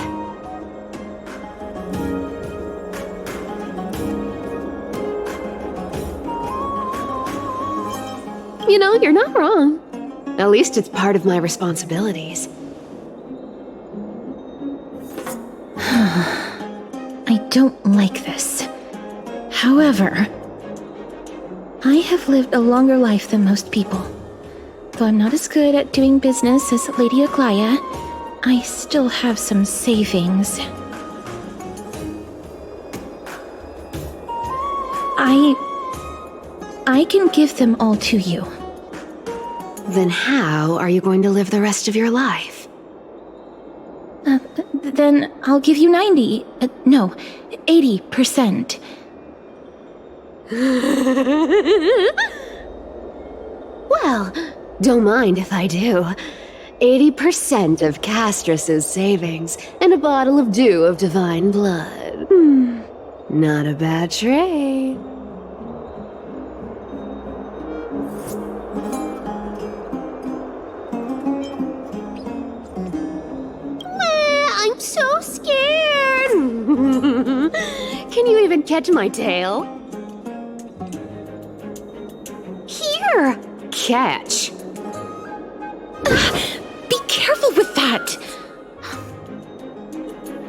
Speaker 15: You know, you're not wrong. At least it's part of my responsibilities.
Speaker 2: I don't like this. However, I have lived a longer life than most people. Though I'm not as good at doing business as Lady Aglaia, I still have some savings. I can give them all to you.
Speaker 15: Then how are you going to live the rest of your life?
Speaker 2: Then I'll give you 90. No, 80%.
Speaker 15: Well, don't mind if I do. 80% of Castrus's savings and a bottle of dew of divine blood. Not a bad trade. even catch my tail? Here! Catch! Be careful with that!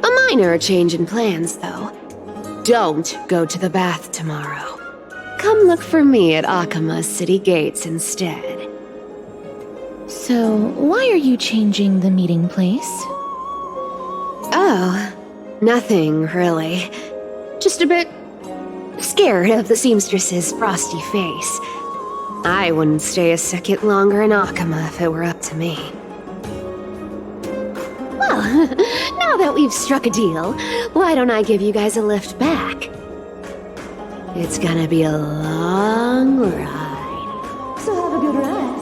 Speaker 15: A minor change in plans, though. Don't go to the bath tomorrow. Come look for me at Akima's city gates instead.
Speaker 2: So, why are you changing the meeting place?
Speaker 15: Oh, nothing really. Just a bit scared of the seamstress's frosty face. I wouldn't stay a second longer in Akima if it were up to me. Well, now that we've struck a deal, why don't I give you guys a lift back? It's gonna be a long ride, so have a good rest.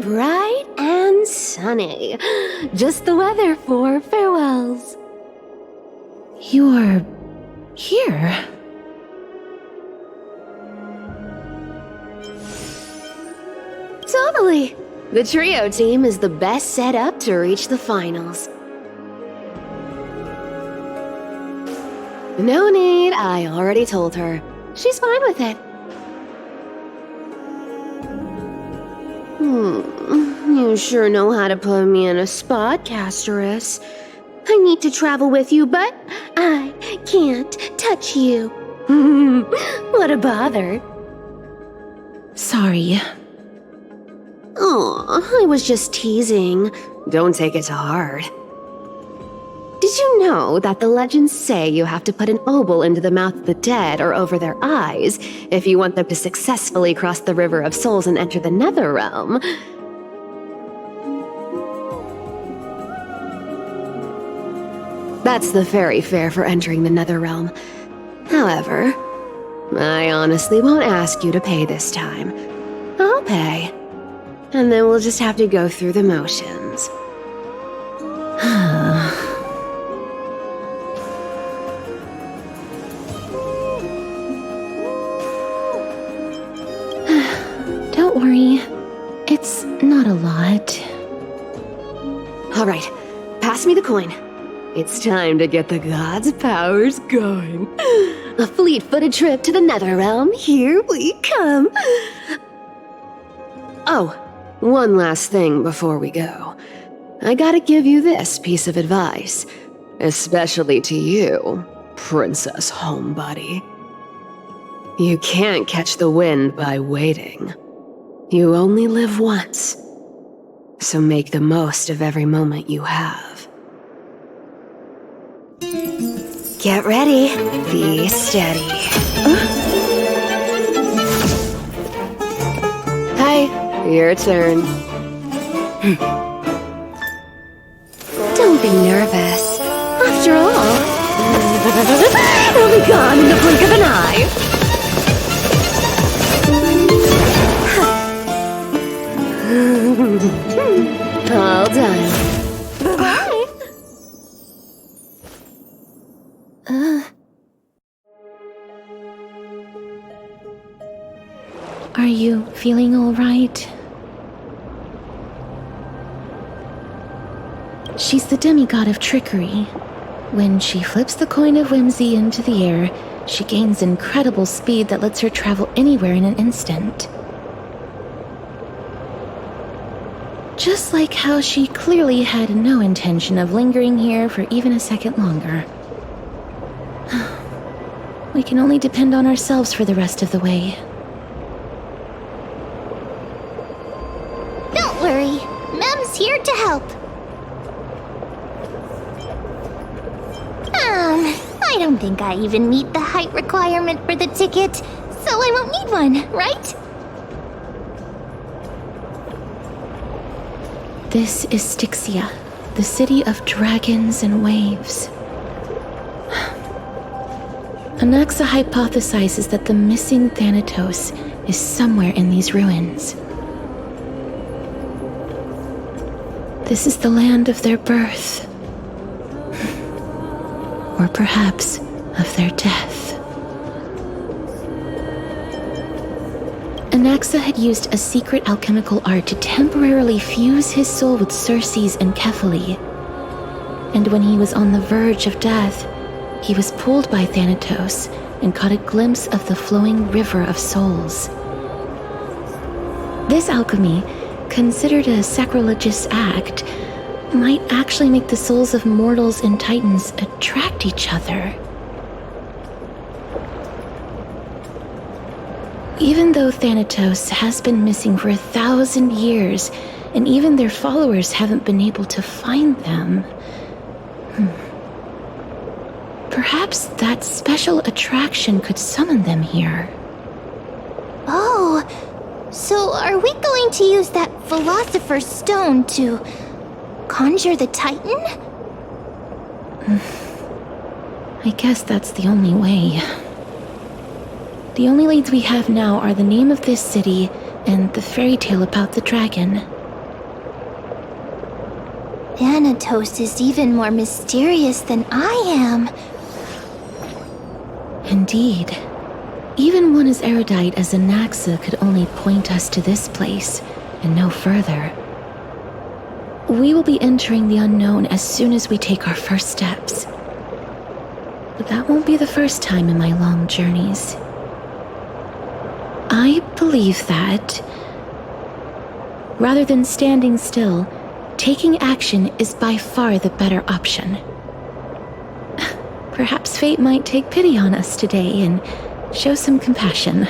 Speaker 15: Bright and sunny. Just the weather for farewells.
Speaker 2: You're here.
Speaker 15: Totally. The trio team is the best set up to reach the finals. No need, I already told her. She's fine with it. You sure know how to put me in a spot, Casterus. I need to travel with you, but I can't touch you. What a bother.
Speaker 2: Sorry.
Speaker 15: Aw, I was just teasing. Don't take it to heart. Did you know that the legends say you have to put an obol into the mouth of the dead or over their eyes if you want them to successfully cross the River of Souls and enter the Netherrealm? That's the fairy fare for entering the Netherrealm. However, I honestly won't ask you to pay this time. I'll pay. And then we'll just have to go through the motions.
Speaker 2: Don't worry. It's not a lot.
Speaker 15: All right, pass me the coin. It's time to get the gods' powers going. A fleet-footed trip to the Netherrealm. Here we come. Oh, one last thing before we go. I gotta give you this piece of advice, especially to you, Princess Homebody. You can't catch the wind by waiting. You only live once, so make the most of every moment you have. Get ready, be steady. Hi, your turn. Don't be nervous. After all, it'll be gone in the blink of an eye. All done.
Speaker 2: Are you feeling all right? She's the demigod of trickery. When she flips the coin of whimsy into the air, she gains incredible speed that lets her travel anywhere in an instant. Just like how she clearly had no intention of lingering here for even a second longer. We can only depend on ourselves for the rest of the way.
Speaker 4: Don't worry, Mem's here to help. I don't think I even meet the height requirement for the ticket, so I won't need one, right?
Speaker 2: This is Styxia, the city of dragons and waves. Anaxa hypothesizes that the missing Thanatos is somewhere in these ruins. This is the land of their birth. Or perhaps of their death. Anaxa had used a secret alchemical art to temporarily fuse his soul with Circe's and Kephale. And when he was on the verge of death, he was pulled by Thanatos and caught a glimpse of the flowing river of souls. This alchemy, considered a sacrilegious act, might actually make the souls of mortals and titans attract each other. Even though Thanatos has been missing for 1,000 years, and even their followers haven't been able to find them, perhaps that special attraction could summon them here.
Speaker 4: Oh, so are we going to use that Philosopher's Stone to conjure the Titan?
Speaker 2: I guess that's the only way. The only leads we have now are the name of this city and the fairy tale about the dragon.
Speaker 4: Thanatos is even more mysterious than I am.
Speaker 2: Indeed. Even one as erudite as Anaxa could only point us to this place, and no further. We will be entering the unknown as soon as we take our first steps. But that won't be the first time in my long journeys. I believe that, rather than standing still, taking action is by far the better option. Perhaps fate might take pity on us today and show some compassion.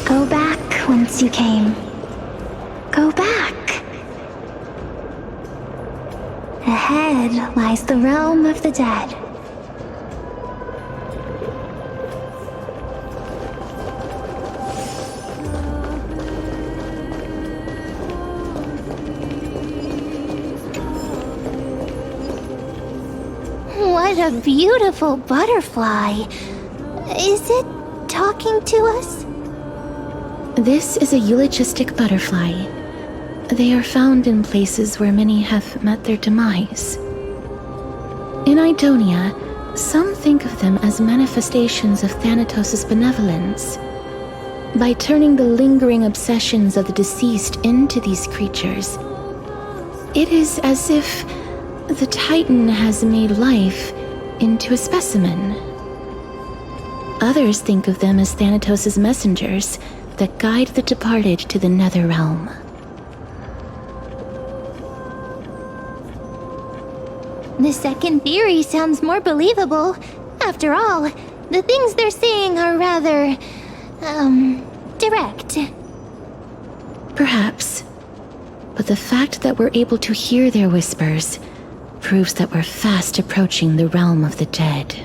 Speaker 4: Go back whence you came. Go back. Ahead lies the realm of the dead. What a beautiful butterfly. Is it talking to us?
Speaker 2: This is a eulogistic butterfly. They are found in places where many have met their demise. In Idonia, some think of them as manifestations of Thanatos' benevolence. By turning the lingering obsessions of the deceased into these creatures, it is as if the Titan has made life into a specimen. Others think of them as Thanatos' messengers that guide the departed to the nether realm.
Speaker 4: The second theory sounds more believable. After all, the things they're saying are rather, direct.
Speaker 2: Perhaps. But the fact that we're able to hear their whispers proves that we're fast approaching the realm of the dead.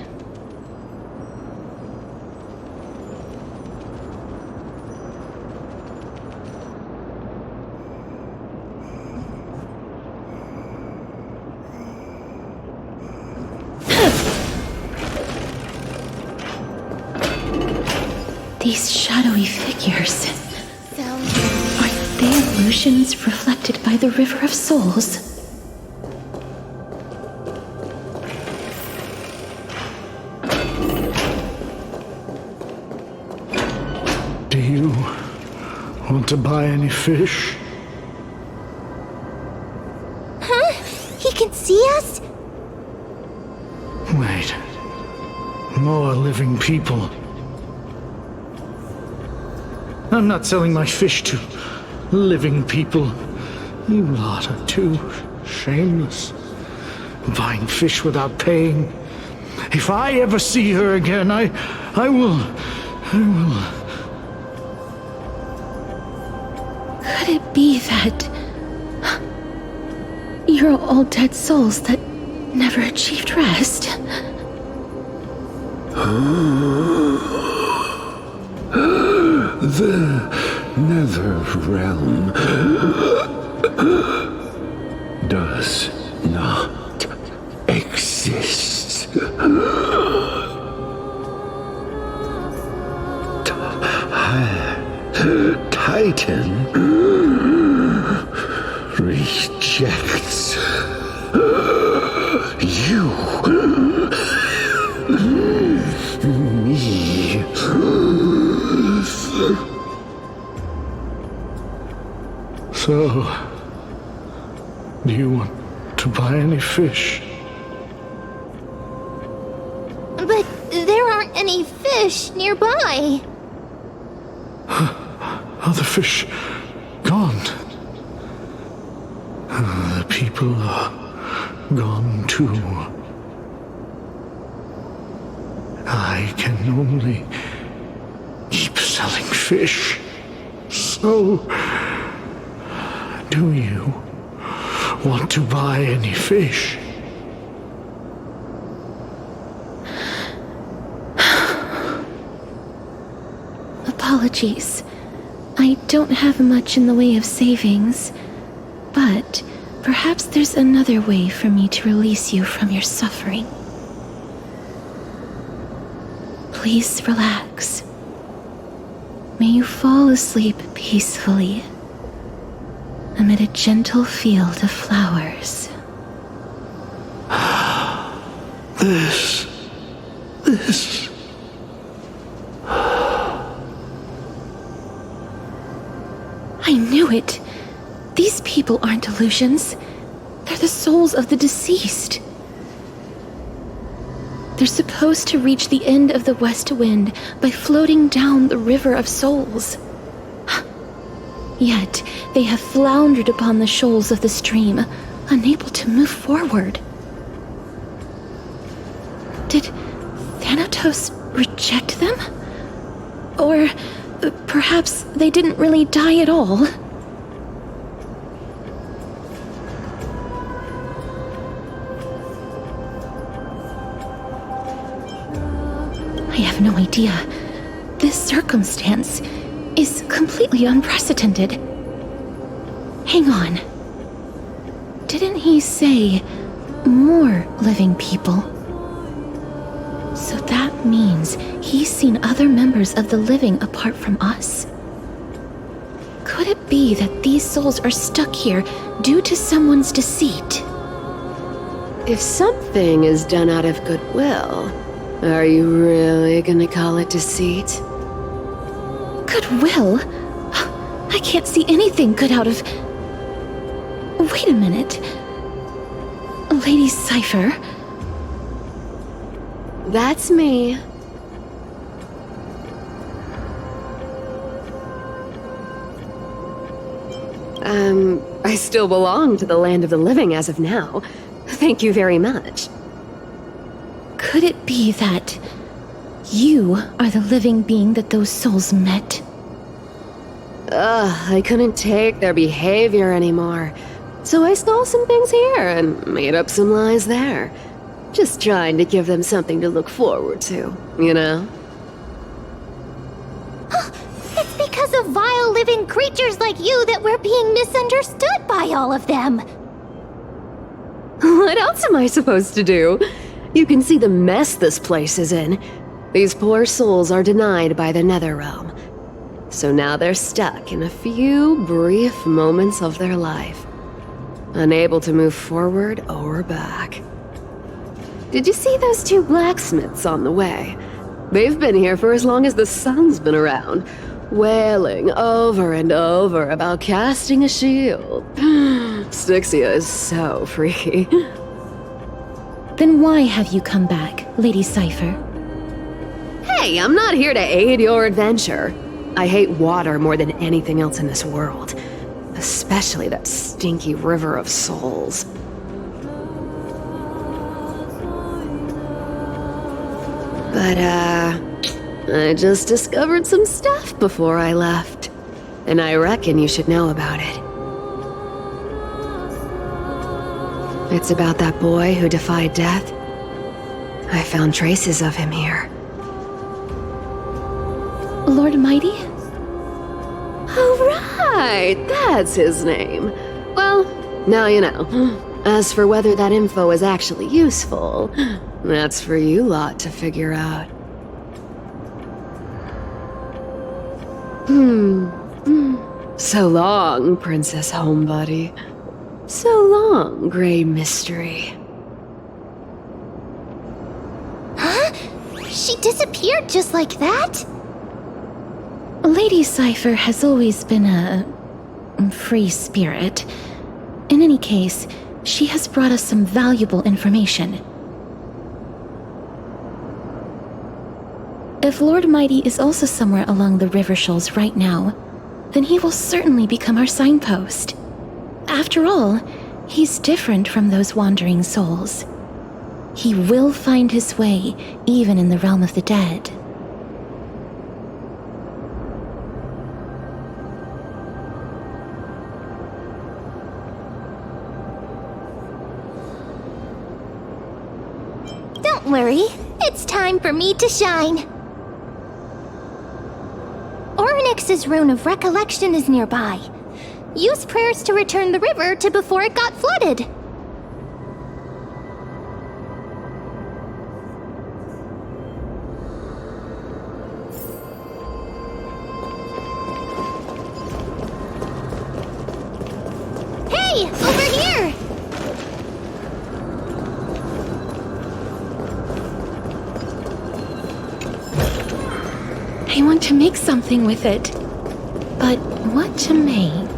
Speaker 2: These shadowy figures. Are they illusions reflected by the River of Souls?
Speaker 20: want to buy any fish?
Speaker 4: Huh? He can see us?
Speaker 20: Wait. More living people. I'm not selling my fish to living people. You lot are too shameless. Buying fish without paying. If I ever see her again, I will...
Speaker 2: Could it be that you're all dead souls that never achieved rest?
Speaker 9: The Nether Realm does not exist. Titan rejects you. Me.
Speaker 20: So, do you want to buy any fish?
Speaker 4: But there aren't any fish nearby.
Speaker 20: Other fish gone. The people are gone too. I can only keep selling fish. So, do you want to buy any fish?
Speaker 2: Apologies. I don't have much in the way of savings, but perhaps there's another way for me to release you from your suffering. Please relax. May you fall asleep peacefully amid a gentle field of flowers.
Speaker 20: This.
Speaker 2: I knew it. These people aren't illusions. They're the souls of the deceased. They're supposed to reach the end of the west wind by floating down the river of souls. Yet, they have floundered upon the shoals of the stream, unable to move forward. Did Thanatos reject them? Or perhaps they didn't really die at all? I have no idea. This circumstance is completely unprecedented. Hang on. Didn't he say more living people? So that means he's seen other members of the living apart from us? Could it be that these souls are stuck here due to someone's deceit?
Speaker 15: If something is done out of goodwill, are you really gonna call it deceit?
Speaker 2: Goodwill? I can't see anything good out of... Wait a minute. Lady Cypher?
Speaker 15: That's me. I still belong to the land of the living as of now. Thank you very much.
Speaker 2: Could it be that you are the living being that those souls met?
Speaker 15: I couldn't take their behavior anymore. So I stole some things here and made up some lies there. Just trying to give them something to look forward to, you know?
Speaker 4: It's because of vile living creatures like you that we're being misunderstood by all of them.
Speaker 15: What else am I supposed to do? You can see the mess this place is in. These poor souls are denied by the Netherrealm. So now they're stuck in a few brief moments of their life, unable to move forward or back. Did you see those two blacksmiths on the way? They've been here for as long as the sun's been around,
Speaker 1: wailing over and over about casting a shield. Styxia is so freaky.
Speaker 2: Then why have you come back, Lady Cypher?
Speaker 1: Hey, I'm not here to aid your adventure. I hate water more than anything else in this world. Especially that stinky river of souls. But, I just discovered some stuff before I left. And I reckon you should know about it. It's about that boy who defied death. I found traces of him here.
Speaker 2: Lord Mighty?
Speaker 1: Oh, right! That's his name. Well, now you know. As for whether that info is actually useful, that's for you lot to figure out. So long, Princess Homebody. So long, Grey Mystery.
Speaker 4: Huh? She disappeared just like that?
Speaker 2: Lady Cypher has always been a free spirit. In any case, she has brought us some valuable information. If Lord Mighty is also somewhere along the river shoals right now, then he will certainly become our signpost. After all, he's different from those wandering souls. He will find his way, even in the realm of the dead.
Speaker 4: Don't worry, it's time for me to shine. Ornyx's rune of recollection is nearby. Use prayers to return the river to before it got flooded. Hey, over here!
Speaker 2: I want to make something with it. But what to make?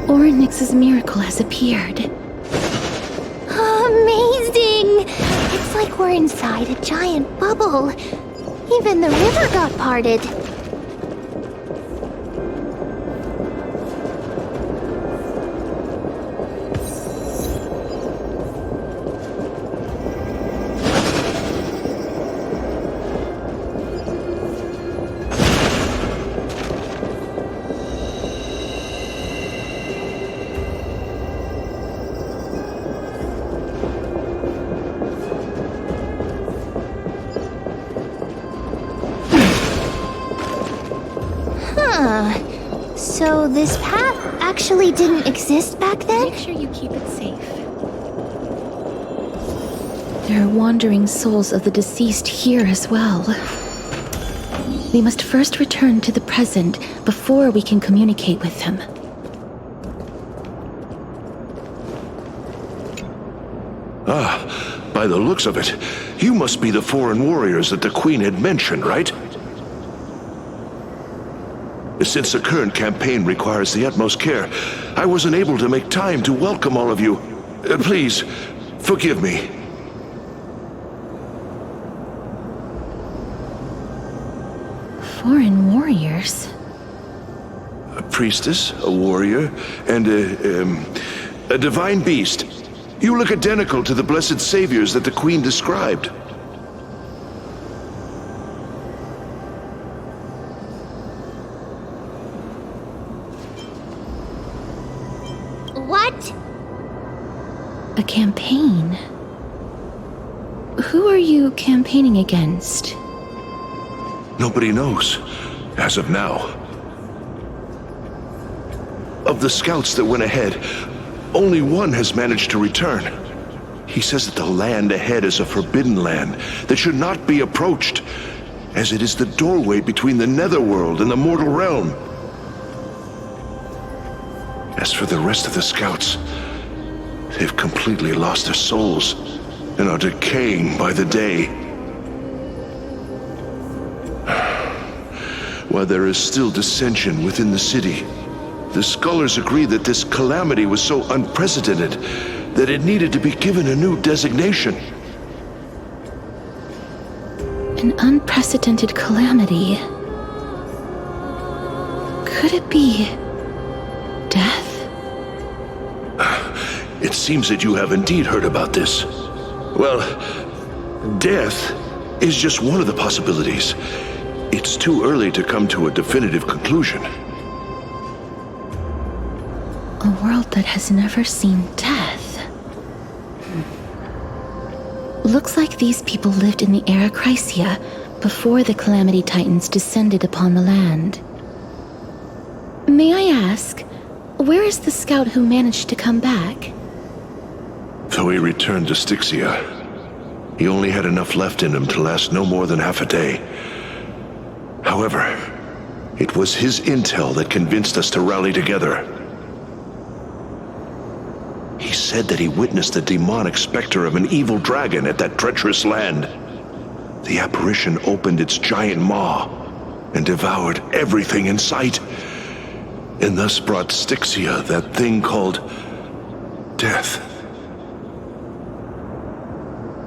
Speaker 2: Ornyx's miracle has appeared.
Speaker 4: Amazing! It's like we're inside a giant bubble. Even the river got parted. So this path actually didn't exist back then?
Speaker 2: Make sure you keep it safe. There are wandering souls of the deceased here as well. We must first return to the present before we can communicate with them.
Speaker 10: Ah, by the looks of it, you must be the foreign warriors that the Queen had mentioned, right? Since the current campaign requires the utmost care, I wasn't able to make time to welcome all of you. Please, forgive me.
Speaker 2: Foreign warriors?
Speaker 10: A priestess, a warrior, and a divine beast. You look identical to the blessed saviors that the Queen described.
Speaker 4: What?
Speaker 2: A campaign? Who are you campaigning against?
Speaker 10: Nobody knows, as of now. Of the scouts that went ahead, only one has managed to return. He says that the land ahead is a forbidden land that should not be approached, as it is the doorway between the netherworld and the mortal realm. As for the rest of the scouts, they've completely lost their souls. and are decaying by the day. While there is still dissension within the city, the scholars agree that this calamity was so unprecedented that it needed to be given a new designation.
Speaker 2: An unprecedented calamity. Could it be death?
Speaker 10: It seems that you have indeed heard about this. Well, death is just one of the possibilities. It's too early to come to a definitive conclusion.
Speaker 2: A world that has never seen death. Looks like these people lived in the era Chrysia before the Calamity Titans descended upon the land. May I ask, where is the scout who managed to come back?
Speaker 10: Though he returned to Styxia, he only had enough left in him to last no more than half a day. However, it was his intel that convinced us to rally together. He said that he witnessed the demonic specter of an evil dragon at that treacherous land. The apparition opened its giant maw and devoured everything in sight, and thus brought Styxia that thing called death.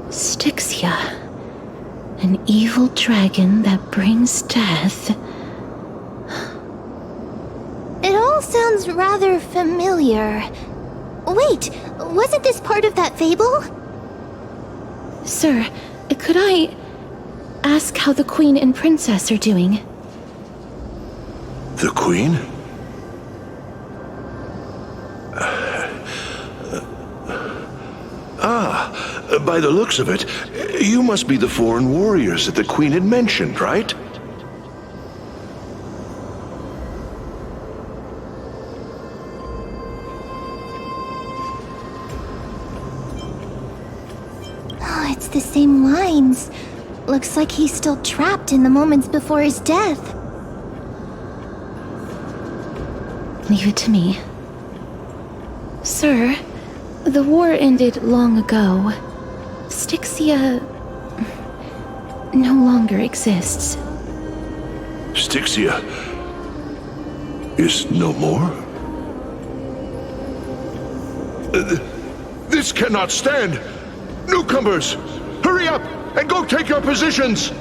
Speaker 2: Styxia. An evil dragon that brings death.
Speaker 4: It all sounds rather familiar. Wait, wasn't this part of that fable?
Speaker 2: Sir, could I ask how the Queen and Princess are doing?
Speaker 10: The Queen? By the looks of it, you must be the foreign warriors that the Queen had mentioned, right?
Speaker 4: Oh, it's the same lines. Looks like he's still trapped in the moments before his death.
Speaker 2: Leave it to me. Sir, the war ended long ago. Styxia no longer exists.
Speaker 10: Styxia is no more? This cannot stand! Newcomers, hurry up and go take your positions!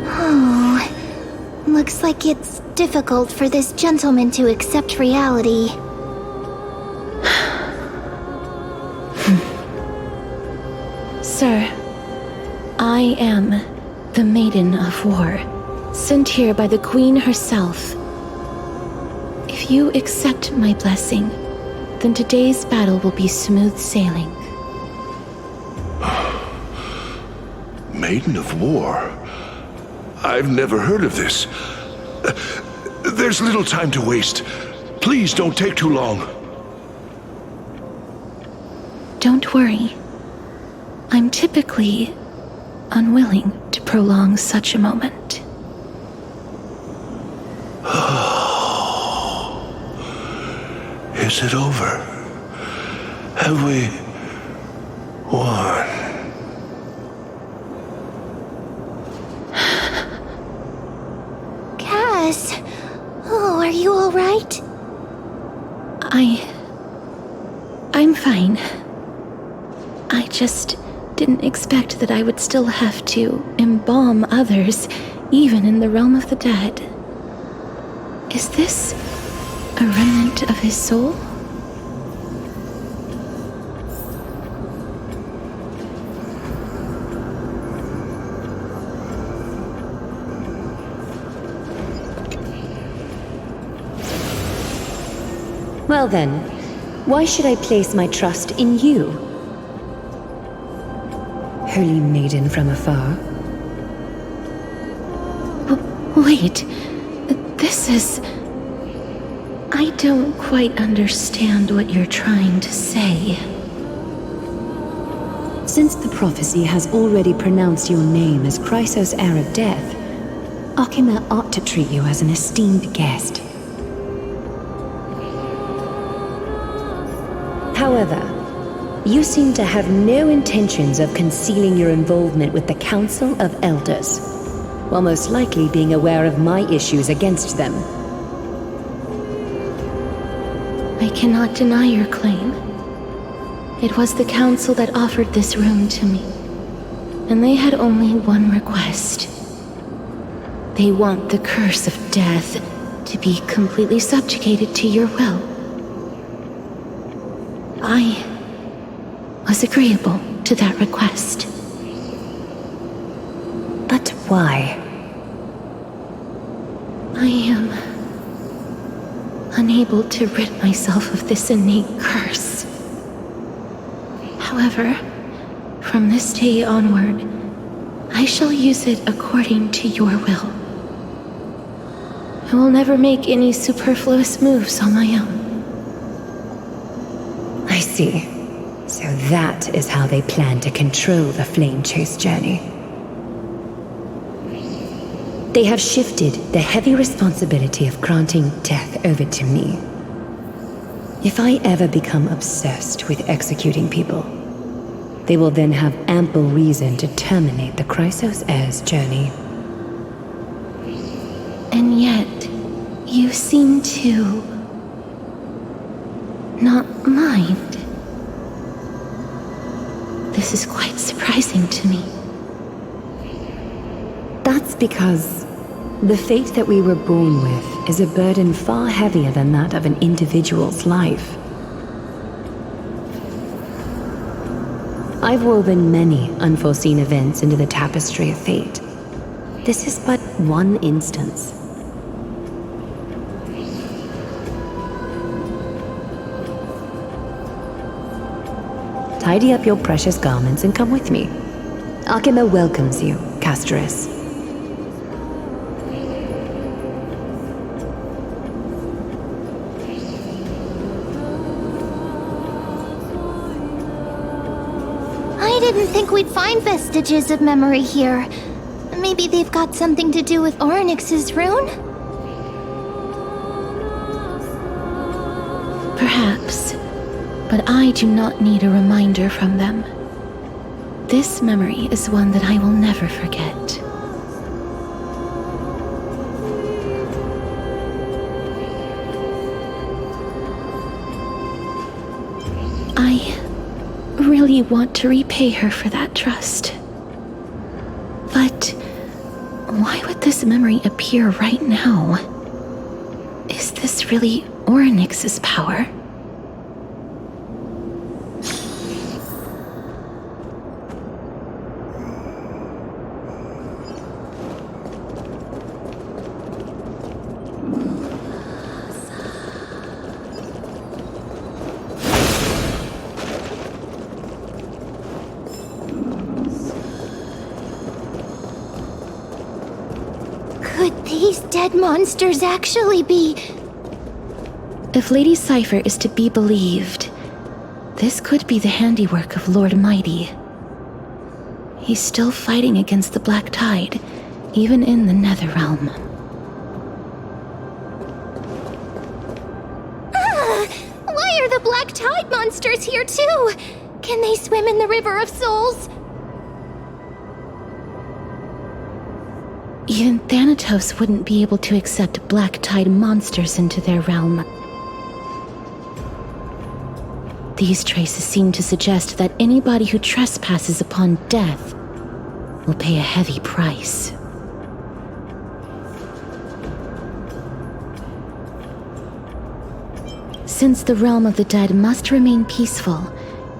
Speaker 4: Oh, looks like it's difficult for this gentleman to accept reality.
Speaker 2: Sir, I am the Maiden of War, sent here by the Queen herself. If you accept my blessing, then today's battle will be smooth sailing.
Speaker 10: Maiden of War? I've never heard of this. There's little time to waste. Please don't take too long.
Speaker 2: Don't worry. I'm typically unwilling to prolong such a moment.
Speaker 10: Is it over? Have we won?
Speaker 4: Cass! Oh, are you all right?
Speaker 2: I'm fine. I just didn't expect that I would still have to embalm others, even in the realm of the dead. Is this a remnant of his soul?
Speaker 3: Well then, why should I place my trust in you? Holy maiden from afar.
Speaker 2: Wait, this is... I don't quite understand what you're trying to say.
Speaker 3: Since the prophecy has already pronounced your name as Chrysos, heir of death, Akima ought to treat you as an esteemed guest. However, You seem to have no intentions of concealing your involvement with the Council of Elders, while most likely being aware of my issues against them.
Speaker 2: I cannot deny your claim. It was the Council that offered this room to me, and they had only one request. They want the curse of death to be completely subjugated to your will. I was agreeable to that request.
Speaker 3: But why?
Speaker 2: I am unable to rid myself of this innate curse. However, from this day onward, I shall use it according to your will. I will never make any superfluous moves on my own.
Speaker 3: I see. So that is how they plan to control the flame chase journey. They have shifted the heavy responsibility of granting death over to me. If I ever become obsessed with executing people, they will then have ample reason to terminate the Chrysos Heir's journey.
Speaker 2: And yet, you seem to not mind. This is quite surprising to me.
Speaker 3: That's because the fate that we were born with is a burden far heavier than that of an individual's life. I've woven many unforeseen events into the tapestry of fate. This is but one instance. Tidy up your precious garments and come with me. Arkema welcomes you, Casterus.
Speaker 4: I didn't think we'd find vestiges of memory here. Maybe they've got something to do with Orynyx's rune?
Speaker 2: Perhaps. But I do not need a reminder from them. This memory is one that I will never forget. I really want to repay her for that trust. But why would this memory appear right now? Is this really Orynyx's power?
Speaker 4: Could these dead monsters actually be...
Speaker 2: If Lady Cypher is to be believed, this could be the handiwork of Lord Mighty. He's still fighting against the Black Tide, even in the Netherrealm.
Speaker 4: Why are the Black Tide monsters here too? Can they swim in the River of Souls?
Speaker 2: Even Thanatos wouldn't be able to accept Black Tide monsters into their realm. These traces seem to suggest that anybody who trespasses upon death will pay a heavy price. Since the realm of the dead must remain peaceful,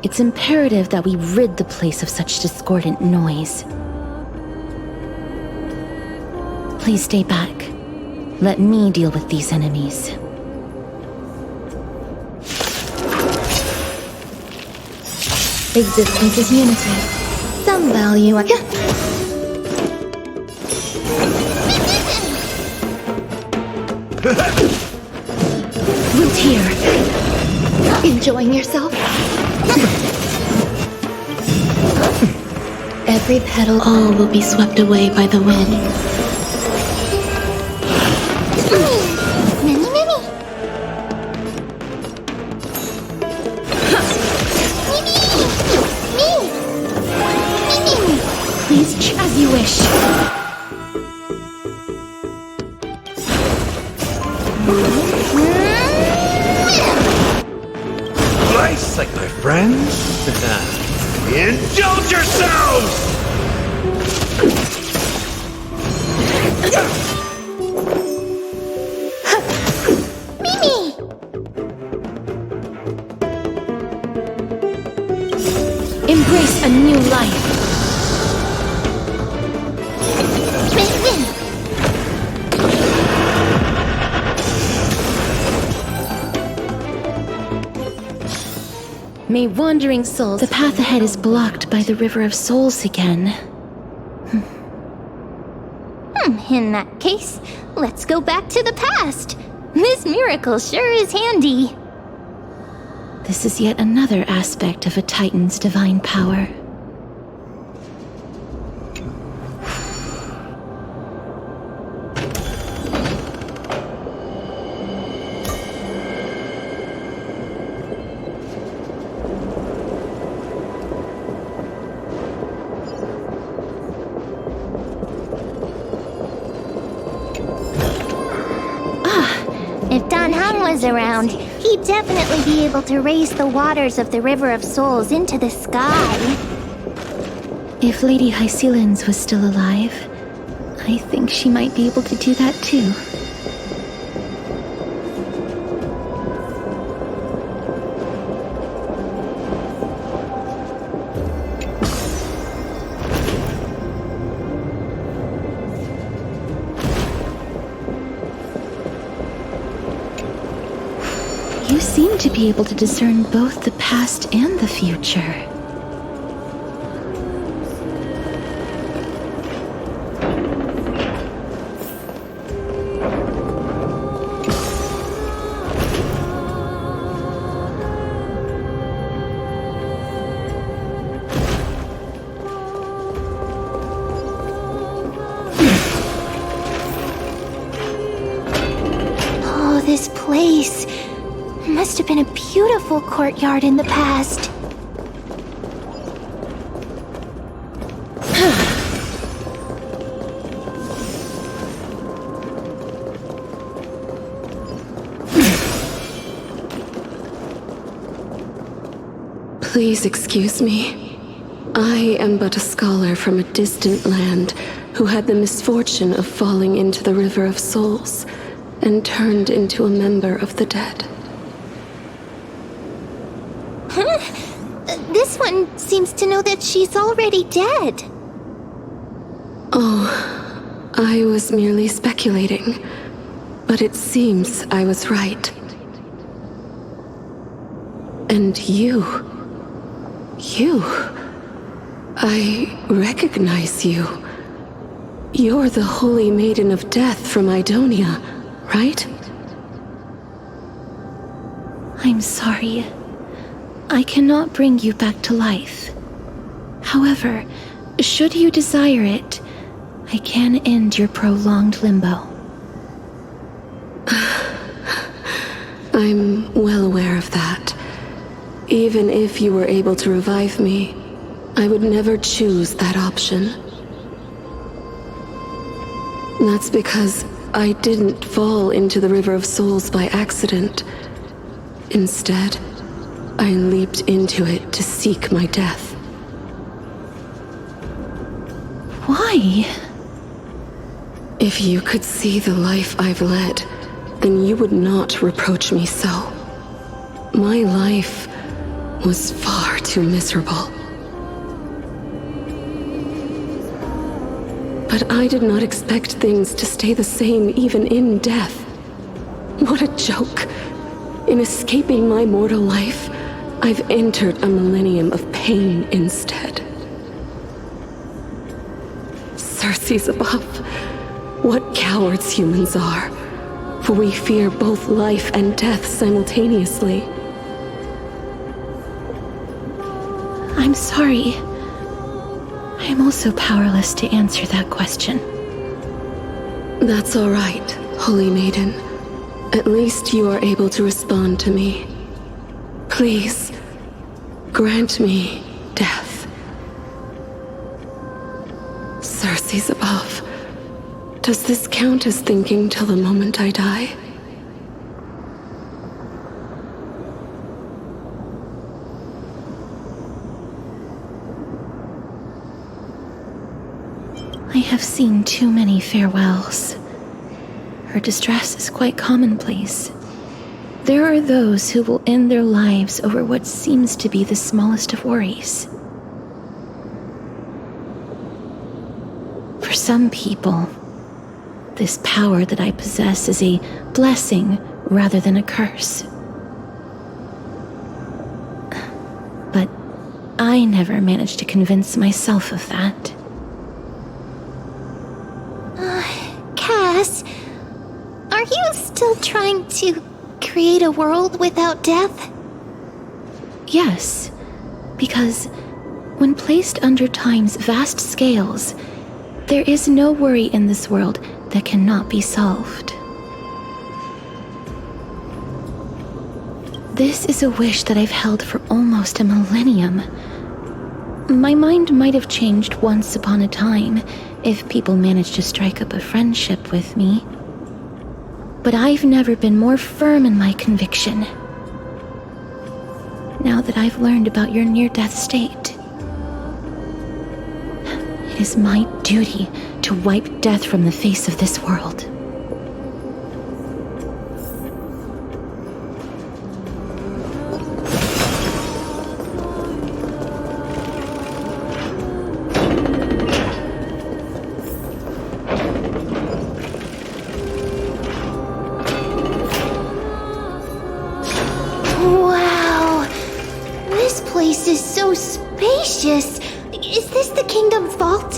Speaker 2: it's imperative that we rid the place of such discordant noise. Please stay back. Let me deal with these enemies.
Speaker 18: Existence is unity. Some value I
Speaker 2: Root here.
Speaker 18: Enjoying yourself? Every petal,
Speaker 2: all will be swept away by the wind.
Speaker 10: like my friends. Indulge yourselves!
Speaker 4: Mimi!
Speaker 2: Embrace a new life. May wandering souls... The path ahead is blocked by the River of Souls again.
Speaker 4: In that case, let's go back to the past. This miracle sure is handy.
Speaker 2: This is yet another aspect of a Titan's divine power.
Speaker 4: Around, he'd definitely be able to raise the waters of the River of Souls into the sky.
Speaker 2: If Lady Hycelens was still alive, I think she might be able to do that too. You seem to be able to discern both the past and the future.
Speaker 4: Oh, this place. Must have been a beautiful courtyard in the past.
Speaker 1: Please excuse me. I am but a scholar from a distant land who had the misfortune of falling into the River of Souls and turned into a member of the dead.
Speaker 4: This one seems to know that she's already dead.
Speaker 1: Oh, I was merely speculating, but it seems I was right. And you, I recognize you. You're the Holy Maiden of Death from Idonia, right?
Speaker 2: I'm sorry. I cannot bring you back to life. However, should you desire it, I can end your prolonged limbo.
Speaker 1: I'm well aware of that. Even if you were able to revive me, I would never choose that option. That's because I didn't fall into the River of Souls by accident. Instead, I leaped into it to seek my death.
Speaker 2: Why?
Speaker 1: If you could see the life I've led, then you would not reproach me so. My life was far too miserable. But I did not expect things to stay the same even in death. What a joke. In escaping my mortal life, I've entered a millennium of pain instead. Circe's above. What cowards humans are. For we fear both life and death simultaneously.
Speaker 2: I'm sorry. I am also powerless to answer that question.
Speaker 1: That's all right, Holy Maiden. At least you are able to respond to me. Please, grant me death. Circe's above. Does this count as thinking till the moment I die?
Speaker 2: seen too many farewells. Her distress is quite commonplace. There are those who will end their lives over what seems to be the smallest of worries. For some people, this power that I possess is a blessing rather than a curse. But I never managed to convince myself of that.
Speaker 4: Cass, are you still trying to create a world without death?
Speaker 2: Yes, because when placed under time's vast scales, there is no worry in this world that cannot be solved. This is a wish that I've held for almost a millennium. My mind might have changed once upon a time if people managed to strike up a friendship with me. But I've never been more firm in my conviction. Now that I've learned about your near-death state, it is my duty to wipe death from the face of this world.
Speaker 4: Wow! This place is so spacious! Is this the kingdom's vault?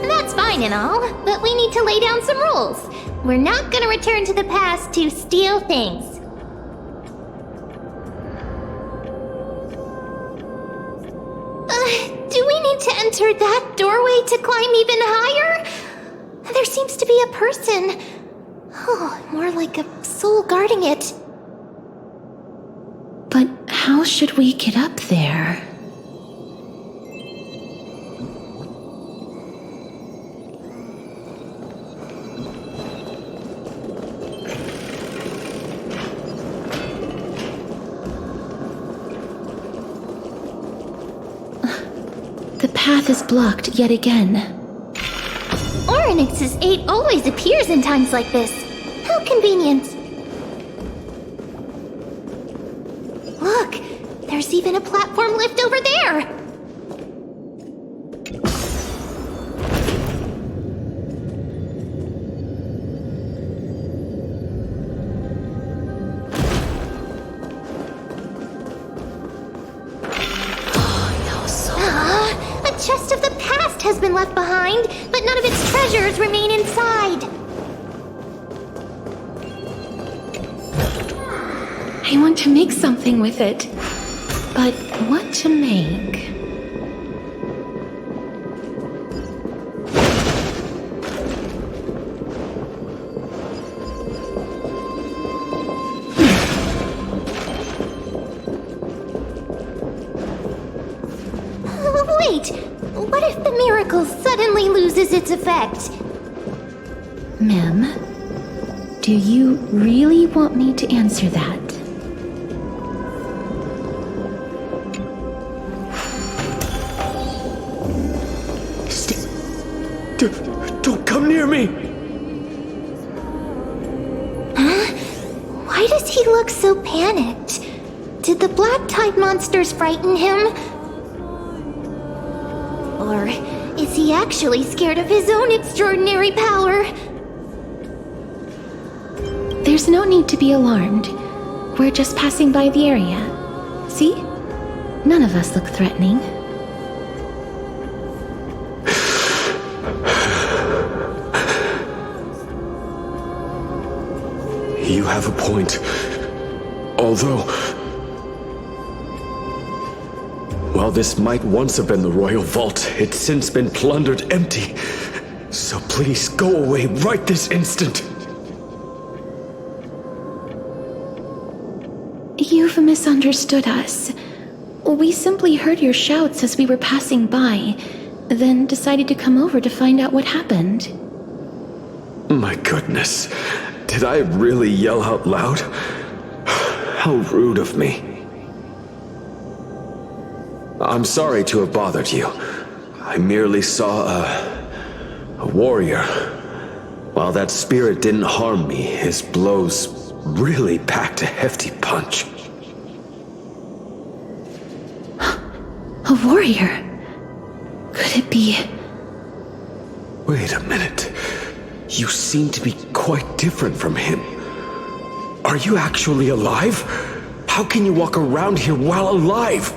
Speaker 16: That's fine and all, but we need to lay down some rules. We're not gonna return to the past to steal things.
Speaker 4: Do we need to enter that doorway to climb even higher? There seems to be a person. Oh, more like a soul guarding it.
Speaker 2: But how should we get up there? The path is blocked yet again.
Speaker 16: Oryx's 8 always appears in times like this.
Speaker 4: How convenient. Look, there's even a platform lift over there. A chest of the past has been left behind, but none of its treasures remain inside.
Speaker 2: I want to make something with it, but what to make?
Speaker 4: Wait, what if the miracle suddenly loses its effect?
Speaker 2: Mem, do you really want me to answer that?
Speaker 6: Don't come near me!
Speaker 4: Huh? Why does he look so panicked? Did the black tide monsters frighten him? Or is he actually scared of his own extraordinary power?
Speaker 2: There's no need to be alarmed. We're just passing by the area. See? None of us look threatening.
Speaker 6: You have a point. Although, while this might once have been the royal vault, it's since been plundered empty. So please go away right this instant.
Speaker 2: You've misunderstood us. We simply heard your shouts as we were passing by, then decided to come over to find out what happened.
Speaker 6: My goodness. Did I really yell out loud? How rude of me. I'm sorry to have bothered you. I merely saw a warrior. While that spirit didn't harm me, his blows really packed a hefty punch.
Speaker 2: A warrior? Could it be...
Speaker 6: Wait a minute. You seem to be quite different from him. Are you actually alive? How can you walk around here while alive?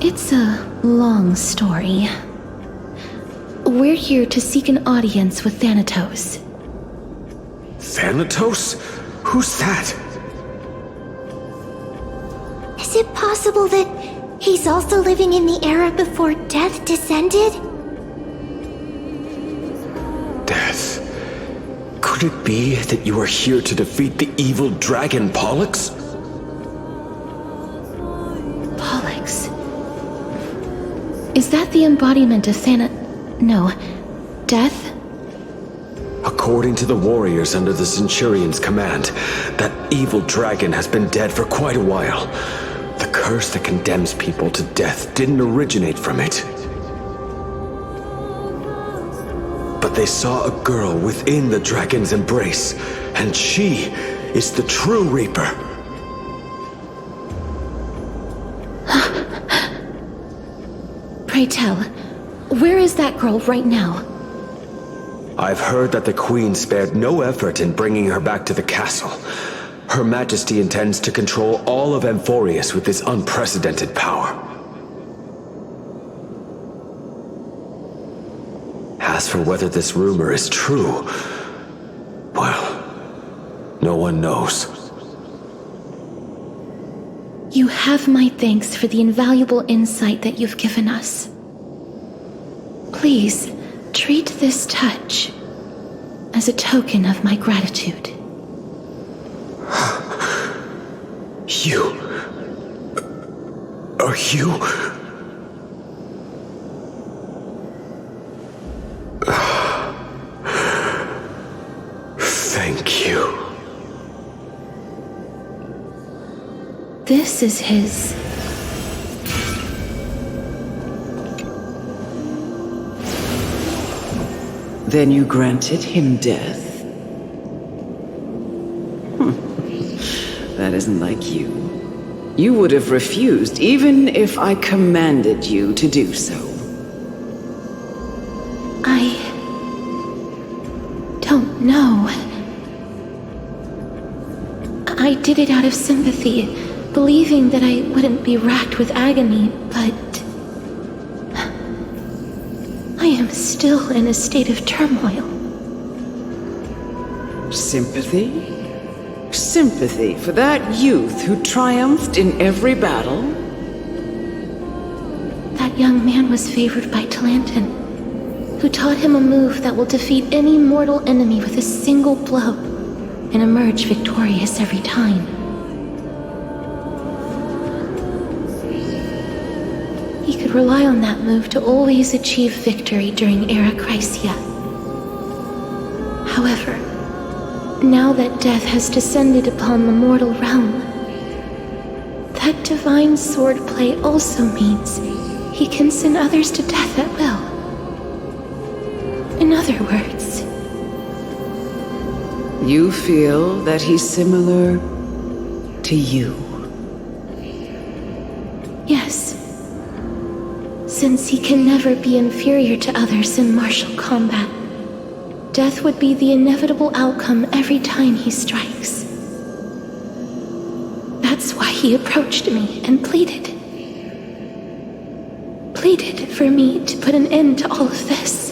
Speaker 2: It's a long story. We're here to seek an audience with Thanatos.
Speaker 6: Thanatos? Who's that?
Speaker 4: Is it possible that he's also living in the era before death descended?
Speaker 6: Death? Could it be that you are here to defeat the evil dragon Pollux?
Speaker 2: Pollux? Is that the embodiment of No. Death?
Speaker 6: According to the warriors under the Centurion's command, that evil dragon has been dead for quite a while. The curse that condemns people to death didn't originate from it. But they saw a girl within the dragon's embrace, and she is the true Reaper.
Speaker 2: Pray tell, where is that girl right now?
Speaker 6: I've heard that the Queen spared no effort in bringing her back to the castle. Her Majesty intends to control all of Amphoreus with this unprecedented power. As for whether this rumor is true, well, no one knows.
Speaker 2: You have my thanks for the invaluable insight that you've given us. Please, treat this touch as a token of my gratitude.
Speaker 6: Are you... Thank you.
Speaker 2: This is his...
Speaker 14: Then you granted him death? That isn't like you. You would have refused even if I commanded you to do so.
Speaker 2: I don't know. I did it out of sympathy, believing that I wouldn't be racked with agony, but... I am still in a state of turmoil.
Speaker 14: Sympathy? Sympathy for that youth who triumphed in every battle?
Speaker 2: That young man was favored by Talantin, who taught him a move that will defeat any mortal enemy with a single blow and emerge victorious every time. He could rely on that move to always achieve victory during Era Chrysia. However, now that death has descended upon the mortal realm, that divine swordplay also means he can send others to death at will. In other words...
Speaker 14: You feel that he's similar to you?
Speaker 2: Yes. Since he can never be inferior to others in martial combat, death would be the inevitable outcome every time he strikes. That's why he approached me and pleaded. Pleaded for me to put an end to all of this.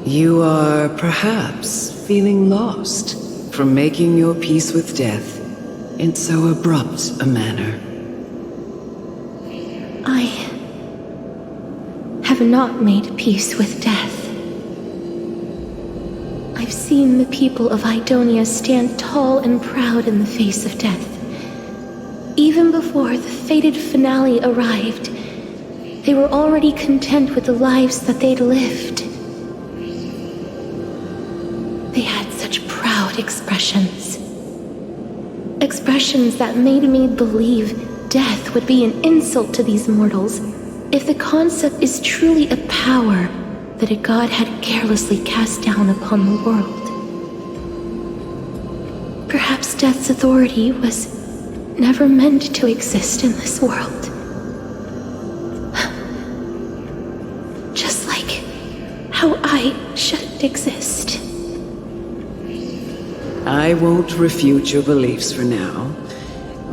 Speaker 14: You are perhaps feeling lost from making your peace with death in so abrupt a manner.
Speaker 2: I have not made peace with death. I've seen the people of Idonia stand tall and proud in the face of death. Even before the fated finale arrived, they were already content with the lives that they'd lived. They had such proud expressions. expressions that made me believe death would be an insult to these mortals. If the concept is truly a power that a god had carelessly cast down upon the world, perhaps death's authority was never meant to exist in this world. Just like how I shouldn't exist.
Speaker 14: I won't refute your beliefs for now,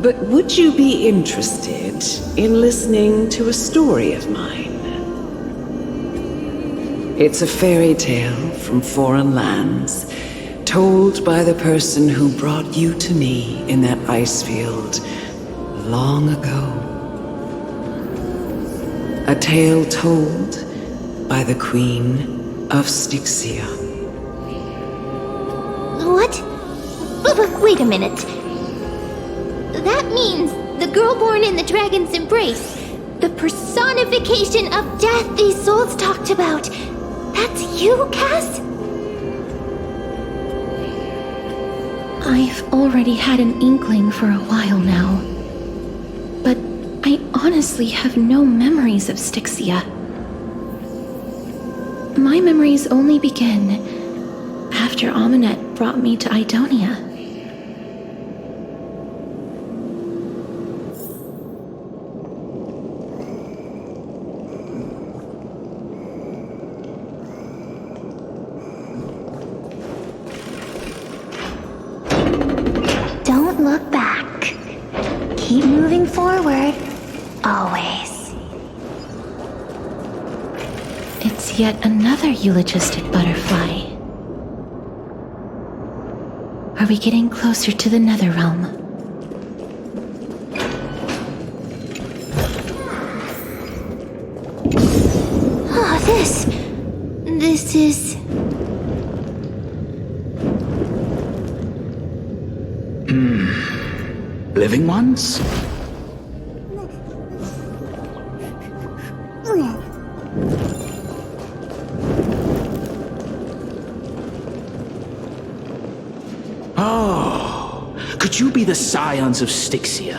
Speaker 14: but would you be interested in listening to a story of mine? It's a fairy tale from foreign lands, told by the person who brought you to me in that ice field long ago. A tale told by the Queen of Styxia.
Speaker 16: What? Wait a minute. That means the girl born in the dragon's embrace, the personification of death these souls talked about. That's you, Cass?
Speaker 2: I've already had an inkling for a while now, but I honestly have no memories of Styxia. My memories only begin after Amunet brought me to Idonia.
Speaker 4: Don't look back. Keep moving forward. Always.
Speaker 2: It's yet another eulogistic butterfly. Are we getting closer to the Netherrealm?
Speaker 16: Oh, this is...
Speaker 8: Living ones? Oh, could you be the scions of Styxia?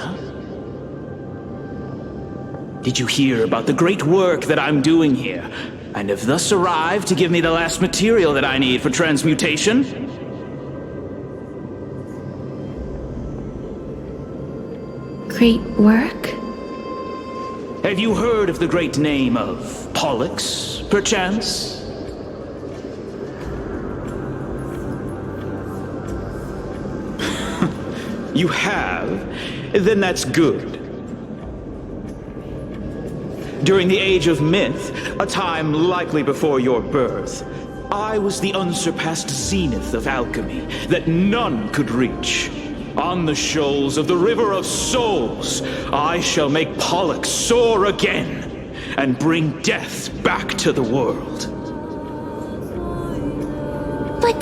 Speaker 8: Did you hear about the great work that I'm doing here, and have thus arrived to give me the last material that I need for transmutation?
Speaker 2: Great work?
Speaker 8: Have you heard of the great name of Pollux, perchance? You have? Then that's good. During the Age of Myth, a time likely before your birth, I was the unsurpassed zenith of alchemy that none could reach. On the shoals of the River of Souls, I shall make Pollux soar again and bring death back to the world.
Speaker 16: But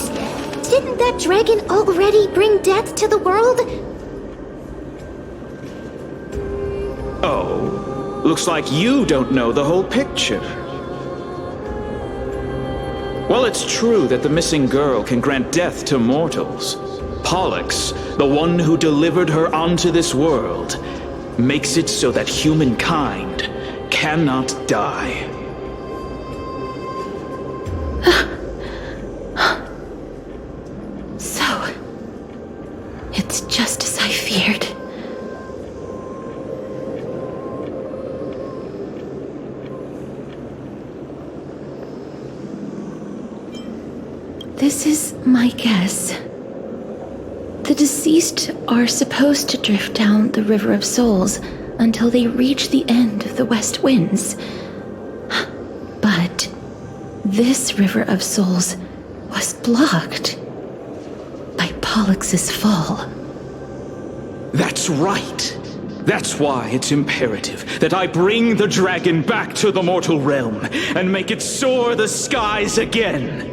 Speaker 16: didn't that dragon already bring death to the world?
Speaker 8: Oh, looks like you don't know the whole picture. Well, it's true that the missing girl can grant death to mortals. Pollux, the one who delivered her onto this world, makes it so that humankind cannot die.
Speaker 2: So, it's just as I feared. This is my guess. The deceased are supposed to drift down the River of Souls until they reach the end of the West Winds. But this River of Souls was blocked by Pollux's fall.
Speaker 8: That's right. That's why it's imperative that I bring the dragon back to the mortal realm and make it soar the skies again.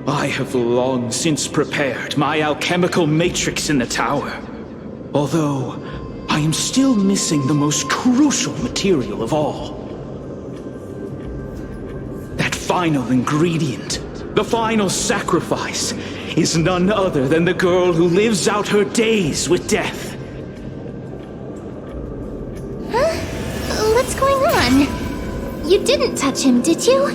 Speaker 8: I have long since prepared my alchemical matrix in the tower, although I am still missing the most crucial material of all. That final ingredient, the final sacrifice, is none other than the girl who lives out her days with death.
Speaker 16: Huh? What's going on? You didn't touch him, did you?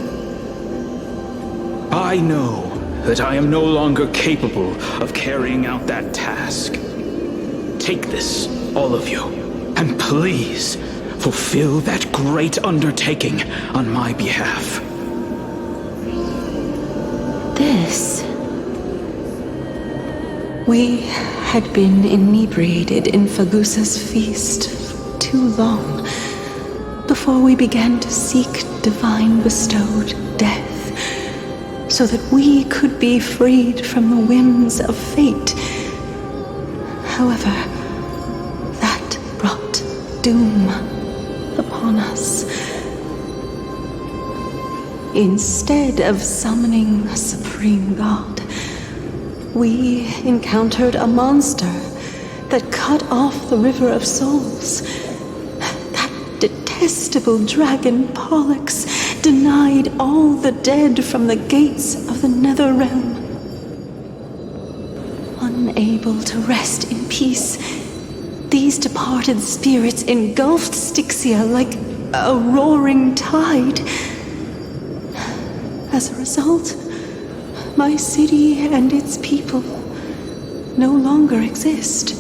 Speaker 8: I know that I am no longer capable of carrying out that task. Take this, all of you, and please fulfill that great undertaking on my behalf.
Speaker 1: This... We had been inebriated in Fagusa's feast for too long before we began to seek divine bestowed death, so that we could be freed from the whims of fate. However, that brought doom upon us. Instead of summoning a supreme god, we encountered a monster that cut off the River of Souls. That detestable dragon Pollux denied all the dead from the gates of the Nether Realm. Unable to rest in peace, these departed spirits engulfed Styxia like a roaring tide. As a result, my city and its people no longer exist.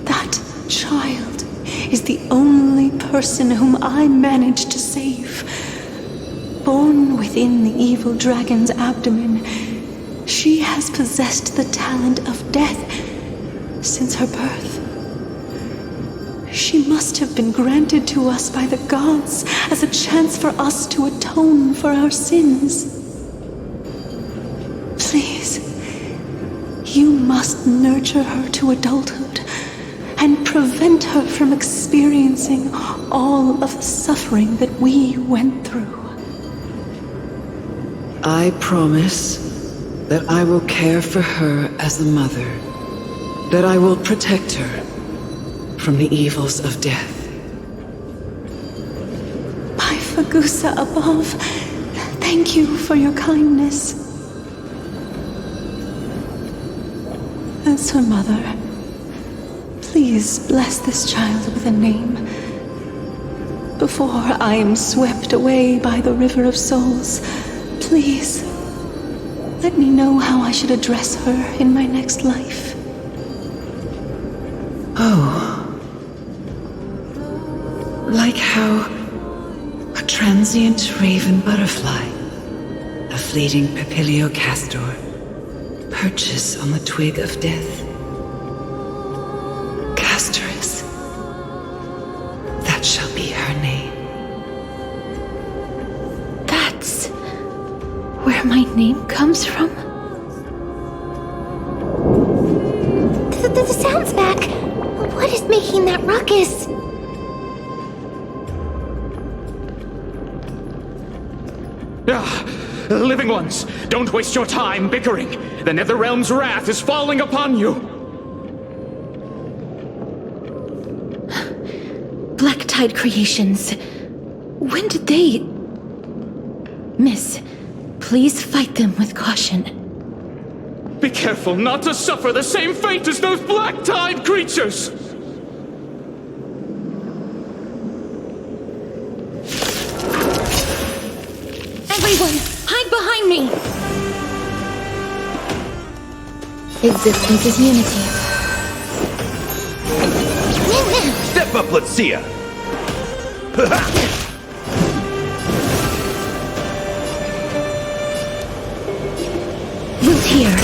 Speaker 1: That child is the only person whom I managed to save. Born within the evil dragon's abdomen, she has possessed the talent of death since her birth. She must have been granted to us by the gods as a chance for us to atone for our sins. Please, you must nurture her to adulthood and prevent her from experiencing all of the suffering that we went through.
Speaker 14: I promise that I will care for her as a mother, that I will protect her from the evils of death.
Speaker 1: By Fagusa above, thank you for your kindness. As her mother, please bless this child with a name before I am swept away by the River of Souls. Please, let me know how I should address her in my next life.
Speaker 14: Oh. Like how a transient raven butterfly, a fleeting papilio castor, perches on the twig of death. Castorus. That shall be her name.
Speaker 2: That's where my name comes from?
Speaker 16: The sound's back. What is making that ruckus?
Speaker 8: Living ones, don't waste your time bickering. The Netherrealm's wrath is falling upon you.
Speaker 2: Black Tide creations. When did they... Miss, please fight them with caution.
Speaker 8: Be careful not to suffer the same fate as those Black Tide creatures!
Speaker 2: Everyone, hide behind me!
Speaker 18: Existence is unity.
Speaker 10: Step up, let's see ya!
Speaker 2: Root here.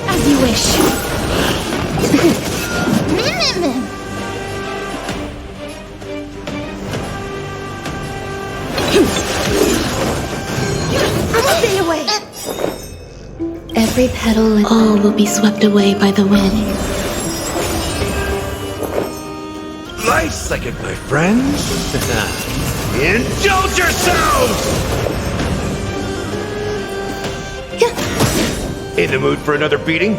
Speaker 16: As you wish. Stay away.
Speaker 2: Every petal and all will be swept away by the wind.
Speaker 10: Nice second, my friends. Indulge yourselves! In the mood for another beating?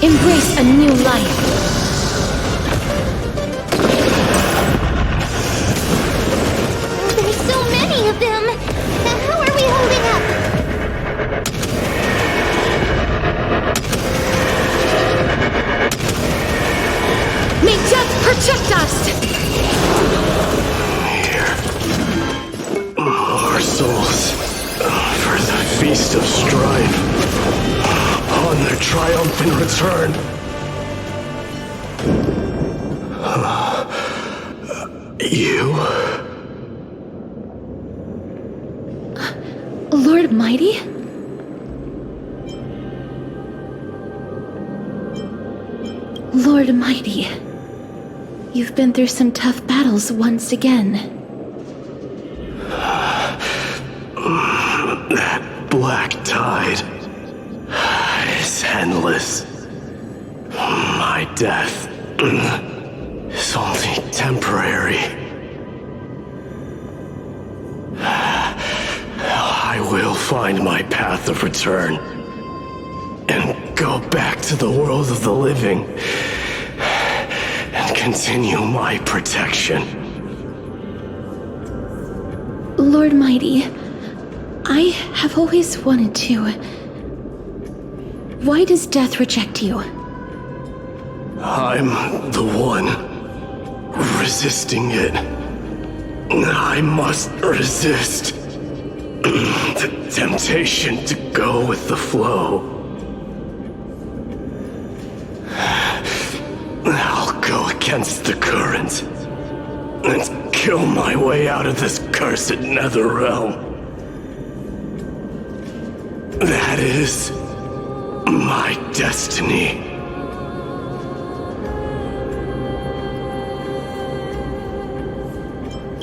Speaker 2: Embrace a new life.
Speaker 16: There's so many of them! How are we holding up?
Speaker 2: May death protect us!
Speaker 11: Our souls for the feast of strife on their triumphant return. You?
Speaker 2: Lord Mighty? Lord Mighty, you've been through some tough battles once again.
Speaker 11: That black tide is endless. My death is only temporary. I will find my path of return and go back to the world of the living and continue my protection.
Speaker 2: Lord Mighty, I have always wanted to. Why does death reject you?
Speaker 11: I'm the one resisting it. I must resist the temptation to go with the flow. I'll go against the current and kill my way out of this cursed nether realm. That is my destiny.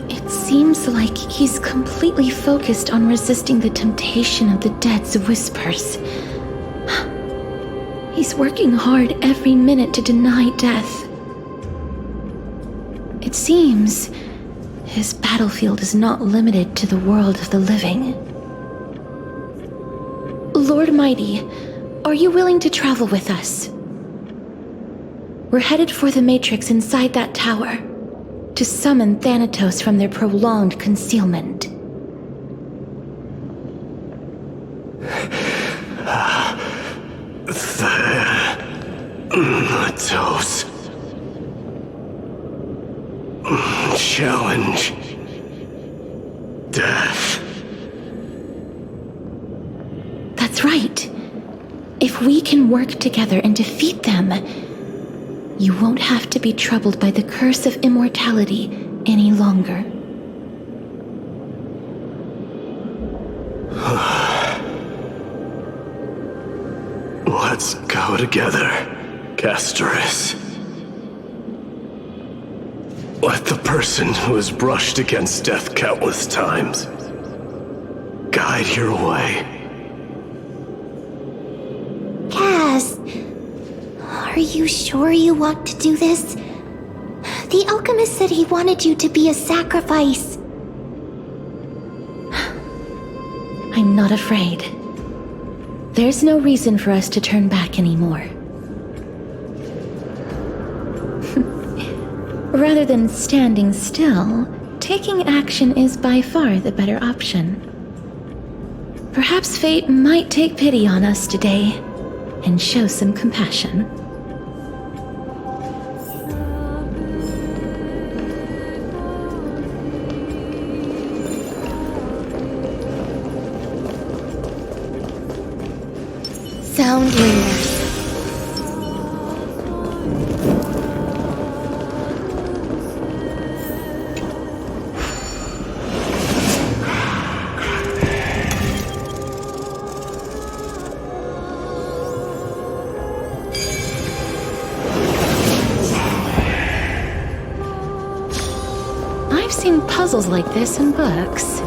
Speaker 2: It seems like he's completely focused on resisting the temptation of the dead's whispers. He's working hard every minute to deny death. It seems his battlefield is not limited to the world of the living. Lord Mighty, are you willing to travel with us? We're headed for the Matrix inside that tower, to summon Thanatos from their prolonged concealment.
Speaker 11: Thanatos. Challenge. Death.
Speaker 2: That's right. If we can work together and defeat them, you won't have to be troubled by the curse of immortality any longer.
Speaker 11: Let's go together, Castorus. Let the person who has brushed against death countless times guide your way.
Speaker 16: Cass, are you sure you want to do this? The alchemist said he wanted you to be a sacrifice.
Speaker 2: I'm not afraid. There's no reason for us to turn back anymore. Rather than standing still, taking action is by far the better option. Perhaps fate might take pity on us today and show some compassion.
Speaker 16: Sound lingers.
Speaker 2: I've seen puzzles like this in books.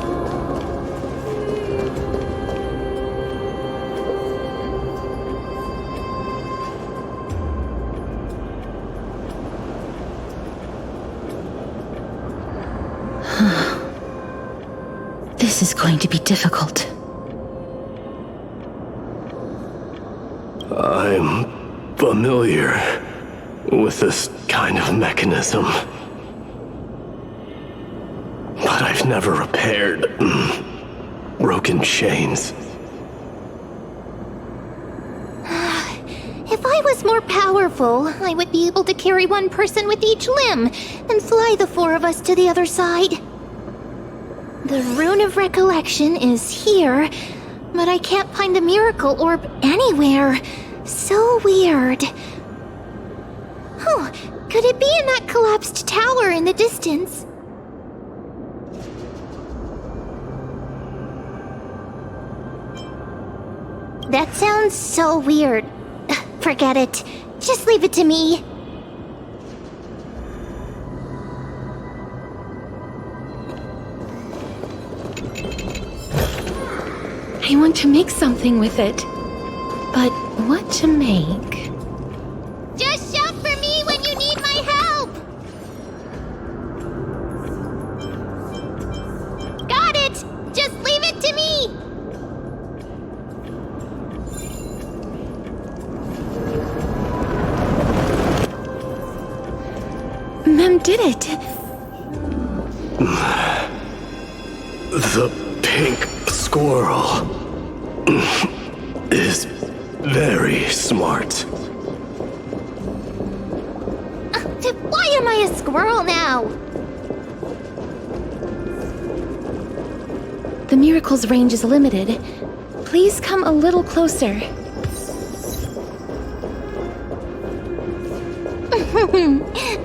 Speaker 2: This is going to be difficult.
Speaker 11: I'm familiar with this kind of mechanism. But I've never repaired broken chains.
Speaker 16: If I was more powerful, I would be able to carry one person with each limb and fly the four of us to the other side. The Rune of Recollection is here, but I can't find the miracle orb anywhere. So weird. Oh, could it be in that collapsed tower in the distance? That sounds so weird. Forget it. Just leave it to me.
Speaker 2: I want to make something with it. But what to make?
Speaker 16: Just shout for me when you need my help! Got it! Just leave it to me!
Speaker 2: Mem did it!
Speaker 11: The pink squirrel is very smart.
Speaker 16: Why am I a squirrel now?
Speaker 2: The miracle's range is limited. Please come a little closer.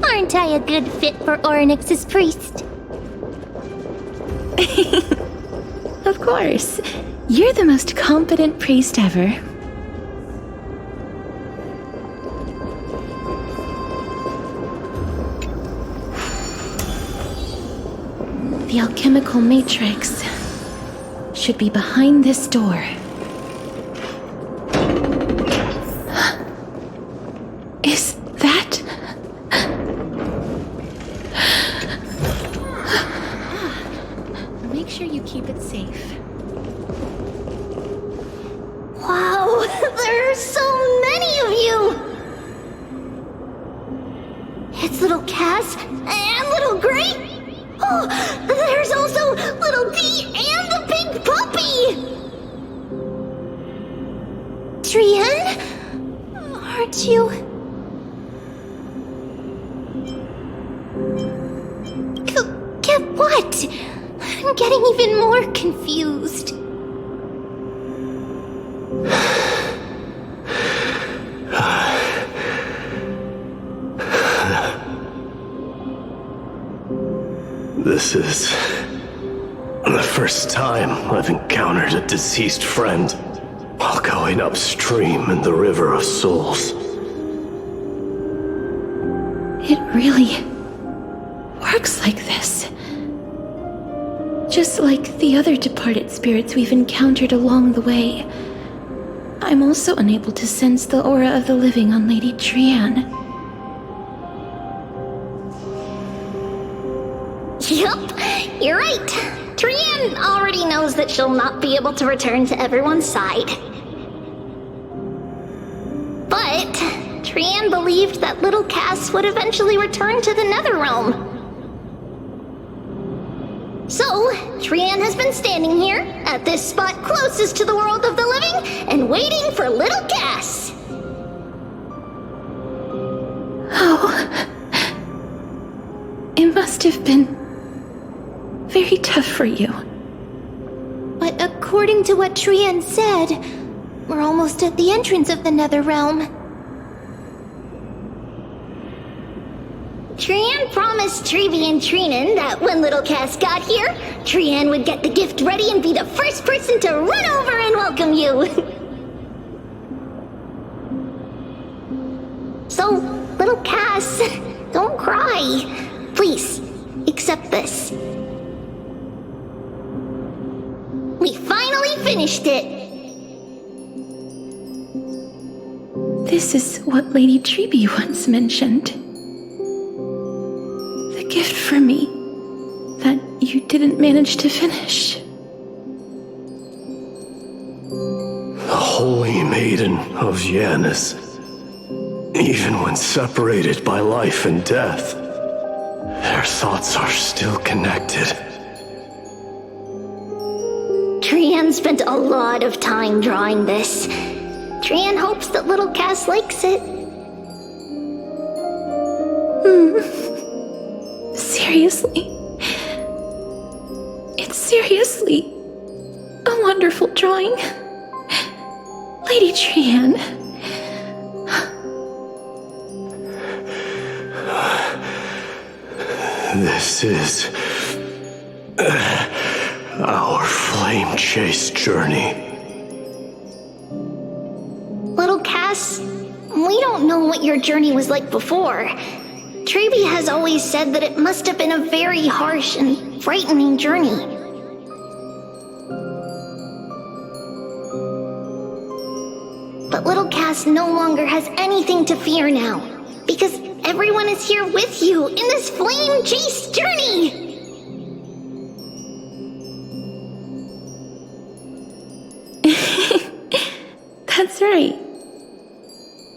Speaker 16: Aren't I a good fit for Orynyx's priest?
Speaker 2: Of course. You're the most competent priest ever. The alchemical matrix should be behind this door. Is that... Make sure you keep it safe.
Speaker 16: Wow, there are so many of you! It's little Cass and little Gray. Oh, there's also little D and the pink puppy! Trien? Aren't you... Get what? I'm getting even more confused.
Speaker 11: This is the first time I've encountered a deceased friend while going upstream in the River of Souls.
Speaker 2: It really works like this. Just like the other departed spirits we've encountered along the way. I'm also unable to sense the aura of the living on Lady Trien.
Speaker 17: Yup, you're right. Trien already knows that she'll not be able to return to everyone's side. But Trien believed that little Cass would eventually return to the Netherrealm. So, Trien has been standing here, at this spot closest to the world of the living, and waiting for little Cass.
Speaker 2: Oh. It must have been very tough for you.
Speaker 16: But according to what Trien said, we're almost at the entrance of the Netherrealm.
Speaker 17: Trien promised Trevi and Trinen that when little Cass got here, Trien would get the gift ready and be the first person to run over and welcome you. So, little Cass, don't cry. Please, accept this. We finally finished it!
Speaker 2: This is what Lady Trevi once mentioned. The gift for me that you didn't manage to finish.
Speaker 11: only maiden of Yanis. Even when separated by life and death, their thoughts are still connected.
Speaker 17: Trian spent a lot of time drawing this. Trian hopes that little Cass likes it.
Speaker 2: Seriously? It's seriously a wonderful drawing. Lady Trian.
Speaker 11: This is our flame chase journey.
Speaker 17: Little Cass, we don't know what your journey was like before. Trevi has always said that it must have been a very harsh and frightening journey. But little Cass no longer has anything to fear now, because everyone is here with you in this flame chase journey!
Speaker 2: That's right.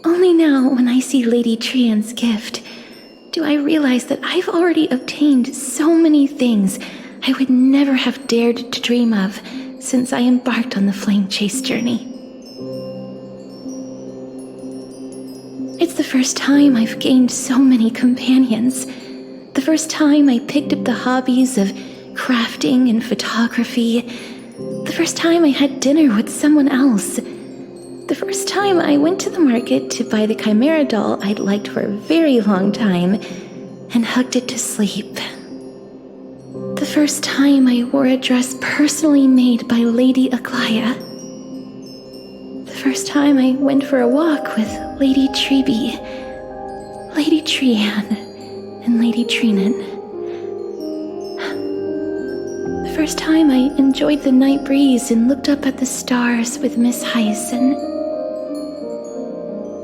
Speaker 2: Only now, when I see Lady Trian's gift, do I realize that I've already obtained so many things I would never have dared to dream of since I embarked on the flame chase journey. It's the first time I've gained so many companions. The first time I picked up the hobbies of crafting and photography. The first time I had dinner with someone else. The first time I went to the market to buy the Chimera doll I'd liked for a very long time and hugged it to sleep. The first time I wore a dress personally made by Lady Aglaya. The first time I went for a walk with Lady Trebi, Lady Trian, and Lady Trinan. The first time I enjoyed the night breeze and looked up at the stars with Miss Hyacinth.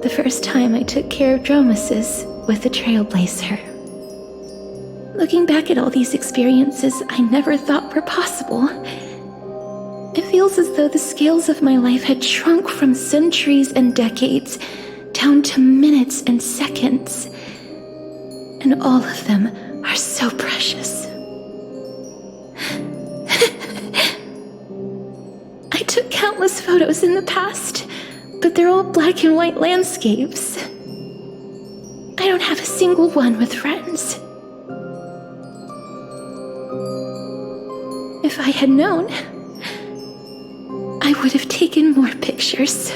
Speaker 2: The first time I took care of Dromesis with the Trailblazer. Looking back at all these experiences I never thought were possible, it feels as though the scales of my life had shrunk from centuries and decades down to minutes and seconds. And all of them are so precious. I took countless photos in the past, but they're all black and white landscapes. I don't have a single one with friends. If I had known, I would have taken more pictures.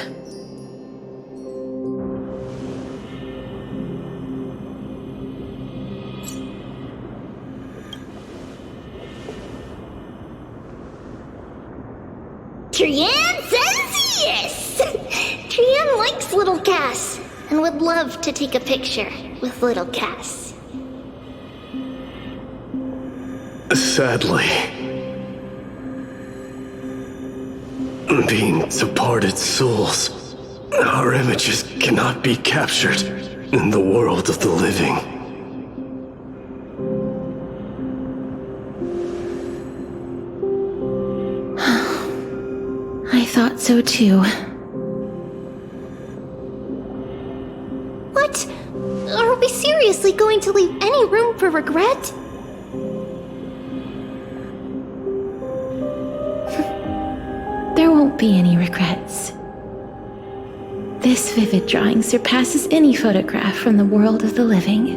Speaker 17: Trian says yes! Trian likes little Cass and would love to take a picture with little Cass.
Speaker 11: Sadly, being departed souls, our images cannot be captured in the world of the living.
Speaker 2: I thought so too.
Speaker 17: What? Are we seriously going to leave any room for regret?
Speaker 2: There won't be any regrets. This vivid drawing surpasses any photograph from the world of the living.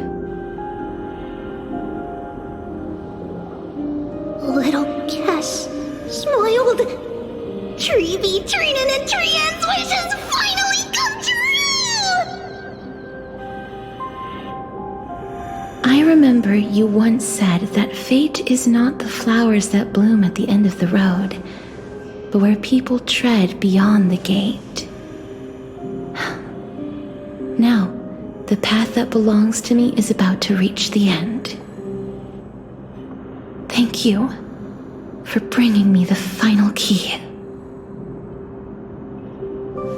Speaker 17: Little Cass smiled. Trevi, Trinan, and Trian's wishes finally come true!
Speaker 2: I remember you once said that fate is not the flowers that bloom at the end of the road, but where people tread beyond the gate. Now, the path that belongs to me is about to reach the end. Thank you for bringing me the final key.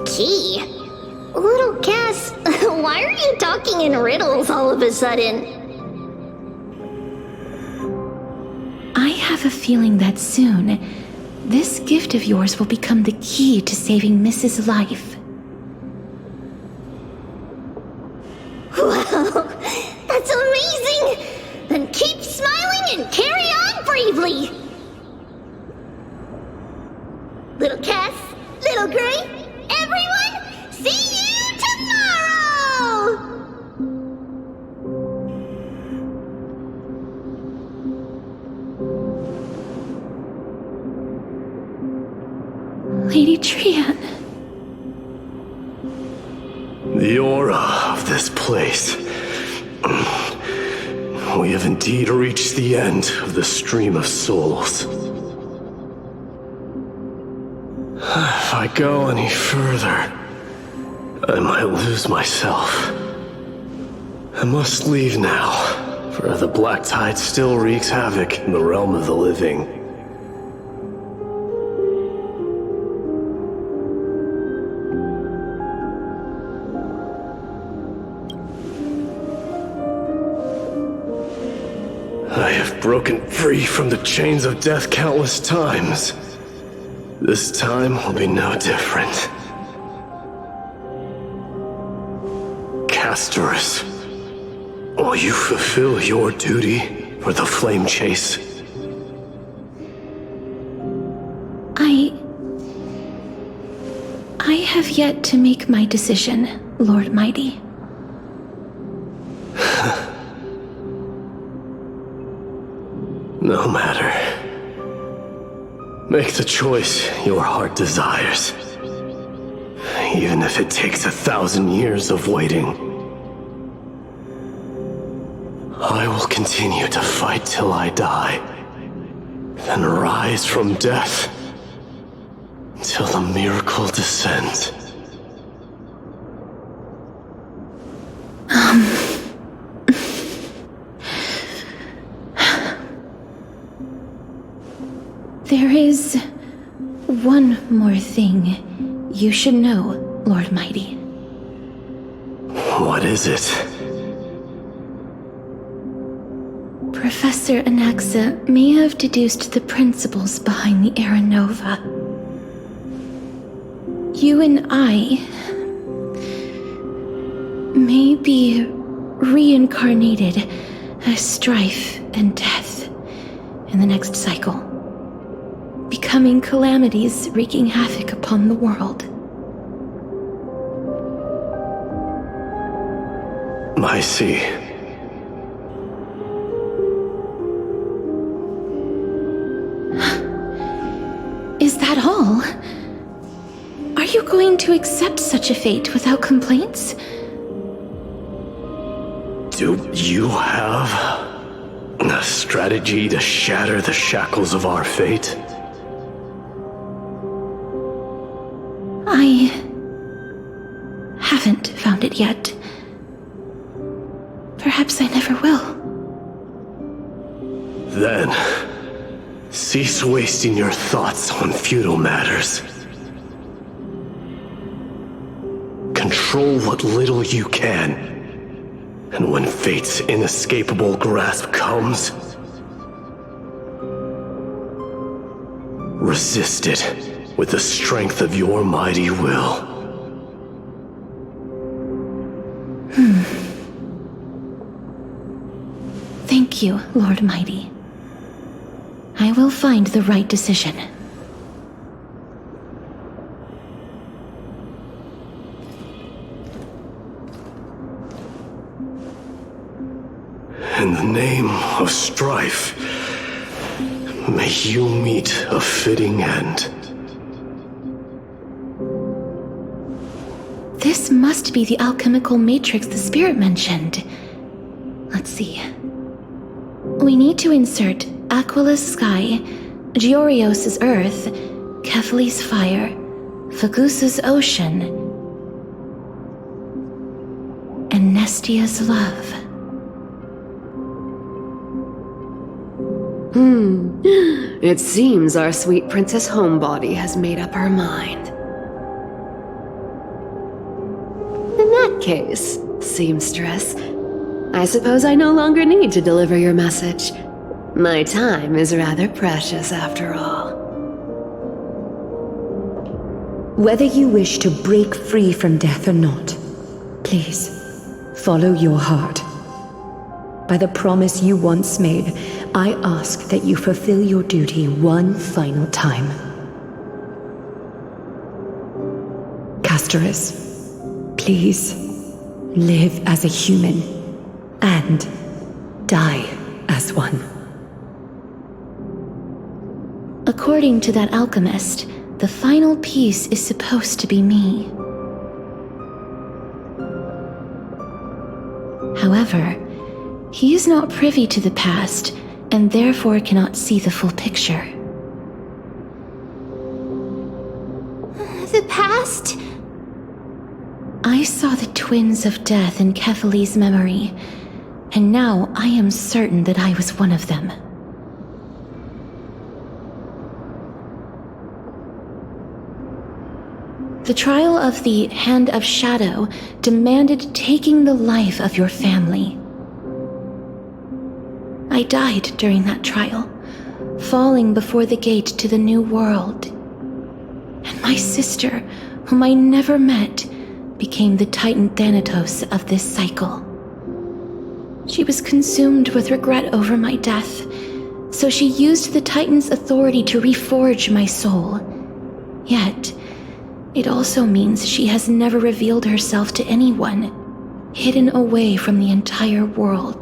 Speaker 17: Key? Little Cass, why are you talking in riddles all of a sudden?
Speaker 2: I have a feeling that soon, this gift of yours will become the key to saving Mrs. Life.
Speaker 17: Wow, that's amazing! Then keep smiling and carry on bravely! Little Cass, Little Gray, everyone, see you tomorrow!
Speaker 2: Lady Trian.
Speaker 11: The aura of this place. We have indeed reached the end of the stream of souls. If I go any further, I might lose myself. I must leave now, for the black tide still wreaks havoc in the realm of the living. I have broken free from the chains of death countless times. This time will be no different. Castorus, will you fulfill your duty for the flame chase?
Speaker 2: I have yet to make my decision, Lord Mighty.
Speaker 11: No matter. Make the choice your heart desires. Even if it takes 1,000 years of waiting. I will continue to fight till I die. Then rise from death. Till the miracle descends.
Speaker 2: There is one more thing you should know, Lord Mighty.
Speaker 11: What is it?
Speaker 2: Professor Anaxa may have deduced the principles behind the Era Nova. You and I may be reincarnated as strife and death in the next cycle, becoming calamities wreaking havoc upon the world.
Speaker 11: I see.
Speaker 2: Is that all? Are you going to accept such a fate without complaints?
Speaker 11: Do you have a strategy to shatter the shackles of our fate?
Speaker 2: I haven't found it yet. Perhaps I never will.
Speaker 11: Then, cease wasting your thoughts on futile matters. Control what little you can. And when fate's inescapable grasp comes, resist it with the strength of your mighty will.
Speaker 2: Thank you, Lord Mighty. I will find the right decision.
Speaker 11: In the name of strife, may you meet a fitting end.
Speaker 2: This must be the alchemical matrix the spirit mentioned. Let's see. We need to insert Aquila's sky, Georios' earth, Kephali's fire, Fagusa's ocean, and Nestia's love.
Speaker 1: It seems our sweet Princess Homebody has made up her mind. In that case, seamstress, I suppose I no longer need to deliver your message. My time is rather precious after all.
Speaker 3: Whether you wish to break free from death or not, please, follow your heart. By the promise you once made, I ask that you fulfill your duty one final time. Castorus, please, live as a human, and die as one.
Speaker 2: According to that alchemist, the final piece is supposed to be me. However, he is not privy to the past, and therefore cannot see the full picture.
Speaker 16: The past?
Speaker 2: I saw the twins of death in Kefali's memory, and now I am certain that I was one of them. The trial of the Hand of Shadow demanded taking the life of your family. I died during that trial, falling before the gate to the new world. And my sister, whom I never met, became the Titan Thanatos of this cycle. She was consumed with regret over my death, so she used the Titan's authority to reforge my soul. Yet, it also means she has never revealed herself to anyone, hidden away from the entire world.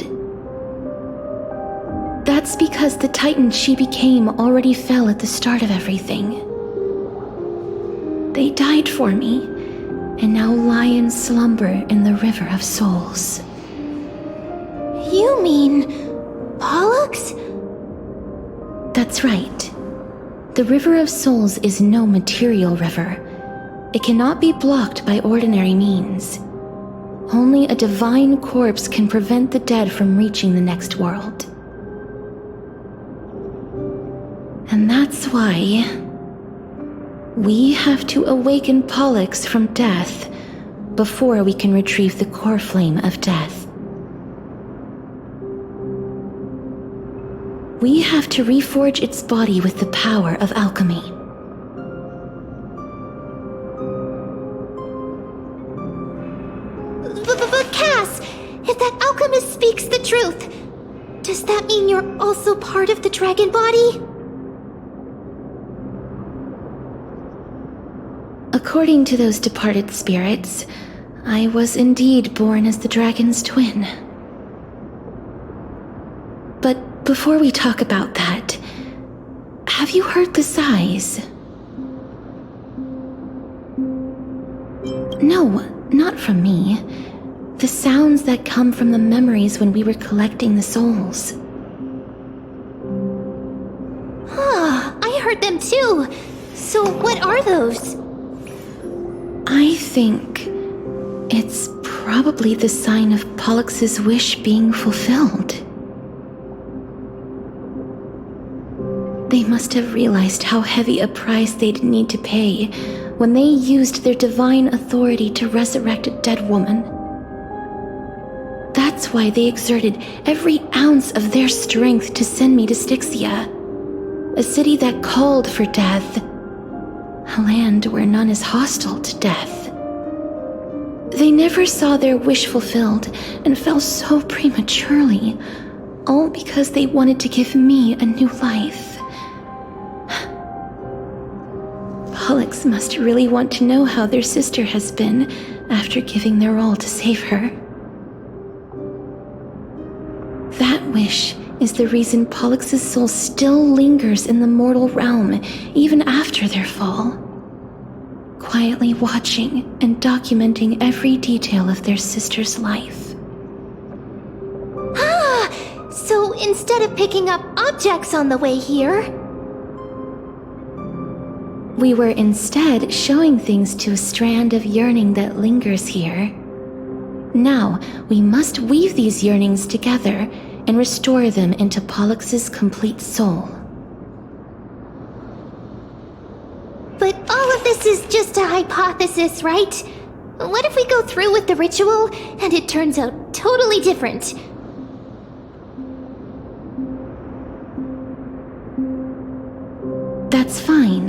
Speaker 2: That's because the Titan she became already fell at the start of everything. They died for me, and now lie in slumber in the River of Souls.
Speaker 16: You mean Pollux?
Speaker 2: That's right. The River of Souls is no material river. It cannot be blocked by ordinary means. Only a divine corpse can prevent the dead from reaching the next world. And that's why we have to awaken Pollux from death before we can retrieve the core flame of death. We have to reforge its body with the power of alchemy.
Speaker 16: But Cass, if that alchemist speaks the truth, does that mean you're also part of the dragon body?
Speaker 2: According to those departed spirits, I was indeed born as the dragon's twin. But before we talk about that, have you heard the sighs? No, not from me. The sounds that come from the memories when we were collecting the souls.
Speaker 16: I heard them too. So what are those?
Speaker 2: I think it's probably the sign of Pollux's wish being fulfilled. They must have realized how heavy a price they'd need to pay when they used their divine authority to resurrect a dead woman. That's why they exerted every ounce of their strength to send me to Styxia, a city that called for death, a land where none is hostile to death. They never saw their wish fulfilled and fell so prematurely, all because they wanted to give me a new life. Pollux must really want to know how their sister has been after giving their all to save her. That wish is the reason Pollux's soul still lingers in the mortal realm even after their fall, quietly watching and documenting every detail of their sister's life.
Speaker 16: So instead of picking up objects on the way here,
Speaker 2: we were instead showing things to a strand of yearning that lingers here. Now, we must weave these yearnings together and restore them into Pollux's complete soul.
Speaker 16: But all of this is just a hypothesis, right? What if we go through with the ritual and it turns out totally different?
Speaker 2: That's fine.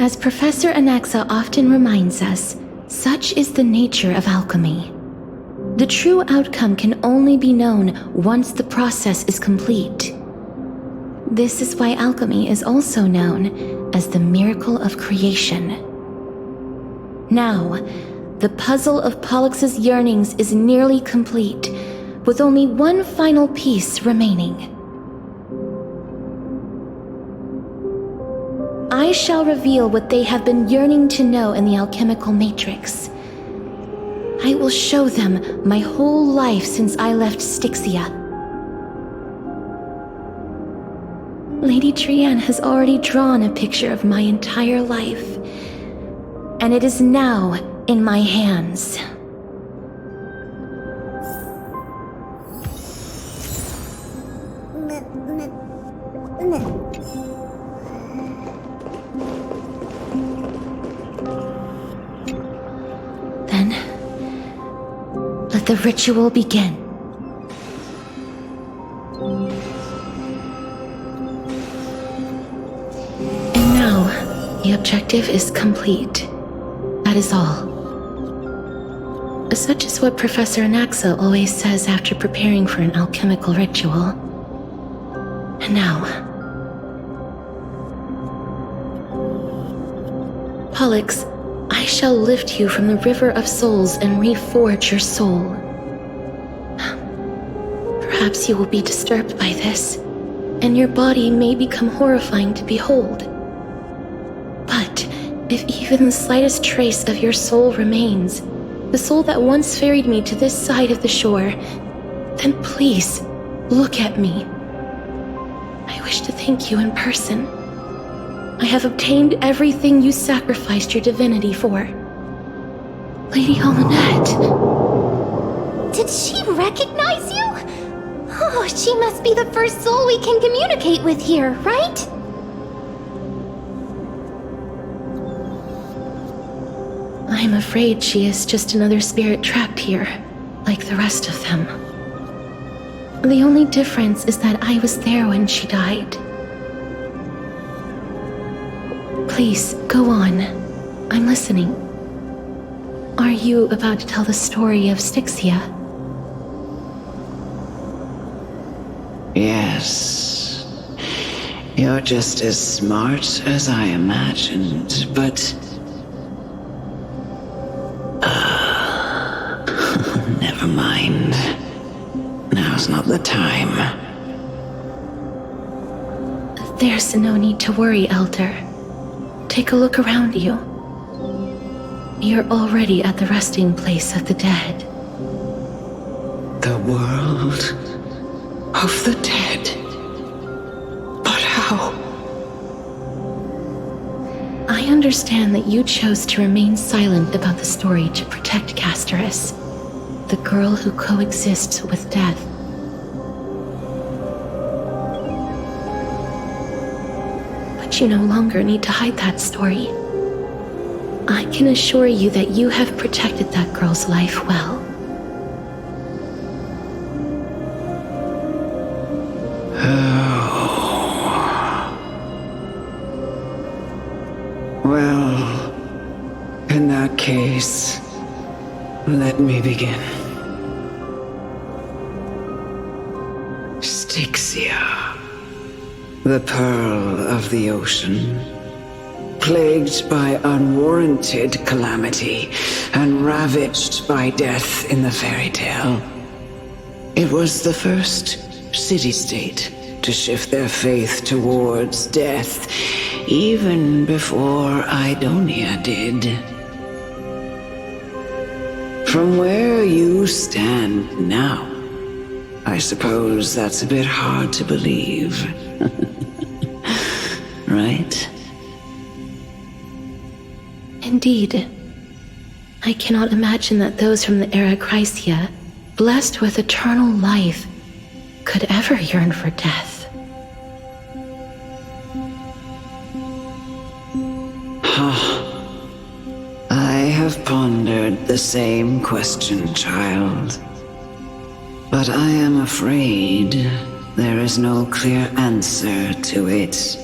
Speaker 2: As Professor Anaxa often reminds us, such is the nature of alchemy. The true outcome can only be known once the process is complete. This is why alchemy is also known as the miracle of creation. Now, the puzzle of Pollux's yearnings is nearly complete, with only one final piece remaining. I shall reveal what they have been yearning to know in the alchemical matrix. I will show them my whole life since I left Styxia. Lady Trianne has already drawn a picture of my entire life, and it is now in my hands. Then, let the ritual begin. And now, the objective is complete. That is all. Such is what Professor Anaxa always says after preparing for an alchemical ritual. And now, Pollux, I shall lift you from the river of souls and reforge your soul. Perhaps you will be disturbed by this, and your body may become horrifying to behold. But if even the slightest trace of your soul remains, the soul that once ferried me to this side of the shore, then please, look at me. I wish to thank you in person. I have obtained everything you sacrificed your divinity for. Lady Almanette.
Speaker 16: Did she recognize you? Oh, she must be the first soul we can communicate with here, right?
Speaker 2: I'm afraid she is just another spirit trapped here, like the rest of them. The only difference is that I was there when she died. Please, go on. I'm listening. Are you about to tell the story of Styxia?
Speaker 14: Yes. You're just as smart as I imagined, but... never mind. Now's not the time.
Speaker 2: There's no need to worry, Elder. Take a look around you. You're already at the resting place of the dead.
Speaker 14: The world of the dead? But how?
Speaker 2: I understand that you chose to remain silent about the story to protect Casterus, the girl who coexists with death. But you no longer need to hide that story. I can assure you that you have protected that girl's life well.
Speaker 14: Well, in that case, let me begin. Styxia, the pearl of the ocean, plagued by unwarranted calamity and ravaged by death in the fairy tale. It was the first city-state to shift their faith towards death, even before Idonia did. From where you stand now, I suppose that's a bit hard to believe. Right?
Speaker 2: Indeed. I cannot imagine that those from the era Chrysia, blessed with eternal life, could ever yearn for death.
Speaker 14: I have pondered the same question, child. But I am afraid there is no clear answer to it.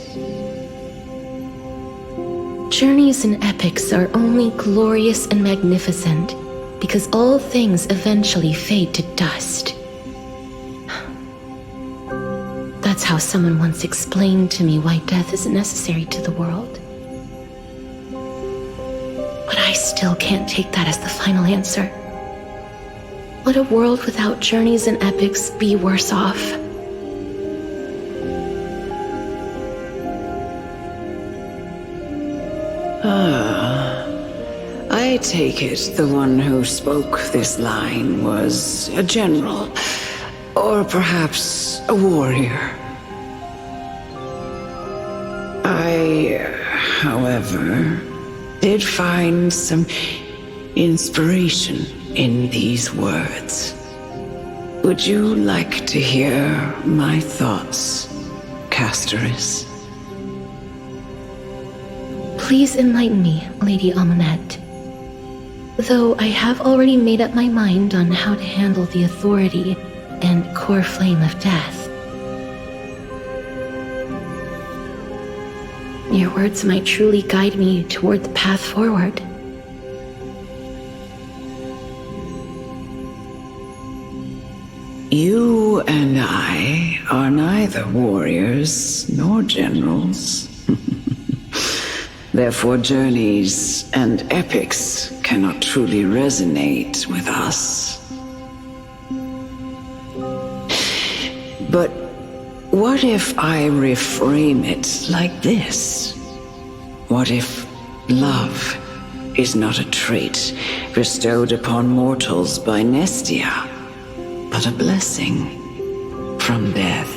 Speaker 2: Journeys and epics are only glorious and magnificent because all things eventually fade to dust. That's how someone once explained to me why death is necessary to the world. But I still can't take that as the final answer. Would a world without journeys and epics be worse off?
Speaker 14: I take it the one who spoke this line was a general, or perhaps a warrior. I, however, did find some inspiration in these words. Would you like to hear my thoughts, Castoris?
Speaker 2: Please enlighten me, Lady Amunet. Though I have already made up my mind on how to handle the authority and core flame of death. Your words might truly guide me toward the path forward.
Speaker 14: You and I are neither warriors nor generals. Therefore, journeys and epics cannot truly resonate with us. But what if I reframe it like this? What if love is not a trait bestowed upon mortals by Nestia, but a blessing from death?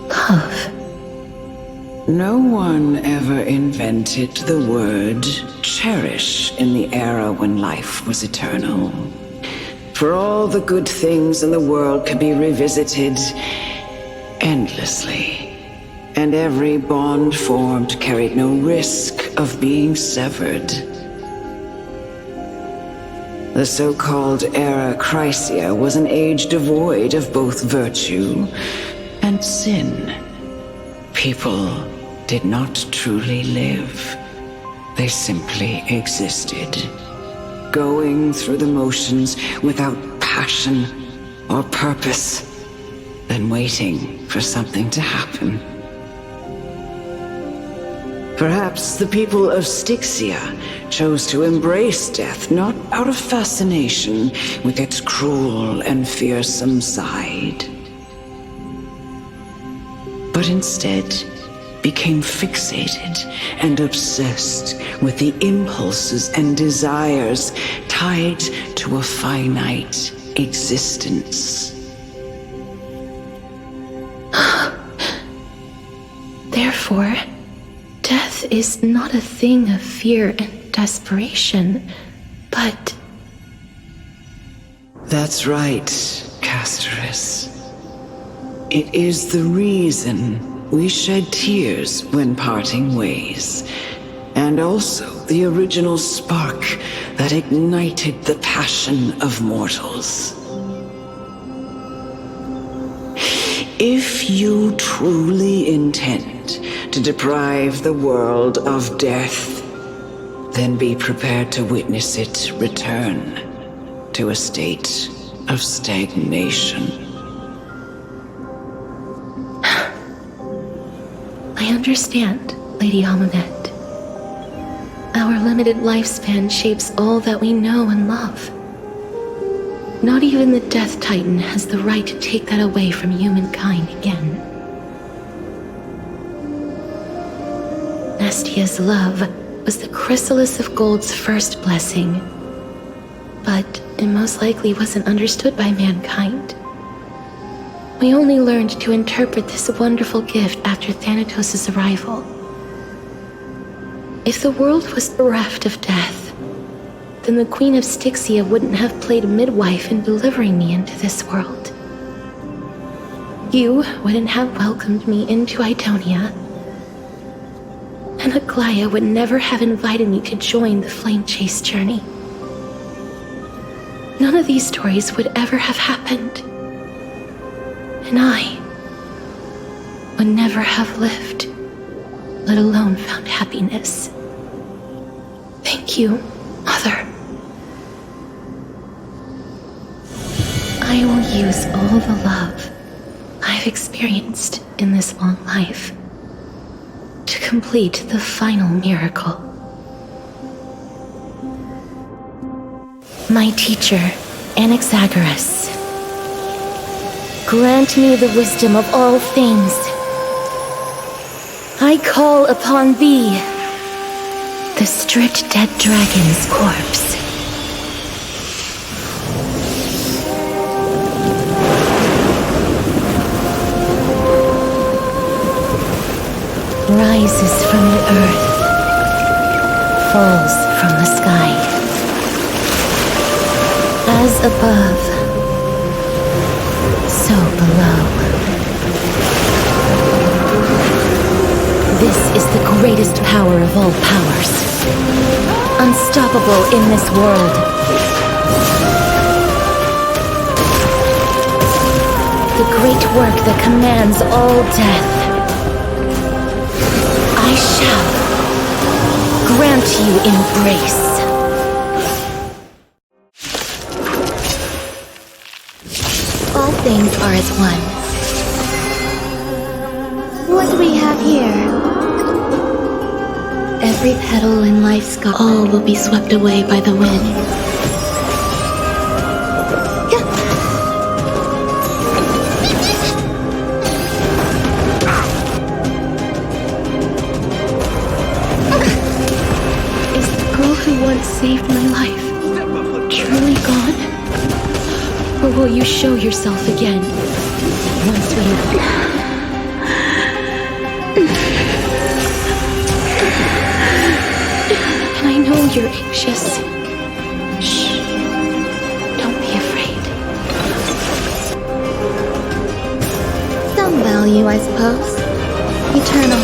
Speaker 2: Love.
Speaker 14: No one ever invented the word cherish in the era when life was eternal. For all the good things in the world could be revisited endlessly, and every bond formed carried no risk of being severed. The so-called Era Chrysia was an age devoid of both virtue and sin. People did not truly live. They simply existed, going through the motions without passion or purpose, then waiting for something to happen. Perhaps the people of Styxia chose to embrace death not out of fascination with its cruel and fearsome side, but instead became fixated and obsessed with the impulses and desires tied to a finite existence.
Speaker 2: Therefore, death is not a thing of fear and desperation, but...
Speaker 14: That's right, Castoris. It is the reason we shed tears when parting ways, and also the original spark that ignited the passion of mortals. If you truly intend to deprive the world of death, then be prepared to witness it return to a state of stagnation.
Speaker 2: I understand, Lady Amunet. Our limited lifespan shapes all that we know and love. Not even the Death Titan has the right to take that away from humankind again. Nestia's love was the chrysalis of gold's first blessing, but it most likely wasn't understood by mankind. We only learned to interpret this wonderful gift after Thanatos' arrival. If the world was bereft of death, then the Queen of Styxia wouldn't have played midwife in delivering me into this world. You wouldn't have welcomed me into Idonia, and Aglaia would never have invited me to join the flame chase journey. None of these stories would ever have happened. And I would never have lived let alone found happiness. Thank you, Mother. I will use all the love I've experienced in this long life to complete the final miracle. My teacher, Anaxagoras, grant me the wisdom of all things. I call upon thee, the stripped dead dragon's corpse. Rises from the earth, falls from the sky. As above, so below. This is the greatest power of all powers, unstoppable in this world. The great work that commands all death. I shall grant you embrace. All things are as one.
Speaker 18: What do we have here?
Speaker 2: Every petal in life's garden, all will be swept away by the wind. Is the girl who once saved my life truly gone? Or will you show yourself again once we... I know you're anxious. Shh. Don't be afraid.
Speaker 18: Some value, I suppose. Eternal.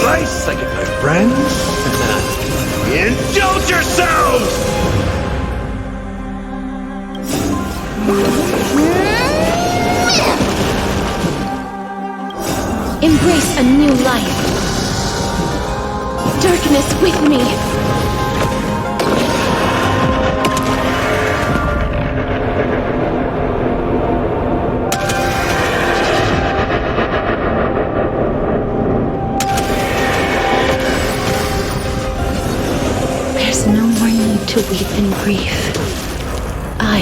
Speaker 10: Nice second, my friends. Indulge yourselves!
Speaker 2: Embrace a new life. Darkness with me. There's no more need to weep in grief. I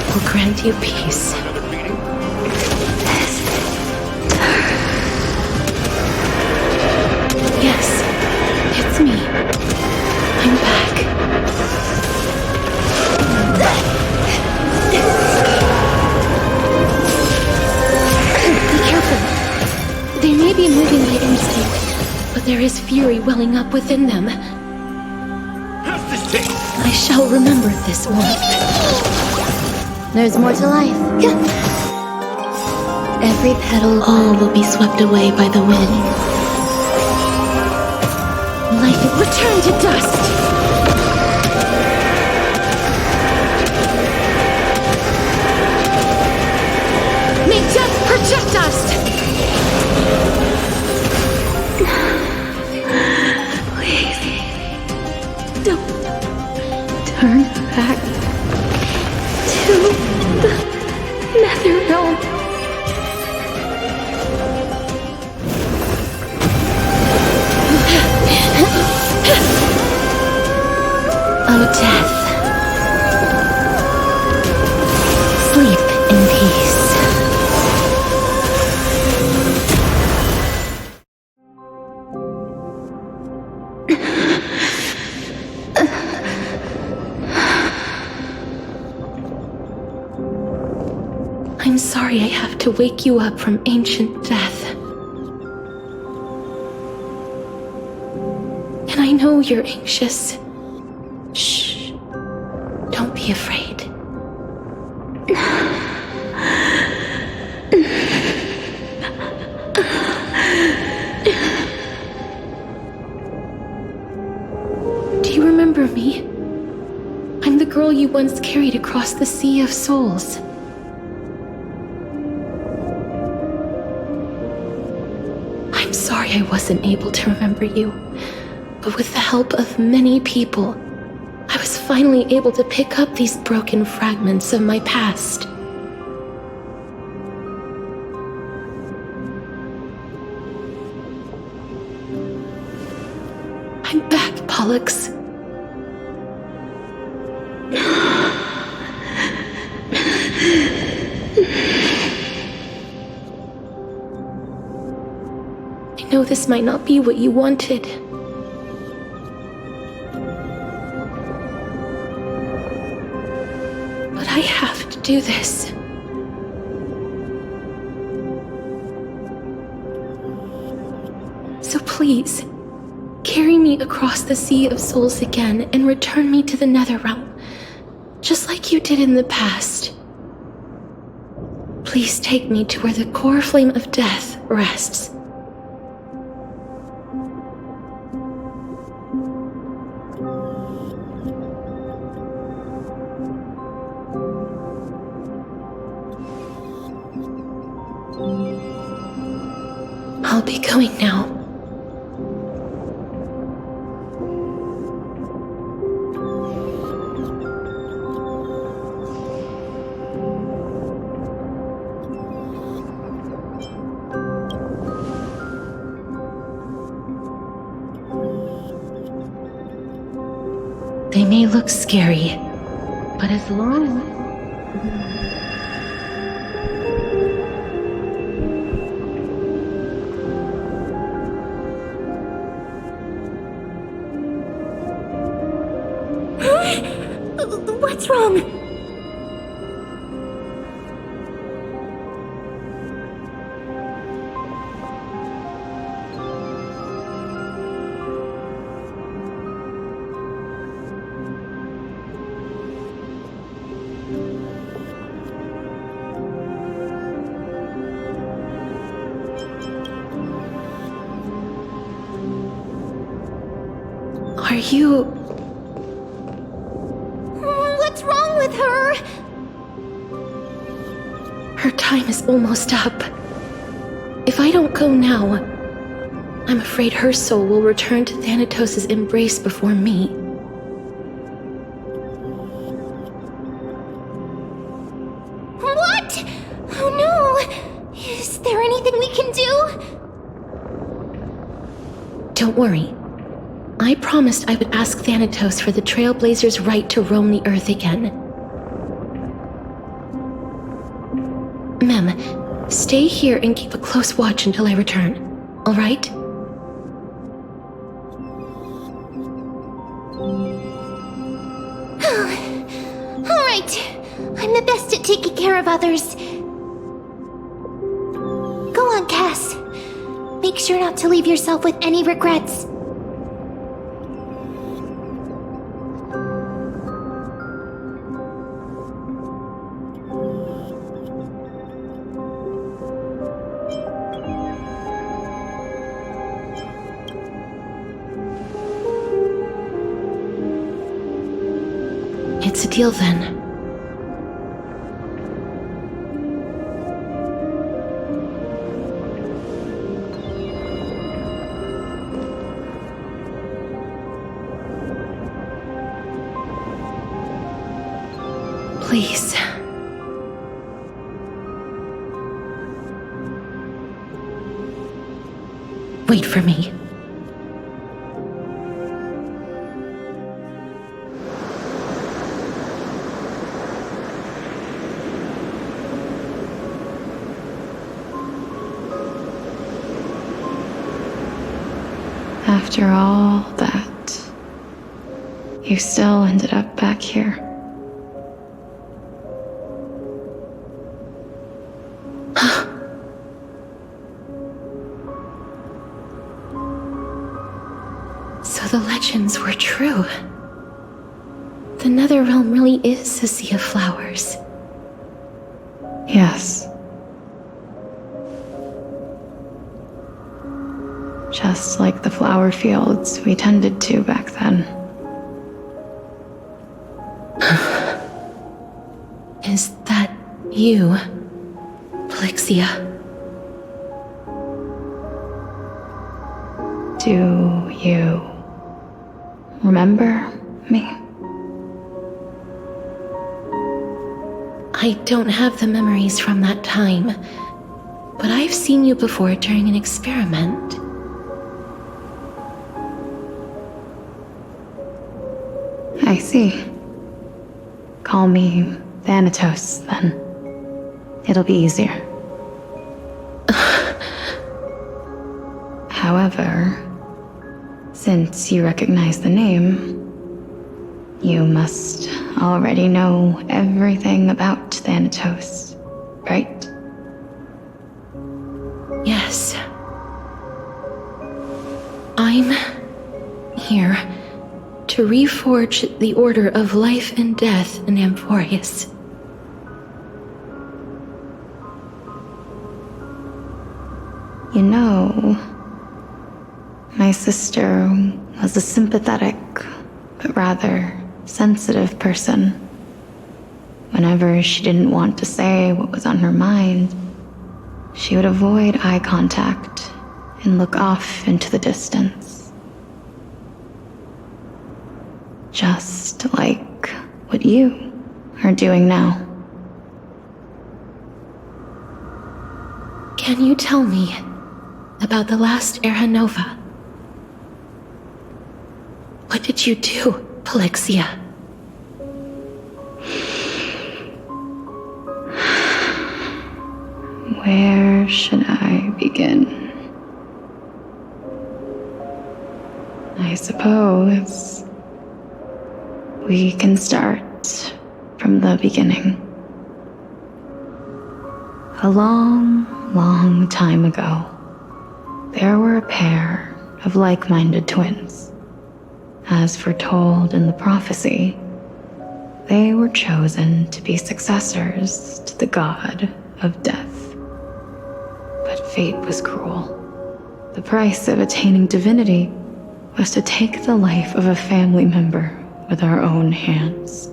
Speaker 2: will grant you peace. Yes, it's me. I'm back. Be careful. They may be moving by instinct, but there is fury welling up within them. I shall remember this warmth.
Speaker 18: There's more to life.
Speaker 2: Every petal, all will be swept away by the wind. Life will return to dust. May death protect us! Please, don't turn back to the nether realm. Oh, death. Sleep in peace. I'm sorry I have to wake you up from ancient death. And I know you're anxious. Shh. Don't be afraid. Do you remember me? I'm the once carried across the sea of souls. I'm sorry I wasn't able to remember you, but with the help of many people, I was finally able to pick up these broken fragments of my past. I'm back, Pollux. I know this might not be what you wanted. But I have to do this. So please, carry me across the Sea of Souls again and return me to the Netherrealm, just like you did in the past. Please take me to where the core flame of death rests. I'll be going now. They may look scary, but as long
Speaker 16: What's wrong?
Speaker 2: Are you...
Speaker 16: What's wrong with her?
Speaker 2: Her time is almost up. If I don't go now, I'm afraid her soul will return to Thanatos' embrace before me.
Speaker 16: What? Oh no! Is there anything we can do?
Speaker 2: Don't worry. I promised I would ask Thanatos for the Trailblazers' right to roam the Earth again. Mem, stay here and keep a close watch until I return, all right?
Speaker 16: All right. I'm the best at taking care of others. Go on, Cass. Make sure not to leave yourself with any regrets.
Speaker 2: It's a deal then. Please. Wait for me.
Speaker 21: After all that, you still ended up back here.
Speaker 2: So the legends were true. The Netherrealm really is a sea of flowers.
Speaker 21: Yes. Just like the flower fields we tended to back then.
Speaker 2: You, Plixia.
Speaker 21: Do you remember me?
Speaker 2: I don't have the memories from that time, but I've seen you before during an experiment.
Speaker 21: I see. Call me Thanatos, then. It'll be easier. However, since you recognize the name, you must already know everything about Thanatos, right?
Speaker 2: Yes. I'm here to reforge the order of life and death in Amphoreus.
Speaker 21: You know, my sister was a sympathetic, but rather sensitive person. Whenever she didn't want to say what was on her mind, she would avoid eye contact and look off into the distance. Just like what you are doing now.
Speaker 2: Can you tell me about the last Era Nova? What did you do, Plixia?
Speaker 21: Where should I begin? I suppose we can start from the beginning. A long, long time ago, there were a pair of like-minded twins. As foretold in the prophecy, they were chosen to be successors to the god of death. But fate was cruel. The price of attaining divinity was to take the life of a family member with our own hands.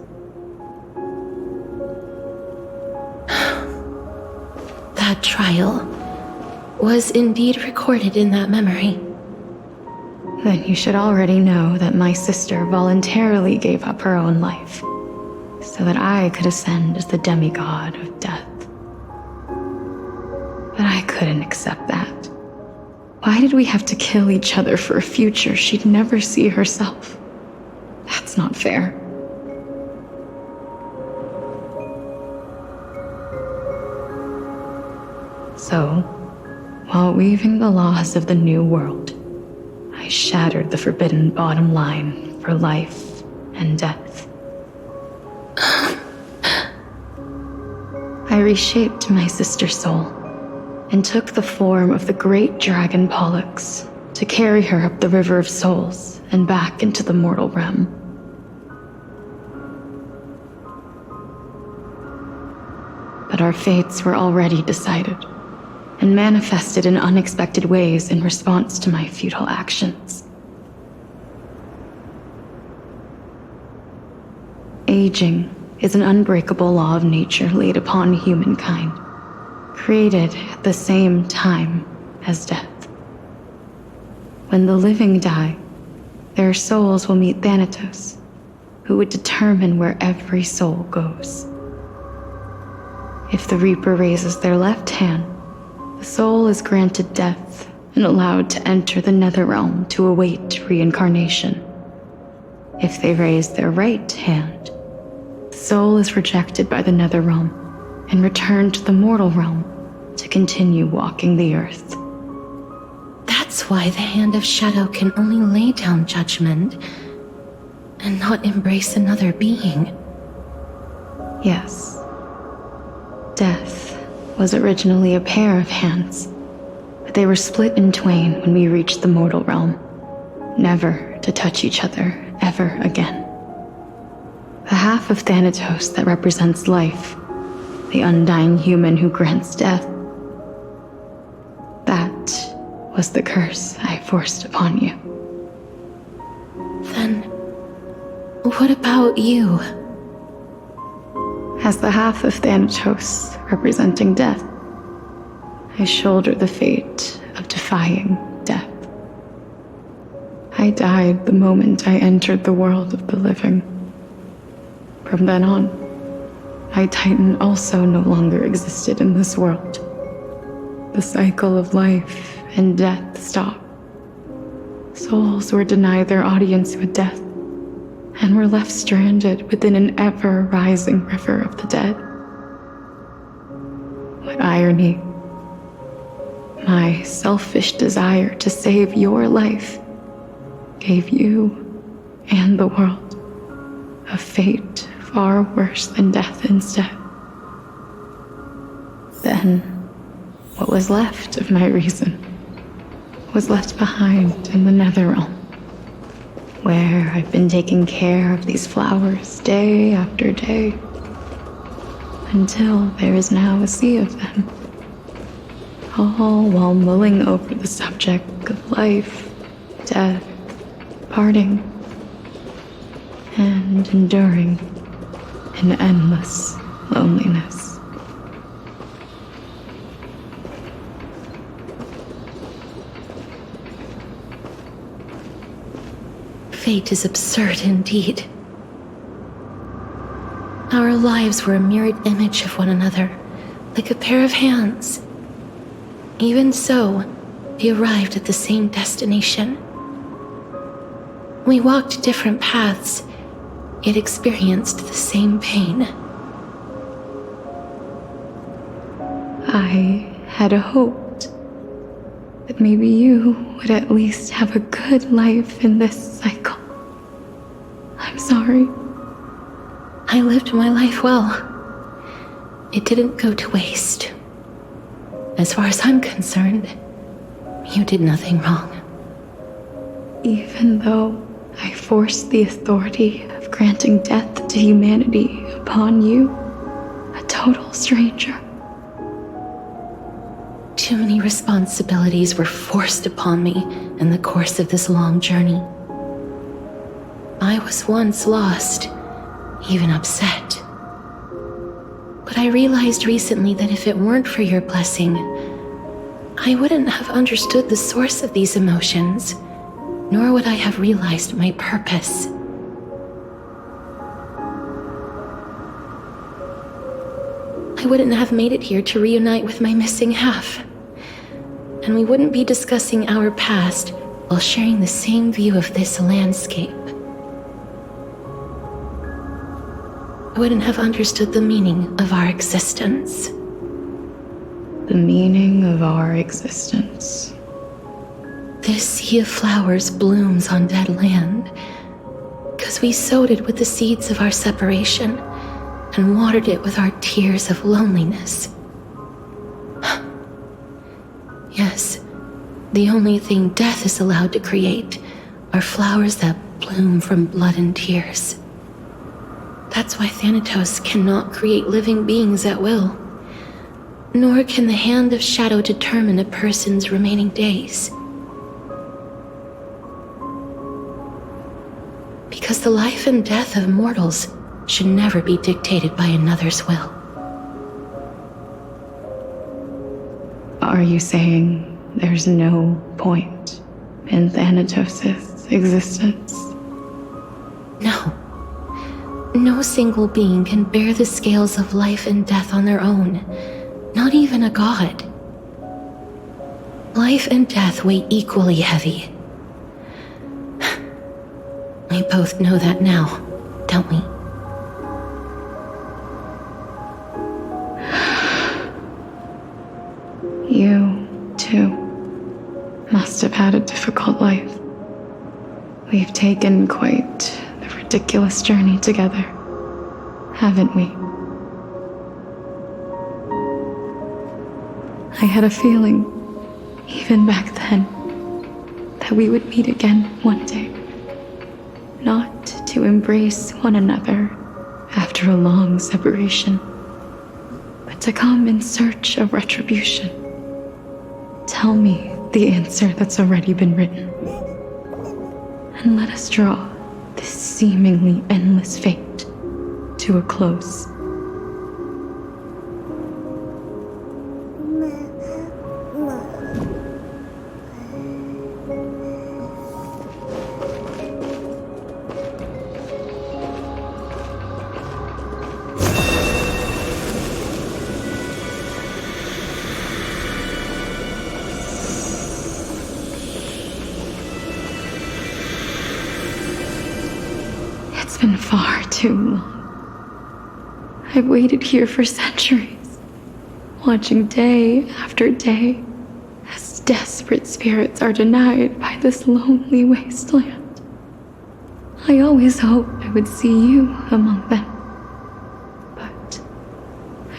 Speaker 2: That trial was indeed recorded in that memory.
Speaker 21: Then you should already know that my sister voluntarily gave up her own life, so that I could ascend as the demigod of death. But I couldn't accept that. Why did we have to kill each other for a future she'd never see herself? That's not fair. So, while weaving the laws of the new world, I shattered the forbidden bottom line for life and death. I reshaped my sister's soul and took the form of the great dragon Pollux to carry her up the River of Souls and back into the mortal realm. But our fates were already decided and manifested in unexpected ways in response to my futile actions. Aging is an unbreakable law of nature laid upon humankind, created at the same time as death. When the living die, their souls will meet Thanatos, who would determine where every soul goes. If the Reaper raises their left hand, the soul is granted death and allowed to enter the Netherrealm to await reincarnation. If they raise their right hand, the soul is rejected by the Netherrealm and returned to the mortal realm to continue walking the earth.
Speaker 2: That's why the Hand of Shadow can only lay down judgment and not embrace another being.
Speaker 21: Yes. Death was originally a pair of hands, but they were split in twain when we reached the mortal realm, never to touch each other ever again. The half of Thanatos that represents life, the undying human who grants death, that was the curse I forced upon you.
Speaker 2: Then, what about you?
Speaker 21: As the half of Thanatos representing death, I shoulder the fate of defying death. I died the moment I entered the world of the living. From then on, my Titan also no longer existed in this world. The cycle of life and death stopped. Souls were denied their audience with death, and were left stranded within an ever-rising river of the dead. What irony. My selfish desire to save your life gave you and the world a fate far worse than death instead. Then, what was left of my reason was left behind in the Netherrealm, where I've been taking care of these flowers day after day, until there is now a sea of them, all while mulling over the subject of life, death, parting, and enduring an endless loneliness.
Speaker 2: Fate is absurd indeed. Our lives were a mirrored image of one another, like a pair of hands. Even so, we arrived at the same destination. We walked different paths, yet experienced the same pain.
Speaker 21: I had hoped that maybe you would at least have a good life in this cycle. I'm sorry.
Speaker 2: I lived my life well. It didn't go to waste. As far as I'm concerned, you did nothing wrong.
Speaker 21: Even though I forced the authority of granting death to humanity upon you, a total stranger.
Speaker 2: Too many responsibilities were forced upon me in the course of this long journey. I was once lost, even upset. But I realized recently that if it weren't for your blessing, I wouldn't have understood the source of these emotions, nor would I have realized my purpose. I wouldn't have made it here to reunite with my missing half. And we wouldn't be discussing our past while sharing the same view of this landscape. I wouldn't have understood the meaning of our existence.
Speaker 21: The meaning of our existence.
Speaker 2: This sea of flowers blooms on dead land, because we sowed it with the seeds of our separation and watered it with our tears of loneliness. Yes, the only thing death is allowed to create are flowers that bloom from blood and tears. That's why Thanatos cannot create living beings at will, nor can the hand of shadow determine a person's remaining days. Because the life and death of mortals should never be dictated by another's will.
Speaker 21: Are you saying there's no point in Thanatos' existence?
Speaker 2: No. No single being can bear the scales of life and death on their own, not even a god. Life and death weigh equally heavy. We both know that now, don't we?
Speaker 21: You, too, must have had a difficult life. We've taken quite the ridiculous journey together, haven't we? I had a feeling, even back then, that we would meet again one day. Not to embrace one another after a long separation, but to come in search of retribution. Tell me the answer that's already been written, and let us draw this seemingly endless fate to a close. far too long. I've waited here for centuries, watching day after day as desperate spirits are denied by this lonely wasteland. I always hoped I would see you among them, but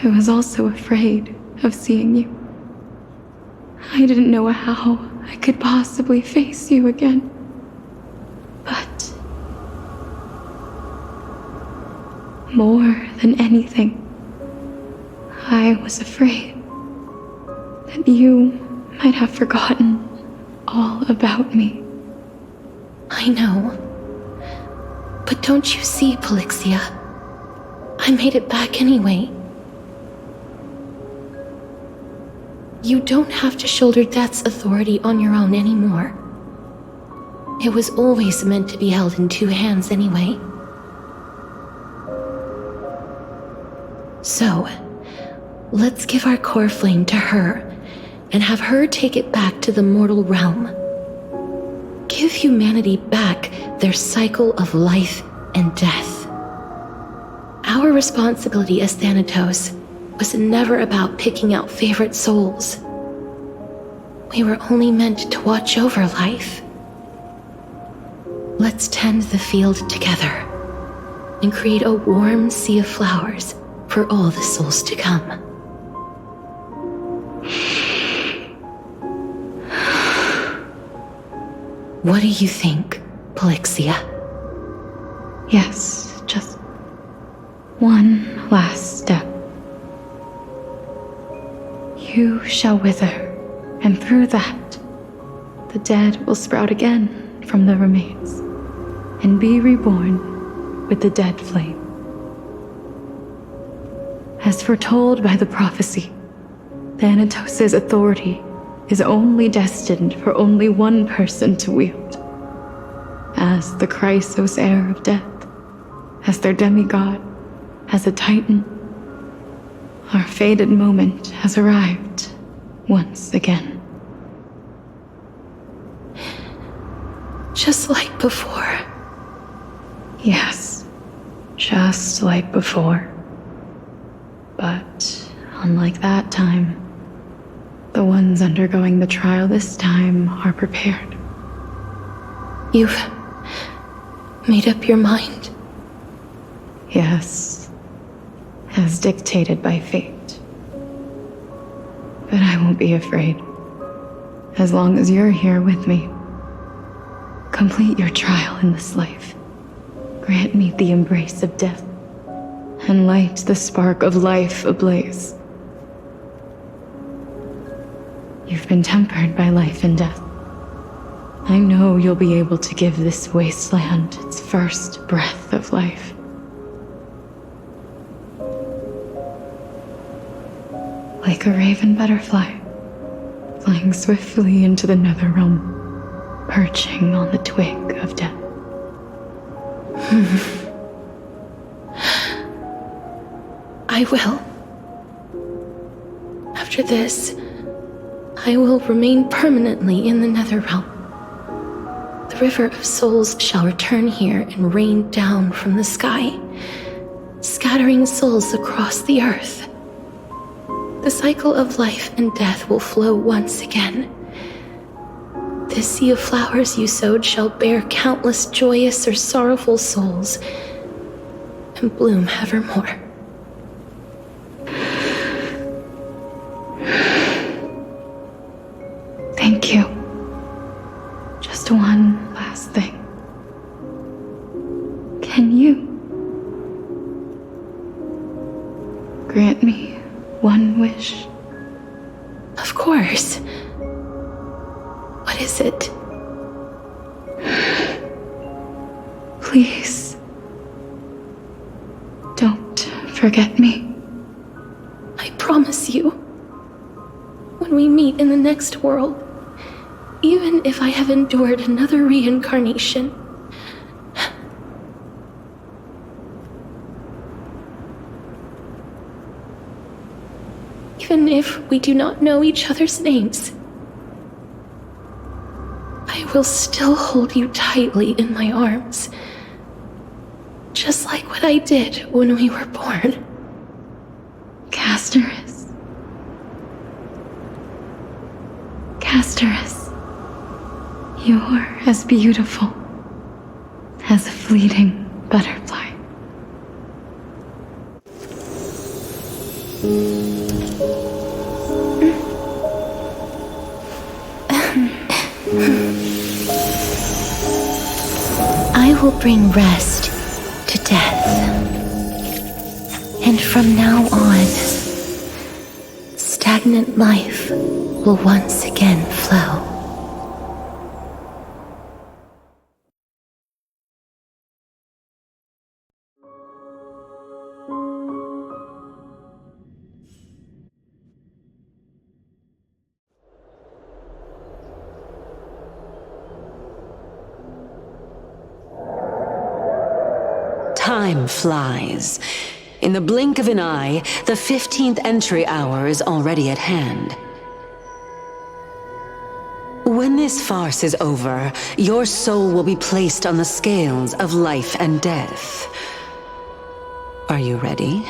Speaker 21: I was also afraid of seeing you. I didn't know how I could possibly face you again, but more than anything, I was afraid that you might have forgotten all about me.
Speaker 2: I know. But don't you see, Polixia? I made it back anyway. You don't have to shoulder death's authority on your own anymore. It was always meant to be held in two hands anyway. So, let's give our core flame to her and have her take it back to the mortal realm. Give humanity back their cycle of life and death. Our responsibility as Thanatos was never about picking out favorite souls. We were only meant to watch over life. Let's tend the field together and create a warm sea of flowers for all the souls to come. What do you think, Polixia?
Speaker 21: Yes, just one last step. You shall wither, and through that, the dead will sprout again from the remains, and be reborn with the dead flame. As foretold by the prophecy, Thanatos' authority is only destined for only one person to wield. As the Chrysos heir of death, as their demigod, as a titan, our fated moment has arrived once again.
Speaker 2: Just like before.
Speaker 21: Yes, just like before. But unlike that time, the ones undergoing the trial this time are prepared.
Speaker 2: You've made up your mind?
Speaker 21: Yes, as dictated by fate. But I won't be afraid, as long as you're here with me. Complete your trial in this life. Grant me the embrace of death, and light the spark of life ablaze. You've been tempered by life and death. I know you'll be able to give this wasteland its first breath of life. Like a raven butterfly, flying swiftly into the netherrealm, perching on the twig of death.
Speaker 2: I will. After this, I will remain permanently in the Netherrealm. The river of souls shall return here and rain down from the sky, scattering souls across the earth. The cycle of life and death will flow once again. This sea of flowers you sowed shall bear countless joyous or sorrowful souls and bloom evermore.
Speaker 21: Thank you. Just one last thing. Can you grant me one wish?
Speaker 2: Of course. What is it?
Speaker 21: Please, don't forget me.
Speaker 2: I promise you, when we meet in the next world, even if I have endured another reincarnation, even if we do not know each other's names, I will still hold you tightly in my arms just like what I did when we were born.
Speaker 21: Casterus. Casterus. You're as beautiful as a fleeting butterfly.
Speaker 2: I will bring rest to death. And from now on, stagnant life will once again flow.
Speaker 1: Time flies. In the blink of an eye, the 15th entry hour is already at hand. When this farce is over, your soul will be placed on the scales of life and death. Are you ready?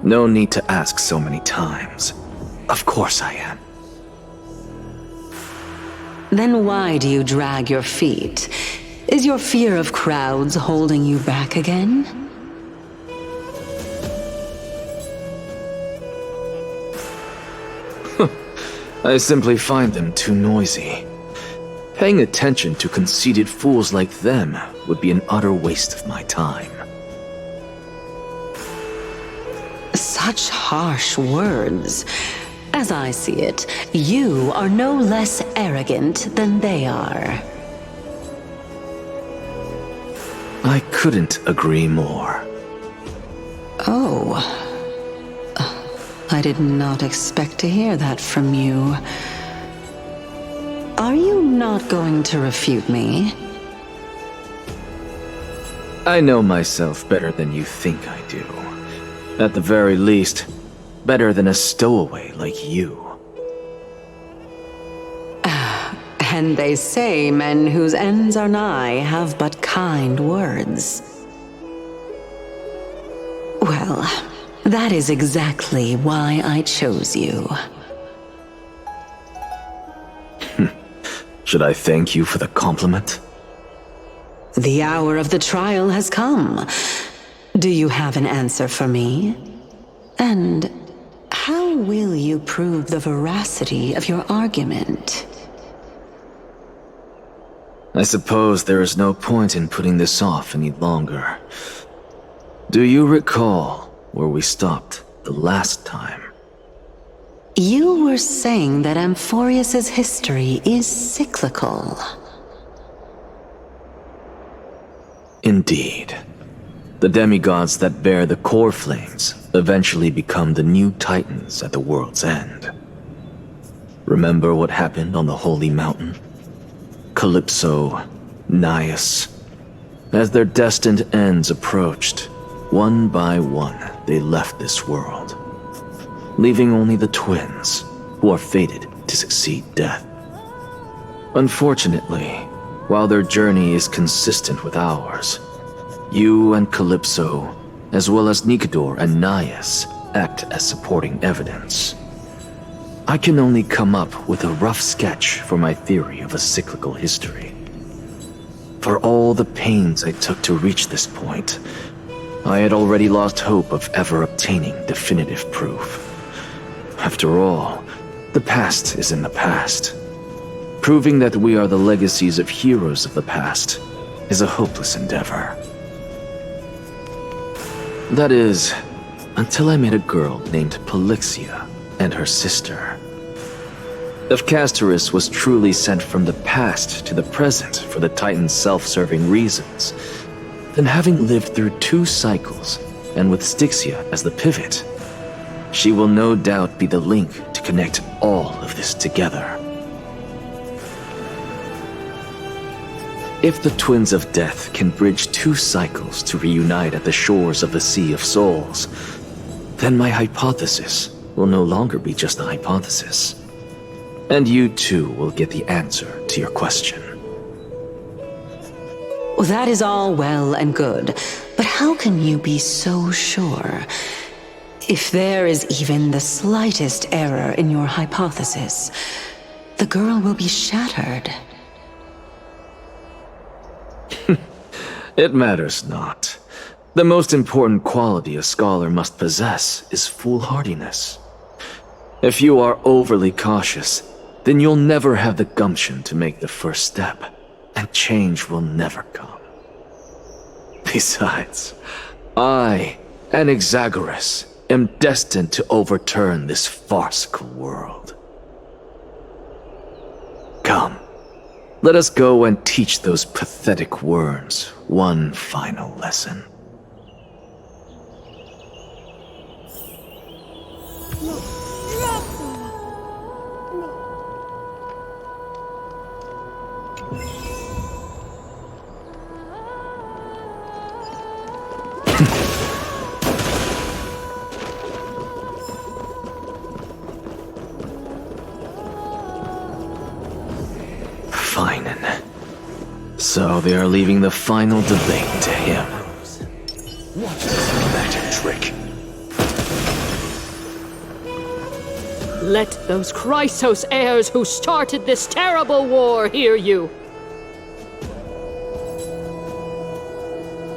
Speaker 6: No need to ask so many times. Of course I am.
Speaker 1: Then why do you drag your feet? Is your fear of crowds holding you back again?
Speaker 6: I simply find them too noisy. Paying attention to conceited fools like them would be an utter waste of my time.
Speaker 1: Such harsh words. As I see it, you are no less arrogant than they are.
Speaker 6: I couldn't agree more.
Speaker 1: Oh. I did not expect to hear that from you. Are you not going to refute me?
Speaker 6: I know myself better than you think I do. At the very least, better than a stowaway like you.
Speaker 1: And they say men whose ends are nigh have but kind words. Well, that is exactly why I chose you.
Speaker 6: Should I thank you for the compliment?
Speaker 1: The hour of the trial has come. Do you have an answer for me? And how will you prove the veracity of your argument?
Speaker 6: I suppose there is no point in putting this off any longer. Do you recall where we stopped the last time?
Speaker 1: You were saying that Amphoreus' history is cyclical.
Speaker 6: Indeed. The demigods that bear the core flames eventually become the new titans at the world's end. Remember what happened on the Holy Mountain? Calypso, Naias. As their destined ends approached, one by one they left this world, leaving only the twins, who are fated to succeed death. Unfortunately, while their journey is consistent with ours, you and Calypso, as well as Nicodor and Naias, act as supporting evidence. I can only come up with a rough sketch for my theory of a cyclical history. For all the pains I took to reach this point, I had already lost hope of ever obtaining definitive proof. After all, the past is in the past. Proving that we are the legacies of heroes of the past is a hopeless endeavor. That is, until I met a girl named Polixia and her sister. If Casterus was truly sent from the past to the present for the Titan's self-serving reasons, then having lived through 2 cycles, and with Styxia as the pivot, she will no doubt be the link to connect all of this together. If the Twins of Death can bridge 2 cycles to reunite at the shores of the Sea of Souls, then my hypothesis will no longer be just a hypothesis. And you too will get the answer to your question.
Speaker 1: That is all well and good, but how can you be so sure? If there is even the slightest error in your hypothesis, the girl will be shattered.
Speaker 6: It matters not. The most important quality a scholar must possess is foolhardiness. If you are overly cautious, then you'll never have the gumption to make the first step, and change will never come. Besides, I, Anaxagoras, am destined to overturn this farcical world. Come, let us go and teach those pathetic worms one final lesson. Fine. So they are leaving the final debate to him.
Speaker 10: What is this magic trick?
Speaker 5: Let those Chrysos heirs who started this terrible war hear you.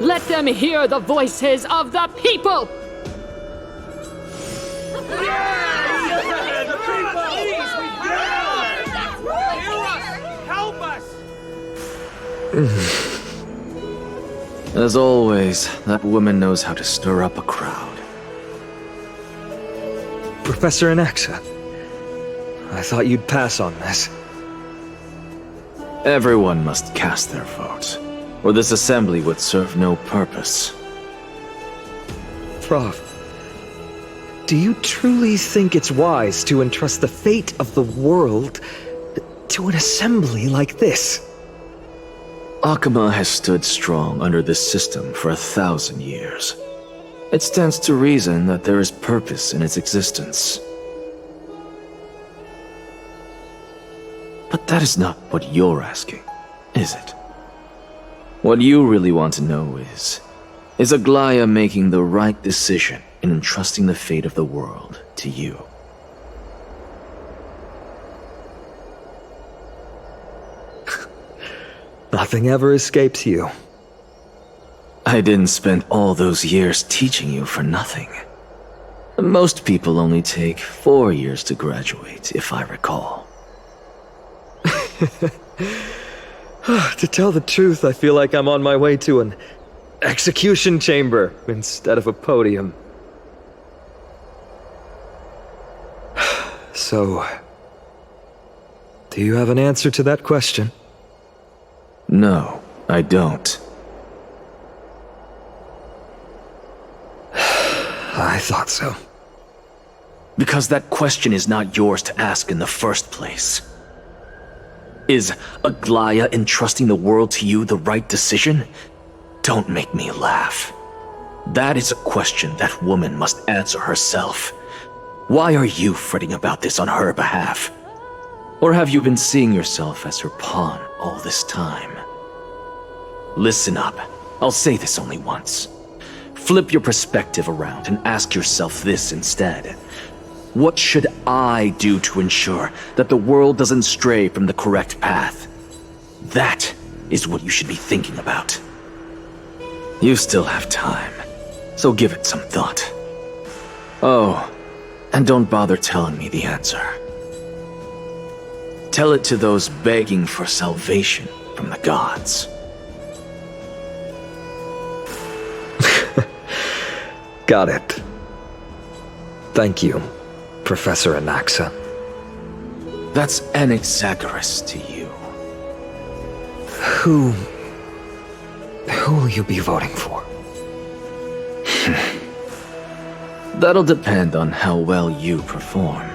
Speaker 5: Let them hear the voices of the people!
Speaker 6: As always, that woman knows how to stir up a crowd.
Speaker 22: Professor Anaxa, I thought you'd pass on this.
Speaker 6: Everyone must cast their vote, or this assembly would serve no purpose.
Speaker 22: Prof, do you truly think it's wise to entrust the fate of the world to an assembly like this?
Speaker 6: Akama has stood strong under this system for 1,000 years. It stands to reason that there is purpose in its existence. But that is not what you're asking, is it? What you really want to know is Aglaia making the right decision in entrusting the fate of the world to you?
Speaker 22: Nothing ever escapes you.
Speaker 6: I didn't spend all those years teaching you for nothing. Most people only take 4 years to graduate, if I recall.
Speaker 22: To tell the truth, I feel like I'm on my way to an execution chamber instead of a podium. So, do you have an answer to that question?
Speaker 6: No, I don't.
Speaker 22: I thought so.
Speaker 6: Because that question is not yours to ask in the first place. Is Aglaia entrusting the world to you the right decision? Don't make me laugh. That is a question that woman must answer herself. Why are you fretting about this on her behalf? Or have you been seeing yourself as her pawn all this time? Listen up. I'll say this only once. Flip your perspective around and ask yourself this instead. What should I do to ensure that the world doesn't stray from the correct path? That is what you should be thinking about. You still have time, so give it some thought. Oh, and don't bother telling me the answer. Tell it to those begging for salvation from the gods.
Speaker 22: Got it. Thank you, Professor Anaxa.
Speaker 6: That's Anaxagoras to you.
Speaker 22: Who will you be voting for?
Speaker 6: That'll depend on how well you perform.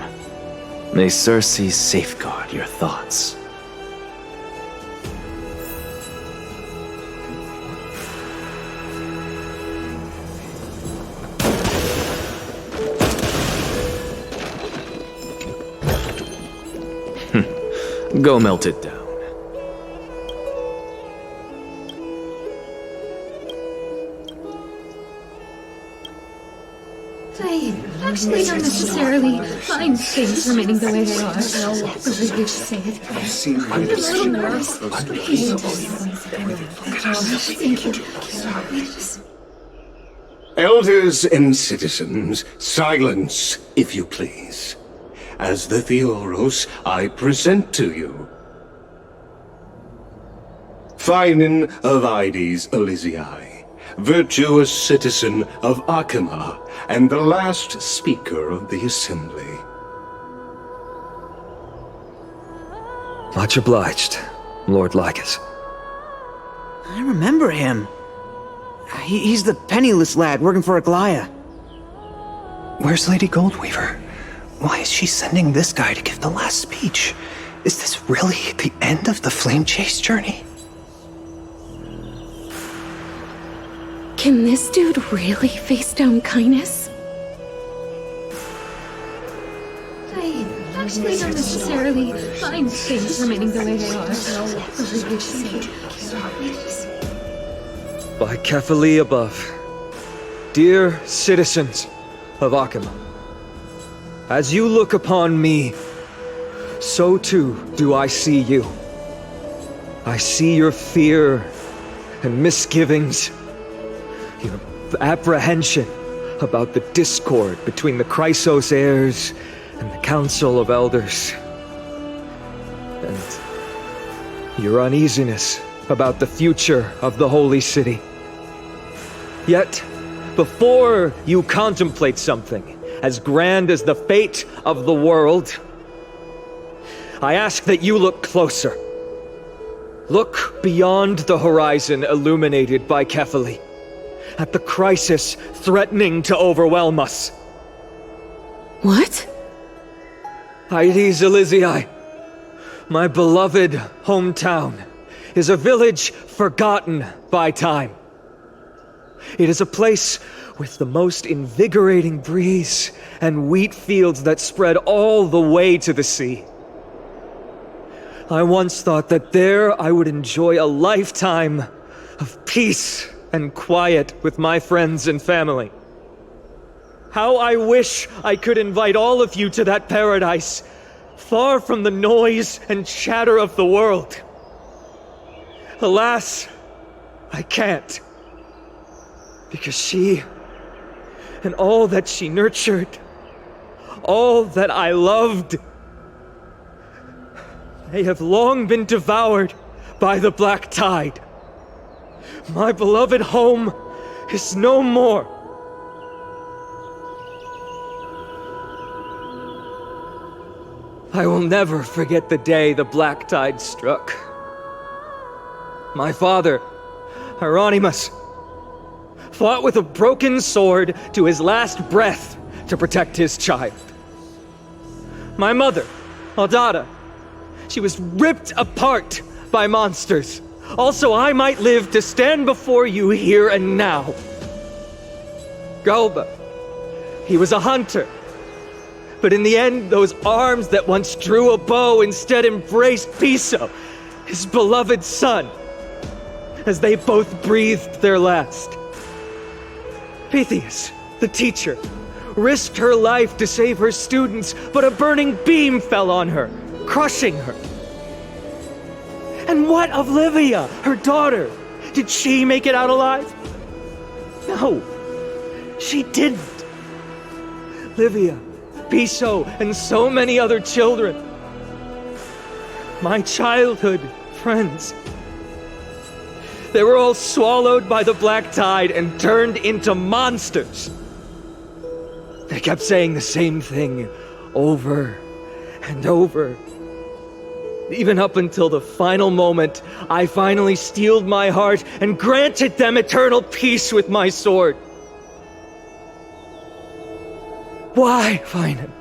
Speaker 6: May Circe safeguard your thoughts. Go melt it down.
Speaker 18: Please don't necessarily find things remaining the way they are. The way you say it.
Speaker 9: I've seen my
Speaker 18: Thank you.
Speaker 9: Elders and citizens, silence, if you please. As the Theoros, I present to you Finan of Ides Elysiae, virtuous citizen of Akima, and the last speaker of the assembly.
Speaker 22: Much obliged, Lord Lycus.
Speaker 7: I remember him. He's the penniless lad working for Aglaia.
Speaker 22: Where's Lady Goldweaver? Why is she sending this guy to give the last speech? Is this really the end of the flame chase journey?
Speaker 18: Can this dude really face down kindness? I actually don't necessarily find things remaining the way they are. The way you say it.
Speaker 22: By Kefali above, dear citizens of Akima, as you look upon me, so too do I see you. I see your fear and misgivings, your apprehension about the discord between the Chrysos heirs and the Council of Elders, and your uneasiness about the future of the Holy City. Yet, before you contemplate something as grand as the fate of the world, I ask that you look closer. Look beyond the horizon illuminated by Kefali, at the crisis threatening to overwhelm us.
Speaker 18: What?
Speaker 22: Ides Elysiae, my beloved hometown, is a village forgotten by time. It is a place with the most invigorating breeze and wheat fields that spread all the way to the sea. I once thought that there I would enjoy a lifetime of peace and quiet with my friends and family. How I wish I could invite all of you to that paradise, far from the noise and chatter of the world. Alas, I can't. Because she, and all that she nurtured, all that I loved, they have long been devoured by the black tide. My beloved home is no more. I will never forget the day the black tide struck. My father, Hieronymus, fought with a broken sword to his last breath to protect his child. My mother, Aldada, she was ripped apart by monsters. Also, I might live to stand before you here and now. Galba, he was a hunter. But in the end, those arms that once drew a bow instead embraced Piso, his beloved son, as they both breathed their last. Pythias, the teacher, risked her life to save her students, but a burning beam fell on her, crushing her. And what of Livia, her daughter? Did she make it out alive? No, she didn't. Livia, Piso, and so many other children. My childhood friends. They were all swallowed by the black tide and turned into monsters. They kept saying the same thing over and over. Even up until the final moment, I finally steeled my heart and granted them eternal peace with my sword. Why, Finan?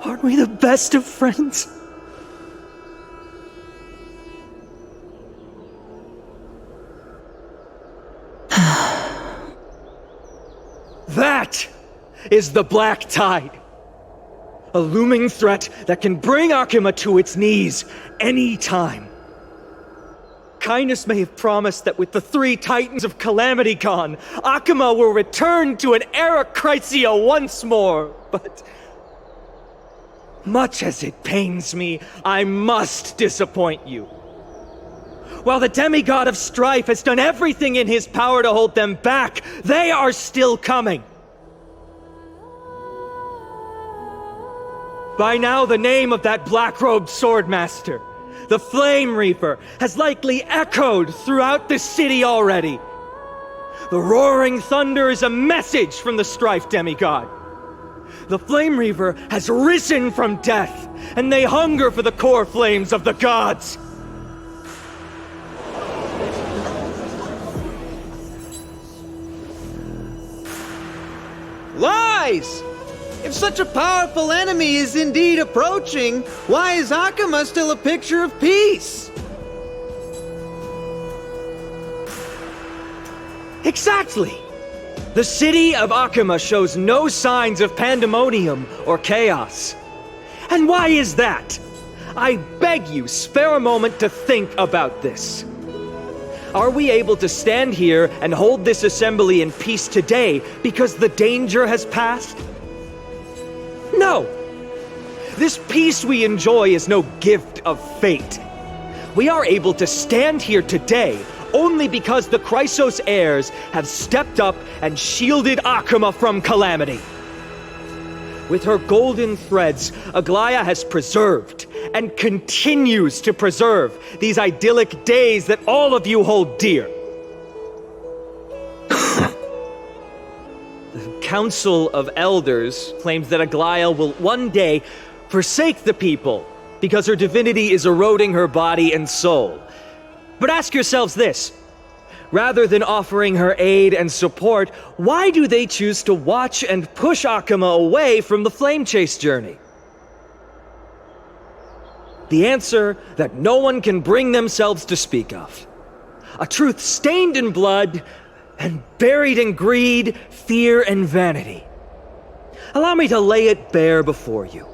Speaker 22: Aren't we the best of friends? That is the black tide. A looming threat that can bring Akima to its knees any time. kindness may have promised that with the 3 titans of calamity gone, Akama will return to an era Chrysia once more, but much as it pains me, I must disappoint you. While the demigod of strife has done everything in his power to hold them back, they are still coming. By now, the name of that black-robed swordmaster, the Flame Reaper, has likely echoed throughout the city already. The roaring thunder is a message from the strife demigod. The Flame Reaper has risen from death, and they hunger for the core flames of the gods.
Speaker 7: Lies! If such a powerful enemy is indeed approaching, why is Akama still a picture of peace?
Speaker 22: Exactly! The city of Akama shows no signs of pandemonium or chaos. And why is that? I beg you, spare a moment to think about this. Are we able to stand here and hold this assembly in peace today because the danger has passed? No! This peace we enjoy is no gift of fate. We are able to stand here today only because the Chrysos heirs have stepped up and shielded Akama from calamity. With her golden threads, Aglaya has preserved and continues to preserve these idyllic days that all of you hold dear. The Council of Elders claims that Aglaya will one day forsake the people because her divinity is eroding her body and soul. But ask yourselves this. Rather than offering her aid and support, why do they choose to watch and push Akama away from the flame chase journey? The answer that no one can bring themselves to speak of. A truth stained in blood and buried in greed, fear, and vanity. Allow me to lay it bare before you.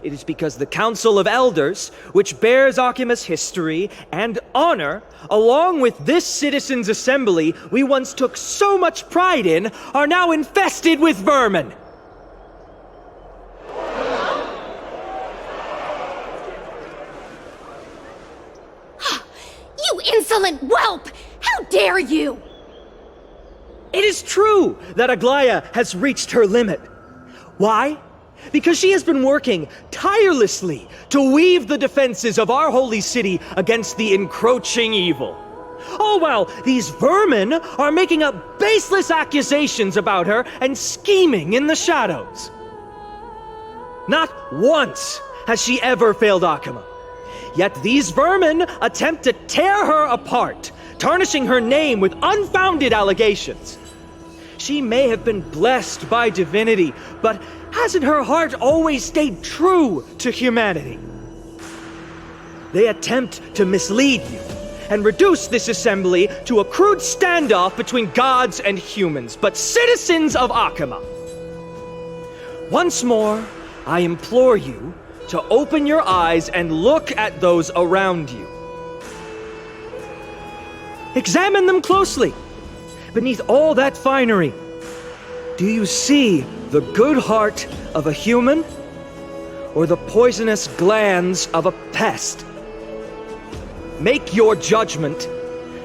Speaker 22: It is because the Council of Elders, which bears Akima's history and honor, along with this citizens' assembly we once took so much pride in, are now infested with vermin.
Speaker 16: You insolent whelp! How dare you!
Speaker 22: It is true that Aglaya has reached her limit. Why? Because she has been working tirelessly to weave the defenses of our holy city against the encroaching evil. All while these vermin are making up baseless accusations about her and scheming in the shadows. Not once has she ever failed Akama. Yet these vermin attempt to tear her apart, tarnishing her name with unfounded allegations. She may have been blessed by divinity, but hasn't her heart always stayed true to humanity? They attempt to mislead you and reduce this assembly to a crude standoff between gods and humans, but citizens of Akama. Once more, I implore you to open your eyes and look at those around you. Examine them closely. Beneath all that finery, do you see the good heart of a human or the poisonous glands of a pest? Make your judgment,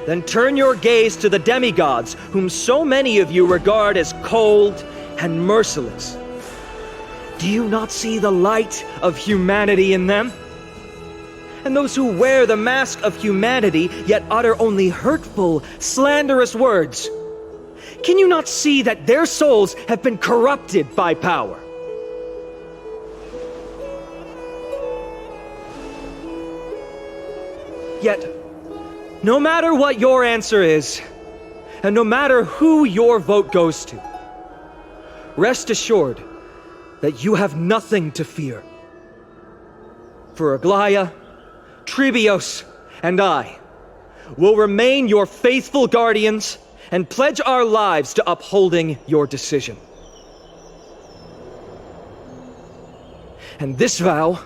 Speaker 22: then turn your gaze to the demigods whom so many of you regard as cold and merciless. Do you not see the light of humanity in them? And those who wear the mask of humanity yet utter only hurtful, slanderous words. Can you not see that their souls have been corrupted by power? Yet, no matter what your answer is, and no matter who your vote goes to, rest assured that you have nothing to fear. For Aglaya, Trebios, and I will remain your faithful guardians and pledge our lives to upholding your decision. And this vow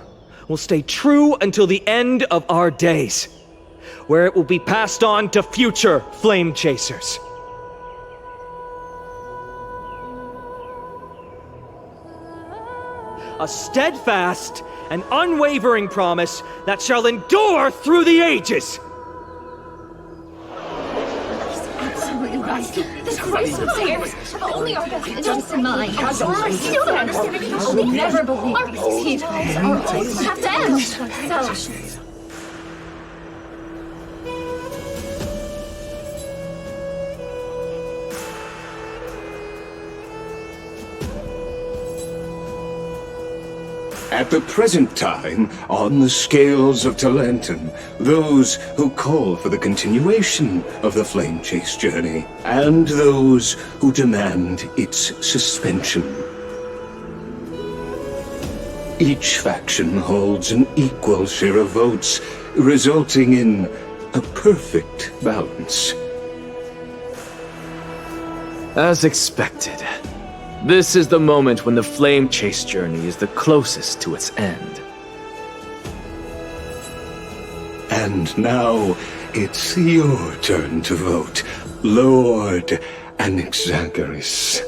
Speaker 22: will stay true until the end of our days, where it will be passed on to future flame chasers. A steadfast and unwavering promise that shall endure through the ages.
Speaker 12: Absolutely right. This race of heirs have only our best interests in mind. I still don't understand it. You will never believe these heroes are always have to end. So...
Speaker 9: At the present time, on the scales of Talenton, those who call for the continuation of the flame chase journey, and those who demand its suspension. Each faction holds an equal share of votes, resulting in a perfect balance.
Speaker 6: As expected. This is the moment when the flame chase journey is the closest to its end.
Speaker 9: And now, it's your turn to vote, Lord Anaxagoras.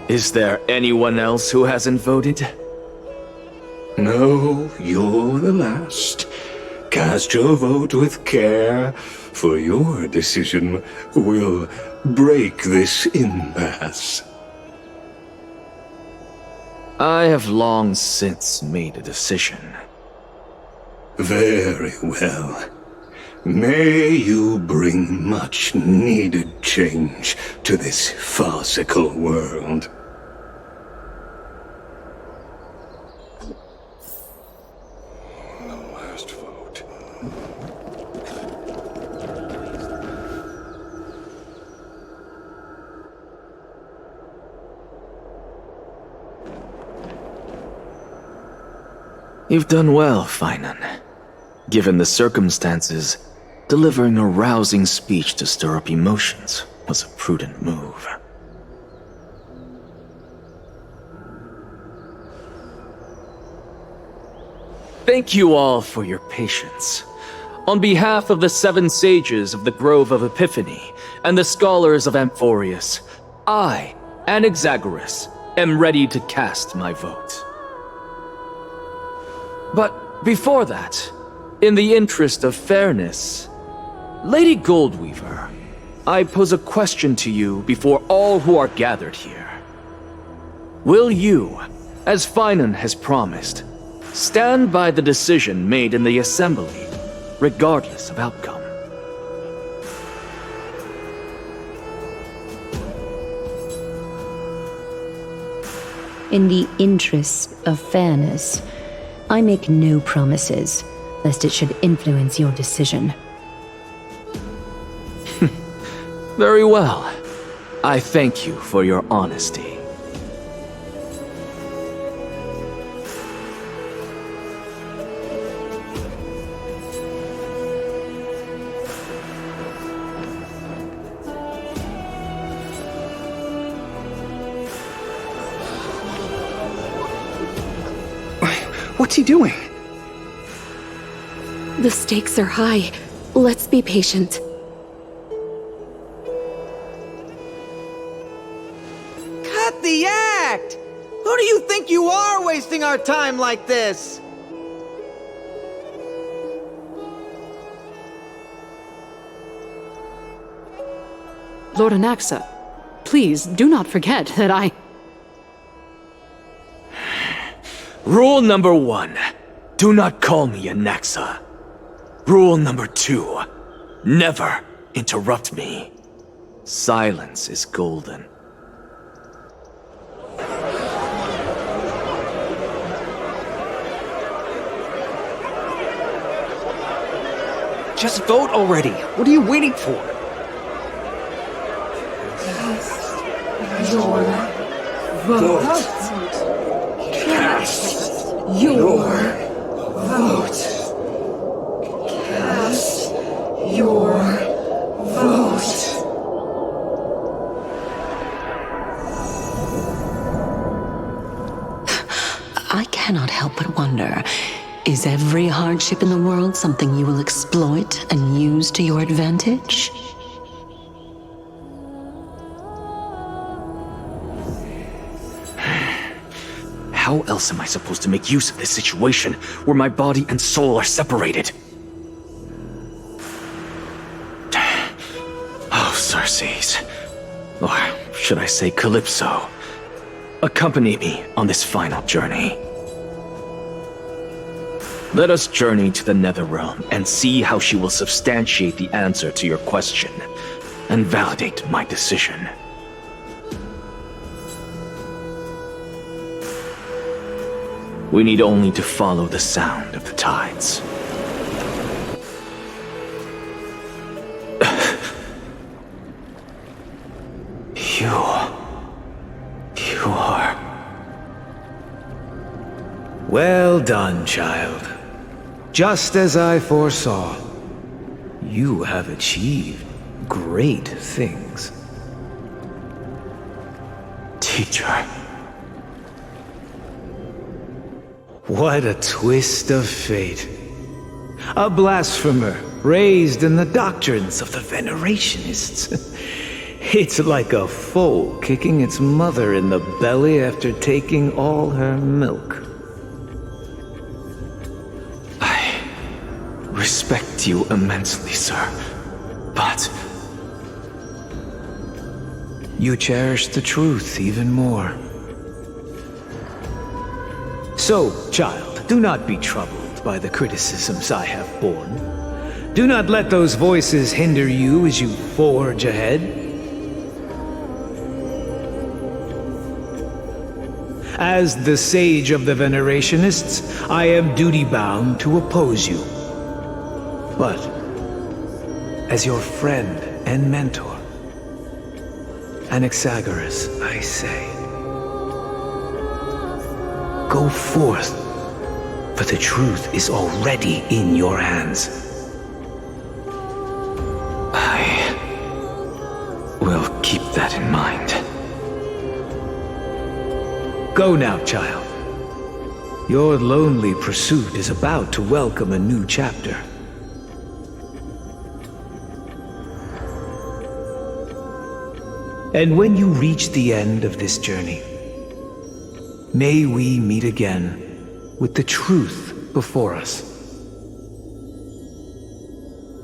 Speaker 6: Is there anyone else who hasn't voted?
Speaker 9: No, you're the last. Cast your vote with care, for your decision will break this impasse.
Speaker 6: I have long since made a decision.
Speaker 9: Very well. May you bring much needed change to this farcical world.
Speaker 6: You've done well, Finan. Given the circumstances, delivering a rousing speech to stir up emotions was a prudent move. Thank you all for your patience. On behalf of the 7 sages of the Grove of Epiphany and the scholars of Amphoreus, I, Anaxagoras, am ready to cast my vote. But before that, in the interest of fairness, Lady Goldweaver, I pose a question to you before all who are gathered here. Will you, as Finan has promised, stand by the decision made in the Assembly, regardless of outcome?
Speaker 3: In the interest of fairness, I make no promises, lest it should influence your decision.
Speaker 6: Very well. I thank you for your honesty.
Speaker 13: What's he doing?
Speaker 23: The stakes are high. Let's be patient.
Speaker 7: Cut the act! Who do you think you are wasting our time like this?
Speaker 5: Lord Anaxa, please do not forget that I...
Speaker 6: Rule number 1, do not call me Anaxa. Rule number 2, never interrupt me. Silence is golden.
Speaker 22: Just vote already. What are you waiting for?
Speaker 12: Your vote. Cast your vote. Cast your vote.
Speaker 1: I can't cannot help but wonder, is every hardship in the world something you will exploit and use to your advantage?
Speaker 6: How else am I supposed to make use of this situation where my body and soul are separated? Oh, Circes. Or should I say Calypso? Accompany me on this final journey. Let us journey to the Netherrealm and see how she will substantiate the answer to your question and validate my decision. We need only to follow the sound of the tides. You are...
Speaker 15: Well done, child. Just as I foresaw, you have achieved great things.
Speaker 6: Teacher.
Speaker 15: What a twist of fate. A blasphemer raised in the doctrines of the Venerationists. It's like a foal kicking its mother in the belly after taking all her milk.
Speaker 6: I respect you immensely, sir, but...
Speaker 15: You cherish the truth even more. So, child, do not be troubled by the criticisms I have borne. Do not let those voices hinder you as you forge ahead. As the sage of the Venerationists, I am duty-bound to oppose you. But, as your friend and mentor, Anaxagoras, I say, go forth, for the truth is already in your hands.
Speaker 6: I will keep that in mind.
Speaker 15: Go now, child. Your lonely pursuit is about to welcome a new chapter. And when you reach the end of this journey, may we meet again with the truth before us.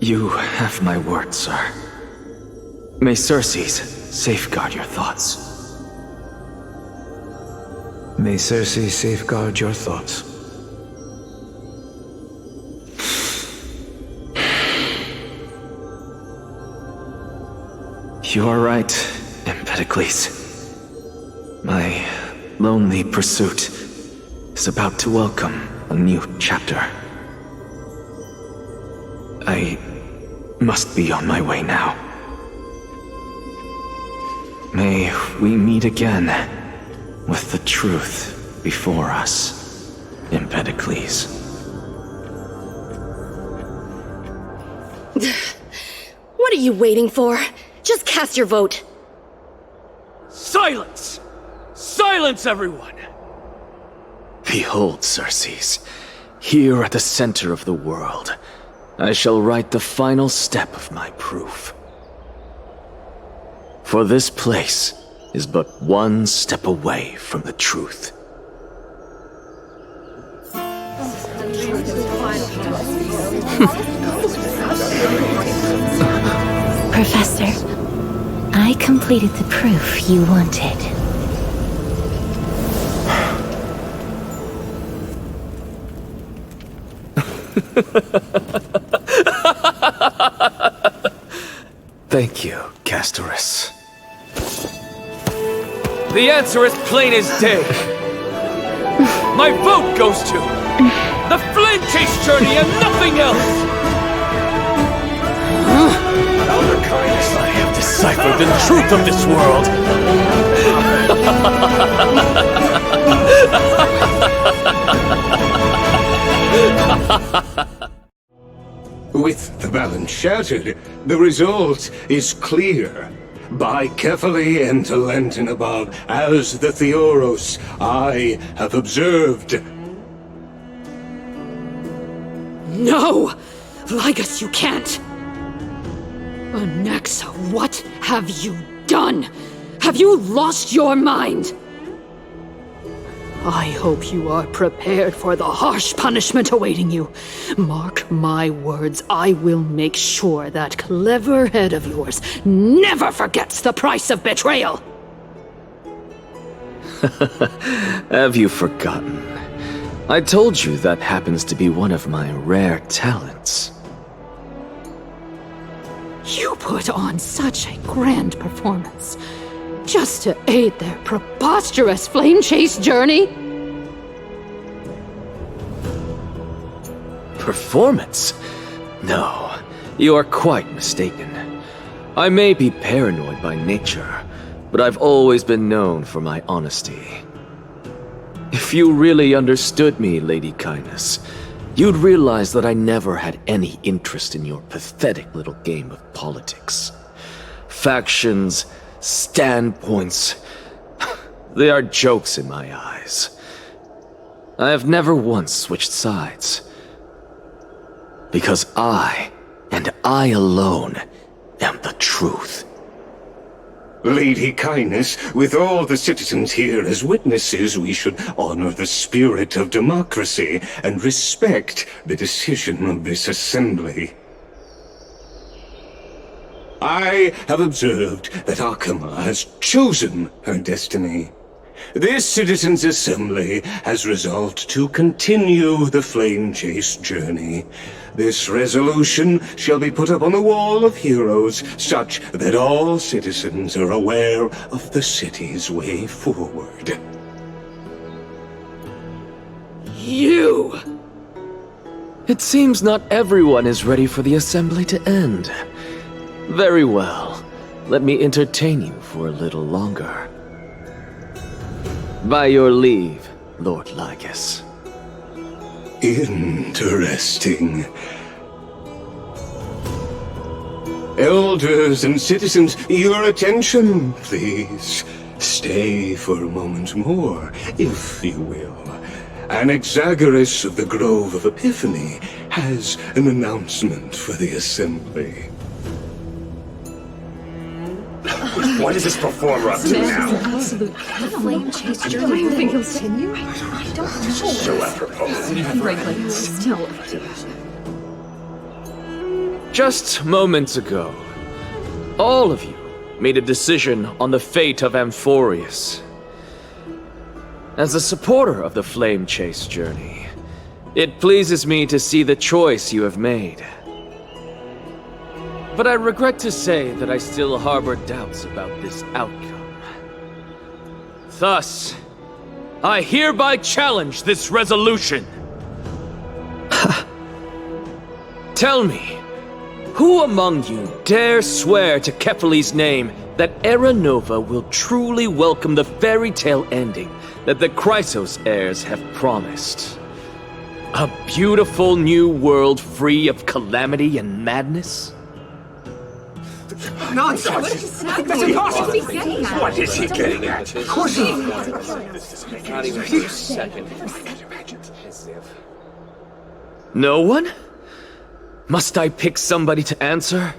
Speaker 6: You have my word, sir. May Circes safeguard your thoughts.
Speaker 15: May Circes safeguard your thoughts.
Speaker 6: You are right, Empedocles. My lonely pursuit is about to welcome a new chapter. I must be on my way now. May we meet again with the truth before us, Empedocles.
Speaker 23: What are you waiting for? Just cast your vote.
Speaker 8: Silence! Silence, everyone!
Speaker 6: Behold, Circes, here at the center of the world, I shall write the final step of my proof. For this place is but one step away from the truth.
Speaker 2: Professor, I completed the proof you wanted.
Speaker 6: Thank you, Castorus.
Speaker 8: The answer is plain as day. My vote goes to the Flame Chase journey and nothing else!
Speaker 6: Elder Kindness, I have deciphered the truth of this world!
Speaker 9: With the balance shattered, the result is clear. By carefully enter Lenten above, as the Theoros I have observed,
Speaker 5: No! Lygus, you can't! Anaxa, what have you done? Have you lost your mind? I hope you are prepared for the harsh punishment awaiting you. Mark my words, I will make sure that clever head of yours never forgets the price of betrayal.
Speaker 6: Have you forgotten? I told you that happens to be one of my rare talents.
Speaker 5: You put on such a grand performance, just to aid their preposterous flame chase journey?
Speaker 6: Performance? No, you are quite mistaken. I may be paranoid by nature, but I've always been known for my honesty. If you really understood me, Lady Kindness, you'd realize that I never had any interest in your pathetic little game of politics. Factions, standpoints, they are jokes in my eyes. I have never once switched sides. Because I, and I alone, am the truth.
Speaker 9: Lady Kindness, with all the citizens here as witnesses, we should honor the spirit of democracy and respect the decision of this assembly. I have observed that Akama has chosen her destiny. This citizens' assembly has resolved to continue the flame chase journey. This resolution shall be put up on the wall of heroes, such that all citizens are aware of the city's way forward.
Speaker 5: You!
Speaker 6: It seems not everyone is ready for the assembly to end. Very well. Let me entertain you for a little longer. By your leave, Lord Lygus.
Speaker 9: Interesting. Elders and citizens, your attention, please. Stay for a moment more, if you will. Anaxagoras of the Grove of Epiphany has an announcement for the assembly.
Speaker 10: What is this performer up to now?
Speaker 12: Absolute flame chase journey. You think he'll continue? I don't know.
Speaker 10: So apropos.
Speaker 12: Frankly, still.
Speaker 6: Just moments ago, all of you made a decision on the fate of Amphoreus. As a supporter of the flame chase journey, it pleases me to see the choice you have made. But I regret to say that I still harbor doubts about this outcome. Thus, I hereby challenge this resolution. Tell me, who among you dare swear to Kephales's name that Era Nova will truly welcome the fairy tale ending that the Chrysos heirs have promised? A beautiful new world free of calamity and madness?
Speaker 10: Nonsense! That's impossible! What is he getting at? Of course he...
Speaker 6: Not even for a second. No one? Must I pick somebody to answer?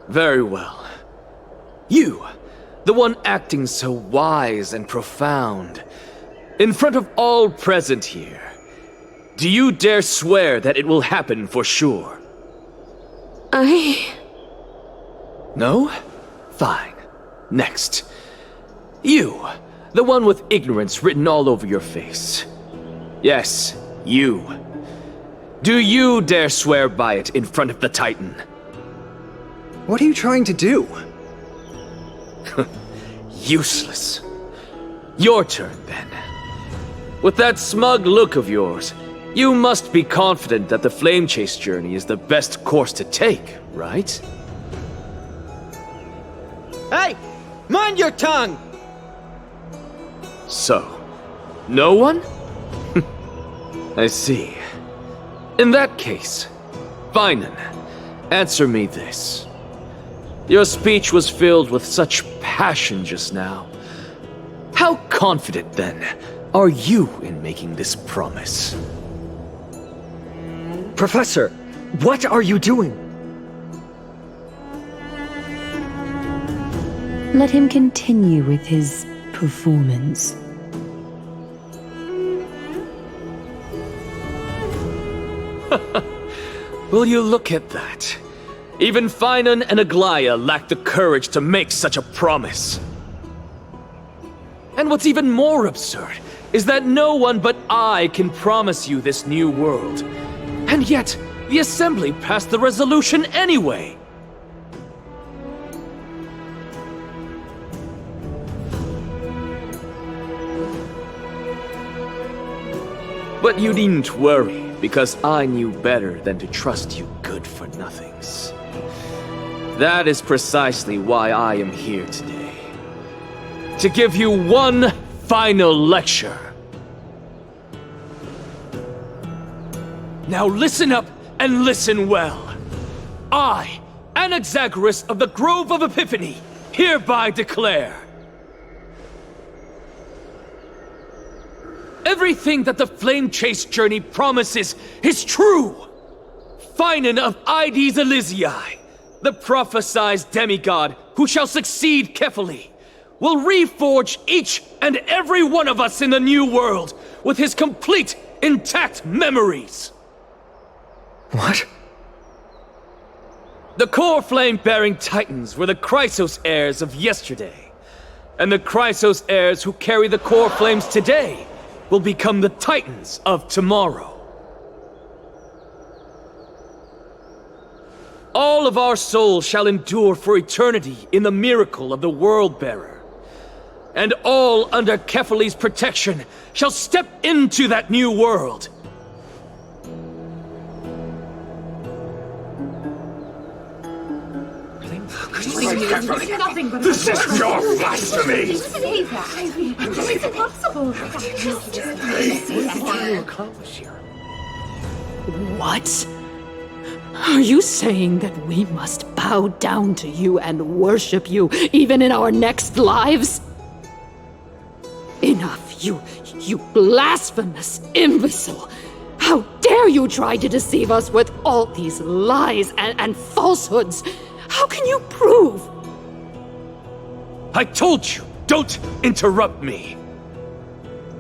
Speaker 6: Very well. You, the one acting so wise and profound, in front of all present here, do you dare swear that it will happen for sure? No? Fine. Next. You, the one with ignorance written all over your face. Yes, you. Do you dare swear by it in front of the Titan?
Speaker 13: What are you trying to do?
Speaker 6: Useless. Your turn, then. With that smug look of yours, you must be confident that the flame chase journey is the best course to take, right?
Speaker 7: Hey! Mind your tongue!
Speaker 6: So, no one? I see. In that case, fine then. Answer me this. Your speech was filled with such passion just now. How confident, then,
Speaker 8: are you in making this promise?
Speaker 22: Professor, what are you doing?
Speaker 3: Let him continue with his performance.
Speaker 8: Will you look at that? Even Finan and Aglaya lack the courage to make such a promise. And what's even more absurd is that no one but I can promise you this new world. And yet, the Assembly passed the resolution anyway. But you needn't worry, because I knew better than to trust you good-for-nothings. That is precisely why I am here today. To give you one final lecture. Now listen up and listen well. I, Anaxagoras of the Grove of Epiphany, hereby declare everything that the Flame Chase journey promises is true! Finan of Ides Elysiae, the prophesied demigod who shall succeed Kefali, will reforge each and every one of us in the new world with his complete, intact memories.
Speaker 22: What?
Speaker 8: The core flame-bearing titans were the Chrysos heirs of yesterday, and the Chrysos heirs who carry the core flames today will become the titans of tomorrow. All of our souls shall endure for eternity in the miracle of the World-Bearer. And all under Kefali's protection shall step into that new world.
Speaker 10: This is pure blasphemy!
Speaker 12: It's impossible.
Speaker 5: What? Are you saying that we must bow down to you and worship you even in our next lives? Enough, you blasphemous imbecile! How dare you try to deceive us with all these lies and falsehoods? How can you prove?
Speaker 8: I told you, don't interrupt me.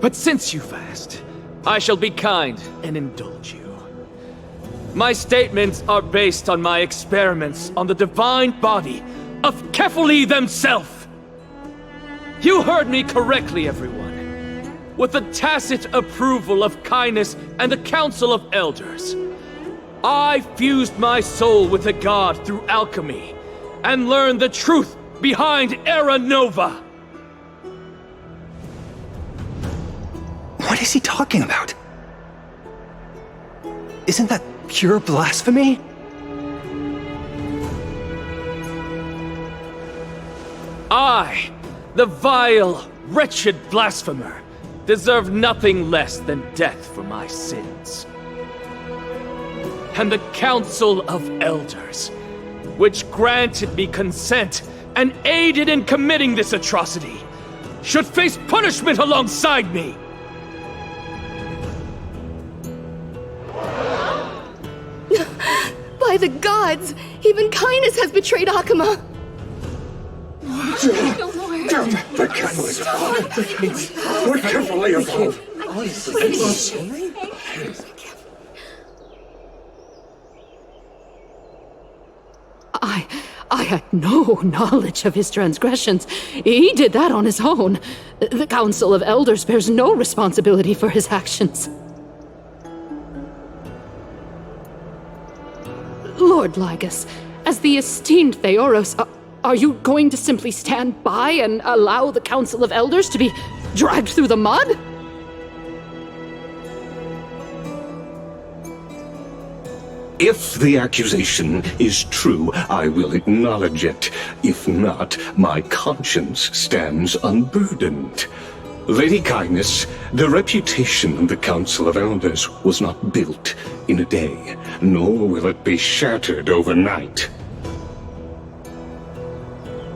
Speaker 8: But since you've asked, I shall be kind and indulge you. My statements are based on my experiments on the divine body of Kefali themselves. You heard me correctly, everyone. With the tacit approval of kindness and the Council of Elders, I fused my soul with the god through alchemy and learned the truth behind Era Nova.
Speaker 13: What is he talking about? Isn't that pure blasphemy?
Speaker 8: I, the vile, wretched blasphemer, deserve nothing less than death for my sins. And the Council of Elders, which granted me consent and aided in committing this atrocity, should face punishment alongside me.
Speaker 23: By the gods, even kindness has betrayed Akama.
Speaker 10: The Catholics were carefully involved.
Speaker 5: I had no knowledge of his transgressions. He did that on his own. The Council of Elders bears no responsibility for his actions. Lord Ligus, as the esteemed Theoros, are you going to simply stand by and allow the Council of Elders to be dragged through the mud?
Speaker 9: If the accusation is true, I will acknowledge it. If not, my conscience stands unburdened. Lady Kindness, the reputation of the Council of Elders was not built in a day, nor will it be shattered overnight.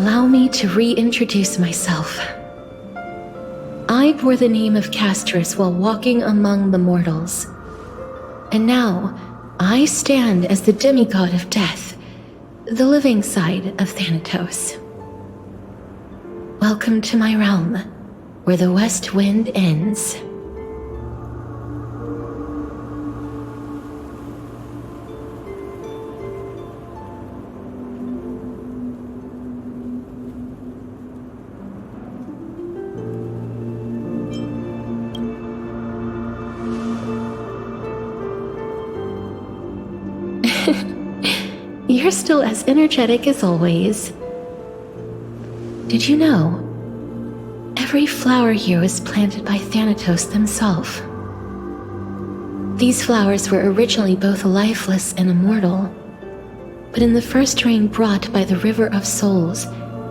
Speaker 2: Allow me to reintroduce myself. I bore the name of Castrus while walking among the mortals. And now, I stand as the demigod of death, the living side of Thanatos. Welcome to my realm, where the west wind ends. You're still as energetic as always. Did you know? Every flower here was planted by Thanatos himself. These flowers were originally both lifeless and immortal, but in the first rain brought by the River of Souls,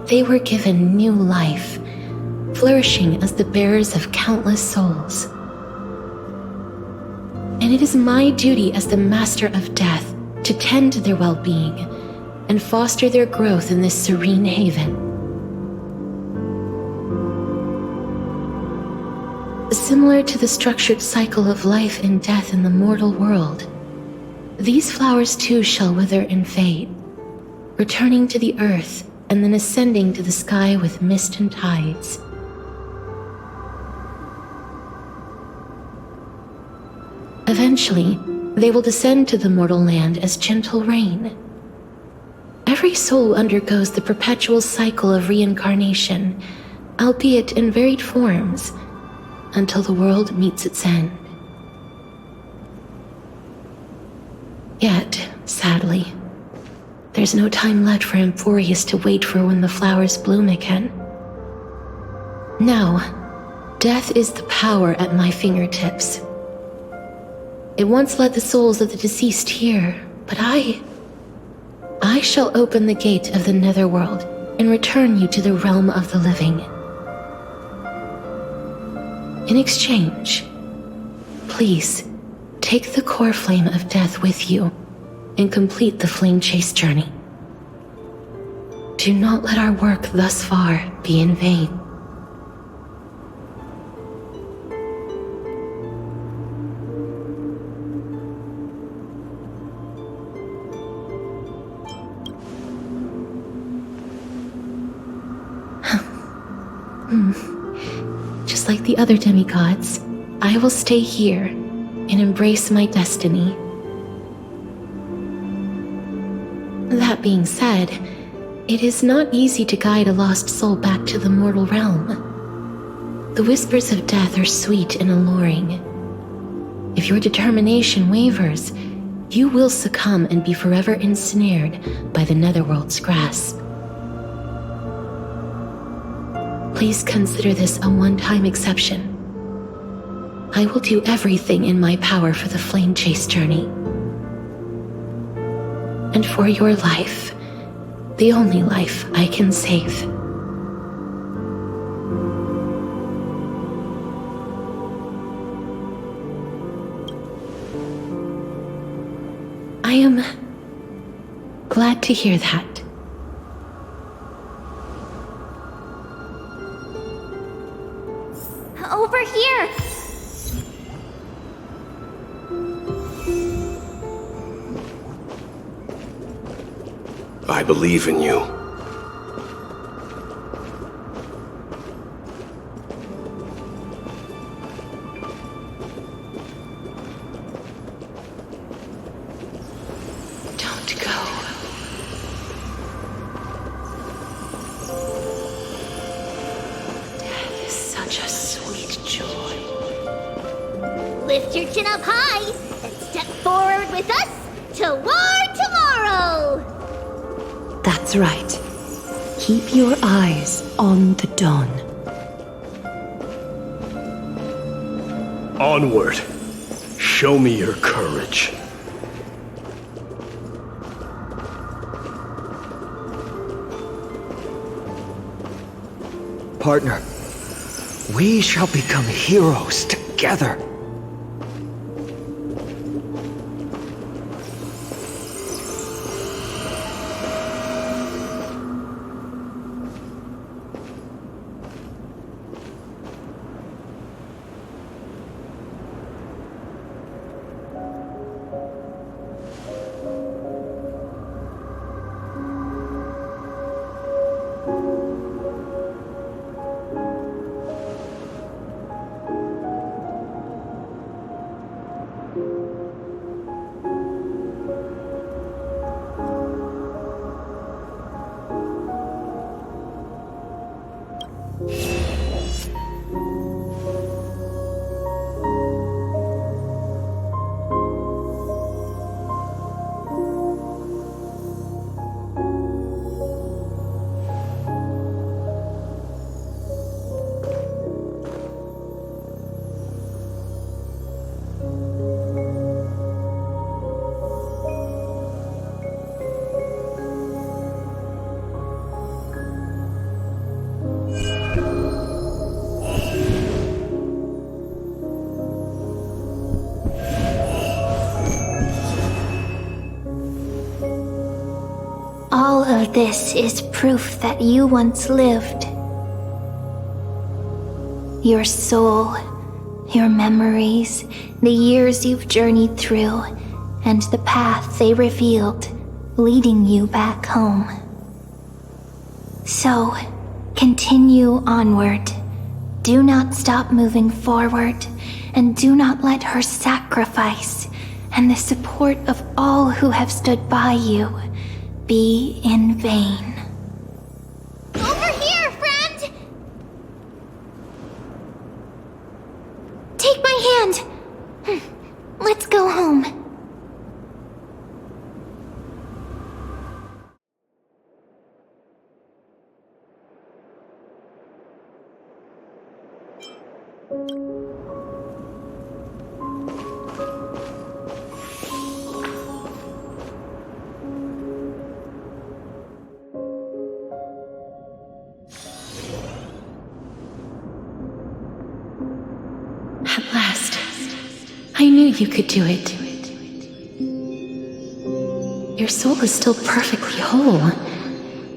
Speaker 2: they were given new life, flourishing as the bearers of countless souls. And it is my duty as the Master of Death to tend to their well-being and foster their growth in this serene haven. Similar to the structured cycle of life and death in the mortal world, these flowers too shall wither and fade, returning to the earth and then ascending to the sky with mist and tides. Eventually, they will descend to the mortal land as gentle rain. Every soul undergoes the perpetual cycle of reincarnation, albeit in varied forms, until the world meets its end. Yet, sadly, there's no time left for Amphoreus to wait for when the flowers bloom again. Now, death is the power at my fingertips. It once led the souls of the deceased here, but I shall open the gate of the netherworld and return you to the realm of the living. In exchange, please take the core flame of death with you and complete the flame chase journey. Do not let our work thus far be in vain. Just like the other demigods, I will stay here and embrace my destiny. That being said, it is not easy to guide a lost soul back to the mortal realm. The whispers of death are sweet and alluring. If your determination wavers, you will succumb and be forever ensnared by the netherworld's grasp. Please consider this a one-time exception. I will do everything in my power for the flame chase journey. And for your life, the only life I can save. I am glad to hear that.
Speaker 16: Over here!
Speaker 10: I believe in you.
Speaker 2: Don't go. Death is such a sweet joy.
Speaker 16: Lift your chin up high and step forward with us toward tomorrow!
Speaker 3: That's right. Keep your eyes on the dawn.
Speaker 11: Onward. Show me your courage.
Speaker 15: Partner, we shall become heroes together.
Speaker 16: this is proof that you once lived. Your soul, your memories, the years you've journeyed through, and the path they revealed, leading you back home. So, continue onward. Do not stop moving forward, and do not let her sacrifice and the support of all who have stood by you be in vain.
Speaker 12: Over here, friend!
Speaker 16: Take my hand. Let's go home.
Speaker 2: At last, I knew you could do it. Your soul is still perfectly whole,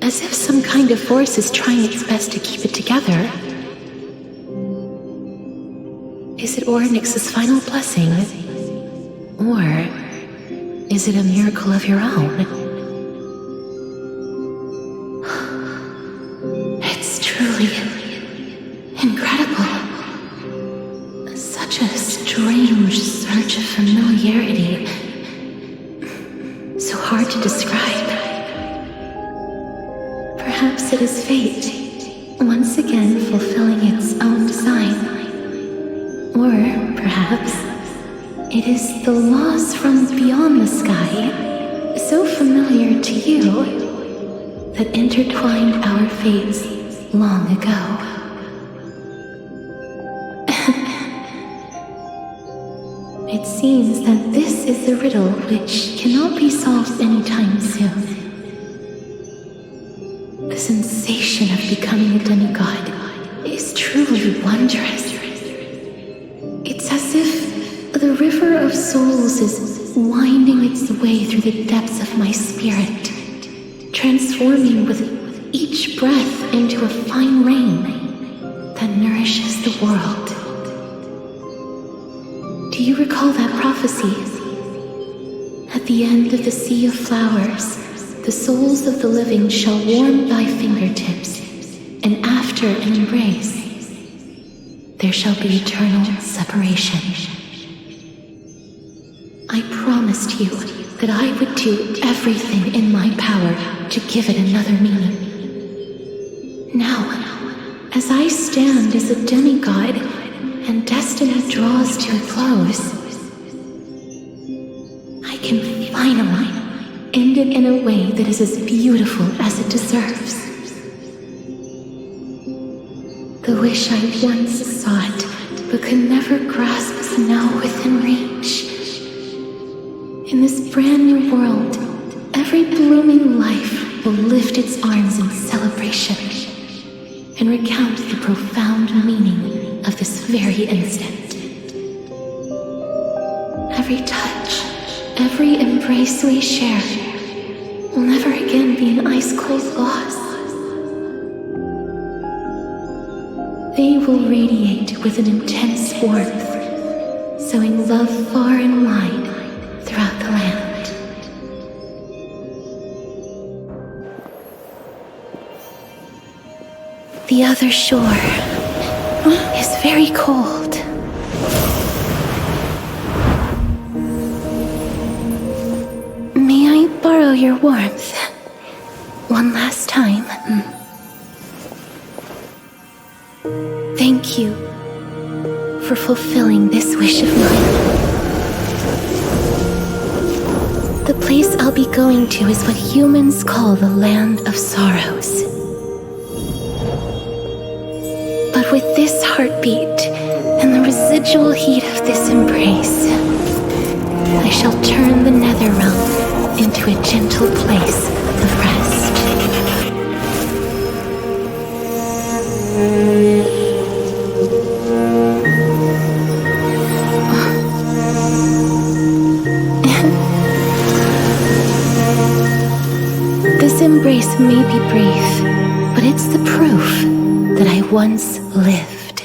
Speaker 2: as if some kind of force is trying its best to keep it together. Is it Ornyx's final blessing? Or is it a miracle of your own? It's truly incredible. Such a strange surge of familiarity. So hard to describe. Perhaps it is fate, once again fulfilling its own design. Or perhaps it is the laws from beyond the sky, so familiar to you, that intertwined our fates long ago. It seems that this is the riddle which cannot be solved anytime soon. The sensation of becoming a demigod is truly wondrous. It's as if the river of souls is winding its way through the depths of my spirit, transforming with each breath into a fine rain that nourishes the world. Do you recall that prophecy? At the end of the sea of flowers, the souls of the living shall warm thy fingertips, and after an embrace, there shall be eternal separation. I promised you that I would do everything in my power to give it another meaning. Now, as I stand as a demigod and destiny draws to a close, I can finally end it in a way that is as beautiful as it deserves. The wish I once sought, but could never grasp, is now within reach. In this brand new world, every blooming life will lift its arms in celebration and recount the profound meaning of this very instant. Every touch, every embrace we share will never again be an ice-cold loss. They will radiate with an intense warmth, sowing love far and wide throughout the land. The other shore is very cold. May I borrow your warmth one last time? Thank you for fulfilling this wish of mine. The place I'll be going to is what humans call the Land of Sorrows. But with this heartbeat and the residual heat of this embrace, I shall turn the nether realm into a gentle place of rest. This embrace may be brief, but it's the proof that I once lived.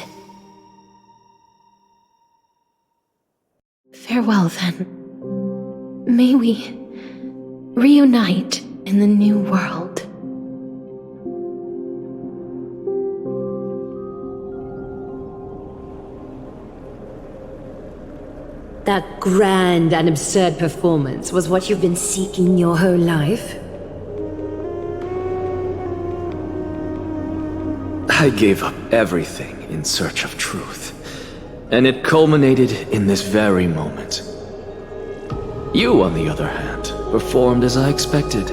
Speaker 2: Farewell, then. May we reunite in the new world.
Speaker 4: That grand and absurd performance was what you've been seeking your whole life?
Speaker 6: I gave up everything in search of truth, and it culminated in this very moment. You, on the other hand, performed as I expected.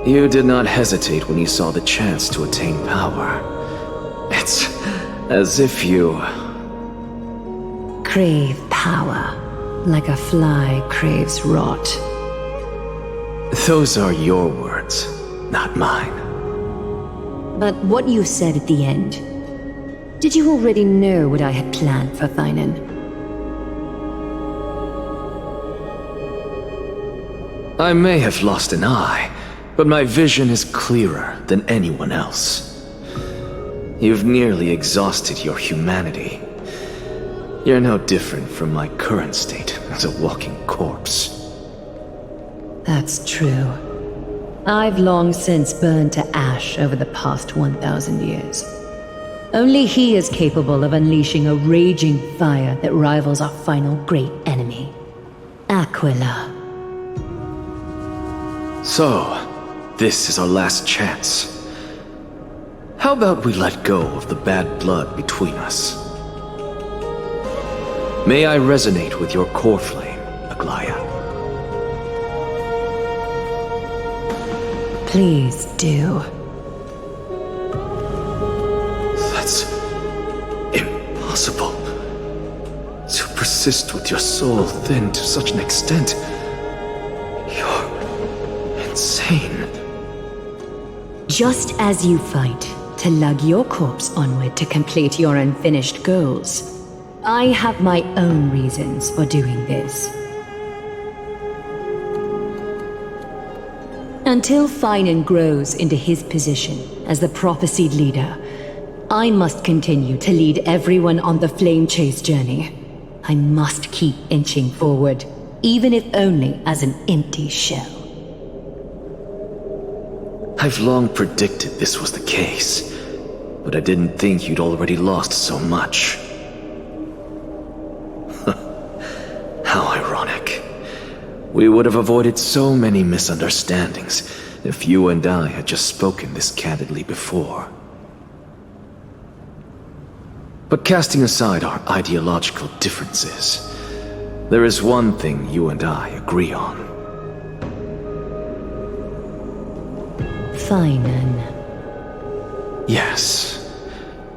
Speaker 6: You did not hesitate when you saw the chance to attain power. It's as if you
Speaker 4: crave power, like a fly craves rot.
Speaker 6: Those are your words, not mine.
Speaker 4: But what you said at the end, did you already know what I had planned for Thynan?
Speaker 6: I may have lost an eye, but my vision is clearer than anyone else. You've nearly exhausted your humanity. You're no different from my current state as a walking corpse.
Speaker 4: That's true. I've long since burned to ash over the past 1,000 years. Only he is capable of unleashing a raging fire that rivals our final great enemy, Aquila.
Speaker 6: So, this is our last chance. How about we let go of the bad blood between us? May I resonate with your core flame, Aglaya?
Speaker 4: Please do.
Speaker 6: That's impossible. To persist with your soul thinned to such an extent. You're insane.
Speaker 4: Just as you fight to lug your corpse onward to complete your unfinished goals, I have my own reasons for doing this. Until Thynan grows into his position as the prophesied leader, I must continue to lead everyone on the flame chase journey. I must keep inching forward, even if only as an empty shell.
Speaker 6: I've long predicted this was the case, but I didn't think you'd already lost so much. How ironic. We would have avoided so many misunderstandings if you and I had just spoken this candidly before. But casting aside our ideological differences, there is one thing you and I agree on.
Speaker 4: Thynan.
Speaker 6: Yes.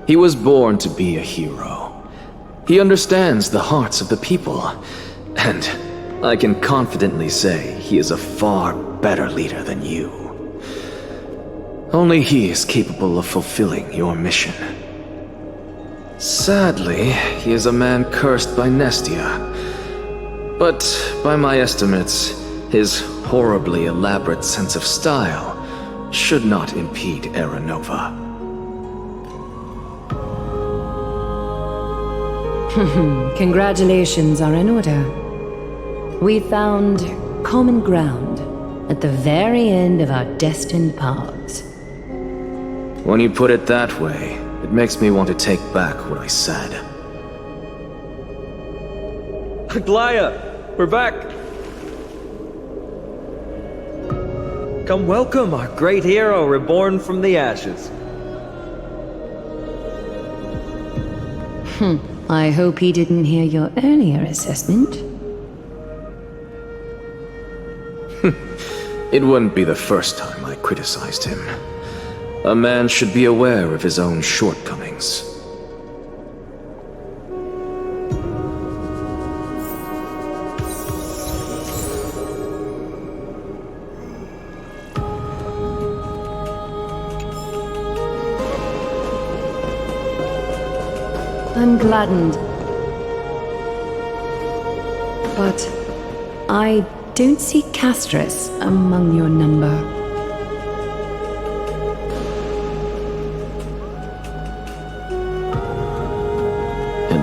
Speaker 6: He was born to be a hero. He understands the hearts of the people, and I can confidently say he is a far better leader than you. Only he is capable of fulfilling your mission. Sadly, he is a man cursed by Nestia. But by my estimates, his horribly elaborate sense of style should not impede Aranova.
Speaker 4: Congratulations are in order. We found common ground at the very end of our destined paths.
Speaker 6: When you put it that way, it makes me want to take back what I said.
Speaker 22: Aglaya, we're back. Come welcome our great hero reborn from the ashes.
Speaker 4: I hope he didn't hear your earlier assessment.
Speaker 6: It wouldn't be the first time I criticized him. A man should be aware of his own shortcomings.
Speaker 4: I'm gladdened. But I don't see Castris among your number.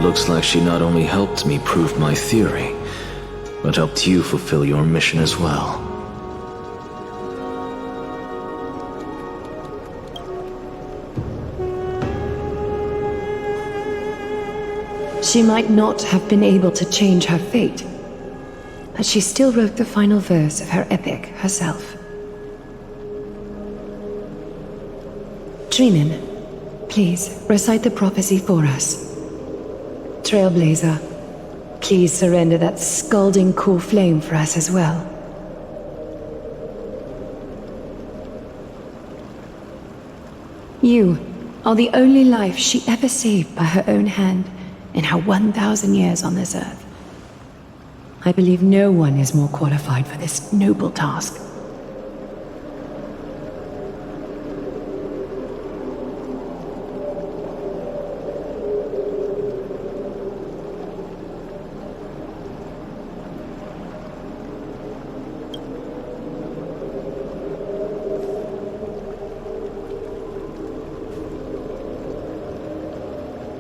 Speaker 6: Looks like she not only helped me prove my theory, but helped you fulfill your mission as well.
Speaker 3: She might not have been able to change her fate, but she still wrote the final verse of her epic herself. Dreamin, please recite the prophecy for us. Trailblazer, please surrender that scalding cool flame for us as well. You are the only life she ever saved by her own hand in her 1,000 years on this earth. I believe no one is more qualified for this noble task.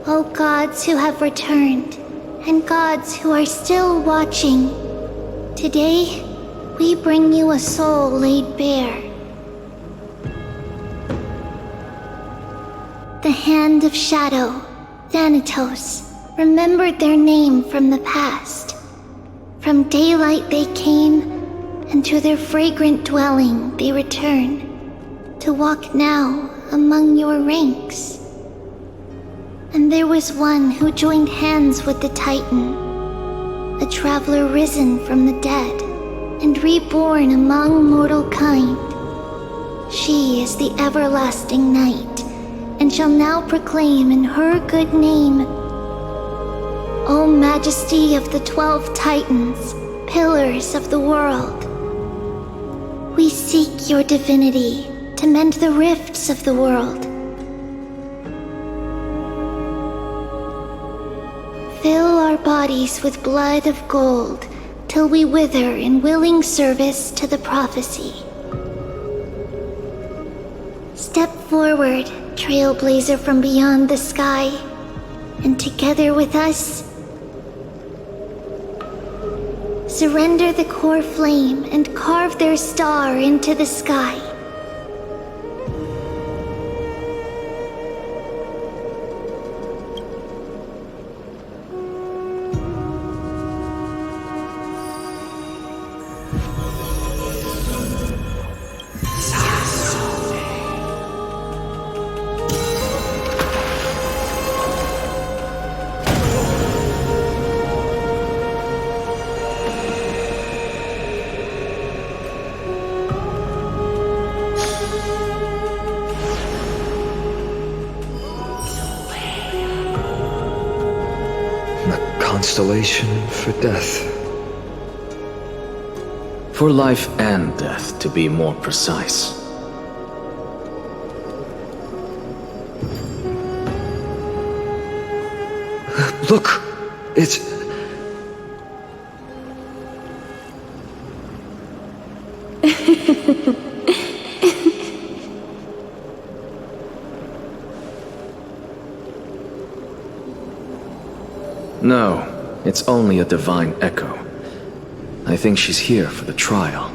Speaker 16: O gods who have returned, and gods who are still watching, today we bring you a soul laid bare. The Hand of Shadow, Thanatos, remembered their name from the past. From daylight they came, and to their fragrant dwelling they return, to walk now among your ranks. And there was one who joined hands with the Titan, a traveler risen from the dead and reborn among mortal kind. She is the everlasting night, and shall now proclaim in her good name, O Majesty of the 12 Titans, pillars of the world, we seek your divinity to mend the rifts of the world. Fill our bodies with blood of gold, till we wither in willing service to the prophecy. Step forward, trailblazer from beyond the sky, and together with us, surrender the core flame and carve their star into the sky.
Speaker 11: Constellation for death.
Speaker 6: For life and death, to be more precise.
Speaker 11: Look! It's...
Speaker 6: No, it's only a divine echo. I think she's here for the trial.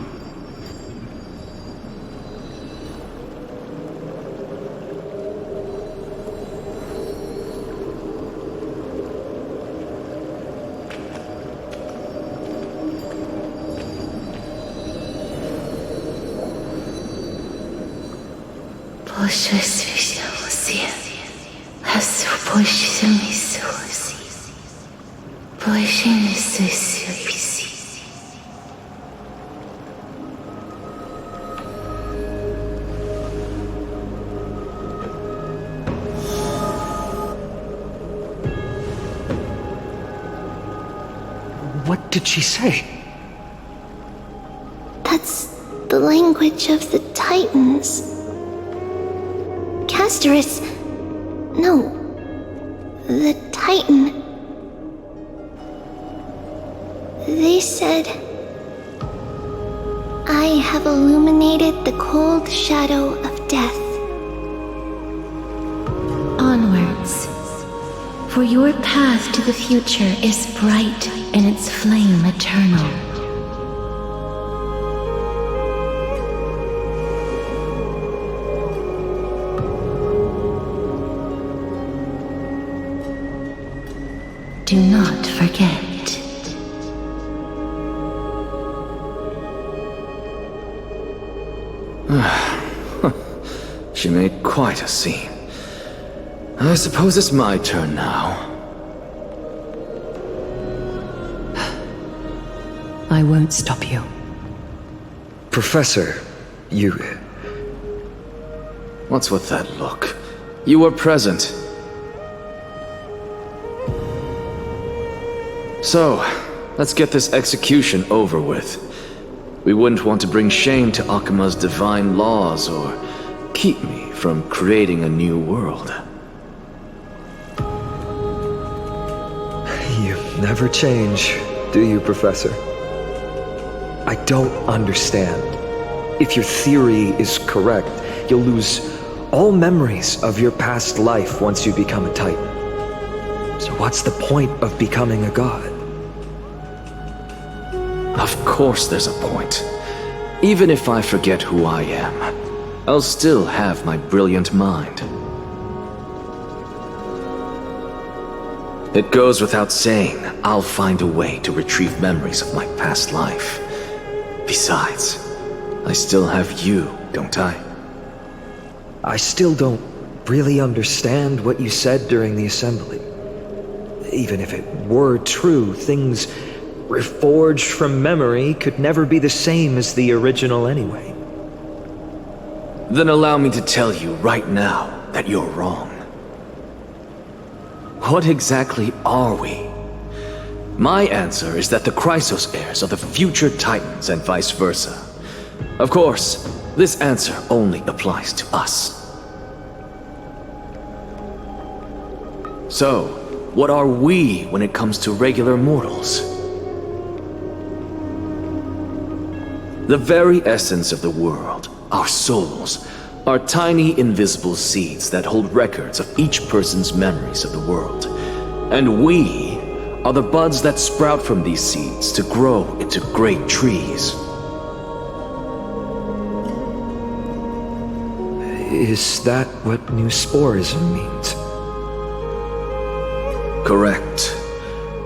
Speaker 11: What did she say?
Speaker 16: That's the language of the Titans. Castorus... No. The Titan... They said... I have illuminated the cold shadow of death.
Speaker 3: Onwards.
Speaker 2: For your path to the future is bright and its flame eternal. Do not forget.
Speaker 6: She made quite a scene. I suppose it's my turn now.
Speaker 4: I won't stop you.
Speaker 22: Professor, you...
Speaker 6: What's with that look? You were present. So, let's get this execution over with. We wouldn't want to bring shame to Akima's divine laws or keep me from creating a new world.
Speaker 22: You never change, do you, Professor? I don't understand. If your theory is correct, you'll lose all memories of your past life once you become a Titan. So what's the point of becoming a god?
Speaker 6: Of course there's a point. Even if I forget who I am, I'll still have my brilliant mind. It goes without saying, I'll find a way to retrieve memories of my past life. Besides, I still have you, don't I?
Speaker 22: I still don't really understand what you said during the assembly. Even if it were true, things reforged from memory could never be the same as the original anyway.
Speaker 6: Then allow me to tell you right now that you're wrong. What exactly are we? My answer is that the Chrysos heirs are the future Titans and vice versa. Of course, this answer only applies to us. So, what are we when it comes to regular mortals? The very essence of the world, our souls, are tiny invisible seeds that hold records of each person's memories of the world. And we are the buds that sprout from these seeds to grow into great trees.
Speaker 22: Is that what new sporism means?
Speaker 6: Correct.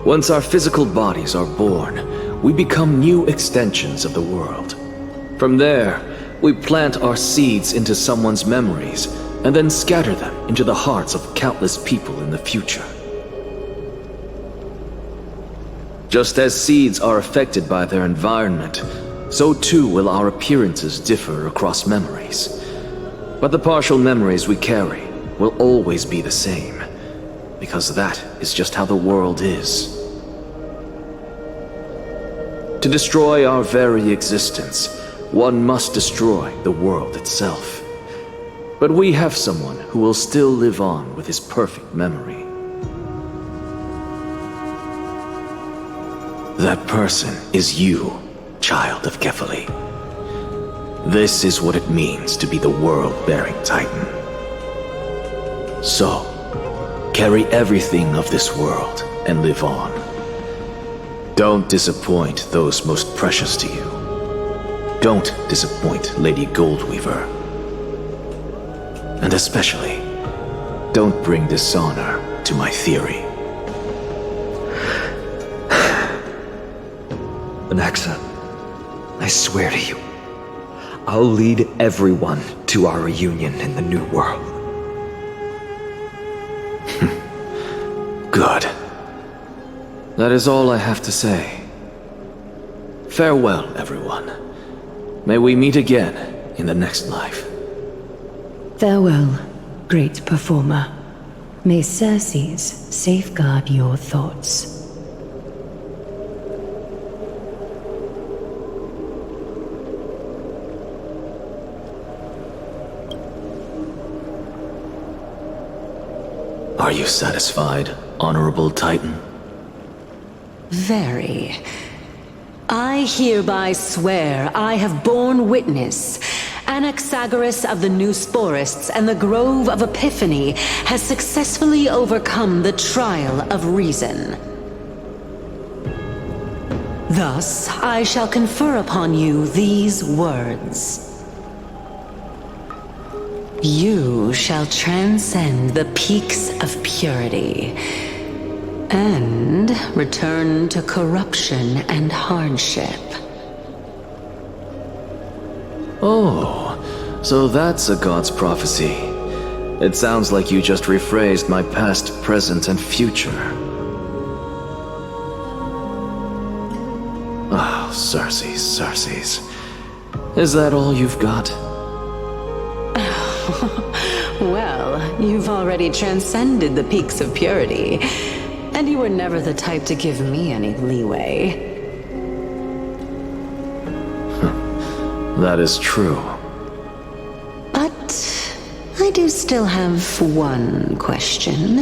Speaker 6: Once our physical bodies are born, we become new extensions of the world. From there, we plant our seeds into someone's memories and then scatter them into the hearts of countless people in the future. Just as seeds are affected by their environment, so too will our appearances differ across memories. But the partial memories we carry will always be the same, because that is just how the world is. To destroy our very existence, one must destroy the world itself. But we have someone who will still live on with his perfect memory. That person is you, child of Kefali. This is what it means to be the world-bearing Titan. So, carry everything of this world and live on. Don't disappoint those most precious to you. Don't disappoint Lady Goldweaver. And especially, don't bring dishonor to my theory.
Speaker 22: Anaxa, I swear to you, I'll lead everyone to our reunion in the New World.
Speaker 6: Good. That is all I have to say. Farewell, everyone. May we meet again in the next life.
Speaker 3: Farewell, great performer. May Circes safeguard your thoughts.
Speaker 6: Are you satisfied, Honorable Titan?
Speaker 1: Very. I hereby swear I have borne witness, and Anaxagoras of the New Sporists and the Grove of Epiphany has successfully overcome the trial of reason. Thus, I shall confer upon you these words. You shall transcend the peaks of purity and return to corruption and hardship.
Speaker 6: Oh, so that's a god's prophecy. It sounds like you just rephrased my past, present, and future. Oh, Circes. Is that all you've got?
Speaker 1: Well, you've already transcended the peaks of purity, and you were never the type to give me any leeway.
Speaker 6: That is true.
Speaker 1: But I do still have one question.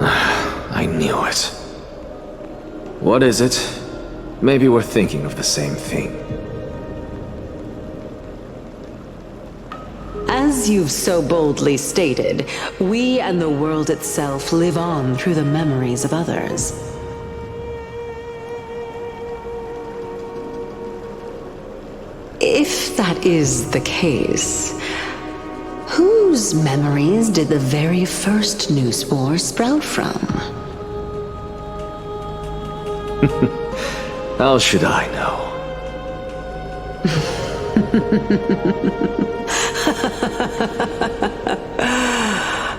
Speaker 6: I knew it. What is it? Maybe we're thinking of the same thing.
Speaker 1: As you've so boldly stated, we and the world itself live on through the memories of others. If that is the case, whose memories did the very first new spore sprout from?
Speaker 6: How should I know?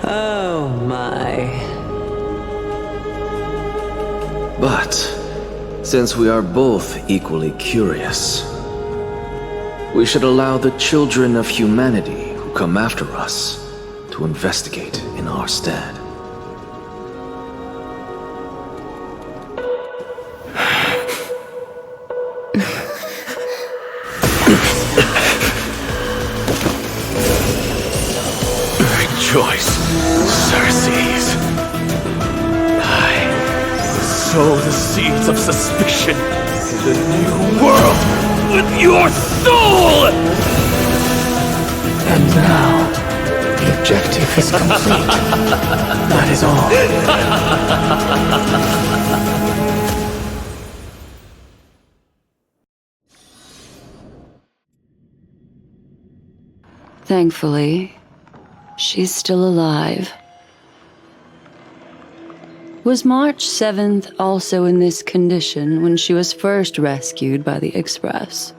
Speaker 1: Oh my.
Speaker 6: But, since we are both equally curious, we should allow the children of humanity who come after us to investigate in our stead.
Speaker 10: Rejoice, Circes. I sow the seeds of suspicion in the new world with your soul!
Speaker 17: And now, the objective is complete. That is all.
Speaker 21: Thankfully, she's still alive. Was March 7th also in this condition when she was first rescued by the Express?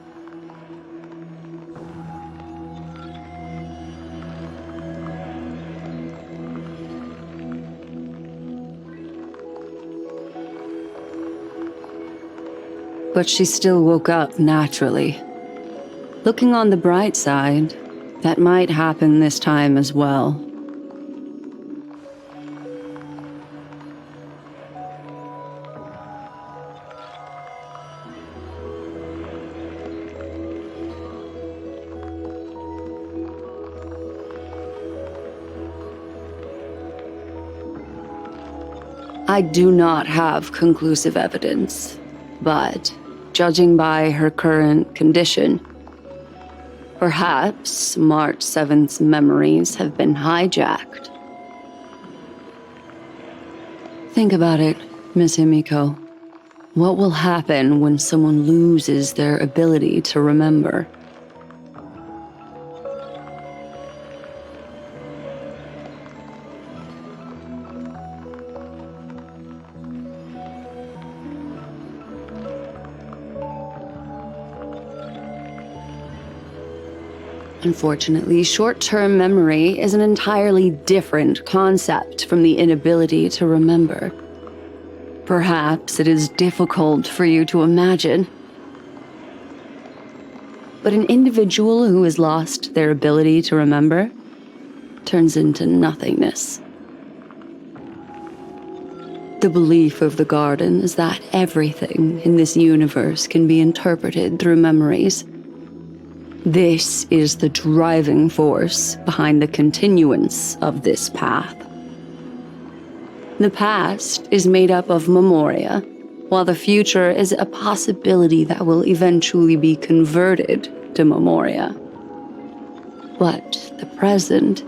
Speaker 21: But she still woke up naturally. Looking on the bright side, that might happen this time as well. I do not have conclusive evidence, but judging by her current condition, perhaps March 7th's memories have been hijacked. Think about it, Miss Himiko. What will happen when someone loses their ability to remember? Unfortunately, short-term memory is an entirely different concept from the inability to remember. Perhaps it is difficult for you to imagine. But an individual who has lost their ability to remember turns into nothingness. The belief of the Garden is that everything in this universe can be interpreted through memories. This is the driving force behind the continuance of this path. The past is made up of memoria,
Speaker 1: while the future is a possibility that will eventually be converted to memoria. But the present,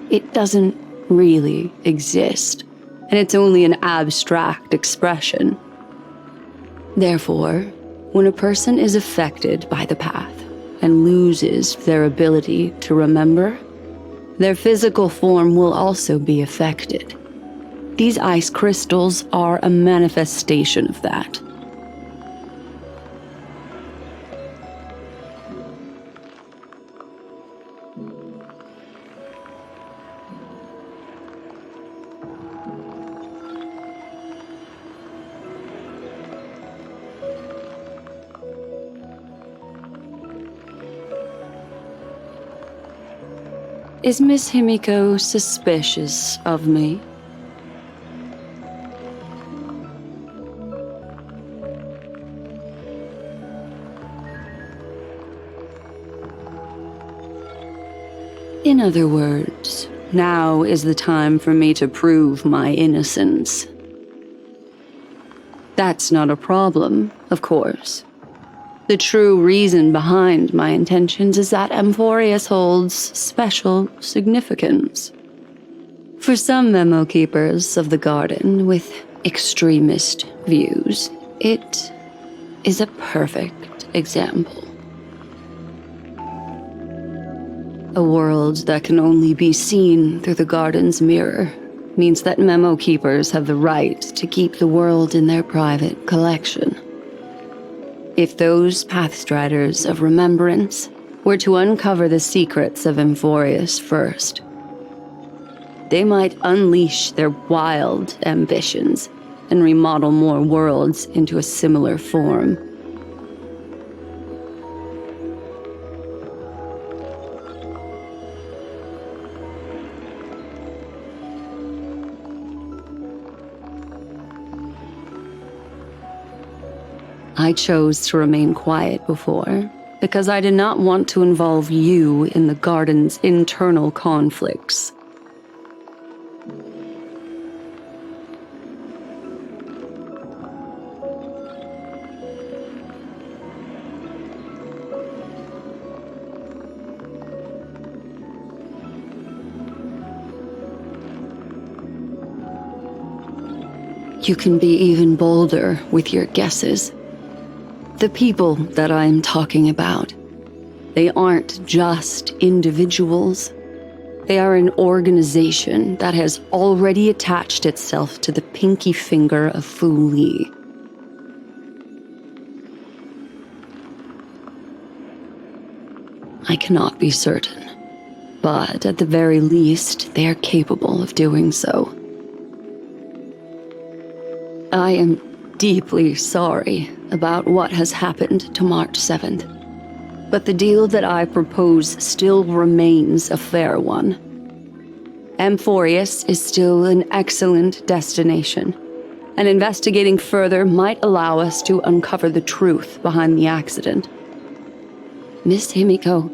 Speaker 1: it doesn't really exist, and it's only an abstract expression. Therefore, when a person is affected by the path and loses their ability to remember, their physical form will also be affected. These ice crystals are a manifestation of that. Is Miss Himiko suspicious of me? In other words, now is the time for me to prove my innocence. That's not a problem, of course. The true reason behind my intentions is that Amphoreus holds special significance. For some memo keepers of the garden with extremist views, it is a perfect example. A world that can only be seen through the garden's mirror means that memo keepers have the right to keep the world in their private collection. If those pathstriders of remembrance were to uncover the secrets of Amphoreus first, they might unleash their wild ambitions and remodel more worlds into a similar form. I chose to remain quiet before, because I did not want to involve you in the garden's internal conflicts. You can be even bolder with your guesses. The people that I'm talking about, they aren't just individuals. They are an organization that has already attached itself to the pinky finger of Fu Li. I cannot be certain, but at the very least, they are capable of doing so. I am deeply sorry about what has happened to March 7th, but the deal that I propose still remains a fair one. Amphoreus is still an excellent destination, and investigating further might allow us to uncover the truth behind the accident. Miss Himiko,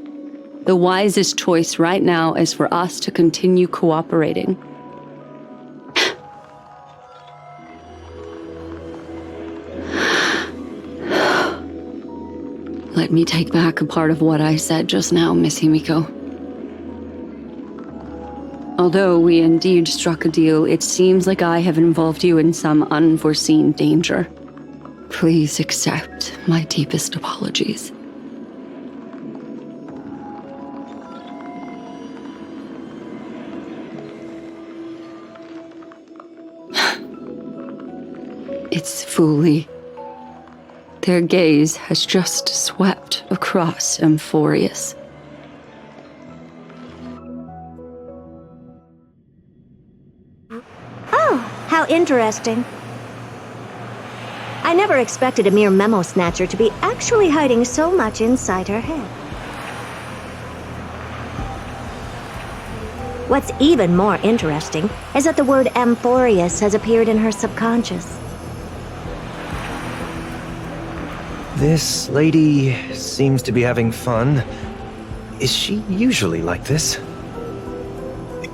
Speaker 1: the wisest choice right now is for us to continue cooperating. Let me take back a part of what I said just now, Miss Himiko. Although we indeed struck a deal, it seems like I have involved you in some unforeseen danger. Please accept my deepest apologies. It's Fu Li. Their gaze has just swept across Amphoreus.
Speaker 18: Oh, how interesting. I never expected a mere memo snatcher to be actually hiding so much inside her head. What's even more interesting is that the word Amphoreus has appeared in her subconscious.
Speaker 19: This lady seems to be having fun. Is she usually like this?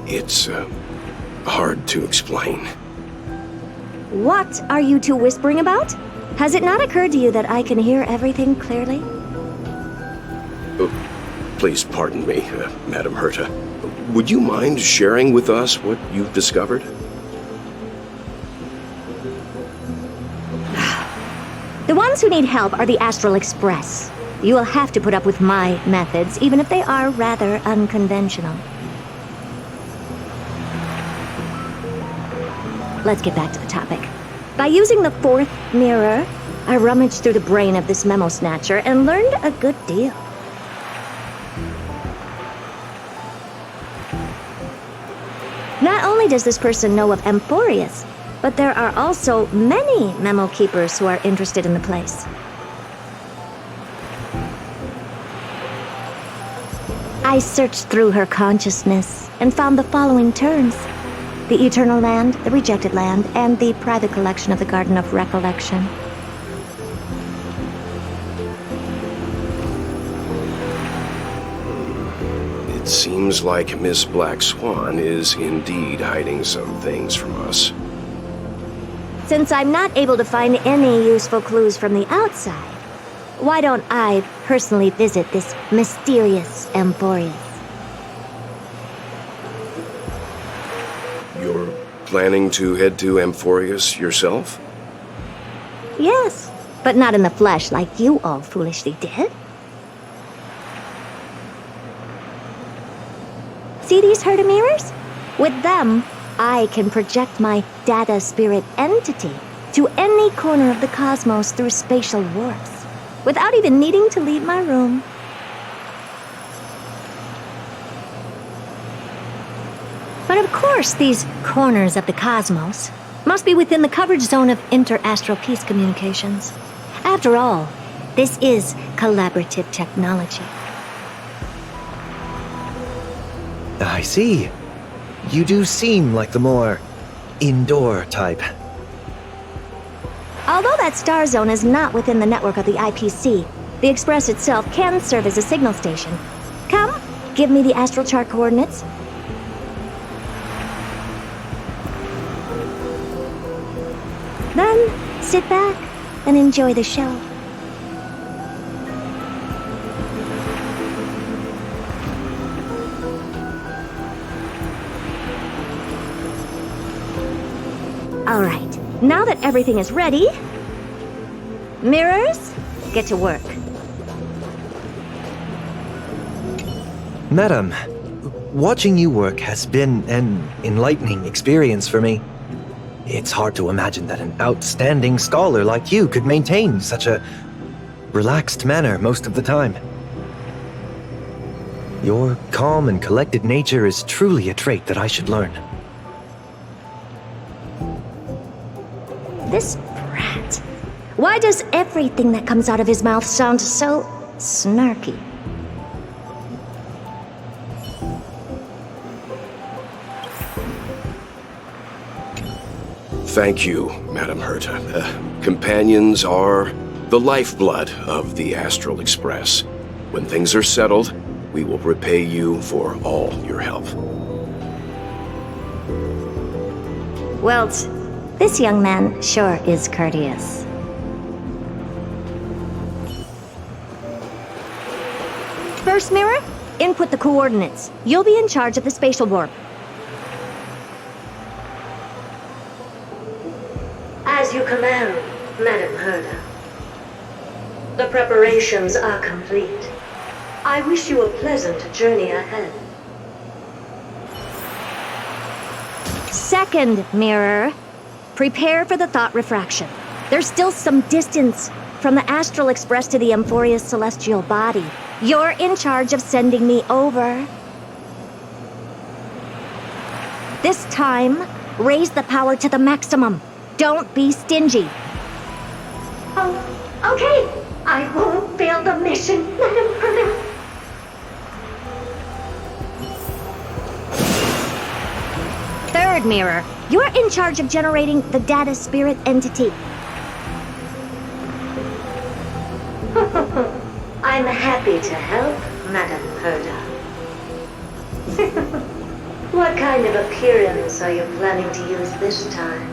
Speaker 10: It's hard to explain.
Speaker 18: What are you two whispering about? Has it not occurred to you that I can hear everything clearly?
Speaker 10: Please pardon me, Madam Herta. Would you mind sharing with us what you've discovered?
Speaker 18: The ones who need help are the Astral Express. You will have to put up with my methods, even if they are rather unconventional. Let's get back to the topic. By using the fourth mirror, I rummaged through the brain of this memo snatcher and learned a good deal. Not only does this person know of Amphoreus, but there are also many memo keepers who are interested in the place. I searched through her consciousness and found the following terms: the Eternal Land, the Rejected Land, and the private collection of the Garden of Recollection.
Speaker 10: It seems like Miss Black Swan is indeed hiding some things from us.
Speaker 18: Since I'm not able to find any useful clues from the outside, why don't I personally visit this mysterious Amphoreus?
Speaker 10: You're planning to head to Amphoreus yourself?
Speaker 18: Yes, but not in the flesh like you all foolishly did. See these Herta mirrors? With them, I can project my data spirit entity to any corner of the cosmos through spatial warps, without even needing to leave my room. But of course, these corners of the cosmos must be within the coverage zone of inter-astral peace communications. After all, this is collaborative technology.
Speaker 19: I see. You do seem like the more indoor type.
Speaker 18: Although that star zone is not within the network of the IPC, the Express itself can serve as a signal station. Come, give me the astral chart coordinates. Then, sit back and enjoy the show. All right, now that everything is ready, mirrors, get to work.
Speaker 19: Madam, watching you work has been an enlightening experience for me. It's hard to imagine that an outstanding scholar like you could maintain such a relaxed manner most of the time. Your calm and collected nature is truly a trait that I should learn.
Speaker 18: This brat. Why does everything that comes out of his mouth sound so snarky?
Speaker 10: Thank you, Madam Herta. Companions are the lifeblood of the Astral Express. When things are settled, we will repay you for all your help.
Speaker 18: Well, this young man sure is courteous. First mirror, input the coordinates. You'll be in charge of the spatial warp.
Speaker 1: As you command, Madam Herta. The preparations are complete. I wish you a pleasant journey ahead.
Speaker 18: Second mirror, prepare for the thought refraction. There's still some distance from the Astral Express to the Amphoreus celestial body. You're in charge of sending me over. This time, raise the power to the maximum. Don't be stingy.
Speaker 1: Oh, okay. I won't fail the mission, Madam Herta.
Speaker 18: Third mirror, you're in charge of generating the data spirit entity.
Speaker 1: I'm happy to help, Madam Herta. What kind of appearance are you planning to use this time?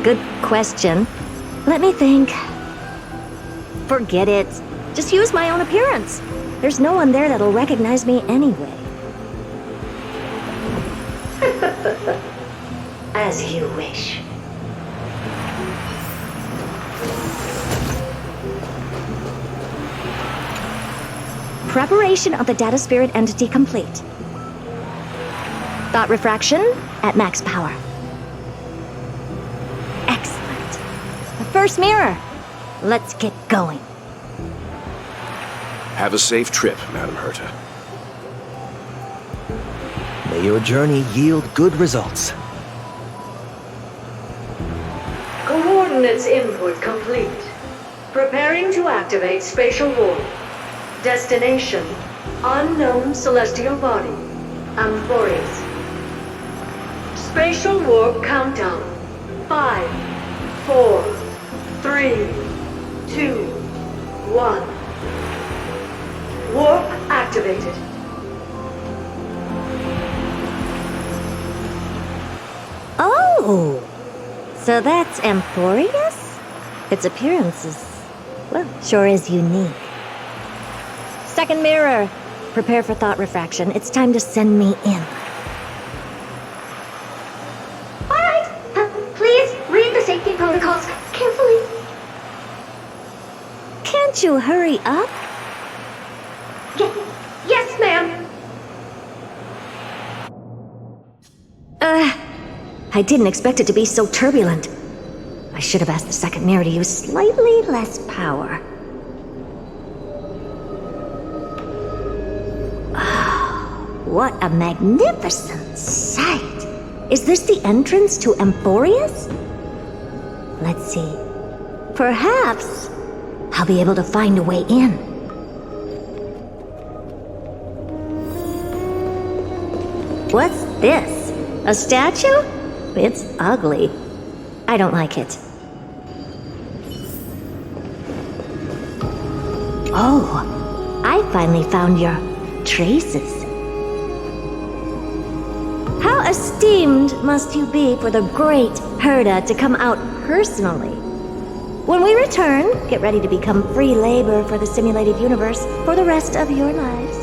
Speaker 18: Good question. Let me think. Forget it. Just use my own appearance. There's no one there that'll recognize me anyway. As you wish. Preparation of the data spirit entity complete. Thought refraction at max power. Excellent. The first mirror. Let's get going.
Speaker 7: Have a safe trip, Madam Herta.
Speaker 19: May your journey yield good results.
Speaker 1: Coordinates input complete. Preparing to activate spatial warp. Destination, unknown celestial body, Amphoreus. Spatial warp countdown. 5, 4, 3, 2, 1. Warp activated.
Speaker 18: Oh! So that's Amphoreus? Its appearance is, well, sure is unique. Second mirror. Prepare for thought refraction. It's time to send me in.
Speaker 16: Alright, please read the safety protocols carefully.
Speaker 18: Can't you hurry up?
Speaker 16: Yes, ma'am.
Speaker 18: I didn't expect it to be so turbulent. I should have asked the second mirror to use slightly less power. What a magnificent sight! Is this the entrance to Amphoreus? Let's see. Perhaps I'll be able to find a way in. What's this? A statue? It's ugly. I don't like it. Oh, I finally found your traces. How esteemed must you be for the great Herta to come out personally? When we return, get ready to become free labor for the simulated universe for the rest of your lives.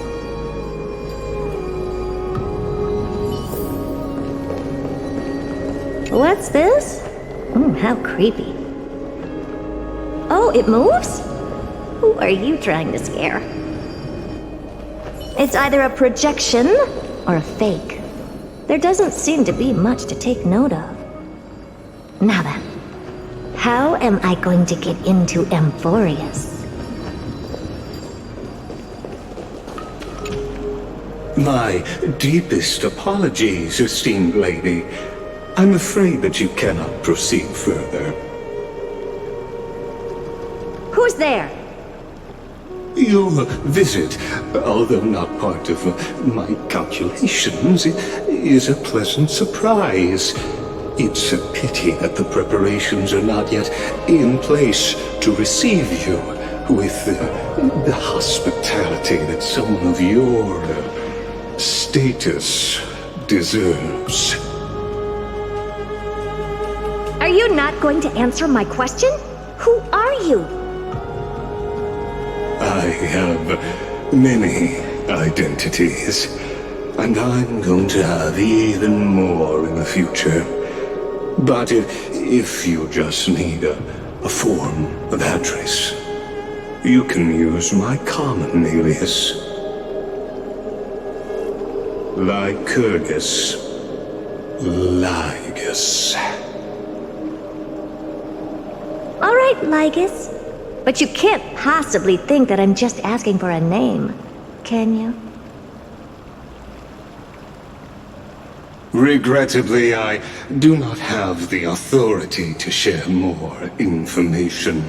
Speaker 18: What's this? How creepy. Oh, it moves? Who are you trying to scare? It's either a projection or a fake. There doesn't seem to be much to take note of. Now then, how am I going to get into Amphoreus?
Speaker 9: My deepest apologies, esteemed lady. I'm afraid that you cannot proceed further.
Speaker 18: Who's there?
Speaker 9: Your visit, although not part of my calculations, is a pleasant surprise. It's a pity that the preparations are not yet in place to receive you with the hospitality that someone of your status deserves.
Speaker 18: Are you not going to answer my question? Who are you?
Speaker 9: I have many identities, and I'm going to have even more in the future. But if you just need a form of address, you can use my common alias. Lycurgus Lygus.
Speaker 18: All right, Lygus. But you can't possibly think that I'm just asking for a name, can you?
Speaker 9: Regrettably, I do not have the authority to share more information.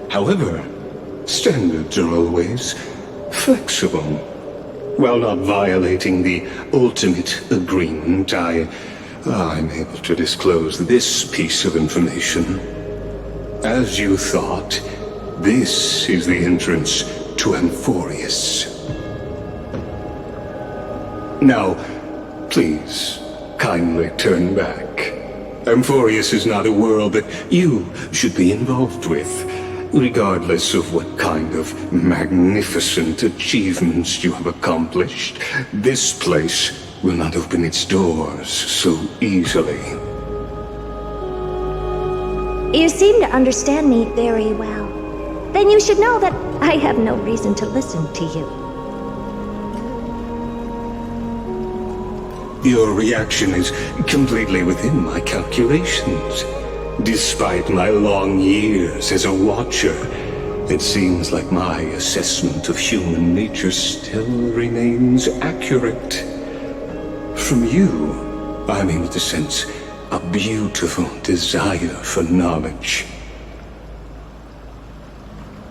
Speaker 9: However, standards are always flexible. While not violating the ultimate agreement, I'm able to disclose this piece of information. As you thought, this is the entrance to Amphoreus. Now, please, kindly turn back. Amphoreus is not a world that you should be involved with, regardless of what kind of magnificent achievements you have accomplished. This place will not open its doors so easily.
Speaker 18: You seem to understand me very well. Then you should know that I have no reason to listen to you.
Speaker 9: Your reaction is completely within my calculations. Despite my long years as a watcher, it seems like my assessment of human nature still remains accurate. From you, I'm able to sense a beautiful desire for knowledge.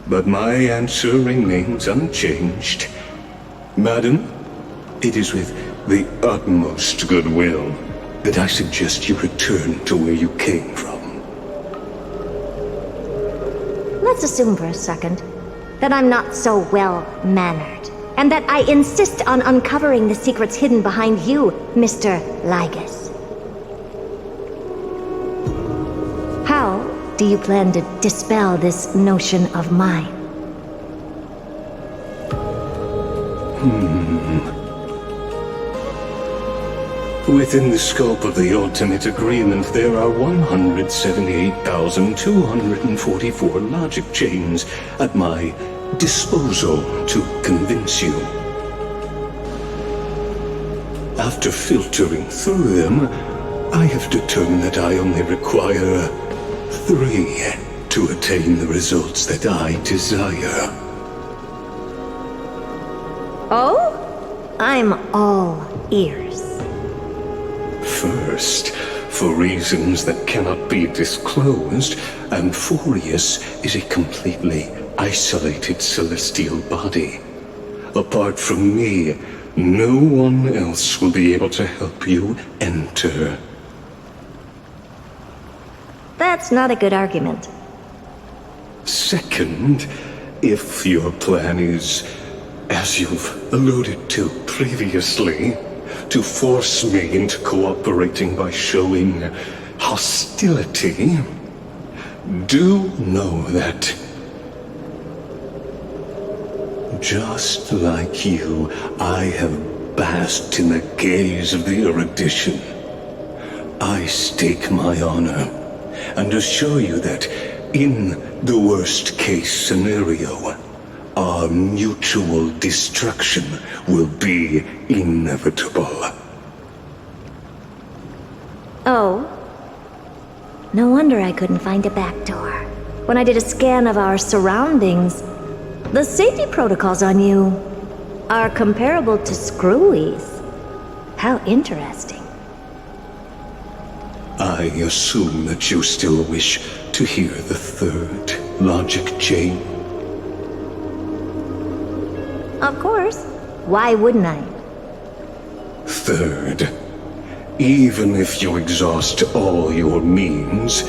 Speaker 9: But my answer remains unchanged. Madam, it is with the utmost goodwill that I suggest you return to where you came from.
Speaker 18: Let's assume for a second that I'm not so well-mannered, and that I insist on uncovering the secrets hidden behind you, Mr. Lygus. How do you plan to dispel this notion of mine?
Speaker 9: Within the scope of the ultimate agreement, there are 178,244 logic chains at my disposal to convince you. After filtering through them, I have determined that I only require 3 to attain the results that I desire.
Speaker 18: Oh? I'm all ears.
Speaker 9: First, for reasons that cannot be disclosed, Amphoreus is a completely isolated celestial body. Apart from me, no one else will be able to help you enter.
Speaker 18: That's not a good argument.
Speaker 9: Second, if your plan is, as you've alluded to previously, to force me into cooperating by showing hostility, do know that, just like you, I have basked in the gaze of the erudition. I stake my honor and assure you that, in the worst-case scenario, our mutual destruction will be inevitable.
Speaker 18: Oh? No wonder I couldn't find a back door. When I did a scan of our surroundings, the safety protocols on you are comparable to Screwy's. How interesting.
Speaker 9: I assume that you still wish to hear the third logic chain.
Speaker 18: Of course. Why wouldn't I?
Speaker 9: Third, even if you exhaust all your means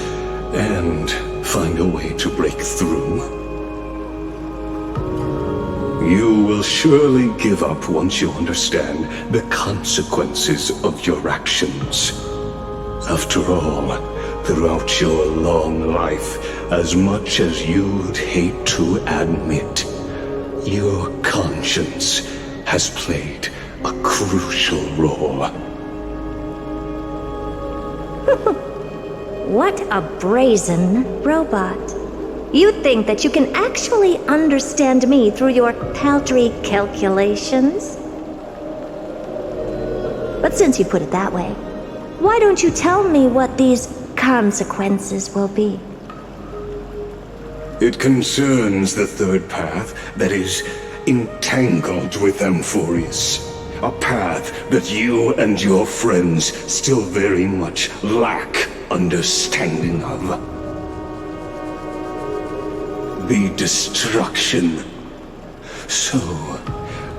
Speaker 9: and find a way to break through, you will surely give up once you understand the consequences of your actions. After all, throughout your long life, as much as you'd hate to admit, your conscience has played a crucial role.
Speaker 18: What a brazen robot. You think that you can actually understand me through your paltry calculations? But since you put it that way, why don't you tell me what these consequences will be?
Speaker 9: It concerns the third path that is entangled with Amphoreus. A path that you and your friends still very much lack understanding of. The destruction. So,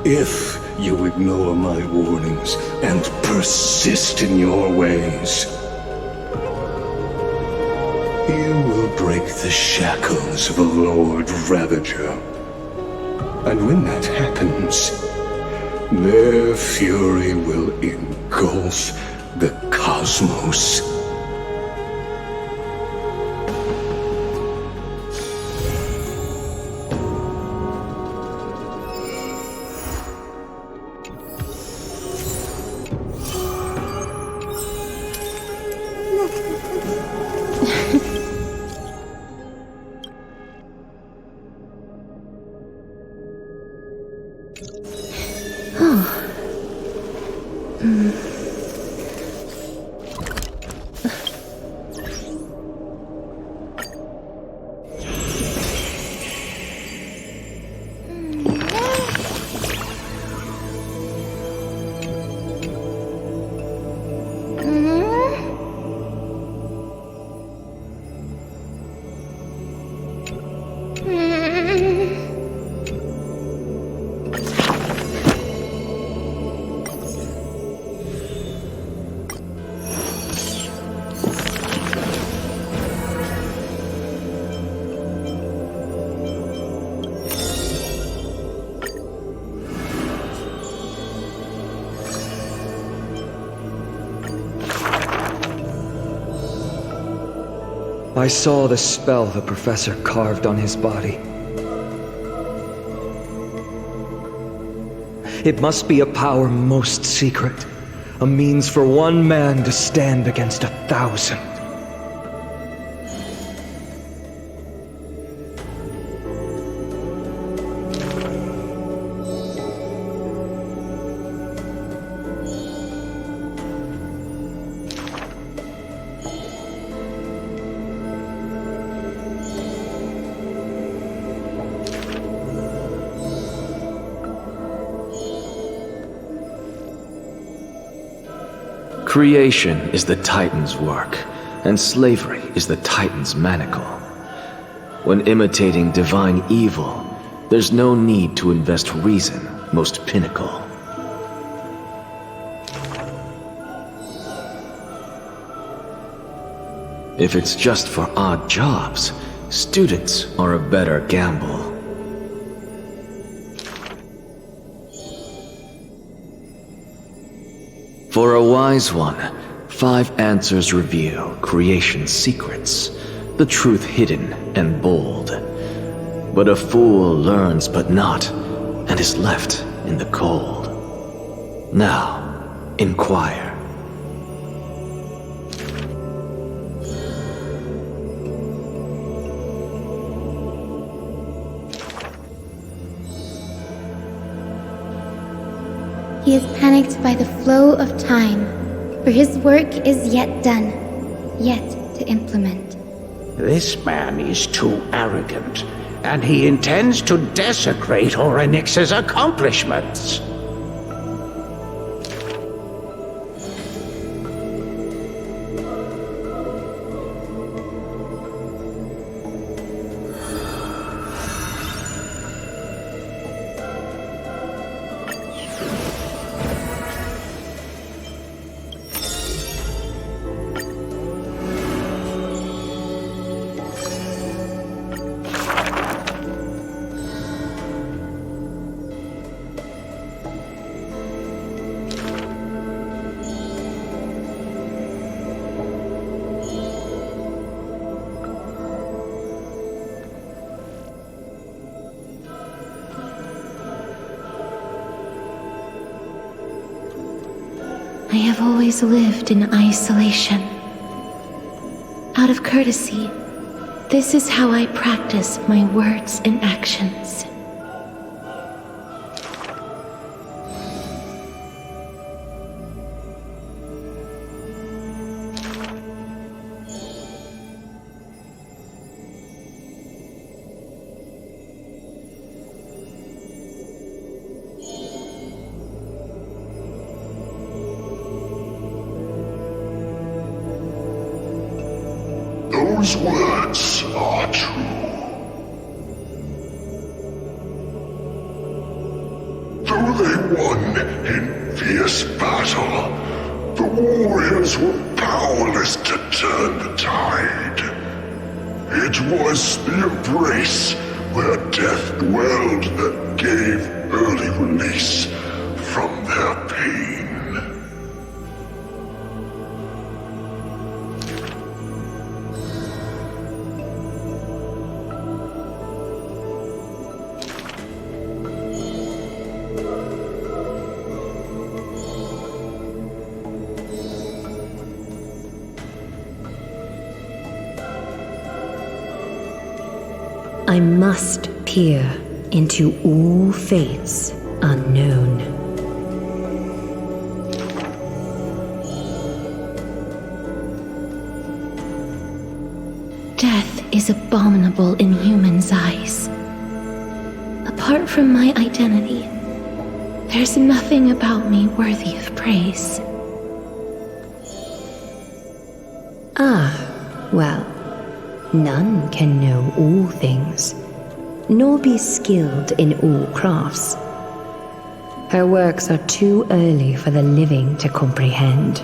Speaker 9: if you ignore my warnings and persist in your ways, you will break the shackles of a Lord Ravager. And when that happens, their fury will engulf the cosmos.
Speaker 22: I saw the spell the professor carved on his body. It must be a power most secret, a means for one man to stand against 1,000.
Speaker 6: Creation is the Titan's work, and slavery is the Titan's manacle. When imitating divine evil, there's no need to invest reason, most pinnacle. If it's just for odd jobs, students are a better gamble. For a wise one, 5 answers reveal creation's secrets, the truth hidden and bold. But a fool learns but not, and is left in the cold. Now, inquire.
Speaker 16: He is panicked by the flow of time, for his work is yet done, yet to implement.
Speaker 10: This man is too arrogant, and he intends to desecrate Orynyx's accomplishments.
Speaker 2: I have always lived in isolation. Out of courtesy, this is how I practice my words and actions.
Speaker 8: Those words are true. Though they won in fierce battle, the warriors were powerless to turn the tide. It was the embrace where death dwelled that gave early release from their pain.
Speaker 3: I must peer into all fates unknown.
Speaker 2: Death is abominable in humans' eyes. Apart from my identity, there's nothing about me worthy of praise.
Speaker 3: Ah, well, none can know all things, nor be skilled in all crafts. Her works are too early for the living to comprehend.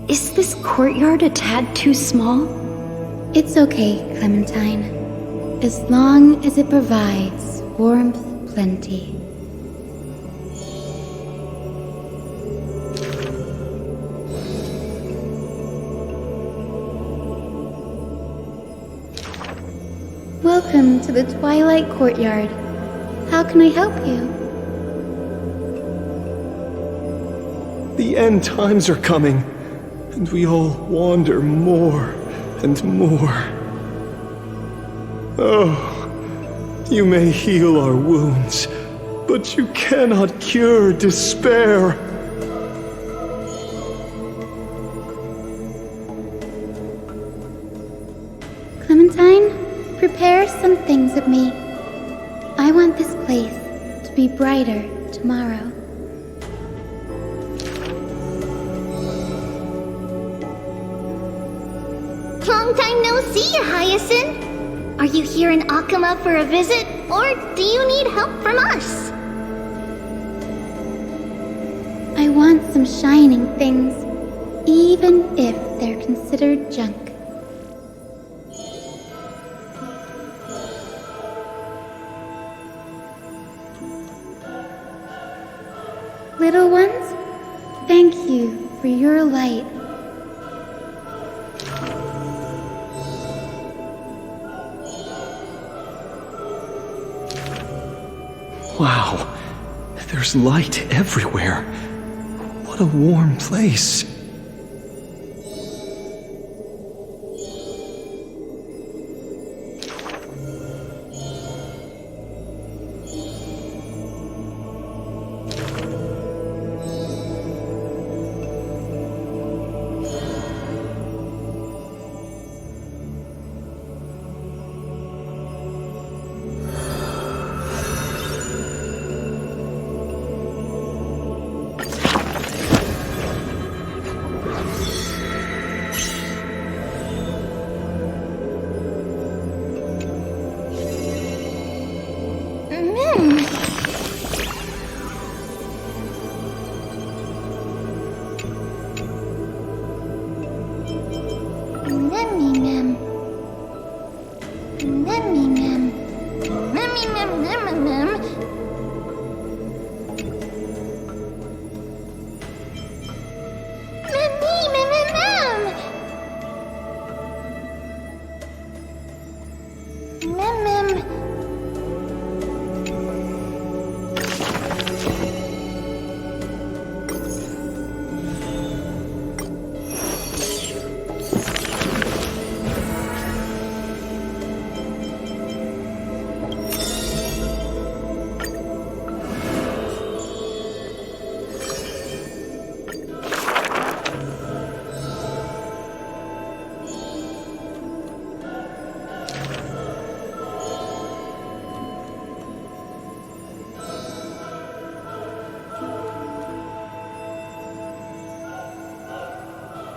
Speaker 21: Is this courtyard a tad too small?
Speaker 2: It's okay, Clementine. As long as it provides warmth plenty. Welcome to the Twilight Courtyard. How can I help you?
Speaker 11: The end times are coming, and we all wander more and more. Oh, you may heal our wounds, but you cannot cure despair.
Speaker 2: Clementine, prepare some things of me. I want this place to be brighter tomorrow.
Speaker 16: Long time no see, Hyacinth. Are you here in Akima for a visit, or do you need help from us?
Speaker 2: I want some shining things, even if they're considered junk. Little ones, thank you for your light.
Speaker 11: Wow, there's light everywhere. What a warm place.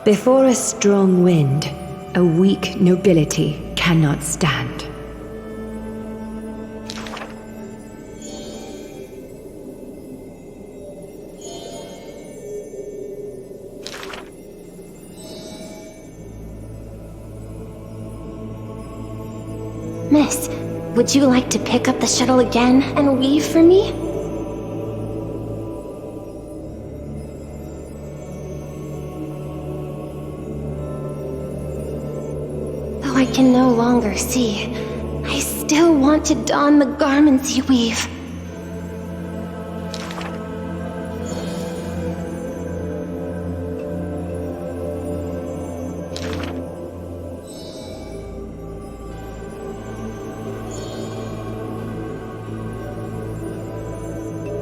Speaker 3: Before a strong wind, a weak nobility cannot stand.
Speaker 18: Miss, would you like to pick up the shuttle again and leave for me?
Speaker 16: can no longer see, I still want to don the garments you weave.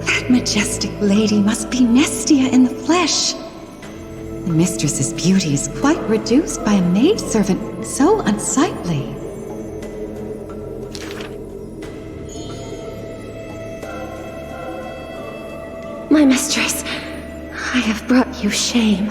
Speaker 5: That majestic lady must be Nestia in the flesh. The mistress's beauty is quite reduced by a maidservant so unsightly.
Speaker 16: My mistress, I have brought you shame.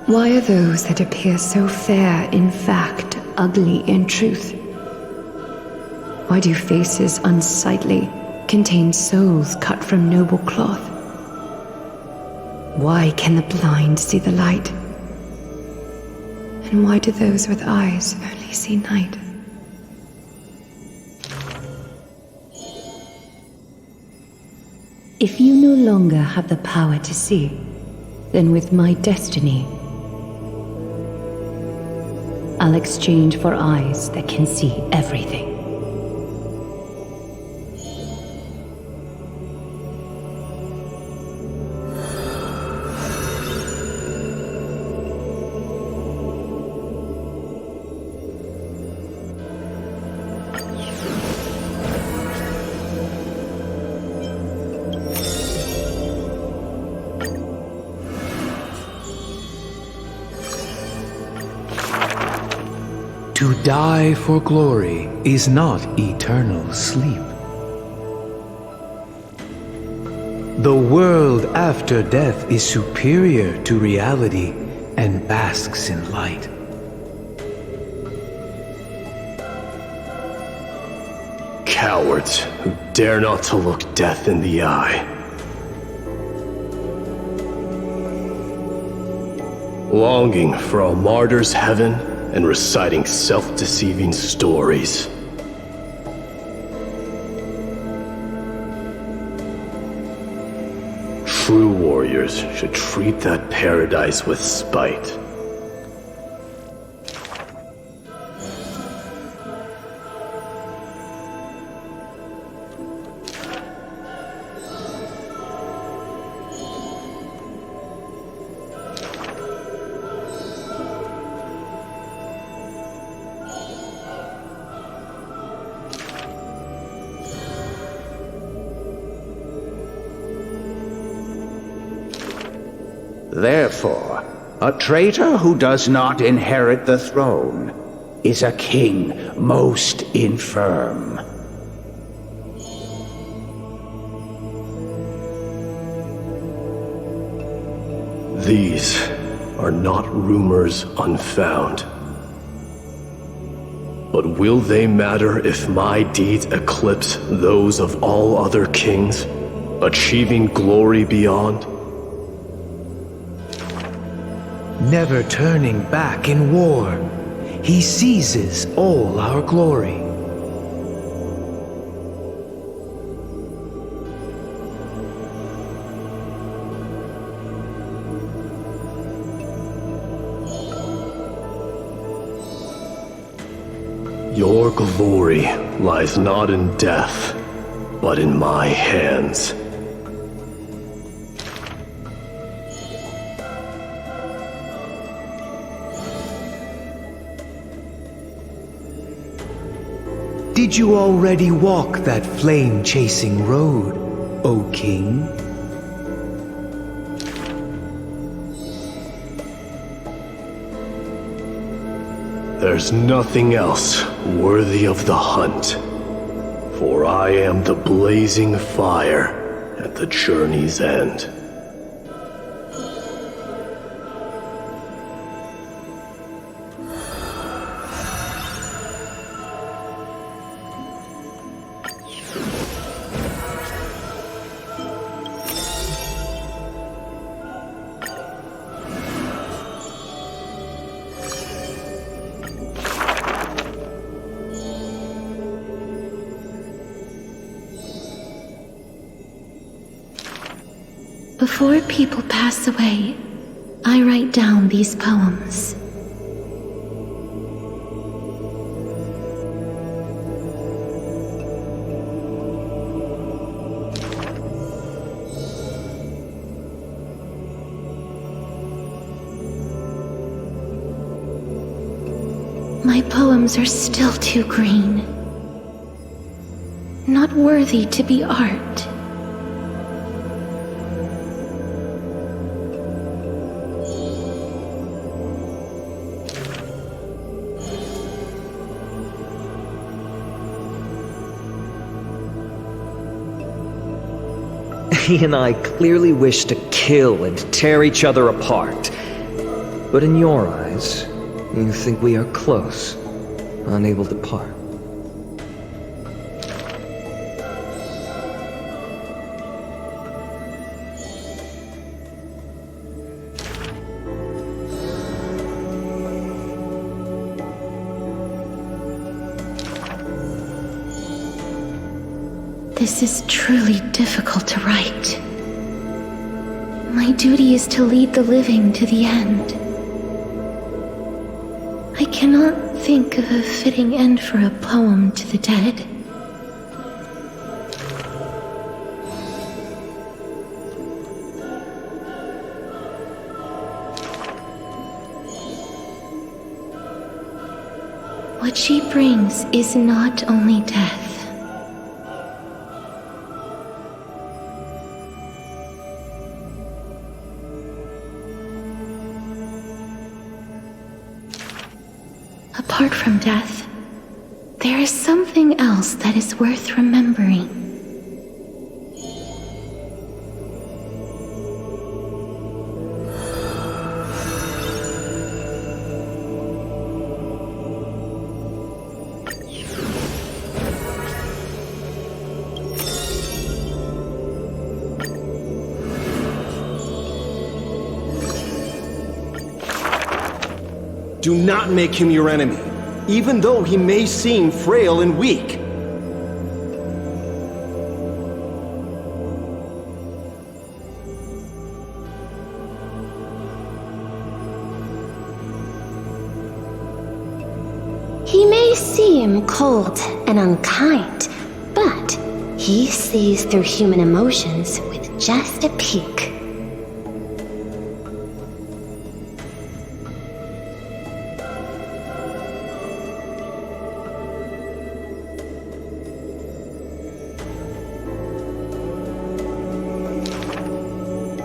Speaker 3: Why are those that appear so fair in fact ugly in truth? Why do faces unsightly contain souls cut from noble cloth? Why can the blind see the light? And why do those with eyes only see night? If you no longer have the power to see, then with my destiny, I'll exchange for eyes that can see everything.
Speaker 15: To die for glory is not eternal sleep. The world after death is superior to reality and basks in light.
Speaker 11: Cowards who dare not to look death in the eye. Longing for a martyr's heaven and reciting self-deceiving stories. True warriors should treat that paradise with spite.
Speaker 20: Therefore, a traitor who does not inherit the throne is a king most infirm.
Speaker 11: These are not rumors unfound. But will they matter if my deeds eclipse those of all other kings, achieving glory beyond?
Speaker 15: Never turning back in war, he seizes all our glory.
Speaker 11: Your glory lies not in death, but in my hands.
Speaker 15: Did you already walk that flame-chasing road, O King?
Speaker 11: There's nothing else worthy of the hunt, for I am the blazing fire at the journey's end.
Speaker 2: Before people pass away, I write down these poems. My poems are still too green. Not worthy to be art.
Speaker 13: He and I clearly wish to kill and tear each other apart. But in your eyes, you think we are close, unable to part.
Speaker 2: This is truly difficult to write. My duty is to lead the living to the end. I cannot think of a fitting end for a poem to the dead. What she brings is not only death. Apart from death, there is something else that is worth remembering.
Speaker 14: Do not make him your enemy, even though he may seem frail and weak.
Speaker 18: He may seem cold and unkind, but he sees through human emotions with just a peek.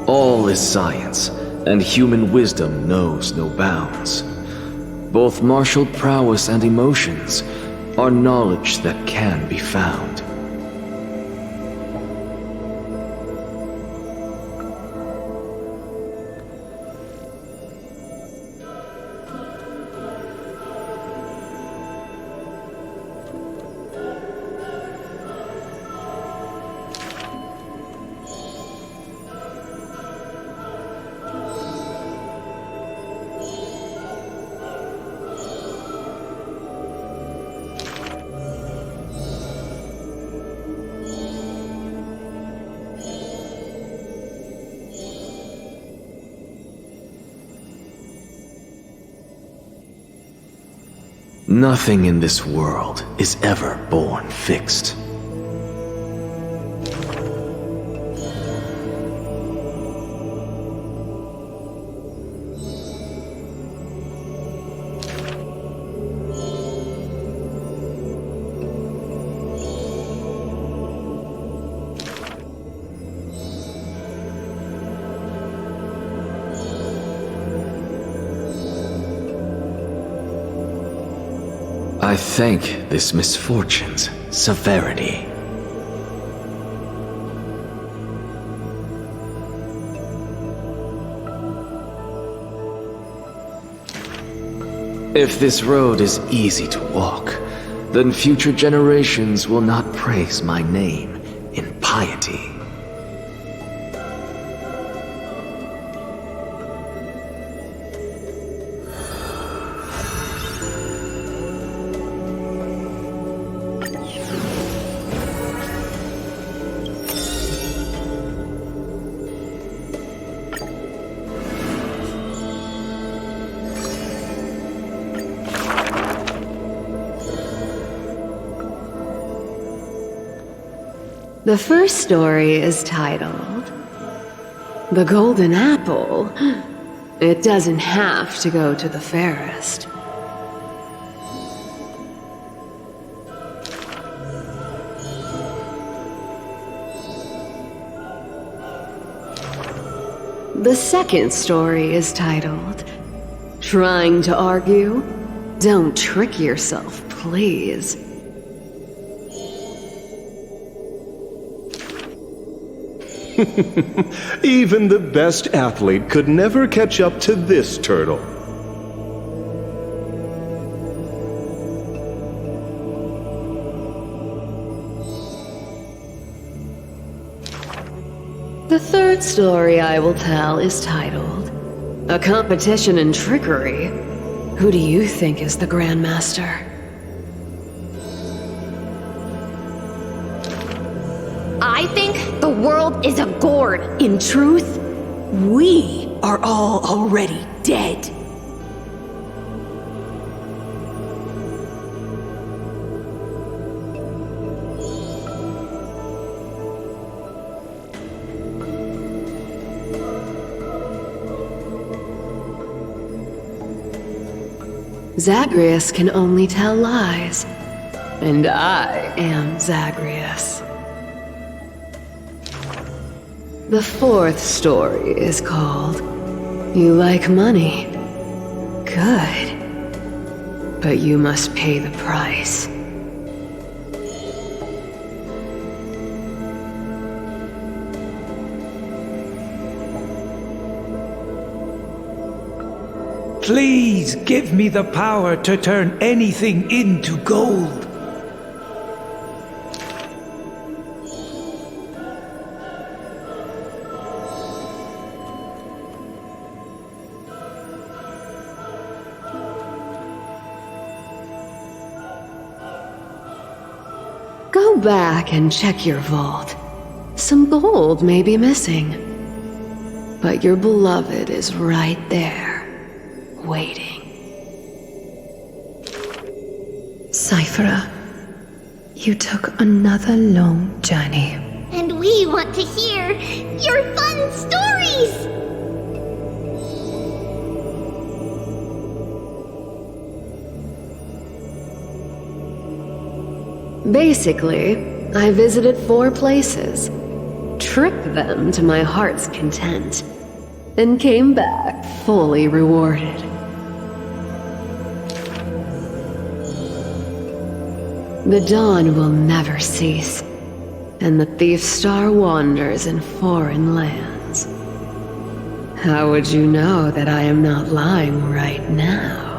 Speaker 6: All is science, and human wisdom knows no bounds. Both martial prowess and emotions are knowledge that can be found. Nothing in this world is ever born fixed. I thank this misfortune's severity. If this road is easy to walk, then future generations will not praise my name in piety.
Speaker 1: The first story is titled The Golden Apple. It doesn't have to go to the fairest. The second story is titled Trying to Argue? Don't trick yourself, please.
Speaker 9: Even the best athlete could never catch up to this turtle.
Speaker 1: The third story I will tell is titled A Competition in Trickery. Who do you think is the Grandmaster?
Speaker 4: I think the world is a gourd.
Speaker 1: In truth, we are all already dead. Zagreus can only tell lies, and I am Zagreus. The fourth story is called You Like Money. Good. But you must pay the price.
Speaker 15: Please give me the power to turn anything into gold.
Speaker 1: Go back and check your vault. Some gold may be missing. But your beloved is right there, waiting.
Speaker 3: Cyphera, you took another long journey.
Speaker 16: And we want to hear your fun stories!
Speaker 1: Basically, I visited 4 places, tricked them to my heart's content, and came back fully rewarded. The dawn will never cease, and the thief's star wanders in foreign lands. How would you know that I am not lying right now?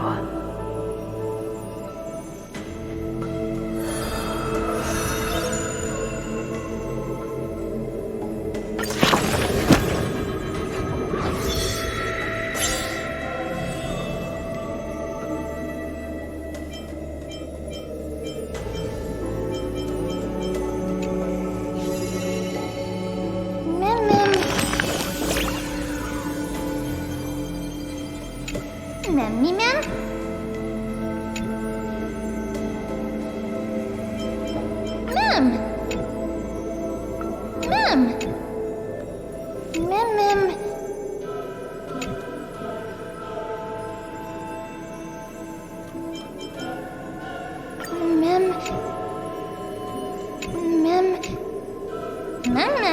Speaker 16: Mem.